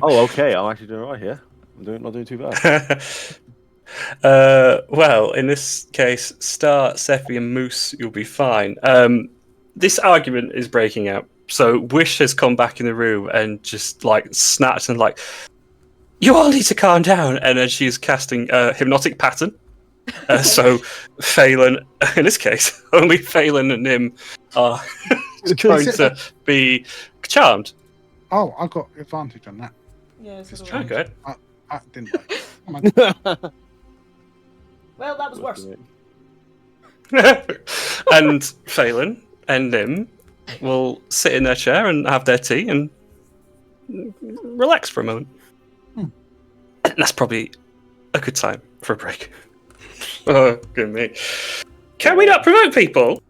Speaker 4: Oh, okay. I'm actually doing all right here. Not doing too bad.
Speaker 1: Well, in this case, Star, Sephi, and Moose, you'll be fine. This argument is breaking out. So Wish has come back in the room and just snapped and you all need to calm down. And then she's casting a hypnotic pattern. So Phelan, in this case, only Phelan and Nim are going to be charmed.
Speaker 3: Oh, I got advantage on that.
Speaker 2: Yeah, so
Speaker 1: Oh, go ahead.
Speaker 3: I didn't work. Come on.
Speaker 2: Well, that was worse.
Speaker 1: And Phelan and Nim will sit in their chair and have their tea and relax for a moment. And that's probably a good time for a break. Oh, good me. Can we not provoke people?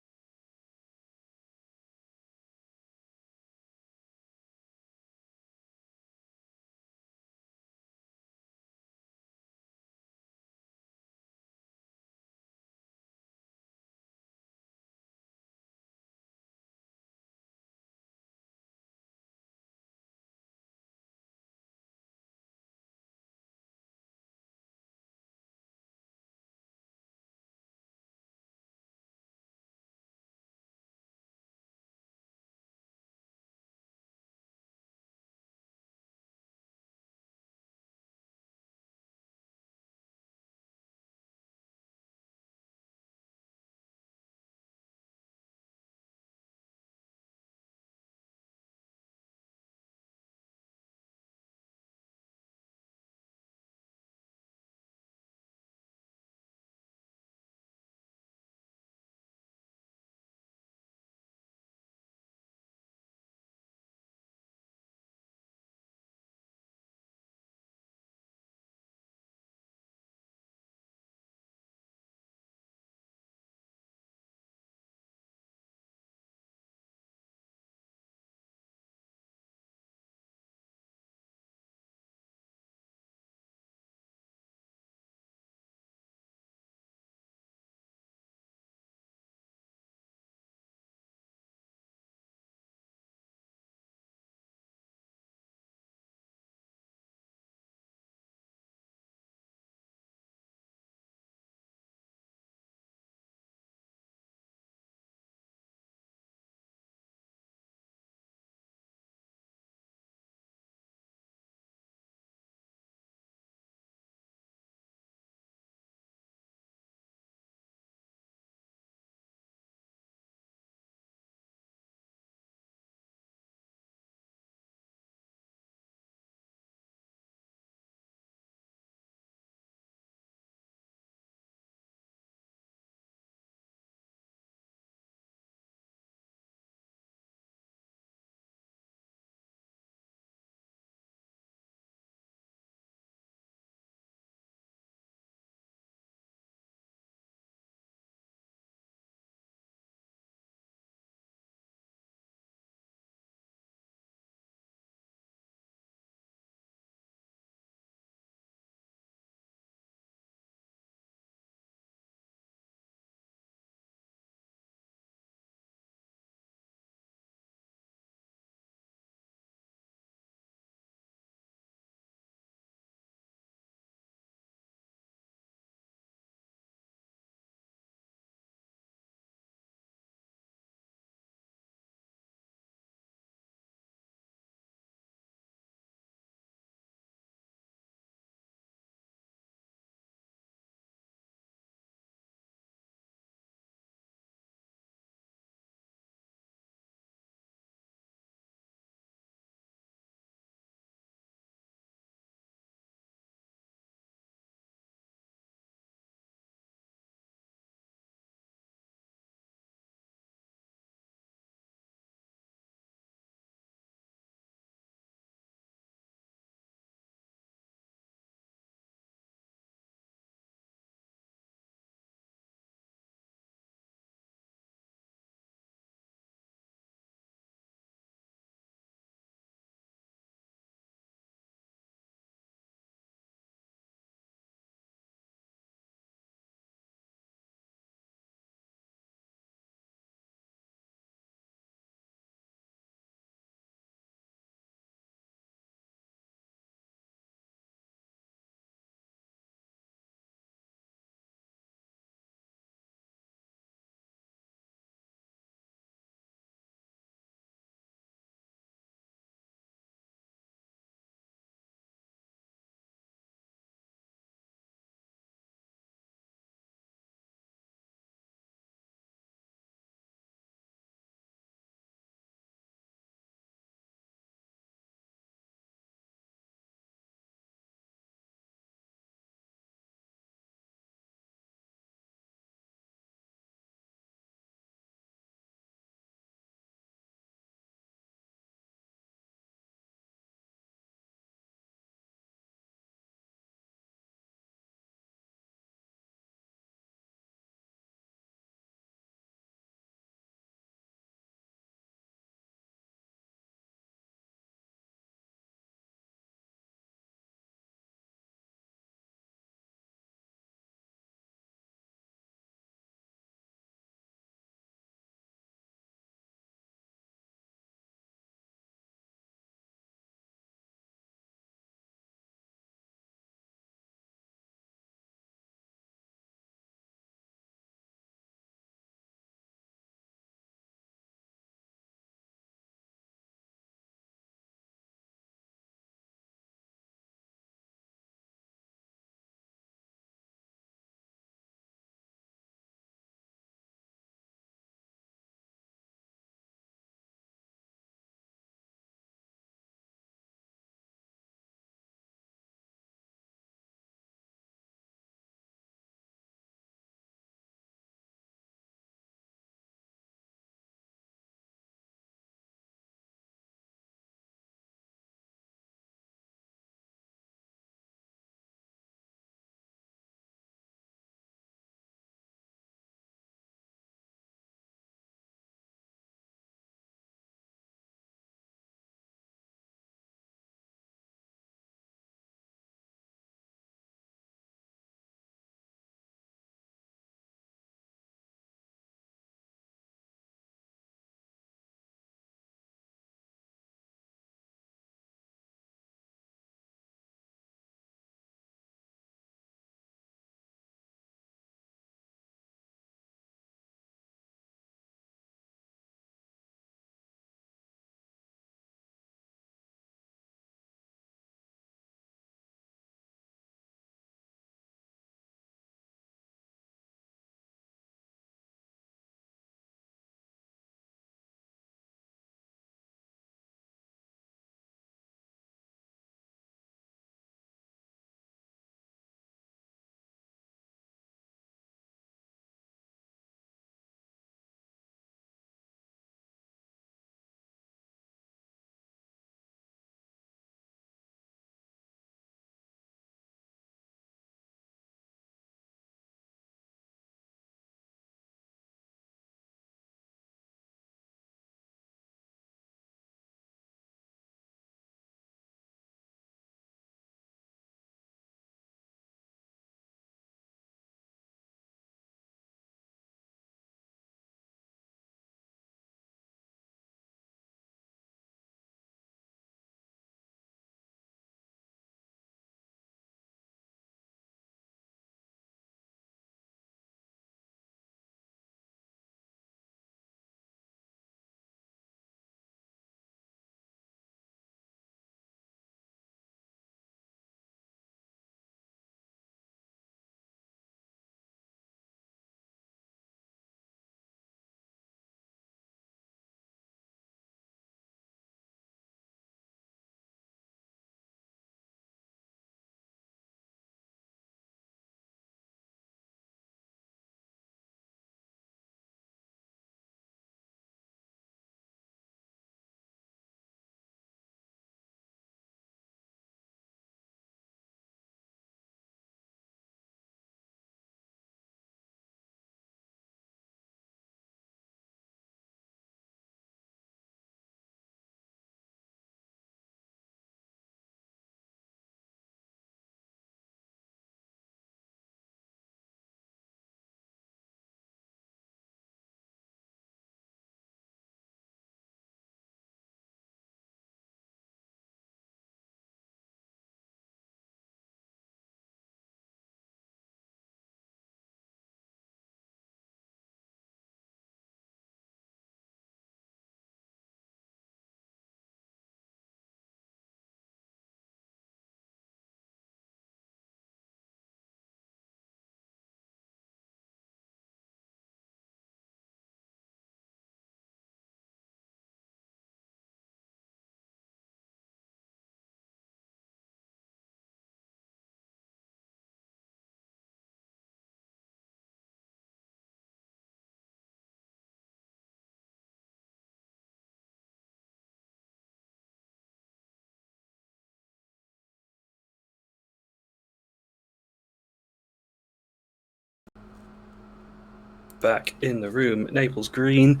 Speaker 1: back in the room. Naples Green.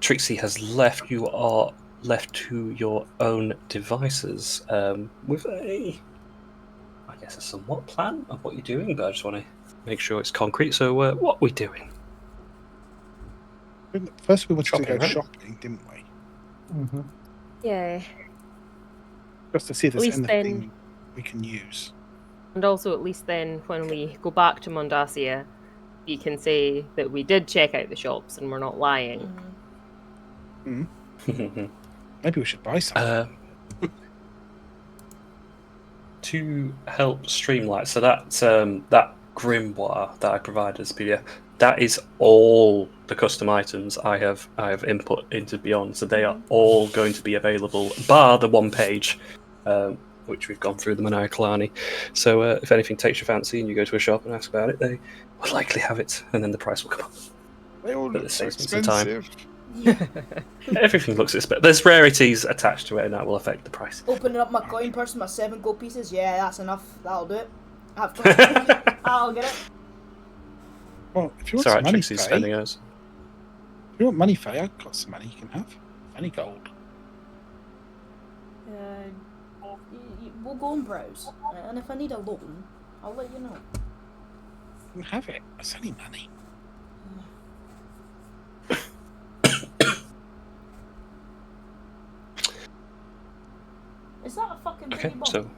Speaker 1: Trixie has left. You are left to your own devices with a somewhat plan of what you're doing, but I just want to make sure it's concrete. So, what are we doing?
Speaker 3: First, we wanted to
Speaker 1: Shopping,
Speaker 3: go
Speaker 1: right?
Speaker 3: shopping, didn't we?
Speaker 5: Mm-hmm.
Speaker 6: Yeah.
Speaker 3: Just to see if there's
Speaker 6: least
Speaker 3: anything
Speaker 6: then-
Speaker 3: we can use.
Speaker 6: And also, at least then, when we go back to Mondassia, we can say that we did check out the shops and we're not lying.
Speaker 3: Maybe we should buy something.
Speaker 1: To help streamline, so that grimoire that I provided as PDF, that is all the custom items I have input into Beyond. So they are all going to be available, bar the one page, which we've gone through the Maniacalani. So if anything takes your fancy and you go to a shop and ask about it, they will likely have it, and then the price will come up.
Speaker 3: They all
Speaker 1: But
Speaker 3: look
Speaker 1: it
Speaker 3: so
Speaker 1: saves me some time.
Speaker 3: expensive.
Speaker 1: Everything looks expensive. There's rarities attached to it, and that will affect the price.
Speaker 2: Opening up my coin purse with my 7 gold pieces. Yeah, that's enough. That'll do it. I'll get it.
Speaker 3: Well, if you want
Speaker 1: Sorry,
Speaker 3: some money,
Speaker 1: Trixie's
Speaker 3: Faye,
Speaker 1: spending hers.
Speaker 3: if you want money, Faye, I've got some money you can have. Any gold.
Speaker 2: We'll go and browse. And if I need a loan, I'll let you know.
Speaker 3: You can have it. It's only money.
Speaker 2: Is that a fucking
Speaker 1: Okay,
Speaker 2: boogie bomb?
Speaker 1: so.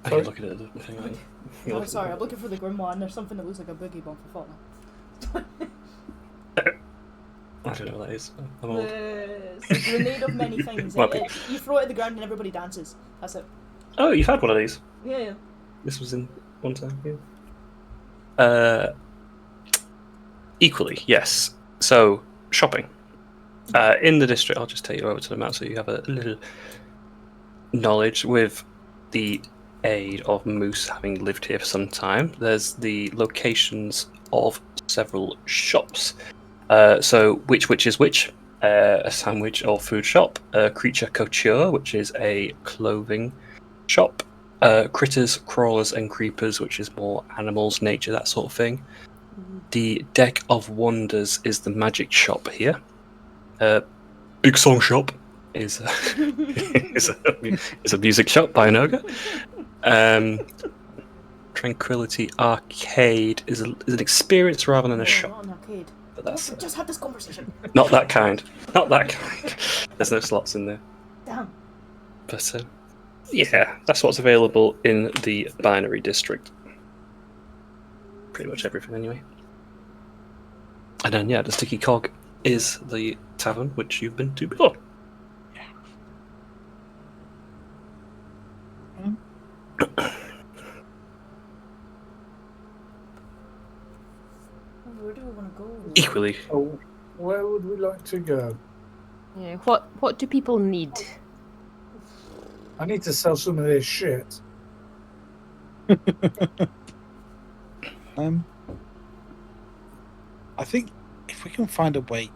Speaker 1: Are
Speaker 5: Sorry?
Speaker 1: you looking at the thing? Aren't you? You're
Speaker 2: Oh,
Speaker 1: looking
Speaker 2: sorry,
Speaker 1: at
Speaker 2: I'm looking for the grimoire and there's something that looks like a boogie bomb for Fortnite.
Speaker 1: I don't know what that is. I'm old.
Speaker 2: It's a grenade of many things.
Speaker 1: Might be.
Speaker 2: You throw it at the ground and everybody dances. That's it.
Speaker 1: Oh, you've had one of these.
Speaker 2: Yeah.
Speaker 1: This was in one time, yeah. Equally, yes. So, shopping. In the district, I'll just take you over to the map so you have a little knowledge with the aid of Moose having lived here for some time. There's the locations of several shops. So, which is which? A sandwich or food shop. Creature Couture, which is a clothing shop. Critters, Crawlers, and Creepers, which is more animals, nature, that sort of thing. The Deck of Wonders is the magic shop here. Big Song Shop is is a music shop by an ogre. Tranquility Arcade is an experience rather than a
Speaker 2: No,
Speaker 1: shop.
Speaker 2: not an arcade.
Speaker 1: But that's
Speaker 2: Just had this conversation.
Speaker 1: not that kind. Not that kind. There's no slots in there.
Speaker 2: Damn.
Speaker 1: But yeah, that's what's available in the binary district. Pretty much everything, anyway. And then, yeah, the Sticky Cog is the tavern which you've been to before.
Speaker 2: Where do we want to go?
Speaker 1: Equally,
Speaker 5: Oh, where would we like to go?
Speaker 6: Yeah. What do people need?
Speaker 5: I need to sell some of this shit.
Speaker 3: I think if we can find a way,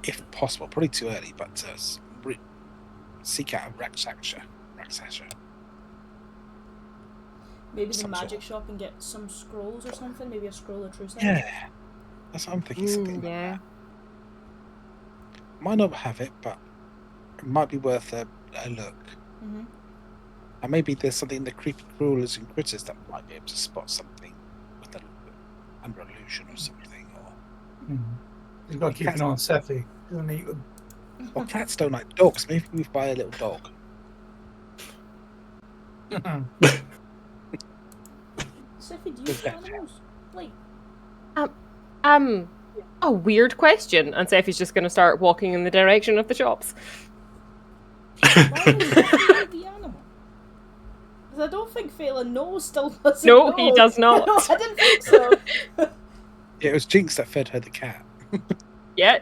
Speaker 3: if possible, probably too early, but to seek out a Raksasha.
Speaker 2: Maybe the
Speaker 3: some
Speaker 2: magic shop and get some scrolls or something. Maybe a scroll of true sight.
Speaker 3: Yeah, that's what I'm thinking. Something like
Speaker 6: Yeah.
Speaker 3: that. Might not have it, but it might be worth a look.
Speaker 2: Mm-hmm.
Speaker 3: And maybe there's something in the creepy crawlers and critters that might be able to spot something with under illusion or something. Or
Speaker 5: You've got to keep an eye on Sephi. Doesn't eat them.
Speaker 3: Well, cats don't like dogs. Maybe we buy a little dog.
Speaker 2: Sophie, do you
Speaker 3: Good
Speaker 2: have animals? Like,
Speaker 6: A weird question. And Seffi's just going to start walking in the direction of the shops.
Speaker 2: why would you feed the animal? Because I don't think Phelan knows still doesn't
Speaker 6: No,
Speaker 2: know.
Speaker 6: he does not.
Speaker 2: No, I didn't think so.
Speaker 3: Yeah, it was Jinx that fed her the cat.
Speaker 6: Yeah.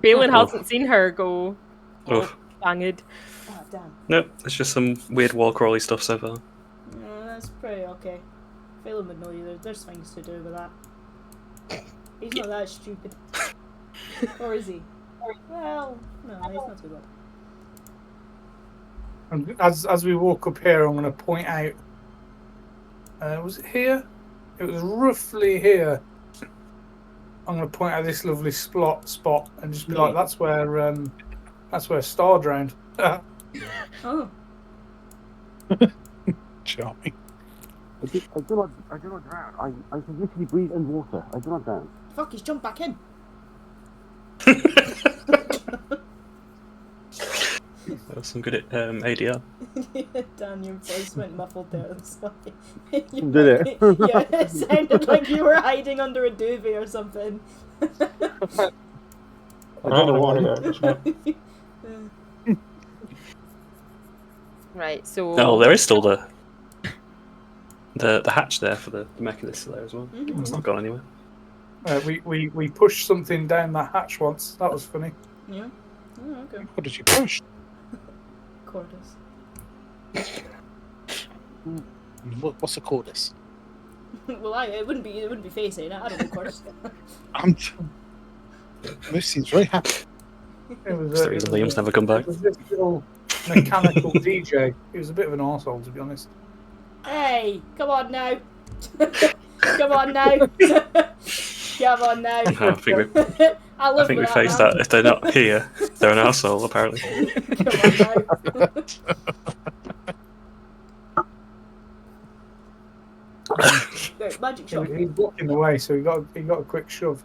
Speaker 6: Balin hasn't seen her go
Speaker 1: oof.
Speaker 6: banged.
Speaker 2: Oh, damn.
Speaker 1: Nope, it's just some weird wall crawly stuff so far.
Speaker 2: No, that's pretty okay. Phelan would know you. There's things to do with that. He's not that stupid. Or is he? Well, no, he's not too bad.
Speaker 5: And as we walk up here, I'm going to point out Was it here? It was roughly here. I'm going to point out this lovely spot and just be like, that's where Star drowned.
Speaker 2: Oh.
Speaker 3: Charming.
Speaker 4: I do not drown. I can literally breathe underwater. I do not drown.
Speaker 2: Fuck, he's jumped back in.
Speaker 1: That was some good at ADR.
Speaker 2: Dan, your voice went muffled there. That's why.
Speaker 4: Did it?
Speaker 2: Yeah, it sounded like you were hiding under a duvet or something.
Speaker 4: I don't know why.
Speaker 6: Right, so
Speaker 1: Oh, there is still the hatch there for the mechanist there as well.
Speaker 2: Mhm.
Speaker 1: It's not gone anywhere.
Speaker 5: We pushed something down that hatch once. That was funny.
Speaker 2: Yeah. Oh, okay.
Speaker 3: What did you push?
Speaker 2: Cordis.
Speaker 3: What's a cordis?
Speaker 2: Well, it wouldn't be facing. I don't know, Cordis.
Speaker 3: Moose seems very happy.
Speaker 5: It was,
Speaker 1: It's the reason Liam's never come back.
Speaker 5: It was this little mechanical DJ. He was a bit of an arsehole, to be honest.
Speaker 2: Hey, come on now. Come on now. Come on now.
Speaker 1: I think we
Speaker 2: I
Speaker 1: we faced that. If they're not here, they're an arsehole, apparently.
Speaker 2: Come on now. Right, magic shot.
Speaker 5: He was blocking away, so he got a quick shove.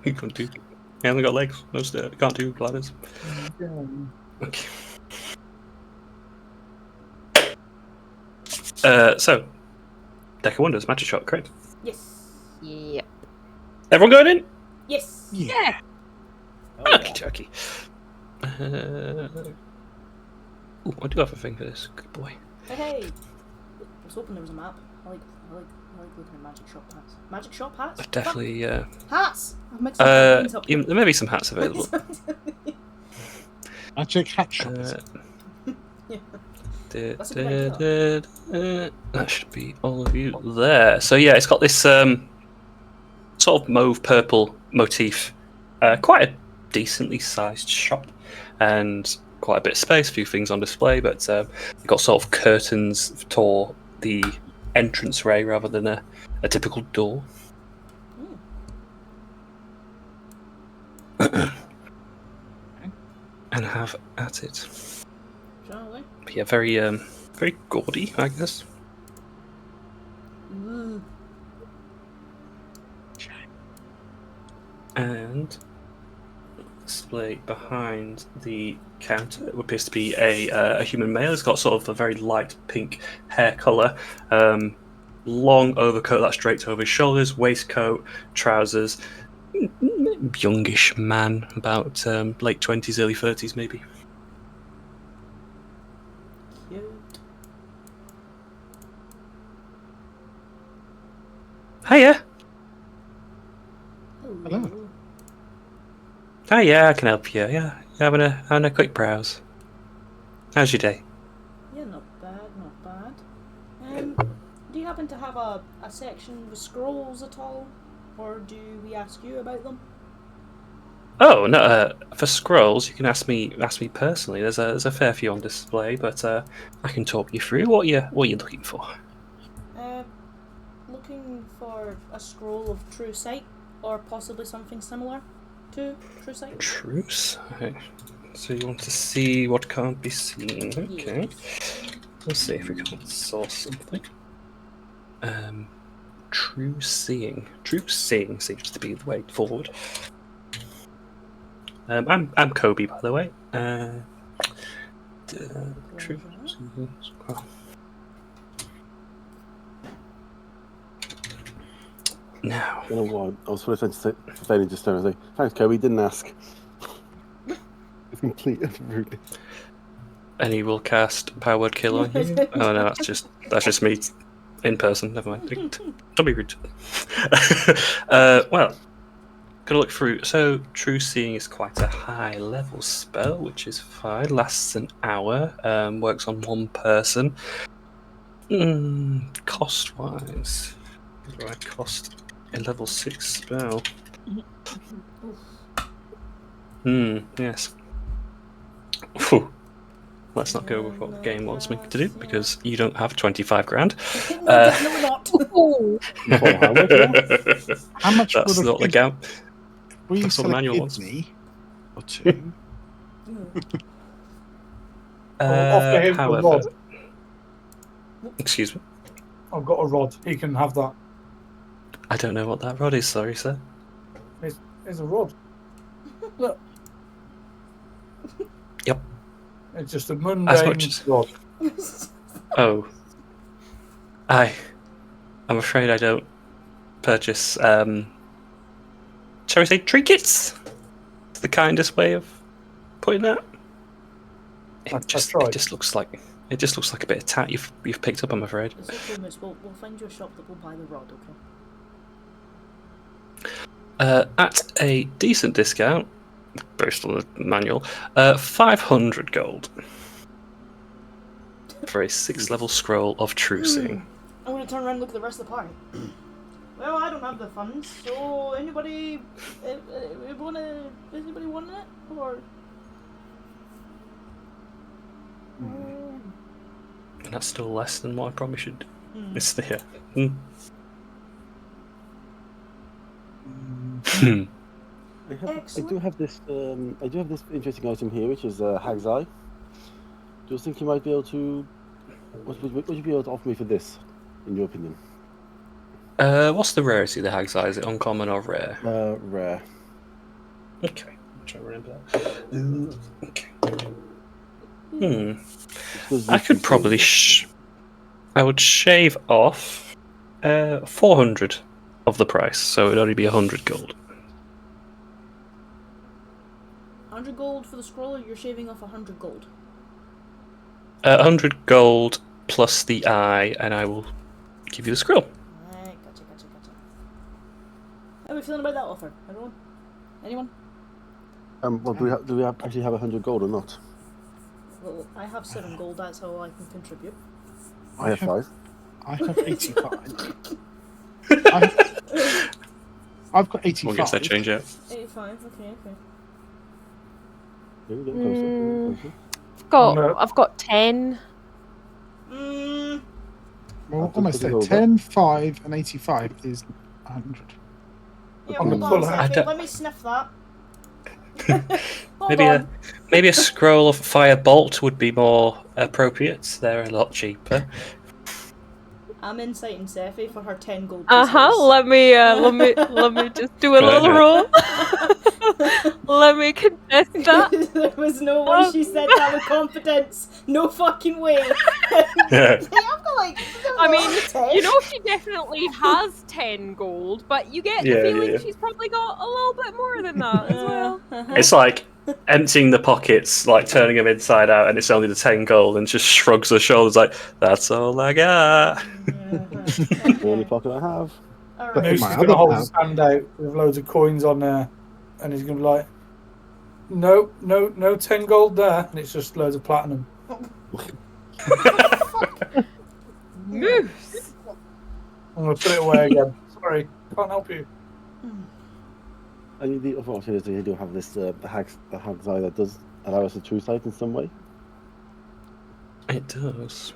Speaker 1: He couldn't do. He hasn't got legs. No, can't do ladders. Okay. So, Deck of Wonders, magic shot, correct?
Speaker 2: Yes.
Speaker 6: yeah.
Speaker 1: Everyone going in?
Speaker 2: Yes.
Speaker 6: Yeah.
Speaker 1: Okie dokie. Ooh, I do have a thing for this. Good boy.
Speaker 2: Hey. I was hoping there was a map. I like looking at magic shop hats. Magic shop hats?
Speaker 1: Definitely.
Speaker 2: Hats. I've mixed up.
Speaker 1: There may be some hats available.
Speaker 3: Magic hat shops.
Speaker 2: Yeah. That's a good idea.
Speaker 1: That should be all of you there. So yeah, it's got this sort of mauve purple motif. Quite a decently sized shop, and quite a bit of space. A few things on display, but you've got sort of curtains for the entrance ray rather than a typical door. And have at it.
Speaker 2: Shall we?
Speaker 1: But yeah, very very gaudy, I guess.
Speaker 2: Ooh.
Speaker 1: And display behind the counter it appears to be a human male. He's got sort of a very light pink hair colour, long overcoat that's draped over his shoulders, waistcoat, trousers. Youngish man, about late 20s, early 30s maybe.
Speaker 2: Cute.
Speaker 1: Hiya!
Speaker 3: Hello.
Speaker 1: Oh yeah, I can help you. Yeah, having a quick browse. How's your day?
Speaker 2: Yeah, not bad, not bad. Do you happen to have a section with scrolls at all? Or do we ask you about them?
Speaker 1: Oh no, for scrolls you can ask me personally. There's a fair few on display, but I can talk you through what you looking for.
Speaker 2: Looking for a scroll of true sight, or possibly something similar to true sight.
Speaker 1: True sight. So you want to see what can't be seen? Okay. Let's see if we can source something. True seeing. True seeing seems to be the way forward. I'm Kobe, by the way. True. Oh. Now.
Speaker 4: You know what? I was failing just now. I was like, thanks, Kobe. Didn't ask. It's complete rudeness.
Speaker 1: Any will cast power word kill on you? Oh no, that's just me in person. Never mind. Don't be rude. Well, gonna look through. So true seeing is quite a high level spell, which is fine. Lasts an hour. Works on one person. Cost wise, what do I cost a level 6 spell? Yes. Whew. let's not go with what the game wants me to do, because you don't have 25 grand.
Speaker 2: No, definitely not.
Speaker 6: Ooh.
Speaker 4: Sorry, how much?
Speaker 3: How much
Speaker 1: That's
Speaker 3: would a
Speaker 1: not the
Speaker 3: kid-
Speaker 1: game.
Speaker 3: Will you
Speaker 1: That's what
Speaker 3: sell
Speaker 1: the
Speaker 3: a
Speaker 1: manual wants.
Speaker 3: kidney or two?
Speaker 5: I'll offer him a
Speaker 1: However,
Speaker 5: rod.
Speaker 1: excuse me,
Speaker 5: I've got a rod. He can have that.
Speaker 1: I don't know what that rod is. Sorry, sir.
Speaker 5: It's a rod. Look.
Speaker 1: Yep.
Speaker 5: It's just a
Speaker 1: As
Speaker 5: mundane
Speaker 1: much as-
Speaker 5: rod.
Speaker 1: Oh, I'm afraid I don't purchase. Shall we say trinkets? It's the kindest way of putting that. It just looks like a bit of tat you've picked up. I'm afraid.
Speaker 2: It's okay, miss. We'll find you a shop that will buy the rod, okay?
Speaker 1: At a decent discount, based on the manual, 500 gold for a 6-level scroll of true seeing.
Speaker 2: I'm gonna turn around and look at the rest of the party. Well, I don't have the funds, so anybody want it? Or
Speaker 1: And that's still less than what I probably should. It's there.
Speaker 4: I do have this interesting item here, which is Hag's Eye. Do you think you might be able to? What would you be able to offer me for this, in your opinion?
Speaker 1: What's the rarity of the Hag's Eye? Is it uncommon or rare?
Speaker 4: Rare.
Speaker 1: Okay, I'll try to remember that. Okay. I could probably I would shave off 400 of the price, so it'd only be 100 gold.
Speaker 2: 100 gold for the scroll, or you're shaving off 100 gold?
Speaker 1: 100 gold plus the eye, and I will give you the scroll.
Speaker 2: Right, gotcha. How are we feeling about that offer? Everyone? Anyone?
Speaker 4: Well, do we actually have 100 gold or not?
Speaker 2: Well, I have 7 gold, that's how I can contribute.
Speaker 4: I have 5.
Speaker 3: I have 85. I've got 85.
Speaker 1: We'll get that change out.
Speaker 2: 85, okay.
Speaker 4: There we go, closer.
Speaker 6: I've got 10.
Speaker 3: Well, almost there. 10, 5, and 85 is 100.
Speaker 2: Yeah,
Speaker 5: I'm
Speaker 2: hold
Speaker 5: gonna
Speaker 2: on
Speaker 5: pull
Speaker 2: a
Speaker 5: out.
Speaker 2: second, let me sniff that.
Speaker 1: Maybe a scroll of fire bolt would be more appropriate. They're a lot cheaper.
Speaker 2: I'm inciting Sephi for her 10 gold.
Speaker 6: Let me just do a little roll. Let me contest that.
Speaker 2: There was no way she said that with confidence. No fucking way.
Speaker 1: Yeah.
Speaker 2: Hey, I've got like.
Speaker 6: I mean, you know she definitely has 10 gold, but you get the feeling she's probably got a little bit more than that as well.
Speaker 1: It's like emptying the pockets, like turning them inside out, and it's only the 10 gold, and just shrugs her shoulders like, "That's all I got."
Speaker 4: The only pocket I have.
Speaker 2: Alright.
Speaker 5: Moose is going to hold his hand out with loads of coins on there, and he's going to be like, no 10 gold there, and it's just loads of platinum.
Speaker 6: Moose!
Speaker 5: I'm going to put it away again. Sorry, can't help you.
Speaker 4: And the other option is that you do have this the Hag's Eye that does allow us a true sight in some way.
Speaker 1: It does.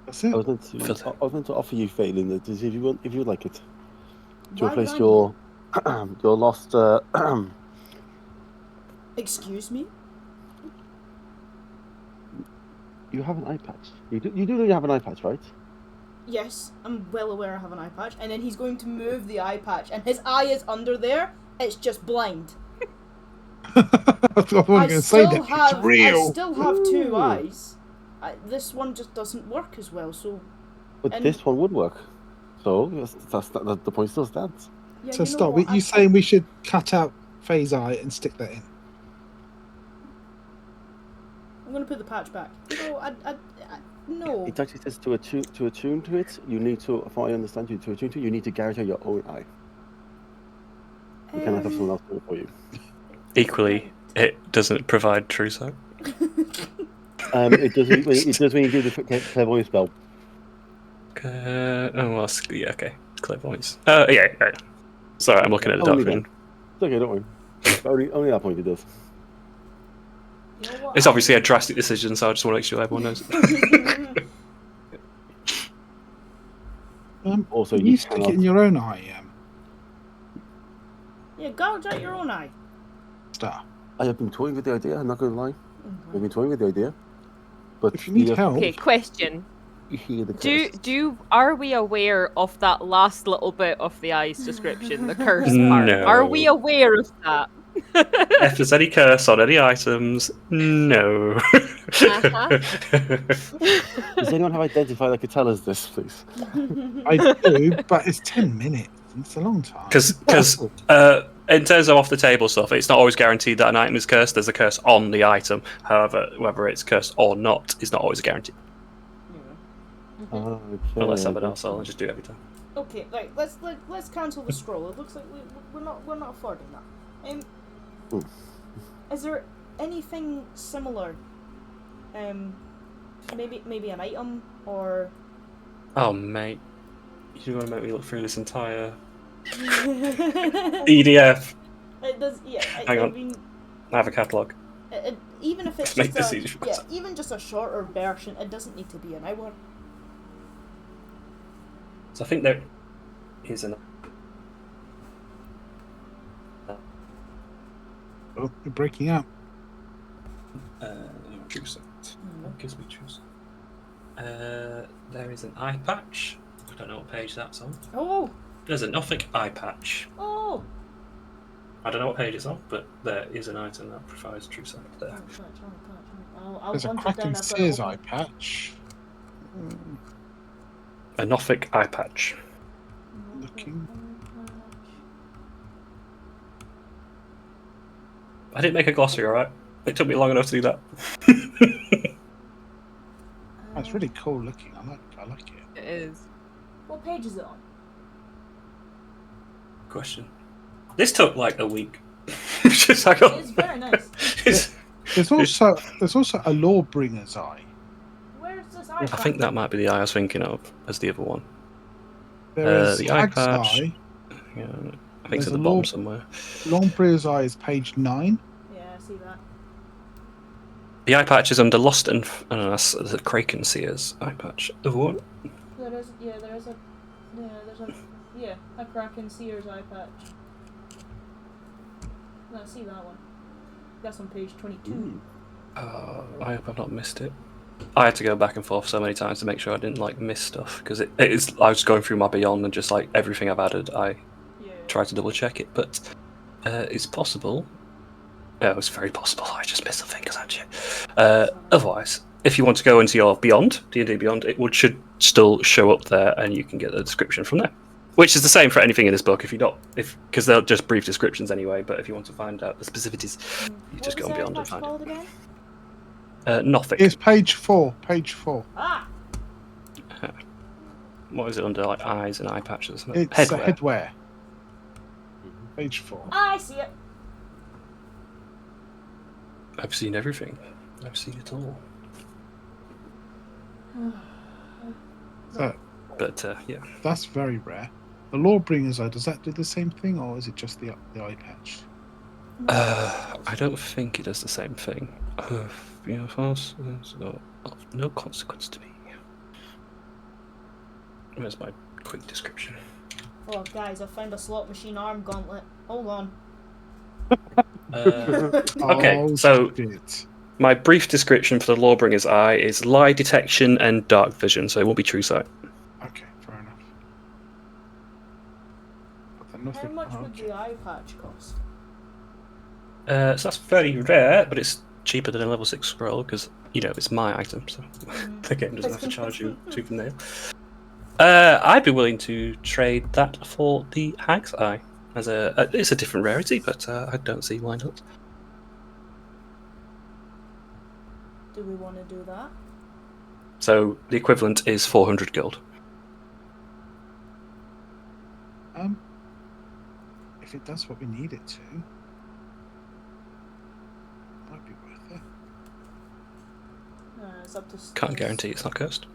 Speaker 3: That's it.
Speaker 4: I was meant to offer you failing that if you would like it to
Speaker 2: Why
Speaker 4: replace
Speaker 2: would I
Speaker 4: your your lost.
Speaker 2: Excuse me?
Speaker 4: You have an eye patch. You do know you have an eye patch, right?
Speaker 2: Yes, I'm well aware I have an eye patch. And then he's going to move the eye patch, and his eye is under there. It's just blind.
Speaker 3: I wasn't going to say that. It's real.
Speaker 2: I still have 2 eyes. This one just doesn't work as well, so...
Speaker 4: But this one would work. So the point still stands.
Speaker 2: Yeah,
Speaker 3: So
Speaker 2: you know
Speaker 3: stop.
Speaker 2: what?
Speaker 3: You saying we should cut out Faye's eye and stick that in?
Speaker 2: I'm going to put the patch back. No.
Speaker 4: It actually says to attune to it. You need to, if I understand you, to attune to it, you need to guarantee your own eye. You cannot have someone else do it for you.
Speaker 1: Equally, it doesn't provide true sight.
Speaker 4: It does when you do the clairvoyance spell.
Speaker 1: Okay. Clairvoyance. Yeah. Sorry, I'm looking at the
Speaker 4: Only
Speaker 1: document.
Speaker 4: It's okay, don't worry. But only that point it does.
Speaker 2: You know what?
Speaker 1: It's obviously a drastic decision, so I just want to make sure everyone knows.
Speaker 4: Also,
Speaker 3: can
Speaker 4: you
Speaker 3: you stick it in your own eye,
Speaker 2: Yeah, gouge out your own eye.
Speaker 3: Star?
Speaker 4: I have been toying with the idea. I'm not going to lie.
Speaker 2: Okay.
Speaker 4: I've been toying with the idea. But
Speaker 3: If you need help,
Speaker 6: Okay, question.
Speaker 4: you hear the curse.
Speaker 6: Are we aware of that last little bit of the eye's description, the curse part?
Speaker 1: No.
Speaker 6: Are we aware of that?
Speaker 1: If there's any curse on any items, no.
Speaker 4: Does anyone have identifier that could tell us this, please?
Speaker 3: I do, but it's 10 minutes. It's a long time.
Speaker 1: Because in terms of off the table stuff, it's not always guaranteed that an item is cursed. There's a curse on the item. However, whether it's cursed or not is not always a guarantee.
Speaker 4: Okay,
Speaker 1: Unless someone else, I'll just do it every time.
Speaker 2: Okay, right. Let's cancel the scroll. It looks like we're not affording that. Is there anything similar? Maybe an item or.
Speaker 1: Oh mate, you're gonna make me look through this entire EDF.
Speaker 2: It does. Yeah.
Speaker 1: Hang on.
Speaker 2: I mean,
Speaker 1: I have a catalogue.
Speaker 2: even if it's
Speaker 1: Just make
Speaker 2: just
Speaker 1: this easier for us.
Speaker 2: even just a shorter version, it doesn't need to be an hour.
Speaker 1: So I think there is an.
Speaker 3: Oh, you're breaking up.
Speaker 1: Choose it. What gives me choose? There is an eye patch. I don't know what page that's on.
Speaker 2: Oh.
Speaker 1: There's a Nothic eye patch.
Speaker 2: Oh.
Speaker 1: I don't know what page it's on, but there is an item that provides true sight there.
Speaker 2: I'll
Speaker 3: There's a
Speaker 2: hunt it
Speaker 3: Kraken
Speaker 2: down.
Speaker 3: Sears eye patch.
Speaker 1: A Nothic eye patch.
Speaker 3: Looking.
Speaker 1: I didn't make a glossary, alright? It took me long enough to do that.
Speaker 3: That's really cool looking. I like it.
Speaker 6: It is.
Speaker 2: What page is it on?
Speaker 1: Question. This took like a week. Just like,
Speaker 2: It's very nice.
Speaker 3: There's also a Lawbringer's eye.
Speaker 2: Where's this
Speaker 1: I
Speaker 2: eye?
Speaker 1: think that might be the eye I was thinking of as the other one.
Speaker 3: There is
Speaker 1: the eye
Speaker 3: Hag's
Speaker 1: patch.
Speaker 3: eye.
Speaker 1: Yeah, I think it's
Speaker 3: There's
Speaker 1: at the
Speaker 3: a
Speaker 1: bottom somewhere.
Speaker 3: Lawbringer's eye is page 9.
Speaker 2: Yeah, I see that.
Speaker 1: The eye patch is under Lost and that's the Kraken Sears eye patch. The what?
Speaker 2: There's a Kraken Sears eye patch. I see that one. That's on page 22.
Speaker 1: I hope I've not missed it. I had to go back and forth so many times to make sure I didn't like miss stuff because I was going through my Beyond and just like everything I've added, I tried to double check it, but it's possible. Yeah, it was very possible. I just missed something because otherwise, if you want to go into your Beyond, D&D Beyond, should still show up there, and you can get the description from there. Which is the same for anything in this book. Because they're just brief descriptions anyway. But if you want to find out the specificities, you just go on Beyond and find it. Nothing.
Speaker 3: It's page 4. Page 4.
Speaker 2: Ah!
Speaker 1: What is it under? Like eyes and eye patches.
Speaker 3: It's
Speaker 1: Headwear.
Speaker 3: headwear. Page 4.
Speaker 2: I see it.
Speaker 1: I've seen everything. I've seen it all. But yeah.
Speaker 3: That's very rare. The Lawbringer's eye, does that do the same thing, or is it just the eye patch?
Speaker 1: I don't think it does the same thing. False. No consequence to me. Where's my quick description?
Speaker 2: Oh, guys, I found a slot machine arm gauntlet. Hold on.
Speaker 1: Okay,
Speaker 3: Oh,
Speaker 1: so
Speaker 3: shit.
Speaker 1: my brief description for the Lawbringer's eye is lie detection and dark vision, so it won't be true sight.
Speaker 3: Okay, fair enough. But then
Speaker 2: How
Speaker 3: nothing.
Speaker 2: much would the eye patch cost?
Speaker 1: So that's very rare, but it's cheaper than a level 6 scroll because, it's my item, so the game doesn't have to charge you tooth and nail. I'd be willing to trade that for the Hag's Eye. It's a different rarity, but I don't see why not.
Speaker 2: Do we want to do that?
Speaker 1: So the equivalent is 400 gold.
Speaker 3: If it does what we need it to, might be worth it.
Speaker 2: It's up to.
Speaker 1: Can't guarantee it's not cursed.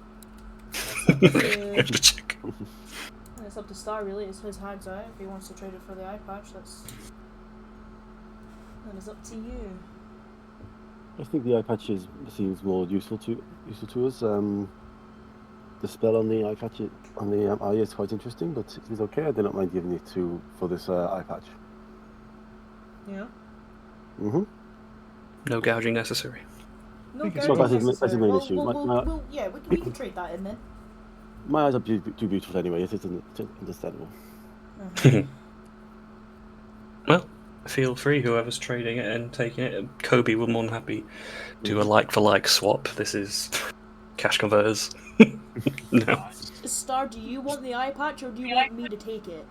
Speaker 2: It's
Speaker 1: Just check.
Speaker 2: it's up to Star, really. It's his Hag's Eye. If he wants to trade it for the eye patch, that is up to you.
Speaker 4: I think the eye patch seems more useful to us. The spell on the eye patch on the eye is quite interesting, but it's okay. I do not mind giving it for this eye patch.
Speaker 2: Yeah.
Speaker 4: Mm-hmm.
Speaker 1: No gouging necessary.
Speaker 2: No
Speaker 3: Well,
Speaker 2: guardian
Speaker 4: that's his
Speaker 2: necessary.
Speaker 4: main
Speaker 2: Well,
Speaker 4: issue.
Speaker 2: we can trade that in then.
Speaker 4: My eyes are too beautiful anyway. It's understandable.
Speaker 1: Well, feel free, whoever's trading it and taking it. Kobe will more than happy do a like-for-like swap. This is cash converters. No.
Speaker 2: Star, do you want the eye patch or do you want me to take it?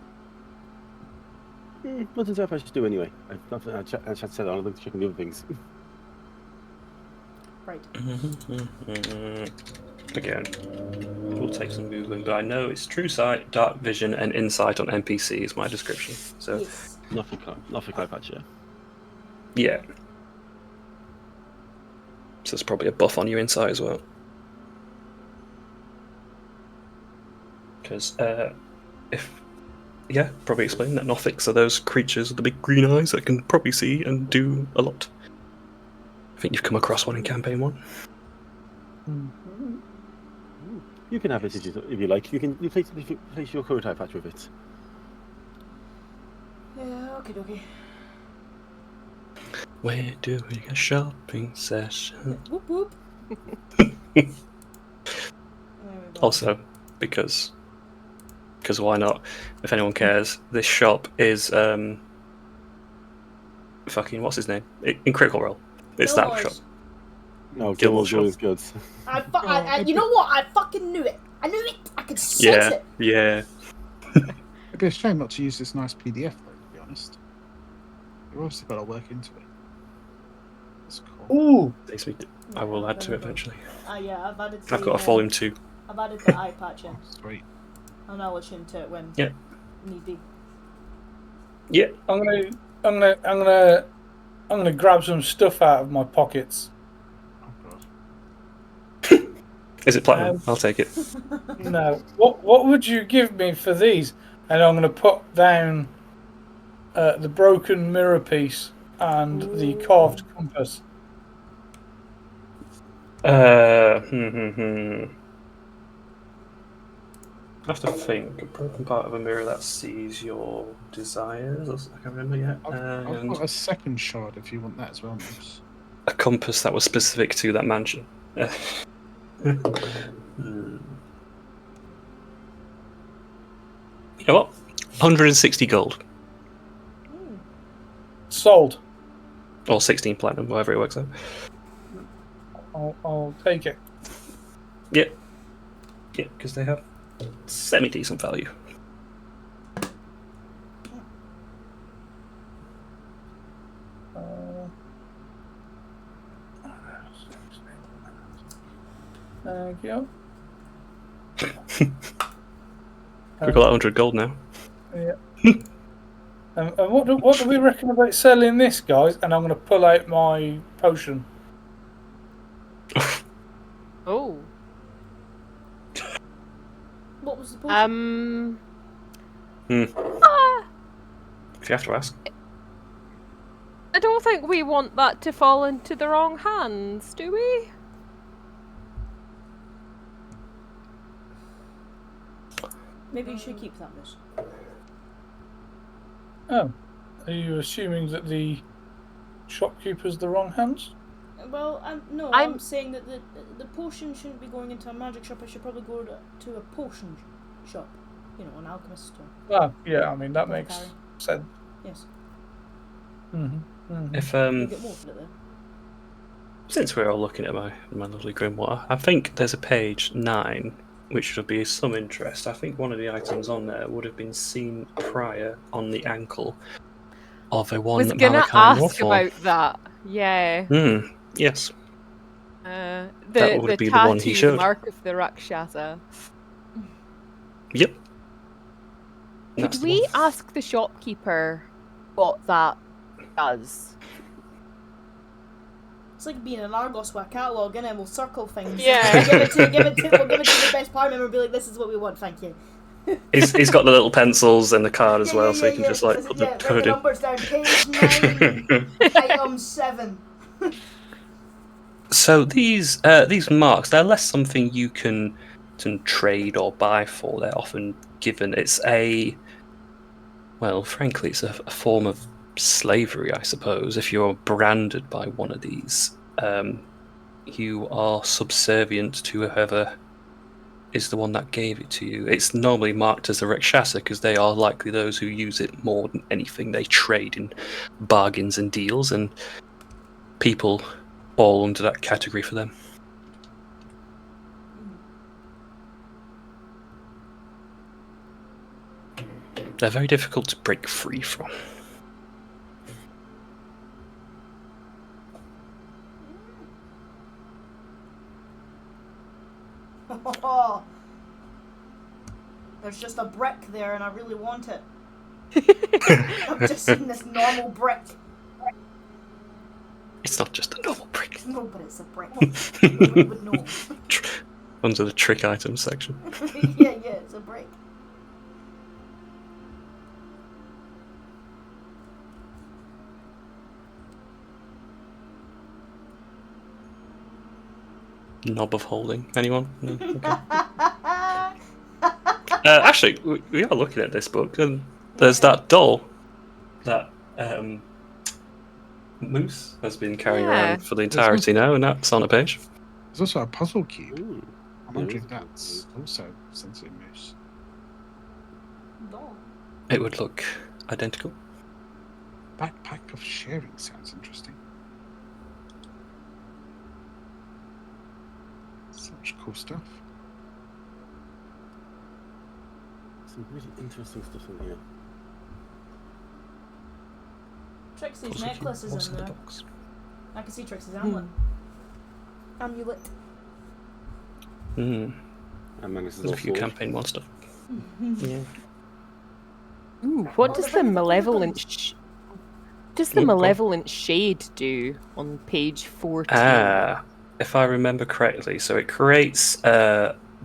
Speaker 4: What does eye patch do anyway? I chat said on. I'd like to check on the other things.
Speaker 2: Right.
Speaker 1: Again, we'll take some googling, but I know it's True Sight, Dark Vision, and Insight on NPC is my description. So
Speaker 2: Yes.
Speaker 4: Nothing eye patch, yeah.
Speaker 1: yeah, so there's probably a buff on your Insight as well. Because probably explain that Nothics are those creatures with the big green eyes that can probably see and do a lot. I think you've come across one in campaign 1.
Speaker 4: You can have it if you like. You can replace your current eye patch with it.
Speaker 2: Yeah, okay.
Speaker 1: We're doing a shopping session.
Speaker 2: Whoop whoop. There we go.
Speaker 1: Also, because why not? If anyone cares, this shop is fucking what's his name in Critical Role. It's that
Speaker 2: Gilmore's.
Speaker 1: shop.
Speaker 4: No,
Speaker 1: Gilmore's
Speaker 4: Gilmore's goods.
Speaker 2: You know what? I fucking knew it. I knew it. I could sense it.
Speaker 1: Yeah.
Speaker 3: It'd be a shame not to use this nice PDF, though, to be honest. You've obviously got to work into it. That's cool.
Speaker 5: Ooh,
Speaker 1: I will add to it eventually.
Speaker 2: Yeah, I've added.
Speaker 1: I've got a volume 2.
Speaker 2: I've added the eye patch in.
Speaker 3: Sweet.
Speaker 2: I'll acknowledge him to it when
Speaker 1: Yeah.
Speaker 2: need be.
Speaker 1: Yeah.
Speaker 5: I'm gonna grab some stuff out of my pockets.
Speaker 3: Oh god.
Speaker 1: Is it platinum? I'll take it.
Speaker 5: No, what would you give me for these? And I'm gonna put down the broken mirror piece and the carved compass.
Speaker 1: I have to think. A broken part of a mirror that sees your desires. I can't remember yet.
Speaker 3: I've
Speaker 1: And
Speaker 3: got a second shard if you want that as well, Moose.
Speaker 1: a compass that was specific to that mansion. You know what? 160 gold.
Speaker 5: Sold.
Speaker 1: Or 16 platinum, whatever it works out.
Speaker 5: I'll take it.
Speaker 1: Yeah. Yeah, because they have semi-decent value.
Speaker 5: Thank you.
Speaker 1: We've got 100 gold now.
Speaker 5: Yeah. And what do we reckon about selling this, guys? And I'm going to pull out my potion.
Speaker 6: Oh.
Speaker 2: What was the potion?
Speaker 1: If you have to ask.
Speaker 6: I don't think we want that to fall into the wrong hands, do we?
Speaker 2: Maybe you should keep that, Miss.
Speaker 5: Oh. Are you assuming that the shopkeeper's the wrong hands?
Speaker 2: Well, no,
Speaker 6: I'm-
Speaker 2: I'm saying that the potion shouldn't be going into a magic shop. It should probably go to a potion shop. You know, an alchemist store.
Speaker 5: Ah, yeah, I mean, that makes
Speaker 2: Carry.
Speaker 5: sense.
Speaker 2: Yes.
Speaker 1: If
Speaker 2: You get more for it there.
Speaker 1: since we're all looking at my lovely grimoire, I think there's a page 9 which should be of some interest. I think one of the items on there would have been seen prior on the ankle of a one
Speaker 6: Was
Speaker 1: that
Speaker 6: gonna
Speaker 1: Malachi
Speaker 6: ask
Speaker 1: Norfolk.
Speaker 6: about that. Yeah.
Speaker 1: Yes.
Speaker 6: The
Speaker 1: That would
Speaker 6: the
Speaker 1: be the
Speaker 6: tattoo,
Speaker 1: one he showed.
Speaker 6: mark of the Rakshasa.
Speaker 1: Yep.
Speaker 6: Could
Speaker 1: That's the
Speaker 6: we
Speaker 1: one.
Speaker 6: ask the shopkeeper what that does?
Speaker 2: It's like being an Argos with a catalogue, innit? We'll circle things.
Speaker 6: Yeah.
Speaker 2: We'll give it to the best party member and be like, this is what we want, thank you.
Speaker 1: He's got the little pencils and the card as well, so he can just like
Speaker 2: This is-
Speaker 1: put the
Speaker 2: write
Speaker 1: code
Speaker 2: the
Speaker 1: in.
Speaker 2: numbers down. Page 9, item 7.
Speaker 1: So these marks, they're less something you can trade or buy for. They're often given. It's frankly, it's a form of slavery, I suppose. If you're branded by one of these, you are subservient to whoever is the one that gave it to you. It's normally marked as a Rakshasa because they are likely those who use it more than anything. They trade in bargains and deals, and people fall under that category for them. They're very difficult to break free from.
Speaker 2: Oh, there's just a brick there and I really want it. I've just seen this normal brick.
Speaker 1: It's not just a normal brick.
Speaker 2: No, but it's a brick. Nobody would know.
Speaker 1: Under the trick items section.
Speaker 2: yeah, it's a brick.
Speaker 1: Knob of holding. Anyone? No? Okay. Actually, we are looking at this book, and there's that doll that Moose has been carrying around for the entirety now, and that's on a page.
Speaker 3: There's also a puzzle cube.
Speaker 4: Ooh.
Speaker 3: I'm wondering if that's also Sensory Moose.
Speaker 2: Doll.
Speaker 1: It would look identical.
Speaker 3: Backpack of sharing sounds interesting. Such cool stuff.
Speaker 4: Some really interesting stuff in here.
Speaker 2: Trixie's necklace is in there. I can see Trixie's amulet. Amulet.
Speaker 1: Hmm.
Speaker 4: There's
Speaker 1: There's a few campaign one stuff. Yeah.
Speaker 6: Ooh, what does the malevolent malevolent shade do on page 14?
Speaker 1: If I remember correctly, so it creates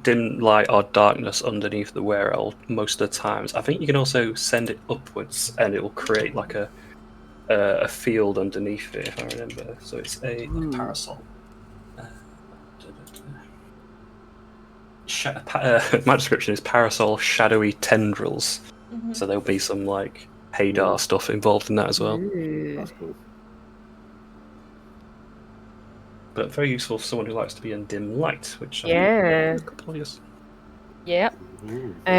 Speaker 1: dim light or darkness underneath the wearer most of the times. I think you can also send it upwards, and it will create like a field underneath it, if I remember. So it's a parasol. My description is parasol shadowy tendrils. So there'll be some like Hadar stuff involved in that as well.
Speaker 4: That's cool.
Speaker 1: But very useful for someone who likes to be in dim light, which
Speaker 6: Yeah.
Speaker 1: a couple of years.
Speaker 6: Yep.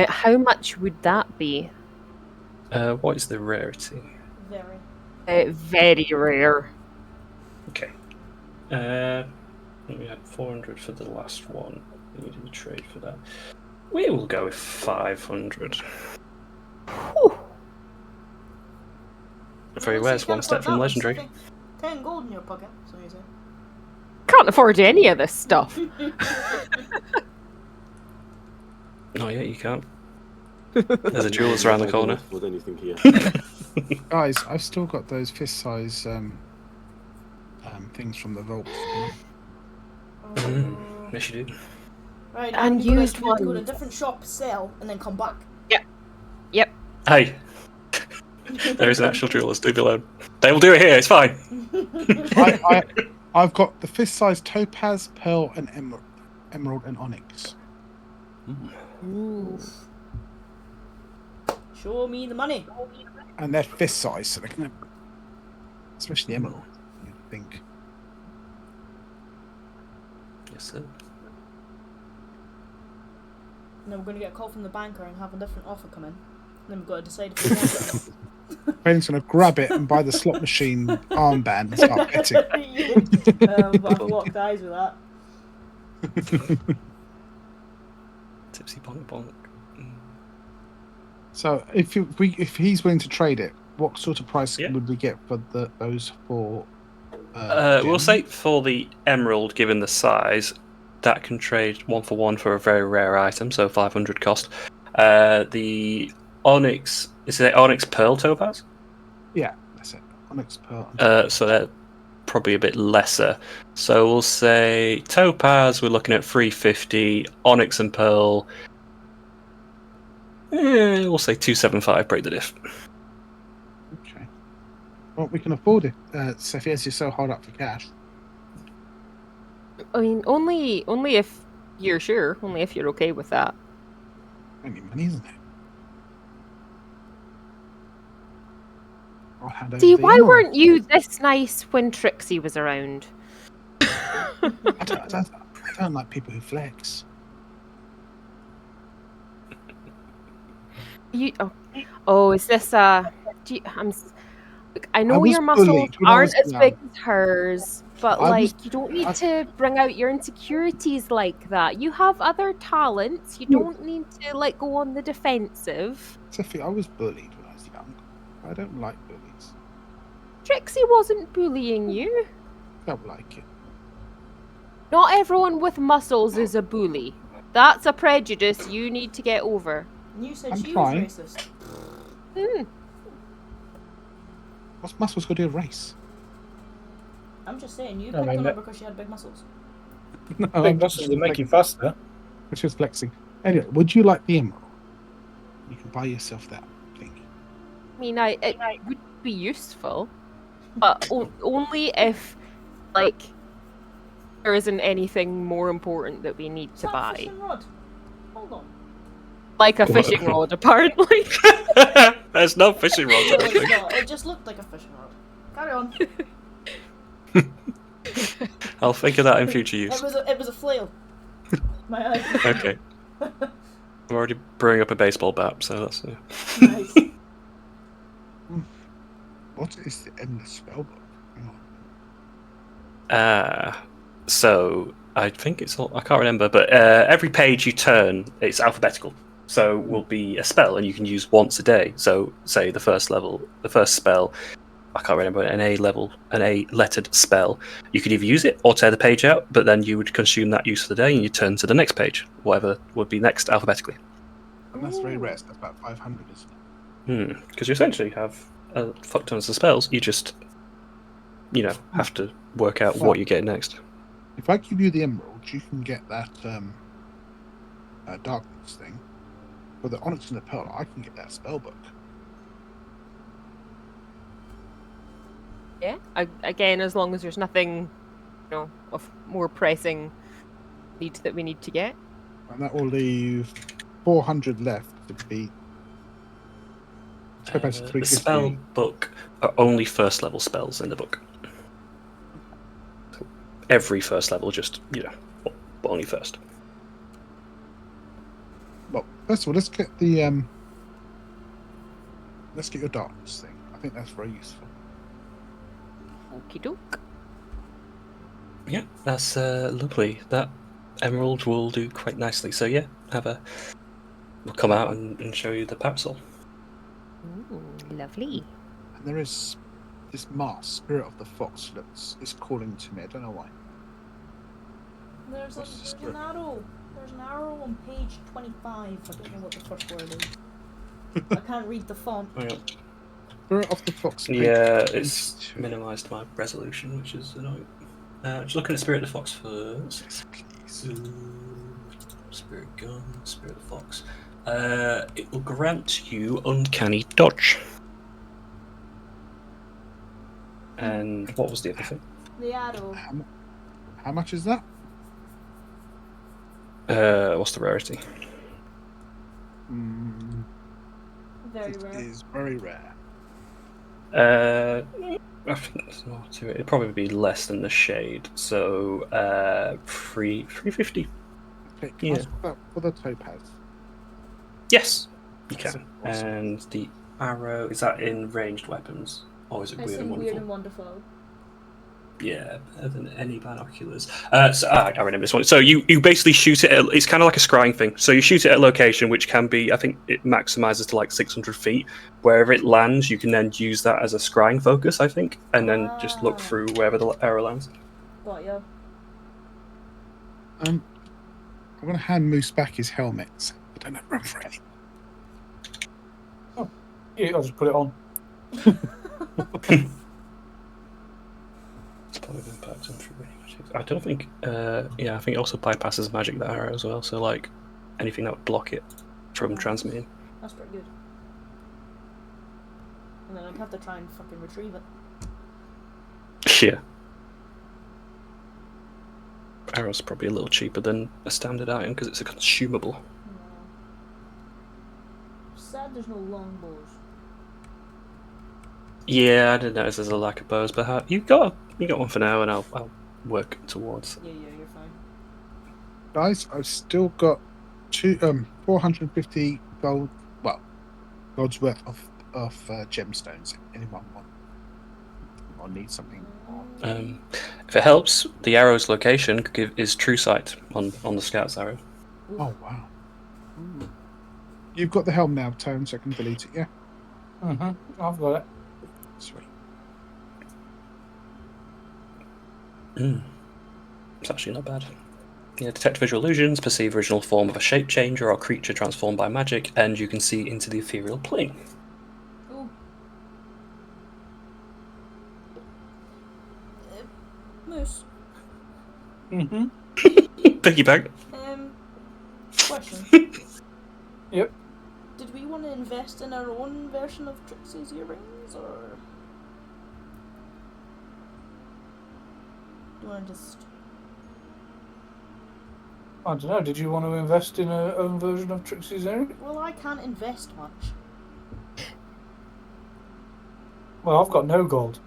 Speaker 6: How much would that be?
Speaker 1: What is the rarity?
Speaker 2: Very.
Speaker 6: Very rare.
Speaker 1: Okay. We had 400 for the last one. We needed a trade for that. We will go with 500.
Speaker 6: Whew.
Speaker 1: Very rare's one step from legendary.
Speaker 2: 10 gold in your pocket, so you say.
Speaker 6: Can't afford any of this stuff.
Speaker 1: Oh yeah, you can't. There's a jeweller's around the corner.
Speaker 4: With anything here.
Speaker 3: Guys, I've still got those fist size things from the vault.
Speaker 1: Yes, you do.
Speaker 2: Right,
Speaker 6: And
Speaker 2: you
Speaker 6: used
Speaker 2: guys need to go to a
Speaker 6: one.
Speaker 2: different shop, sell, and then come back.
Speaker 6: Yep.
Speaker 1: Hey, there is an actual jeweller's. Do be alone. They will do it here. It's fine.
Speaker 3: I've got the fist size topaz, pearl, and emerald and onyx.
Speaker 6: Ooh.
Speaker 2: Show me the money.
Speaker 3: And they're fist size, so they can, especially emerald. You think?
Speaker 1: Yes, sir.
Speaker 2: Then we're going to get a call from the banker and have a different offer come in. Then we've got to decide if we want it or not.
Speaker 3: Ben's going to grab it and buy the slot machine armband and start betting.
Speaker 2: But I've locked eyes with that.
Speaker 1: Tipsy bonk bonk.
Speaker 3: So if he's willing to trade it, what sort of price would we get for those four?
Speaker 1: We'll say for the emerald, given the size, that can trade 1-for-1 for a very rare item, so 500 cost. The onyx, is it onyx pearl topaz?
Speaker 3: Yeah, that's it. Onyx pearl.
Speaker 1: So they're probably a bit lesser. So we'll say topaz, we're looking at 350. Onyx and pearl, we'll say 275. Break the diff.
Speaker 3: Okay. Well, we can afford it, Sephi, as you're so hard up for cash.
Speaker 6: I mean, only if you're sure. Only if you're okay with that.
Speaker 3: Only money, isn't it? I'll hand over
Speaker 6: See,
Speaker 3: the
Speaker 6: why
Speaker 3: emerald.
Speaker 6: weren't you this nice when Trixie was around?
Speaker 3: I don't like people who flex.
Speaker 6: Is this do you, look, I
Speaker 3: I
Speaker 6: know
Speaker 3: was
Speaker 6: your muscles
Speaker 3: bullied when I
Speaker 6: aren't
Speaker 3: was
Speaker 6: as
Speaker 3: young.
Speaker 6: big as hers, but
Speaker 3: I was-
Speaker 6: like you don't need
Speaker 3: I-
Speaker 6: to bring out your insecurities like that. You have other talents. You
Speaker 3: No.
Speaker 6: don't need to like go on the defensive.
Speaker 3: Sophie, I was bullied when I was young. I don't like bullies.
Speaker 6: Trixie wasn't bullying you.
Speaker 3: Don't like it.
Speaker 6: Not everyone with muscles is a bully. That's a prejudice you need to get over.
Speaker 2: You said
Speaker 3: I'm
Speaker 2: she
Speaker 3: trying.
Speaker 2: was racist.
Speaker 3: What's muscles got to do with race?
Speaker 2: I'm just saying, you
Speaker 5: I
Speaker 2: picked
Speaker 5: mean,
Speaker 2: on her
Speaker 5: that-
Speaker 2: because she had big muscles.
Speaker 3: No,
Speaker 5: Big
Speaker 3: I'm
Speaker 5: muscles
Speaker 3: just
Speaker 5: will make you
Speaker 3: flexing.
Speaker 5: faster.
Speaker 3: Which was flexing. Anyway, would you like the emerald? You can buy yourself that thing.
Speaker 6: I mean, it would be useful, but only if, like, there isn't anything more important that we need
Speaker 2: Is
Speaker 6: to
Speaker 2: that a
Speaker 6: buy.
Speaker 2: fishing rod? Hold on.
Speaker 6: Like a fishing rod, apparently.
Speaker 1: There's no fishing rods. I
Speaker 2: No,
Speaker 1: don't
Speaker 2: it's
Speaker 1: think.
Speaker 2: not. It just looked like a fishing rod. Carry on.
Speaker 1: I'll think of that in future use.
Speaker 2: It was a flail. My eye.
Speaker 1: Okay. I'm already brewing up a baseball bat, so that's.
Speaker 2: Nice.
Speaker 3: What is the endless spellbook? Hang on.
Speaker 1: So I think it's all. I can't remember, but every page you turn, it's alphabetical. So will be a spell, and you can use once a day. So say the first spell. I can't remember an A lettered spell. You could either use it or tear the page out, but then you would consume that use for the day, and you turn to the next page, whatever would be next alphabetically.
Speaker 3: And that's very rare. So that's about 500, isn't it?
Speaker 1: Because you essentially have a fuck tons of spells. You just, have to work out what you get next.
Speaker 3: If I give you the emerald, you can get that darkness thing. For the onyx and the pearl, I can get that spellbook.
Speaker 6: Yeah. Again, as long as there's nothing, of more pressing need that we need to get.
Speaker 3: And that will leave 400 left to be. So that's
Speaker 1: The
Speaker 3: 350.
Speaker 1: spell book are only first level spells in the book. So every first level, just but only first.
Speaker 3: Well, first of all, let's get the let's get your darkness thing. I think that's very useful.
Speaker 6: Okie doke.
Speaker 1: Yeah, that's lovely. That emerald will do quite nicely. So yeah, we'll come out and show you the parcel.
Speaker 6: Ooh, lovely.
Speaker 3: And there is this mask, Spirit of the Fox, is calling to me. I don't know why.
Speaker 2: There's an arrow. There's an arrow on page 25. I don't know what the first word is. I can't read the font.
Speaker 3: Spirit of the Fox. page
Speaker 1: Yeah, it's
Speaker 3: 22.
Speaker 1: minimised my resolution, which is annoying. Just looking at Spirit of the Fox first.
Speaker 3: Yes, please.
Speaker 1: Spirit gun, Spirit of the Fox. It will grant you uncanny dodge. And what was the other thing?
Speaker 2: The arrow.
Speaker 3: How much is that?
Speaker 1: What's the rarity?
Speaker 2: Very
Speaker 3: It
Speaker 2: rare.
Speaker 3: is very rare.
Speaker 1: I think there's more to it. It'd probably be less than the shade. So, 350.
Speaker 3: Okay, can
Speaker 1: Yeah.
Speaker 3: I ask about for the topaz?
Speaker 1: Yes, you can.
Speaker 3: Awesome.
Speaker 1: And the arrow, is that in ranged weapons? Or is it
Speaker 2: It's
Speaker 1: weird and
Speaker 2: in
Speaker 1: wonderful?
Speaker 2: Weird and Wonderful.
Speaker 1: Yeah, better than any binoculars. I remember this one. So you basically shoot it at, it's kind of like a scrying thing. So you shoot it at a location which can be, I think it maximizes to like 600 feet. Wherever it lands, you can then use that as a scrying focus, I think, and then just look through wherever the arrow lands.
Speaker 2: Got ya.
Speaker 3: I'm going to hand Moose back his helmet. So I don't have room for any.
Speaker 5: Yeah, I'll just put it on.
Speaker 1: It's probably been packed in through magic. I don't think. I think it also bypasses magic, that arrow as well. So like anything that would block it from transmitting.
Speaker 2: That's pretty good. And then I'd have to try and fucking retrieve it.
Speaker 1: Yeah. Arrow's probably a little cheaper than a standard item because it's a consumable.
Speaker 2: No. Sad there's no longbows.
Speaker 1: Yeah, I didn't notice there's a lack of bows, but you got one for now, and I'll work towards.
Speaker 2: Yeah, you're fine.
Speaker 3: Guys, I've still got 450 gold. Well, gold's worth of gemstones. Anyone want? Or need something more?
Speaker 1: If it helps, the arrow's location is true sight on the scout's arrow.
Speaker 3: Oh wow! You've got the helm now, Tone, so I can delete it. Yeah.
Speaker 5: I've got it.
Speaker 3: Sweet.
Speaker 1: It's actually not bad. Yeah, detect visual illusions, perceive original form of a shape changer or creature transformed by magic, and you can see into the ethereal plane.
Speaker 2: Oh. Moose.
Speaker 1: Piggyback.
Speaker 2: Question.
Speaker 5: Yep.
Speaker 2: Did we want to invest in our own version of Trixie's earrings, or do you want to just?
Speaker 5: I don't know. Did you want to invest in a own version of Trixie's earring?
Speaker 2: Well, I can't invest much.
Speaker 5: Well, I've got no gold.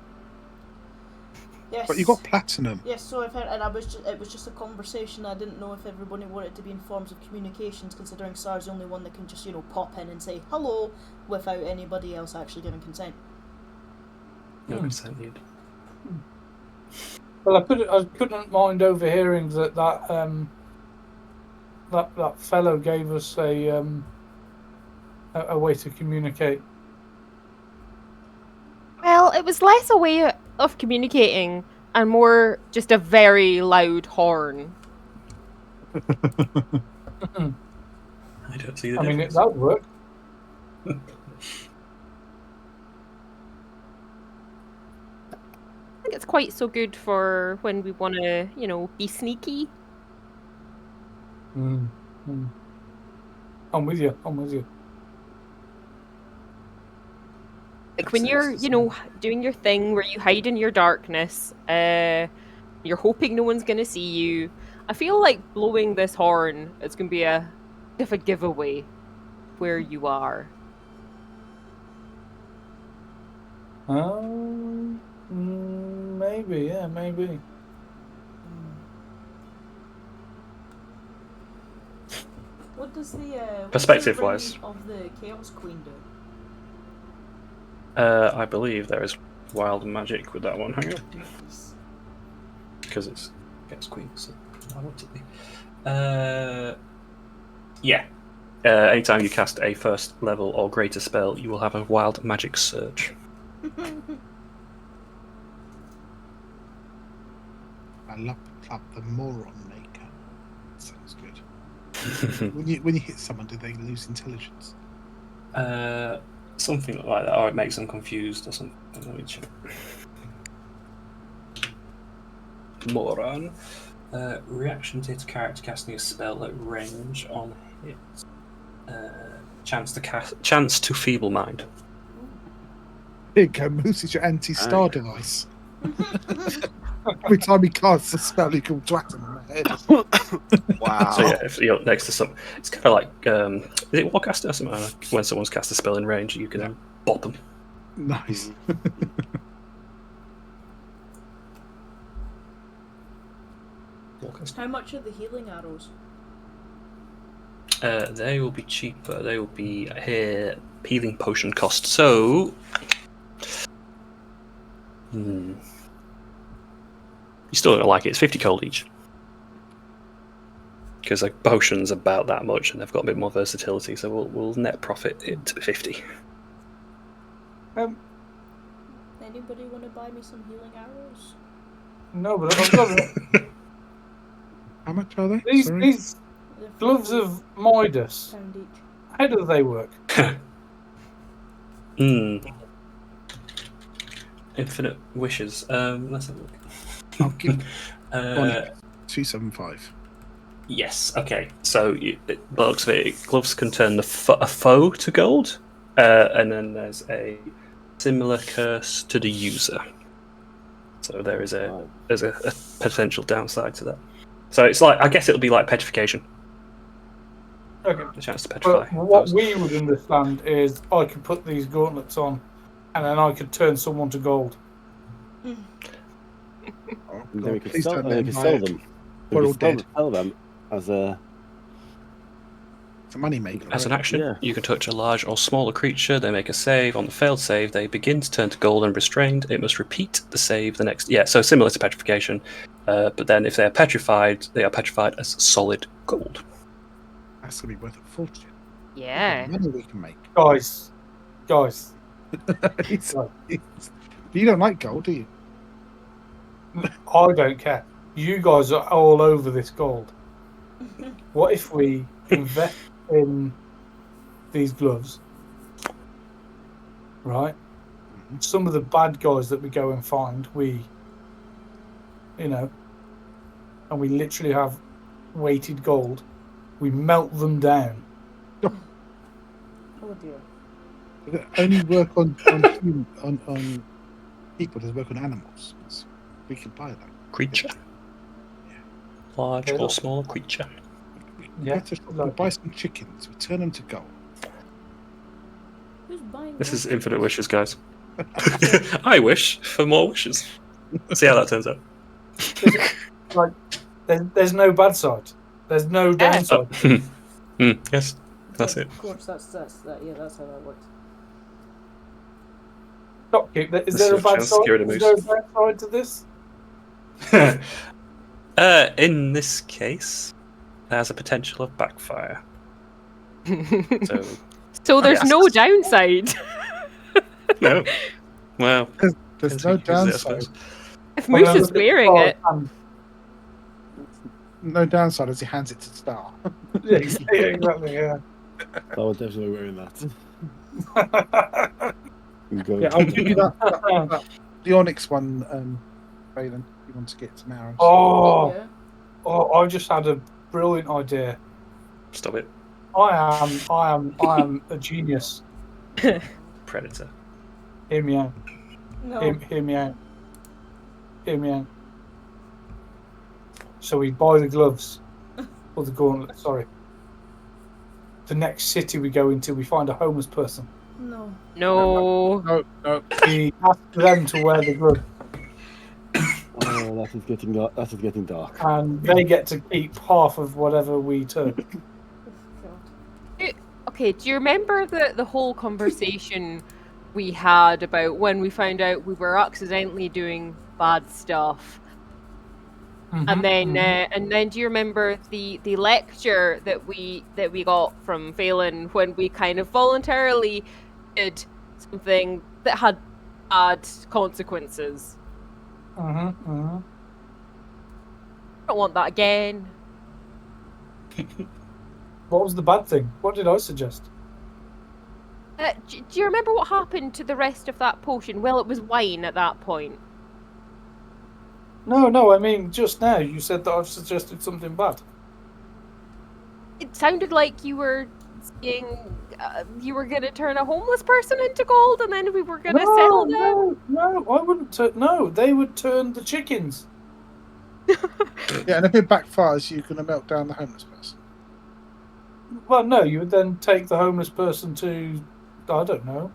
Speaker 2: Yes.
Speaker 3: But you got platinum.
Speaker 2: Yes, so I've heard, and it was just a conversation. I didn't know if everybody wanted to be in forms of communications, considering Sar's the only one that can just, pop in and say hello without anybody else actually giving consent.
Speaker 1: No consent needed.
Speaker 5: Well, I couldn't mind overhearing that fellow gave us a way to communicate.
Speaker 6: Well, it was less a way of communicating and more just a very loud horn.
Speaker 1: I don't see the
Speaker 5: I mean,
Speaker 1: difference.
Speaker 5: that would work.
Speaker 6: I think it's quite so good for when we want to, be sneaky.
Speaker 5: I'm with you.
Speaker 6: Like when you're, doing your thing where you hide in your darkness, you're hoping no one's going to see you. I feel like blowing this horn is going to be a bit of a giveaway where you are.
Speaker 5: Maybe, yeah, maybe.
Speaker 2: What does the
Speaker 1: Perspective-wise.
Speaker 2: ring of the Chaos Queen do?
Speaker 1: I believe there is wild magic with that one. Hang on. Because it's Queen, so I want it to be. Yeah. Anytime you cast a first level or greater spell, you will have a wild magic surge.
Speaker 3: I love the club, the moron maker. Sounds good. when you hit someone, do they lose intelligence?
Speaker 1: Something like that, or it makes them confused or something. Let me check. Moron. Reaction to character casting a spell at range on hit. Chance to feeble mind.
Speaker 3: Here you go, Moose is your anti-star device. Every time he casts a spell, you can twat him on the head.
Speaker 7: Wow.
Speaker 1: So yeah, if you're next to some, it's kind of like is it Warcaster or something? When someone's cast a spell in range, you can bop them.
Speaker 3: Nice.
Speaker 1: Warcaster.
Speaker 2: How much are the healing arrows?
Speaker 1: They will be cheaper. They will be here healing potion cost. So, you still don't like it. It's 50 gold each. Because like potions about that much, and they've got a bit more versatility. So we'll net profit it to 50.
Speaker 2: Anybody want to buy me some healing arrows?
Speaker 5: No, but I've got it.
Speaker 3: How much are they?
Speaker 5: These gloves of Midas.
Speaker 2: £50 each.
Speaker 5: How do they work?
Speaker 1: Infinite wishes. Let's have a look.
Speaker 3: I'll give 275.
Speaker 1: Yes. Okay. So the looks of it, gloves can turn a foe to gold, and then there's a similar curse to the user. So there's a potential downside to that. So it's like, I guess it'll be like petrification.
Speaker 5: Okay.
Speaker 1: The chance to petrify.
Speaker 5: But what
Speaker 1: those.
Speaker 5: we would understand is I could put these gauntlets on, and then I could turn someone to gold.
Speaker 3: Oh,
Speaker 4: And then we could
Speaker 3: please
Speaker 4: sell,
Speaker 3: don't
Speaker 4: and we
Speaker 3: let
Speaker 4: could
Speaker 3: him
Speaker 4: sell
Speaker 3: buy it.
Speaker 4: them.
Speaker 3: We're
Speaker 4: We
Speaker 3: all
Speaker 4: could
Speaker 3: dead.
Speaker 4: sell them as a.
Speaker 3: It's a money maker.
Speaker 1: As an
Speaker 3: right?
Speaker 1: action,
Speaker 4: Yeah.
Speaker 1: you can touch a large or smaller creature. They make a save. On the failed save, they begin to turn to gold and restrained. It must repeat the save the next. Yeah, so similar to petrification, but then if they are petrified as solid gold.
Speaker 3: That's gonna be worth a fortune.
Speaker 6: Yeah.
Speaker 3: Look at the money we can make.
Speaker 5: Guys.
Speaker 3: It's- you don't like gold, do you?
Speaker 5: I don't care. You guys are all over this gold. What if we invest in these gloves, right? Some of the bad guys that we go and find, and we literally have weighted gold. We melt them down.
Speaker 2: Oh dear.
Speaker 3: Does it only work on people? Does it work on animals? We can buy that.
Speaker 1: Creature. Large or small creature.
Speaker 5: Yeah,
Speaker 3: We'll buy some chickens. We turn them to gold.
Speaker 2: Who's buying
Speaker 1: This is
Speaker 2: gold?
Speaker 1: infinite wishes, guys. I wish for more wishes. See how that turns out.
Speaker 5: Like, there's no bad side. There's no downside.
Speaker 1: Yes, that's
Speaker 2: Yeah,
Speaker 1: it.
Speaker 2: Of course, that's how that works.
Speaker 5: Shopkeep, is
Speaker 1: This
Speaker 5: there a
Speaker 1: is
Speaker 5: bad
Speaker 1: just
Speaker 5: side?
Speaker 1: security
Speaker 5: Is there a bad side to this?
Speaker 1: In this case, there's a potential of backfire. So
Speaker 6: So there's
Speaker 1: yes.
Speaker 6: no downside.
Speaker 1: no. Well,
Speaker 3: There's
Speaker 1: depends
Speaker 3: no
Speaker 1: who uses it, I
Speaker 3: downside.
Speaker 1: suppose.
Speaker 6: If Moose is wearing it.
Speaker 3: No downside as he hands it to Star.
Speaker 5: Yeah, exactly. Yeah.
Speaker 4: I would definitely wearing that.
Speaker 3: Yeah, I'll give you that the Onyx one, Phelan. You want to get some arrows?
Speaker 5: Oh,
Speaker 2: Yeah.
Speaker 5: I just had a brilliant idea.
Speaker 1: Stop it.
Speaker 5: I am a genius.
Speaker 1: Predator.
Speaker 5: Hear me out.
Speaker 2: No.
Speaker 5: Hear me out. Hear me out. So we buy the gloves, or the gauntlet. Sorry. The next city we go into, we find a homeless person.
Speaker 2: No.
Speaker 6: No.
Speaker 3: No.
Speaker 5: We ask them to wear the glove,
Speaker 4: Oh, that is getting dark. That is getting dark.
Speaker 5: and they get to keep half of whatever we turn.
Speaker 2: God.
Speaker 6: Okay, do you remember the whole conversation we had about when we found out we were accidentally doing bad stuff? And then do you remember the lecture that we got from Phelan when we kind of voluntarily did something that had bad consequences? I don't want that again.
Speaker 5: What was the bad thing? What did I suggest?
Speaker 6: Do you remember what happened to the rest of that potion? Well, it was wine at that point.
Speaker 5: No, I mean, just now you said that I've suggested something bad.
Speaker 6: It sounded like you were saying you were going to turn a homeless person into gold, and then we were going to sell them.
Speaker 5: No, I wouldn't. No, they would turn the chickens.
Speaker 3: Yeah, and if it backfires, you're going to melt down the homeless person.
Speaker 5: Well, no, you would then take the homeless person to, I don't know,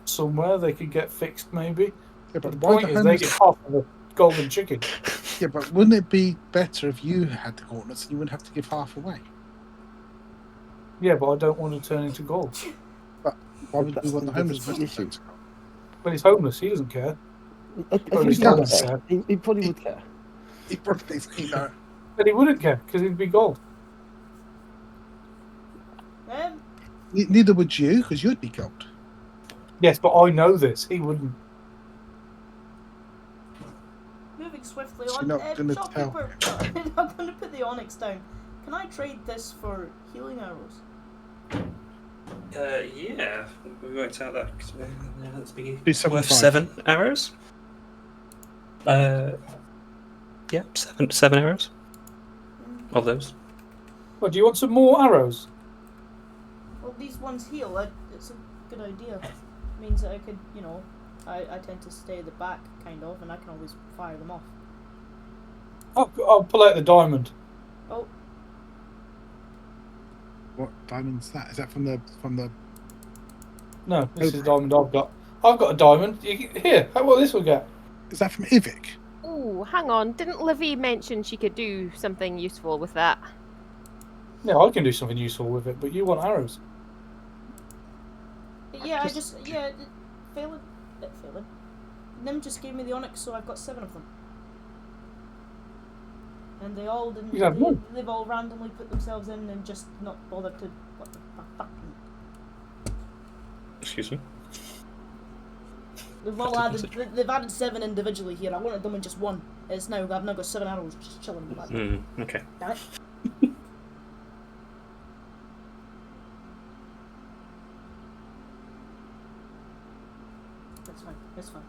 Speaker 5: somewhere they could get fixed, maybe.
Speaker 3: Yeah,
Speaker 5: But
Speaker 3: but
Speaker 5: the
Speaker 3: why
Speaker 5: point
Speaker 3: the
Speaker 5: is, they
Speaker 3: homeless?
Speaker 5: get half of the golden chicken.
Speaker 3: Yeah, but wouldn't it be better if you had the gauntlets and you wouldn't have to give half away?
Speaker 5: Yeah, but I don't want to turn into gold.
Speaker 3: Why would we want the homeless
Speaker 4: That's
Speaker 3: person
Speaker 4: the
Speaker 3: to turn
Speaker 4: issue.
Speaker 3: to gold?
Speaker 5: But he's homeless, he doesn't care.
Speaker 4: I
Speaker 5: Well,
Speaker 4: think
Speaker 5: he
Speaker 4: he would
Speaker 5: does.
Speaker 4: care. He probably would care.
Speaker 3: He probably thinks,
Speaker 5: But he wouldn't care, because he'd be gold.
Speaker 3: neither would you, because you'd be gold.
Speaker 5: Yes, but I know this. He wouldn't.
Speaker 2: Moving swiftly
Speaker 3: So
Speaker 2: on.
Speaker 3: you're not gonna
Speaker 2: Shopkeeper, I'm going to put the onyx down. Can I trade this for healing arrows?
Speaker 1: Yeah. We worked out that. Let's begin.
Speaker 3: Do 7
Speaker 1: Worth
Speaker 3: 5.
Speaker 1: 7 arrows. Yeah, seven arrows. Of those.
Speaker 5: Well, do you want some more arrows?
Speaker 2: Well, these ones heal. It's a good idea. It means that I could, I tend to stay at the back, kind of, and I can always fire them off.
Speaker 5: I'll pull out the diamond.
Speaker 2: Oh,
Speaker 3: What diamond's that? Is that from the
Speaker 5: No, this is the diamond I've got. I've got a diamond. Here, how about this will get?
Speaker 3: Is that from Ivic?
Speaker 6: Oh, hang on. Didn't Livy mention she could do something useful with that?
Speaker 5: Yeah, I can do something useful with it, but you want arrows.
Speaker 2: yeah, Phelan. Nim just gave me the onyx, so I've got 7 of them. And they all didn't.
Speaker 5: You have one.
Speaker 2: They've all randomly put themselves in and just not bothered to. What the fuck?
Speaker 1: Excuse me.
Speaker 2: They've all added. They've added 7 individually here. I wanted them in just one. I've now got 7 arrows just chilling in the back.
Speaker 1: Okay.
Speaker 2: Damn it. That's fine.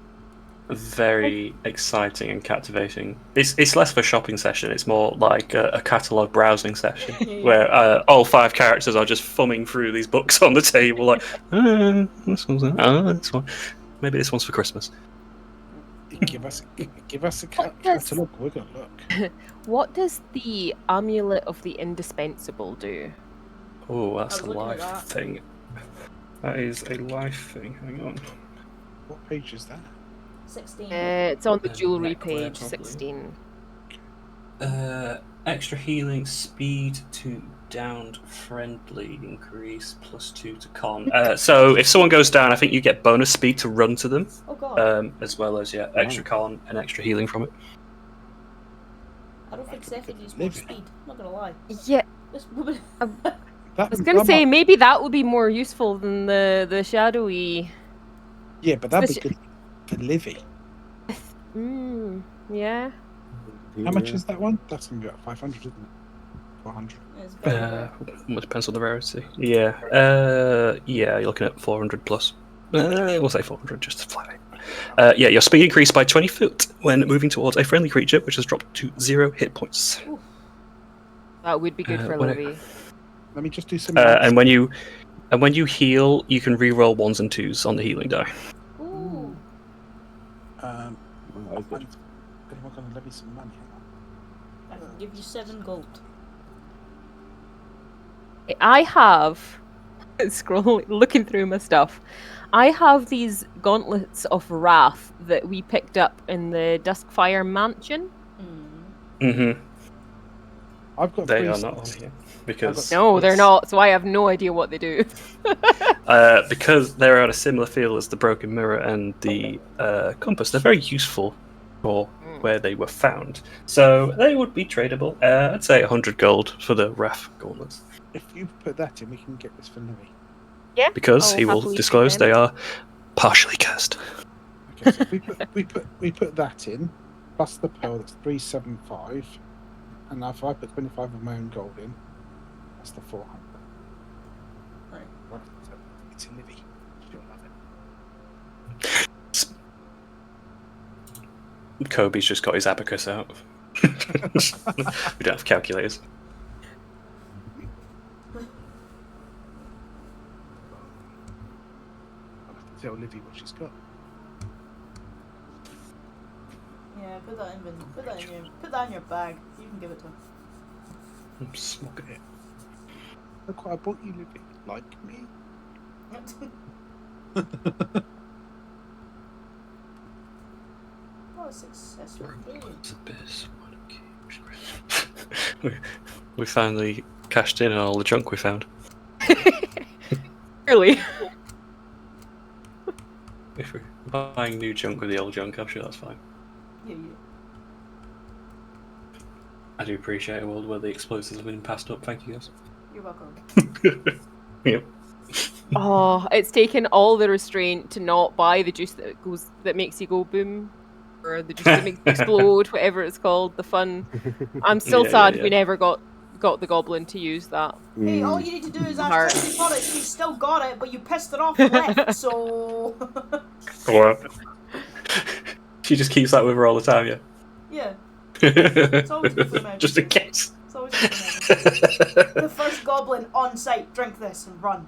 Speaker 1: Very exciting and captivating. It's less of a shopping session. It's more like a catalogue browsing session where all 5 characters are just thumbing through these books on the table, like this one's this one. Maybe this one's for Christmas.
Speaker 3: Give us a catalogue. We're gonna look.
Speaker 6: What does the Amulet of the Indispensable do?
Speaker 1: Oh, that's
Speaker 2: I
Speaker 1: a
Speaker 2: was looking at
Speaker 1: life
Speaker 2: that.
Speaker 1: thing. That is a life thing. Hang on.
Speaker 3: What page is that?
Speaker 2: 16.
Speaker 6: It's on the jewelry
Speaker 1: Neckwear,
Speaker 6: page,
Speaker 1: probably.
Speaker 6: 16.
Speaker 1: Extra healing, speed to downed friendly increase, +2 to con. So if someone goes down, I think you get bonus speed to run to them,
Speaker 2: Oh god.
Speaker 1: as well as extra con and extra healing from it.
Speaker 2: I don't think Sephi needs more
Speaker 3: Living.
Speaker 2: speed. I'm not gonna lie.
Speaker 6: Yeah,
Speaker 2: This woman.
Speaker 6: I was gonna say maybe that would be more useful than the shadowy.
Speaker 3: Yeah, but that'd be
Speaker 6: the
Speaker 3: good for Livy.
Speaker 6: Yeah.
Speaker 3: How much is that one? That's gonna be about 500, isn't it? 400.
Speaker 2: It's very
Speaker 1: It depends on the rarity. Yeah, you're looking at 400 plus. We'll say 400 just to fly. Yeah, your speed increased by 20 foot when moving towards a friendly creature, which has dropped to 0 hit points.
Speaker 6: That would be good for
Speaker 1: when
Speaker 6: Livy.
Speaker 3: Let me just do some.
Speaker 1: And when you heal, you can re-roll 1s and 2s on the healing die.
Speaker 2: Ooh.
Speaker 3: I'm
Speaker 4: that was good.
Speaker 3: gonna levy some money.
Speaker 2: I can give you 7 gold.
Speaker 6: I have looking through my stuff. I have these gauntlets of wrath that we picked up in the Duskfire mansion.
Speaker 1: Mm-hmm.
Speaker 3: I've got
Speaker 1: They
Speaker 3: 3
Speaker 1: are not on
Speaker 3: sets.
Speaker 1: here because
Speaker 6: No, they're not. So I have no idea what they do.
Speaker 1: because they're at a similar field as the broken mirror and the compass. They're very useful for where they were found, so they would be tradable. I'd say 100 gold for the Wrath gauntlets.
Speaker 3: If you put that in, we can get this for Livy.
Speaker 6: Yeah.
Speaker 1: Because
Speaker 6: I'll
Speaker 1: he will
Speaker 6: happily
Speaker 1: disclose
Speaker 6: take
Speaker 1: they
Speaker 6: them.
Speaker 1: are partially cursed.
Speaker 3: Okay, so if we put that in, plus the pearl, that's 375, and now if I put 25 of my own gold in, that's the 400.
Speaker 2: Right.
Speaker 3: Right, so it's in Livy. She'll love it.
Speaker 1: Kobe's just got his abacus out. We don't have calculators.
Speaker 3: I'll have to tell Livy what she's got.
Speaker 2: Yeah, put that in your bag. You can give it to him.
Speaker 1: I'm smoking it.
Speaker 3: Look what I bought you, Livy. Like me.
Speaker 2: Oh, successful.
Speaker 1: It's abyss. We finally cashed in on all the junk we found.
Speaker 6: Really?
Speaker 1: If we're buying new junk with the old junk, I'm sure that's fine.
Speaker 2: Yeah.
Speaker 1: I do appreciate a world where the explosives have been passed up. Thank you, guys.
Speaker 2: You're welcome.
Speaker 1: Yep.
Speaker 6: Oh, it's taken all the restraint to not buy the juice that makes you go boom, or the juice that makes you explode, whatever it's called. The fun. I'm still sad we never got the goblin to use that.
Speaker 2: Hey, all you need to do is ask
Speaker 6: Heart.
Speaker 2: Trixie for it. You still got it, but you pissed it off and left. So.
Speaker 1: What? She just keeps that with her all the time, yeah.
Speaker 2: Yeah. It's always good for an
Speaker 1: Just in case.
Speaker 2: It's always good for an emergency. The first goblin on site, drink this and run.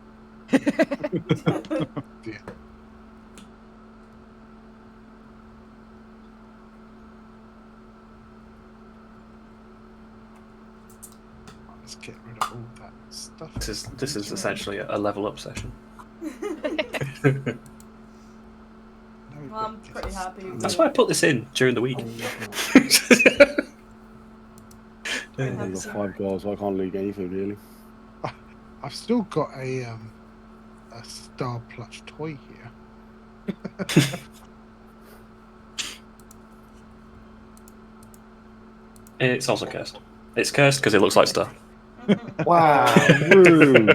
Speaker 3: Dear. Let's get rid of all that stuff.
Speaker 1: This is essentially a level up session.
Speaker 2: Well, I'm pretty happy.
Speaker 1: That's why I put this in during the week.
Speaker 4: I got 5 goals, so I can't league anything really.
Speaker 3: I've still got a star plush toy here.
Speaker 1: It's also cursed. It's cursed because it looks like Star.
Speaker 4: Wow, rude.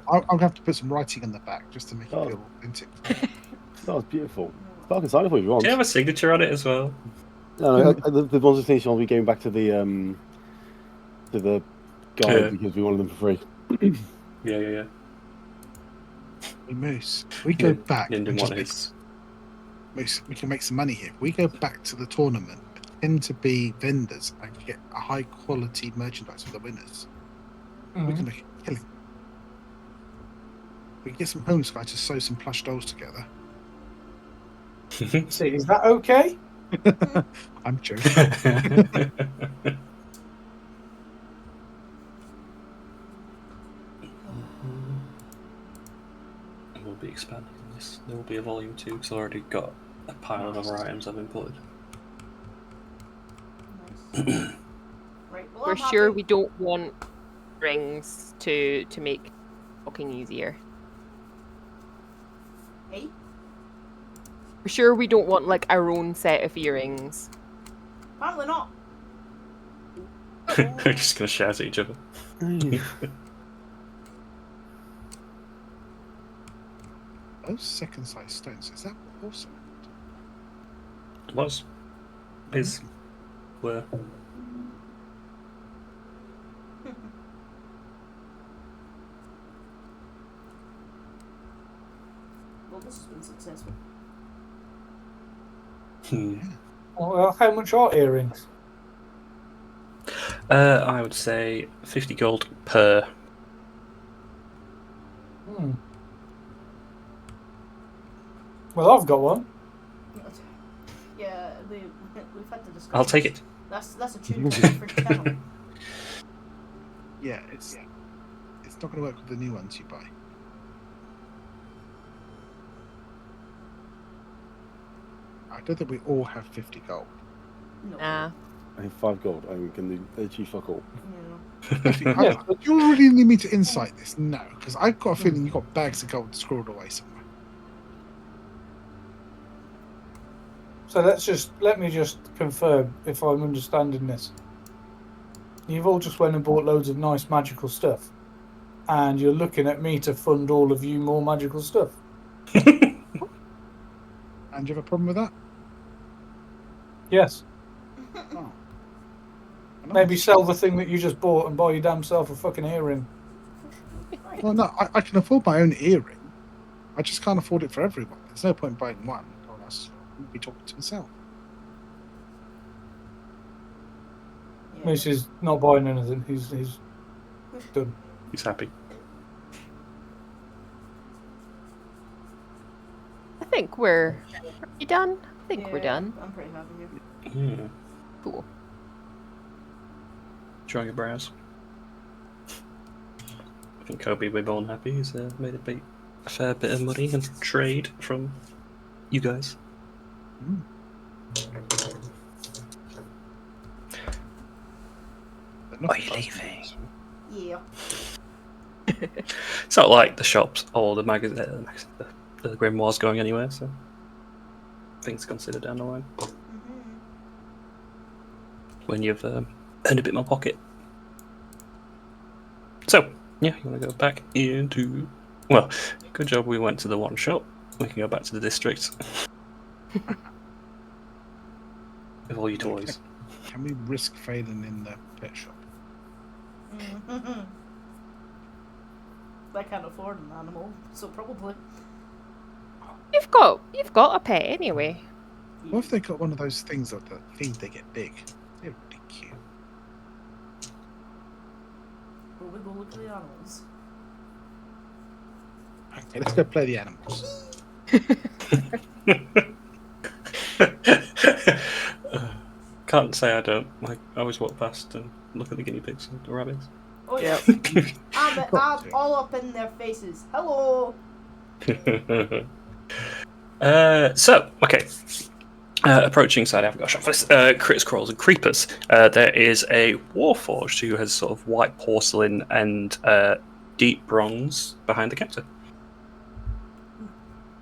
Speaker 3: I'm going to have to put some writing on the back just to make it
Speaker 4: Oh.
Speaker 3: feel authentic.
Speaker 4: That was beautiful. I can sign it for you if you want.
Speaker 1: Do you have a signature on it as well?
Speaker 4: No, the ones that finish on, we going back to the guide
Speaker 1: Yeah.
Speaker 4: because we wanted them for free.
Speaker 1: Yeah.
Speaker 3: Hey, Moose, we go back
Speaker 1: Lyndon
Speaker 3: and just
Speaker 1: wanted
Speaker 3: make,
Speaker 1: his.
Speaker 3: Moose, we can make some money here. We go back to the tournament, pretend to be vendors, and get a high quality merchandise for the winners. We can make a killing. We can get some home guys to sew some plush dolls together.
Speaker 5: See, is that okay?
Speaker 3: I'm joking.
Speaker 1: We'll be expanding this. There will be a volume 2 because I've already got a pile of other items I've imported.
Speaker 2: Nice. Right, well,
Speaker 6: We're
Speaker 2: I'm
Speaker 6: sure
Speaker 2: happy.
Speaker 6: we don't want rings to make talking easier.
Speaker 2: Hey?
Speaker 6: We're sure we don't want like our own set of earrings.
Speaker 2: Apparently not.
Speaker 1: We're just gonna shout at each other.
Speaker 3: Those second size stones, is that awesome?
Speaker 1: Was. Is. Were.
Speaker 2: Well, this has been successful.
Speaker 5: Well, how much are earrings?
Speaker 1: I would say 50 gold per.
Speaker 5: Well, I've got one.
Speaker 2: Yeah, we've had the discussion.
Speaker 1: I'll take it.
Speaker 2: That's a tune for the channel.
Speaker 3: Yeah, it's not going to work with the new ones you buy. I don't think we all have 50 gold.
Speaker 2: No.
Speaker 6: Nah.
Speaker 4: I have 5 gold. I can achieve fuck all.
Speaker 2: Yeah.
Speaker 3: Do you really need me to insight this? No, because I've got a feeling you've got bags of gold scrawled away somewhere.
Speaker 5: So let me just confirm if I'm understanding this. You've all just went and bought loads of nice magical stuff, and you're looking at me to fund all of you more magical stuff.
Speaker 3: And do you have a problem with that?
Speaker 5: Yes.
Speaker 3: Oh.
Speaker 5: Maybe sell the thing that you just bought and buy your damn self a fucking earring.
Speaker 3: Well, no, I can afford my own earring. I just can't afford it for everyone. There's no point buying one, or else I'll be talking to myself.
Speaker 2: Yeah.
Speaker 5: Moose is not buying anything. He's done.
Speaker 1: He's happy.
Speaker 6: I think we're. Are you done? I think we're
Speaker 2: Yeah,
Speaker 6: done.
Speaker 2: I'm pretty happy here.
Speaker 6: Cool.
Speaker 1: Drawing your brows. I think Kobe will be born happy. He's made a fair bit of money and trade from you guys. Are you leaving?
Speaker 2: Yeah.
Speaker 1: It's not like the shops or the magazine, the grimoire's going anywhere, so things to consider down the line when you've earned a bit more pocket. So, yeah, you want to go back into. Well, good job we went to the one shop. We can go back to the district with all your toys.
Speaker 3: Can we risk failing in the pet shop?
Speaker 2: I can't afford an animal, so probably.
Speaker 6: You've got a pet anyway.
Speaker 3: What if they got one of those things that feed they get big? They're really cute.
Speaker 2: Will we go look at the animals?
Speaker 3: Okay, let's go play the animals.
Speaker 1: can't say I don't. I always walk past and look at the guinea pigs and the rabbits.
Speaker 2: Oh yeah. I'm all up in their faces. Hello.
Speaker 1: Okay. Approaching side, I haven't got a shot for this. Crits, crawls, and creepers. There is a warforged who has sort of white porcelain and deep bronze behind the counter.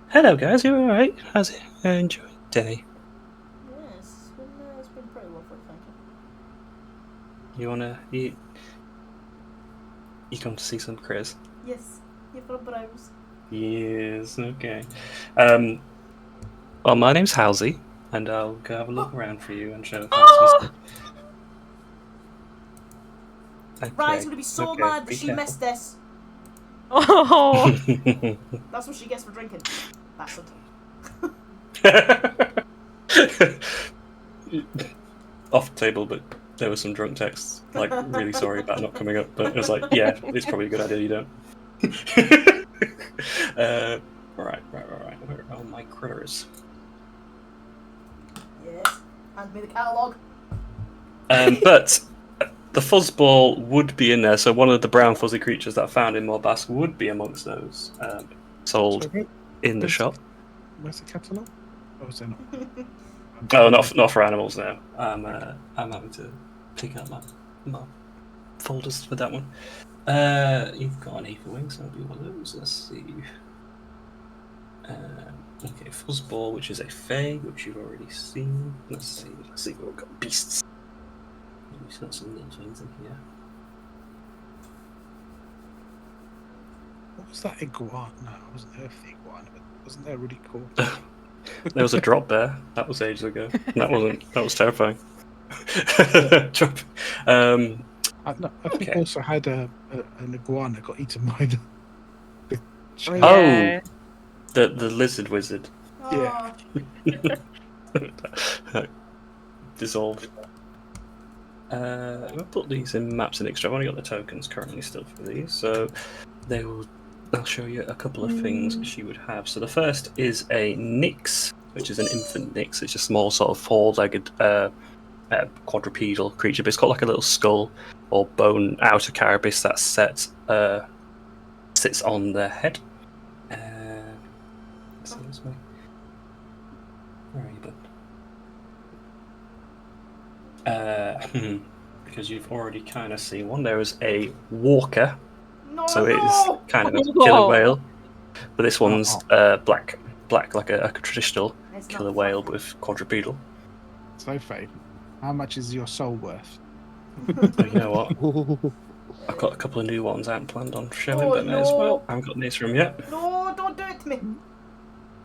Speaker 1: Hello, guys. You all right? How's it? Enjoying the day?
Speaker 2: Yes, it's been pretty lovely, thank you.
Speaker 1: You wanna eat? You come to see some critters?
Speaker 2: Yes, you for browse.
Speaker 1: Yes. Okay. Well, my name's Halsey, and I'll go have a look around for you and show the
Speaker 2: Oh!
Speaker 1: Okay,
Speaker 2: Ryan's gonna be so
Speaker 1: okay,
Speaker 2: mad that
Speaker 1: be
Speaker 2: she
Speaker 1: careful.
Speaker 2: missed this.
Speaker 6: Oh,
Speaker 2: That's what she gets for drinking. Bastard.
Speaker 1: Off the table, but there was some drunk texts, like, really sorry about not coming up, but it was like, yeah, it's probably a good idea you don't. Right. Where are my critters?
Speaker 2: Yes. Hand me the catalogue.
Speaker 1: But the fuzzball would be in there, so one of the brown fuzzy creatures that I found in Morbask would be amongst those sold
Speaker 3: Sorry,
Speaker 1: in the shop.
Speaker 3: where's the catalogue? Oh, is there not?
Speaker 1: Oh, not for animals now. I'm having to pick up my folders for that one. You've got an Aether Wing, so I'll be one of those. Let's see. Okay, Fuzzball, which is a Fae, which you've already seen. Let's see what we've got. Beasts. We've got some little things in here.
Speaker 3: What was that iguana? No, I wasn't there for the iguana, but wasn't there really cool?
Speaker 1: There was a drop bear. That was ages ago. That was terrifying. Drop.
Speaker 3: I think
Speaker 1: Okay.
Speaker 3: I also had an iguana got eaten by the
Speaker 6: yeah.
Speaker 1: The lizard wizard.
Speaker 3: Yeah.
Speaker 1: Dissolved. I'll put these in maps and extra. I've only got the tokens currently still for these, so I'll show you a couple of things she would have. So the first is a Nyx, which is an infant Nyx. It's a small sort of four-legged quadrupedal creature, but it's got like a little skull or bone outer carapace that sits on their head. Let's see this way. Where are you, bud? Because you've already kind of seen one. There is a walker, so it is kind of a killer whale, but this one's black, like a traditional
Speaker 2: It's
Speaker 1: killer
Speaker 2: not
Speaker 1: whale
Speaker 2: fluffy.
Speaker 1: with quadrupedal.
Speaker 3: So fade. How much is your soul worth?
Speaker 1: Oh, you know what? I've got a couple of new ones I hadn't planned on showing,
Speaker 2: Oh,
Speaker 1: but may as well.
Speaker 2: no.
Speaker 1: I haven't got news from yet.
Speaker 2: No, don't do it to me.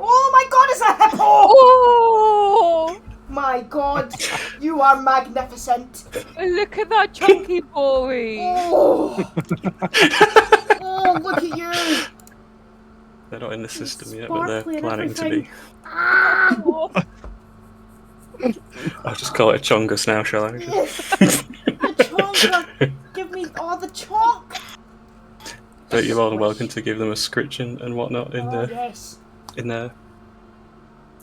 Speaker 2: Oh my god, it's a hippo!
Speaker 6: Oh,
Speaker 2: My god, you are magnificent.
Speaker 6: look at that chunky boy.
Speaker 2: Oh, oh, look at you.
Speaker 1: They're not in the system yet, but
Speaker 2: Sparkly
Speaker 1: they're
Speaker 2: and
Speaker 1: planning to
Speaker 2: everything.
Speaker 1: be.
Speaker 6: Oh,
Speaker 1: I'll just call it a chongus now, shall I?
Speaker 2: Yes. The chonker. Give me all the chonk.
Speaker 1: But you're more than welcome to give them a scritch and whatnot in
Speaker 2: Oh,
Speaker 1: the
Speaker 2: yes.
Speaker 1: in their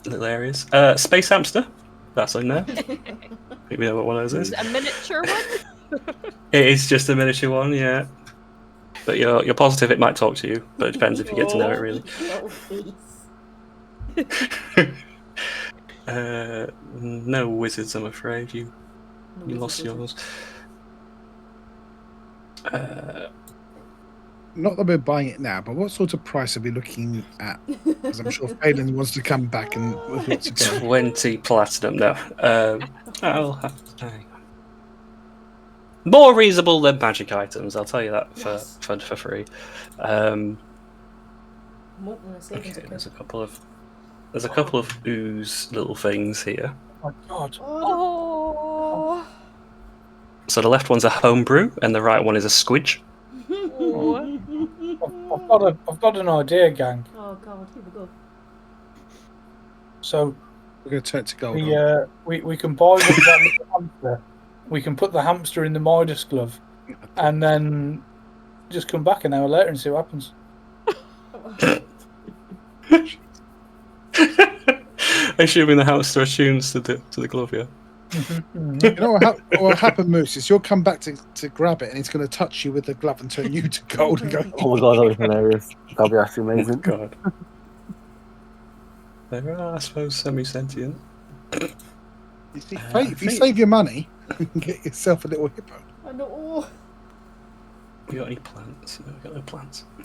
Speaker 1: little areas. Space hamster, that's in there. I think we know what one of those
Speaker 6: is
Speaker 1: is.
Speaker 6: it a miniature one?
Speaker 1: It is just a miniature one, yeah. But you're positive it might talk to you, but it depends if you get to know it really.
Speaker 2: Little face.
Speaker 1: No wizards, I'm afraid. You lost yours.
Speaker 3: Not that we're buying it now, but what sort of price are we looking at? Because I'm sure Phelan wants to come back and with lots of gold.
Speaker 1: 20 platinum, no. I'll have to hang on. More reasonable than magic items, I'll tell you that for free.
Speaker 2: More than a savings
Speaker 1: Okay,
Speaker 2: account.
Speaker 1: there's a couple of ooze little things here.
Speaker 5: Oh my god.
Speaker 6: Oh,
Speaker 1: So the left one's a homebrew, and the right one is a squidge.
Speaker 5: I've got an idea, gang.
Speaker 2: Oh god, here we go.
Speaker 5: So
Speaker 3: We're going to turn it to gold.
Speaker 5: we can buy that little hamster. We can put the hamster in the Midas glove, and then just come back an hour later and see what happens.
Speaker 1: Assuming the hamster attunes to the glove, yeah.
Speaker 3: You know what happened, Moose, is you'll come back to grab it and it's going to touch you with the glove and turn you to gold and go,
Speaker 4: Oh my god, that'll be hilarious. That'll be actually amazing.
Speaker 1: God. They are, I suppose, semi-sentient.
Speaker 3: you see,
Speaker 1: I
Speaker 3: if you
Speaker 1: think-
Speaker 3: save your money, you can get yourself a little hippo.
Speaker 2: I know.
Speaker 1: We got any plants? No, we got no plants.
Speaker 3: For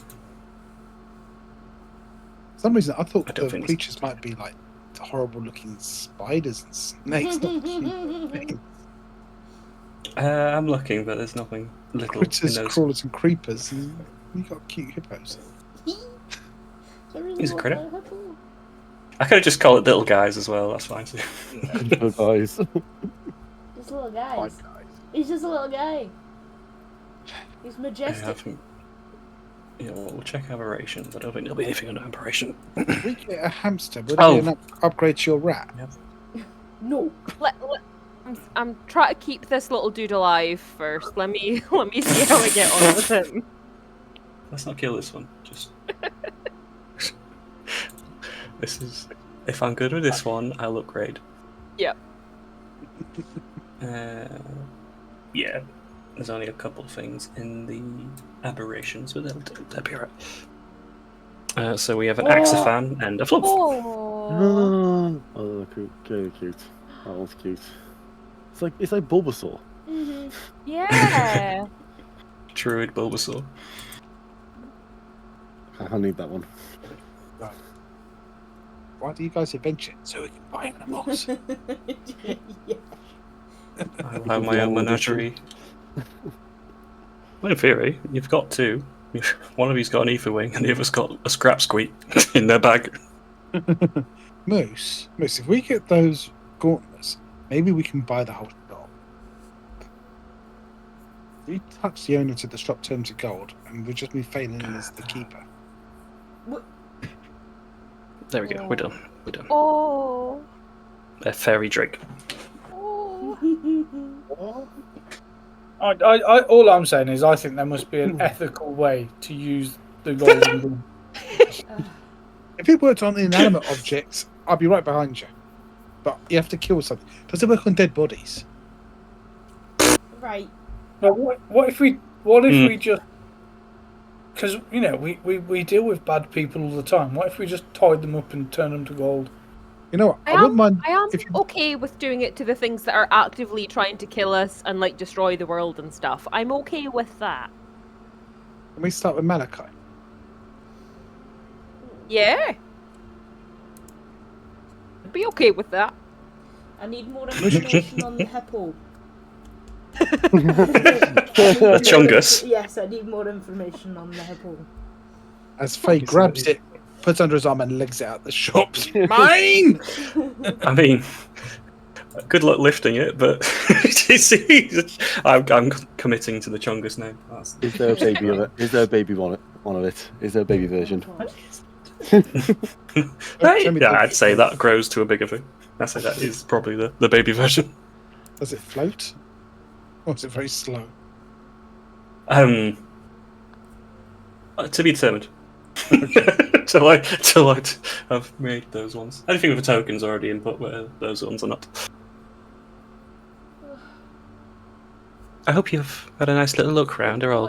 Speaker 3: some reason, I thought
Speaker 1: I don't
Speaker 3: the
Speaker 1: think-
Speaker 3: creatures might be like horrible looking spiders and snakes. Not
Speaker 1: I'm looking, but there's nothing little
Speaker 3: critters,
Speaker 1: in those.
Speaker 3: crawlers, and creepers. And you got cute hippos.
Speaker 1: He's a critter. I could have just called it little guys as well. That's fine too.
Speaker 4: Oh, guys.
Speaker 2: Just little
Speaker 3: Hi,
Speaker 2: guys.
Speaker 3: guys.
Speaker 2: He's just a little guy. He's
Speaker 1: Yeah, I
Speaker 2: majestic.
Speaker 1: think. Yeah, well, we'll check aberrations. I don't think there'll be anything under aberration.
Speaker 3: If we get a hamster, would it
Speaker 1: Oh.
Speaker 3: be an upgrade to your rat?
Speaker 2: No.
Speaker 6: I'm trying to keep this little dude alive first. Let me see how I get on with him.
Speaker 1: Let's not kill this one. Just. This is. If I'm good with this one, I'll upgrade.
Speaker 6: Yep.
Speaker 1: Yeah. There's only a couple of things in the aberrations, but they'll be alright. So we have an Axophan and a Flump.
Speaker 6: Oh.
Speaker 4: Oh, cute. Very cute. That one's cute. It's like Bulbasaur.
Speaker 2: Mm-hmm.
Speaker 6: Yeah.
Speaker 1: Druid Bulbasaur.
Speaker 4: I need that one.
Speaker 3: Why do you guys adventure? So we can buy animals.
Speaker 2: Yeah.
Speaker 1: I have my own menagerie. Well, in theory, you've got two. One of you's got an ether wing, and the other's got a scrap squeak in their bag.
Speaker 3: Moose, if we get those gauntlets, maybe we can buy the whole shop. You touch the owner to the shop terms of gold, and we'll just be failing as the keeper.
Speaker 1: There we go. We're done. We're done.
Speaker 6: Oh.
Speaker 1: A fairy drake.
Speaker 6: Oh.
Speaker 5: All I'm saying is I think there must be an ethical way to use the golden gun.
Speaker 3: If it worked on inanimate objects, I'd be right behind you. But you have to kill something. Does it work on dead bodies?
Speaker 2: Right.
Speaker 5: But what if we just, because we deal with bad people all the time. What if we just tied them up and turned them to gold?
Speaker 3: You know what?
Speaker 6: I
Speaker 3: wouldn't mind
Speaker 6: am
Speaker 3: if you...
Speaker 6: okay with doing it to the things that are actively trying to kill us and like destroy the world and stuff. I'm okay with that.
Speaker 3: Can we start with Malachi?
Speaker 6: Yeah. I'd be okay with that.
Speaker 2: I need more information on the hippo.
Speaker 1: Chungus.
Speaker 2: Yes, I need more information on the hippo.
Speaker 3: As Faye grabs it, puts it under his arm and legs it out the shops. Mine!
Speaker 1: I mean, good luck lifting it, but I'm committing to the Chungus name.
Speaker 4: Is there a baby of it? Is there a baby one of it? Is there a baby version?
Speaker 1: Yeah, I'd say that grows to a bigger thing. I'd say that is probably the baby version.
Speaker 3: Does it float? Or is it very slow?
Speaker 1: To be determined. till I've made those ones. Anything with a token's already input, where those ones are not. I hope you've had a nice little look around. They're all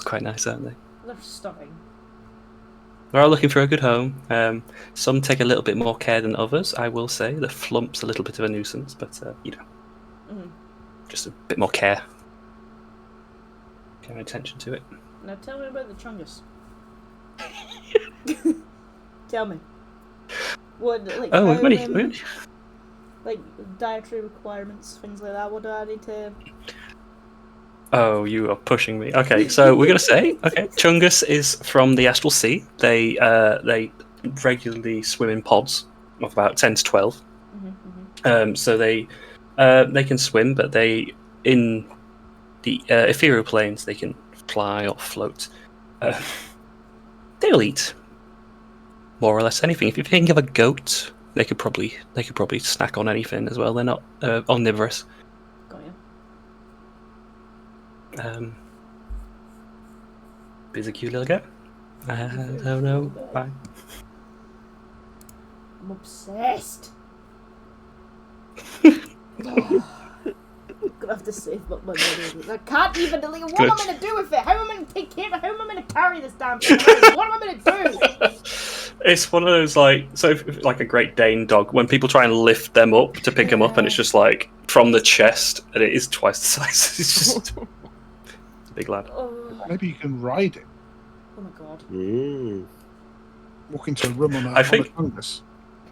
Speaker 1: quite nice, aren't they?
Speaker 2: They're stunning.
Speaker 1: They're all looking for a good home. Some take a little bit more care than others, I will say. The Flump's a little bit of a nuisance, but just a bit more care. Paying attention to it.
Speaker 2: Now tell me about the Chungus. Tell me. What, like,
Speaker 1: Oh,
Speaker 2: how,
Speaker 1: many.
Speaker 2: like dietary requirements, things like that. What do I need to?
Speaker 1: Oh, you are pushing me. Okay, so we're gonna say, Chungus is from the Astral Sea. They regularly swim in pods of about 10 to 12. So they can swim, but they in the ethereal planes they can fly or float. They'll eat more or less anything. If you think of a goat, they could probably snack on anything as well. They're not omnivorous.
Speaker 2: Got you.
Speaker 1: He's a cute little guy. I don't know. Bye.
Speaker 2: I'm obsessed. Gonna have to save up my money. I can't even. Like, what am I gonna do with it? How am I gonna take care of it? How am I gonna carry this damn thing around? What am I gonna do?
Speaker 1: It's one of those like a Great Dane dog. When people try and lift them up to pick them up, and it's just like from the chest, and it is twice the size. It's just a big lad.
Speaker 3: Maybe you can ride it.
Speaker 2: Oh my god.
Speaker 3: Walk into a room on a
Speaker 1: I think-
Speaker 3: fungus.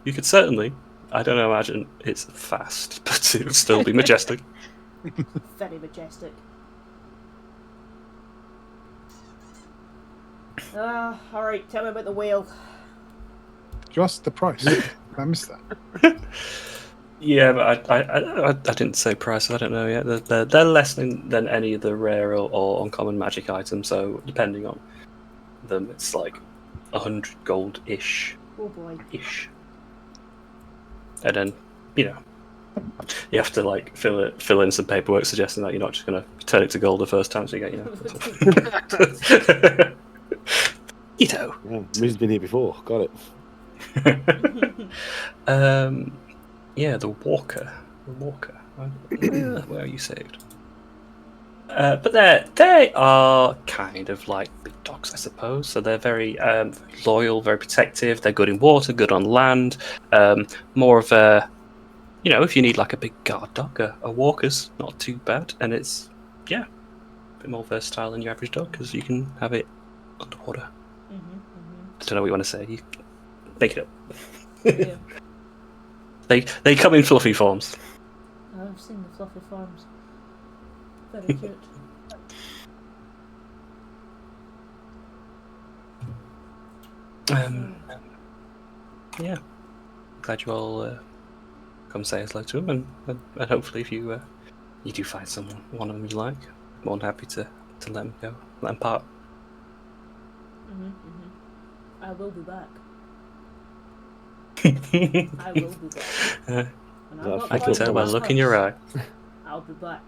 Speaker 1: You could certainly. I don't imagine it's fast, but it would still be majestic.
Speaker 2: Very majestic. Alright, tell me about the whale.
Speaker 3: Did you ask the price? I missed that.
Speaker 1: Yeah, but I didn't say prices. I don't know yet. They're less than any of the rare or uncommon magic items. So depending on them, it's like 100 gold ish.
Speaker 2: Oh boy.
Speaker 1: Ish. And then you have to like fill in some paperwork suggesting that you're not just gonna turn it to gold the first time. So you get
Speaker 4: Yeah, Moo's been here before. Got it.
Speaker 1: Yeah, the Walker. Where are you saved? But they are kind of like big dogs, I suppose. So they're very loyal, very protective. They're good in water, good on land. More of a, if you need like a big guard dog, a Walker's not too bad, and it's a bit more versatile than your average dog because you can have it underwater. I don't know what you want to say. You make it up.
Speaker 2: Yeah.
Speaker 1: They come in fluffy forms.
Speaker 2: I've seen the fluffy farms. Very cute.
Speaker 1: Yeah. Glad you all come say hello to them, and hopefully if you do find one of them you like, more than happy to let them go, let them part.
Speaker 2: I will be back. I will be back. And I'm not
Speaker 1: I can
Speaker 2: going
Speaker 1: tell
Speaker 2: to
Speaker 1: by the
Speaker 2: my
Speaker 1: look in your eye.
Speaker 2: I'll be back.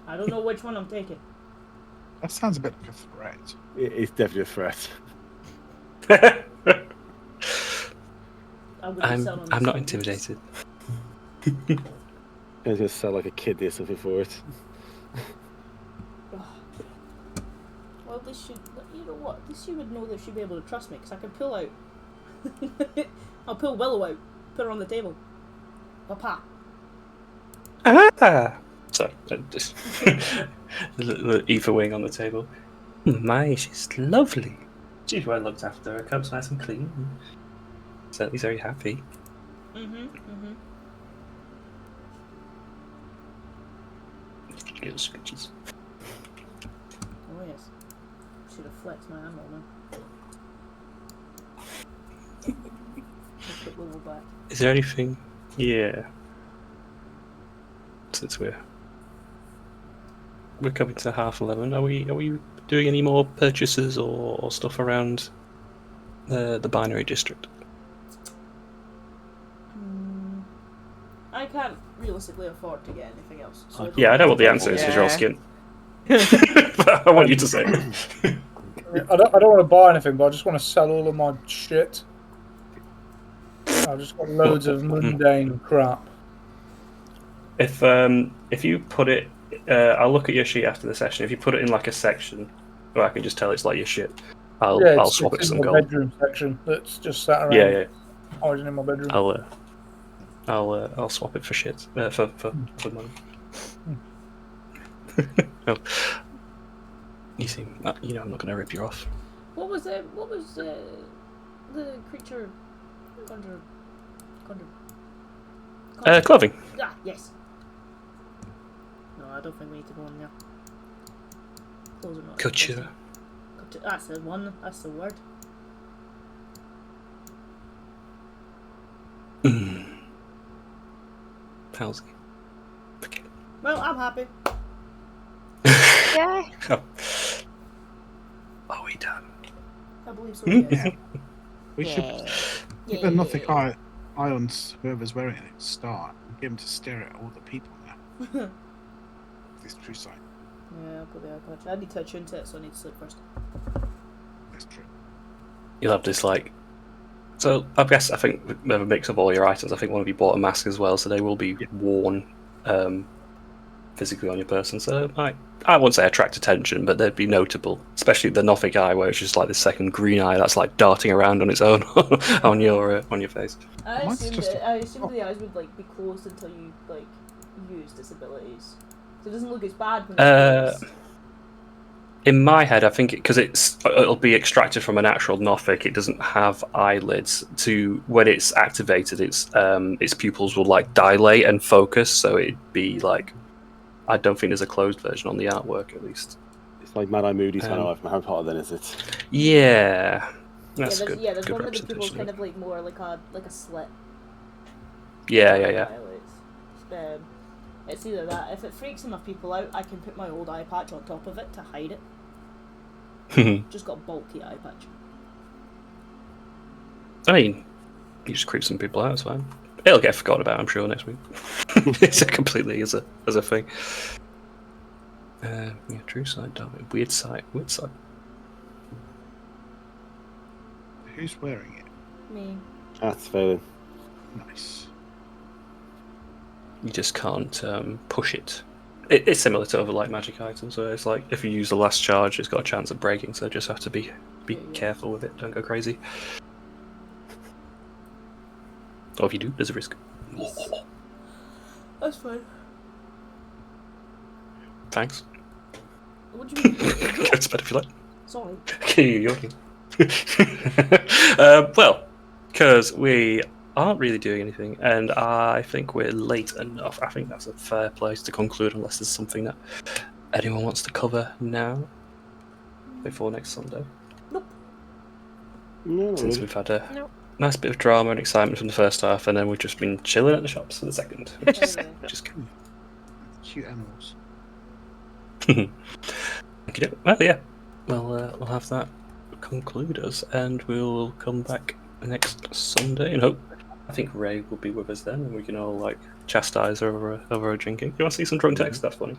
Speaker 2: I don't know which one I'm taking.
Speaker 3: That sounds a bit like a threat.
Speaker 4: It's definitely a threat.
Speaker 2: I would be selling
Speaker 1: I'm not
Speaker 2: this
Speaker 1: intimidated.
Speaker 4: I was going to sell like a kid or something for it.
Speaker 2: Well, at least you know what? At least you would know that she'd be able to trust me, because I can pull out. I'll pull Willow out, put her on the table. Papa.
Speaker 1: Sorry, just the Aoife wing on the table. My, she's lovely. She's well looked after. Her cub's nice and clean. Certainly very happy. Little scritches.
Speaker 2: Oh yes. Should have flexed my ammo now. Put Willow back.
Speaker 1: Is there anything? Yeah. Since we're coming to 11:30, are we doing any more purchases or stuff around the binary district?
Speaker 2: I can't realistically afford to get anything else. So
Speaker 1: I know what the answer is because you're all skin. But I want you to say it.
Speaker 5: I don't want to buy anything, but I just want to sell all of my shit. I've just got loads of mundane crap.
Speaker 1: If you put it, I'll look at your sheet after the session. If you put it in like a section, where I can just tell it's like your shit, I'll swap it for some
Speaker 5: in my
Speaker 1: gold.
Speaker 5: bedroom section that's just sat around.
Speaker 1: Yeah.
Speaker 5: Hiding in my bedroom.
Speaker 1: I'll swap it for shit for money. Well, you seem, I'm not going to rip you off.
Speaker 2: What was the creature? Conjure.
Speaker 1: Clothing.
Speaker 2: Ah, yes. No, I don't think we need to go in there. Clothes are not.
Speaker 1: Couture.
Speaker 2: That's the one. That's the word.
Speaker 1: Palsy. Okay.
Speaker 2: Well, I'm happy.
Speaker 6: Yeah.
Speaker 1: Are we done?
Speaker 2: I believe so. Yes.
Speaker 3: We should keep a nothing eye on whoever's wearing it. Start and get him to stare at all the people now. This true sight.
Speaker 2: Yeah, I'll put the eye patch. I need to attune to it, so I need to sleep first.
Speaker 3: That's true.
Speaker 1: You'll have this like So I think we have a mix of all your items. I think one of you bought a mask as well, so they will be worn physically on your person. So I won't say attract attention, but they'd be notable, especially the Nothic eye, where it's just like the second green eye that's like darting around on its own on your face.
Speaker 2: I
Speaker 3: Mine's
Speaker 2: assumed,
Speaker 3: just
Speaker 2: I assumed the eyes would like be closed until you like used its abilities, so it doesn't look as bad when it's closed.
Speaker 1: In my head, I think because it'll be extracted from an actual Nothic, it doesn't have eyelids. When it's activated, its pupils will like dilate and focus, so it'd be like. I don't think there's a closed version on the artwork, at least.
Speaker 4: It's like Mad Eye Moody's kind of from Harry Potter, then, is it?
Speaker 1: Yeah, that's good.
Speaker 2: There's
Speaker 1: good
Speaker 2: one where the pupils
Speaker 1: representation
Speaker 2: kind
Speaker 1: of
Speaker 2: of like more like a slit.
Speaker 1: Yeah.
Speaker 2: It's either that. If it freaks enough people out, I can put my old eye patch on top of it to hide it. Just got a bulky eye patch.
Speaker 1: I mean, you just creep some people out, it's fine. It'll get forgotten about, I'm sure, next week. It's completely as a thing. True side, dark, weird side.
Speaker 3: Who's wearing it?
Speaker 2: Me.
Speaker 4: That's failing.
Speaker 3: Nice.
Speaker 1: You just can't push it. It's similar to other light magic items, so it's like if you use the last charge, it's got a chance of breaking, so just have to be careful with it, don't go crazy. Or if you do, there's a risk.
Speaker 2: That's fine.
Speaker 1: Thanks.
Speaker 2: What do you mean?
Speaker 1: Go to bed if you like.
Speaker 2: Sorry.
Speaker 1: Okay, you're yawning. Well, because we aren't really doing anything, and I think we're late enough. I think that's a fair place to conclude, unless there's something that anyone wants to cover now, before next Sunday.
Speaker 2: Nope.
Speaker 4: No,
Speaker 1: Since we've had a nice bit of drama and excitement from the first half, and then we've just been chilling at the shops for the second. Which is good.
Speaker 3: Cute animals.
Speaker 1: Okay, well, yeah. We'll have that conclude us, and we'll come back next Sunday, and hope. I think Ray will be with us then, and we can all like chastise over our drinking. You want to see some drunk text? That's funny.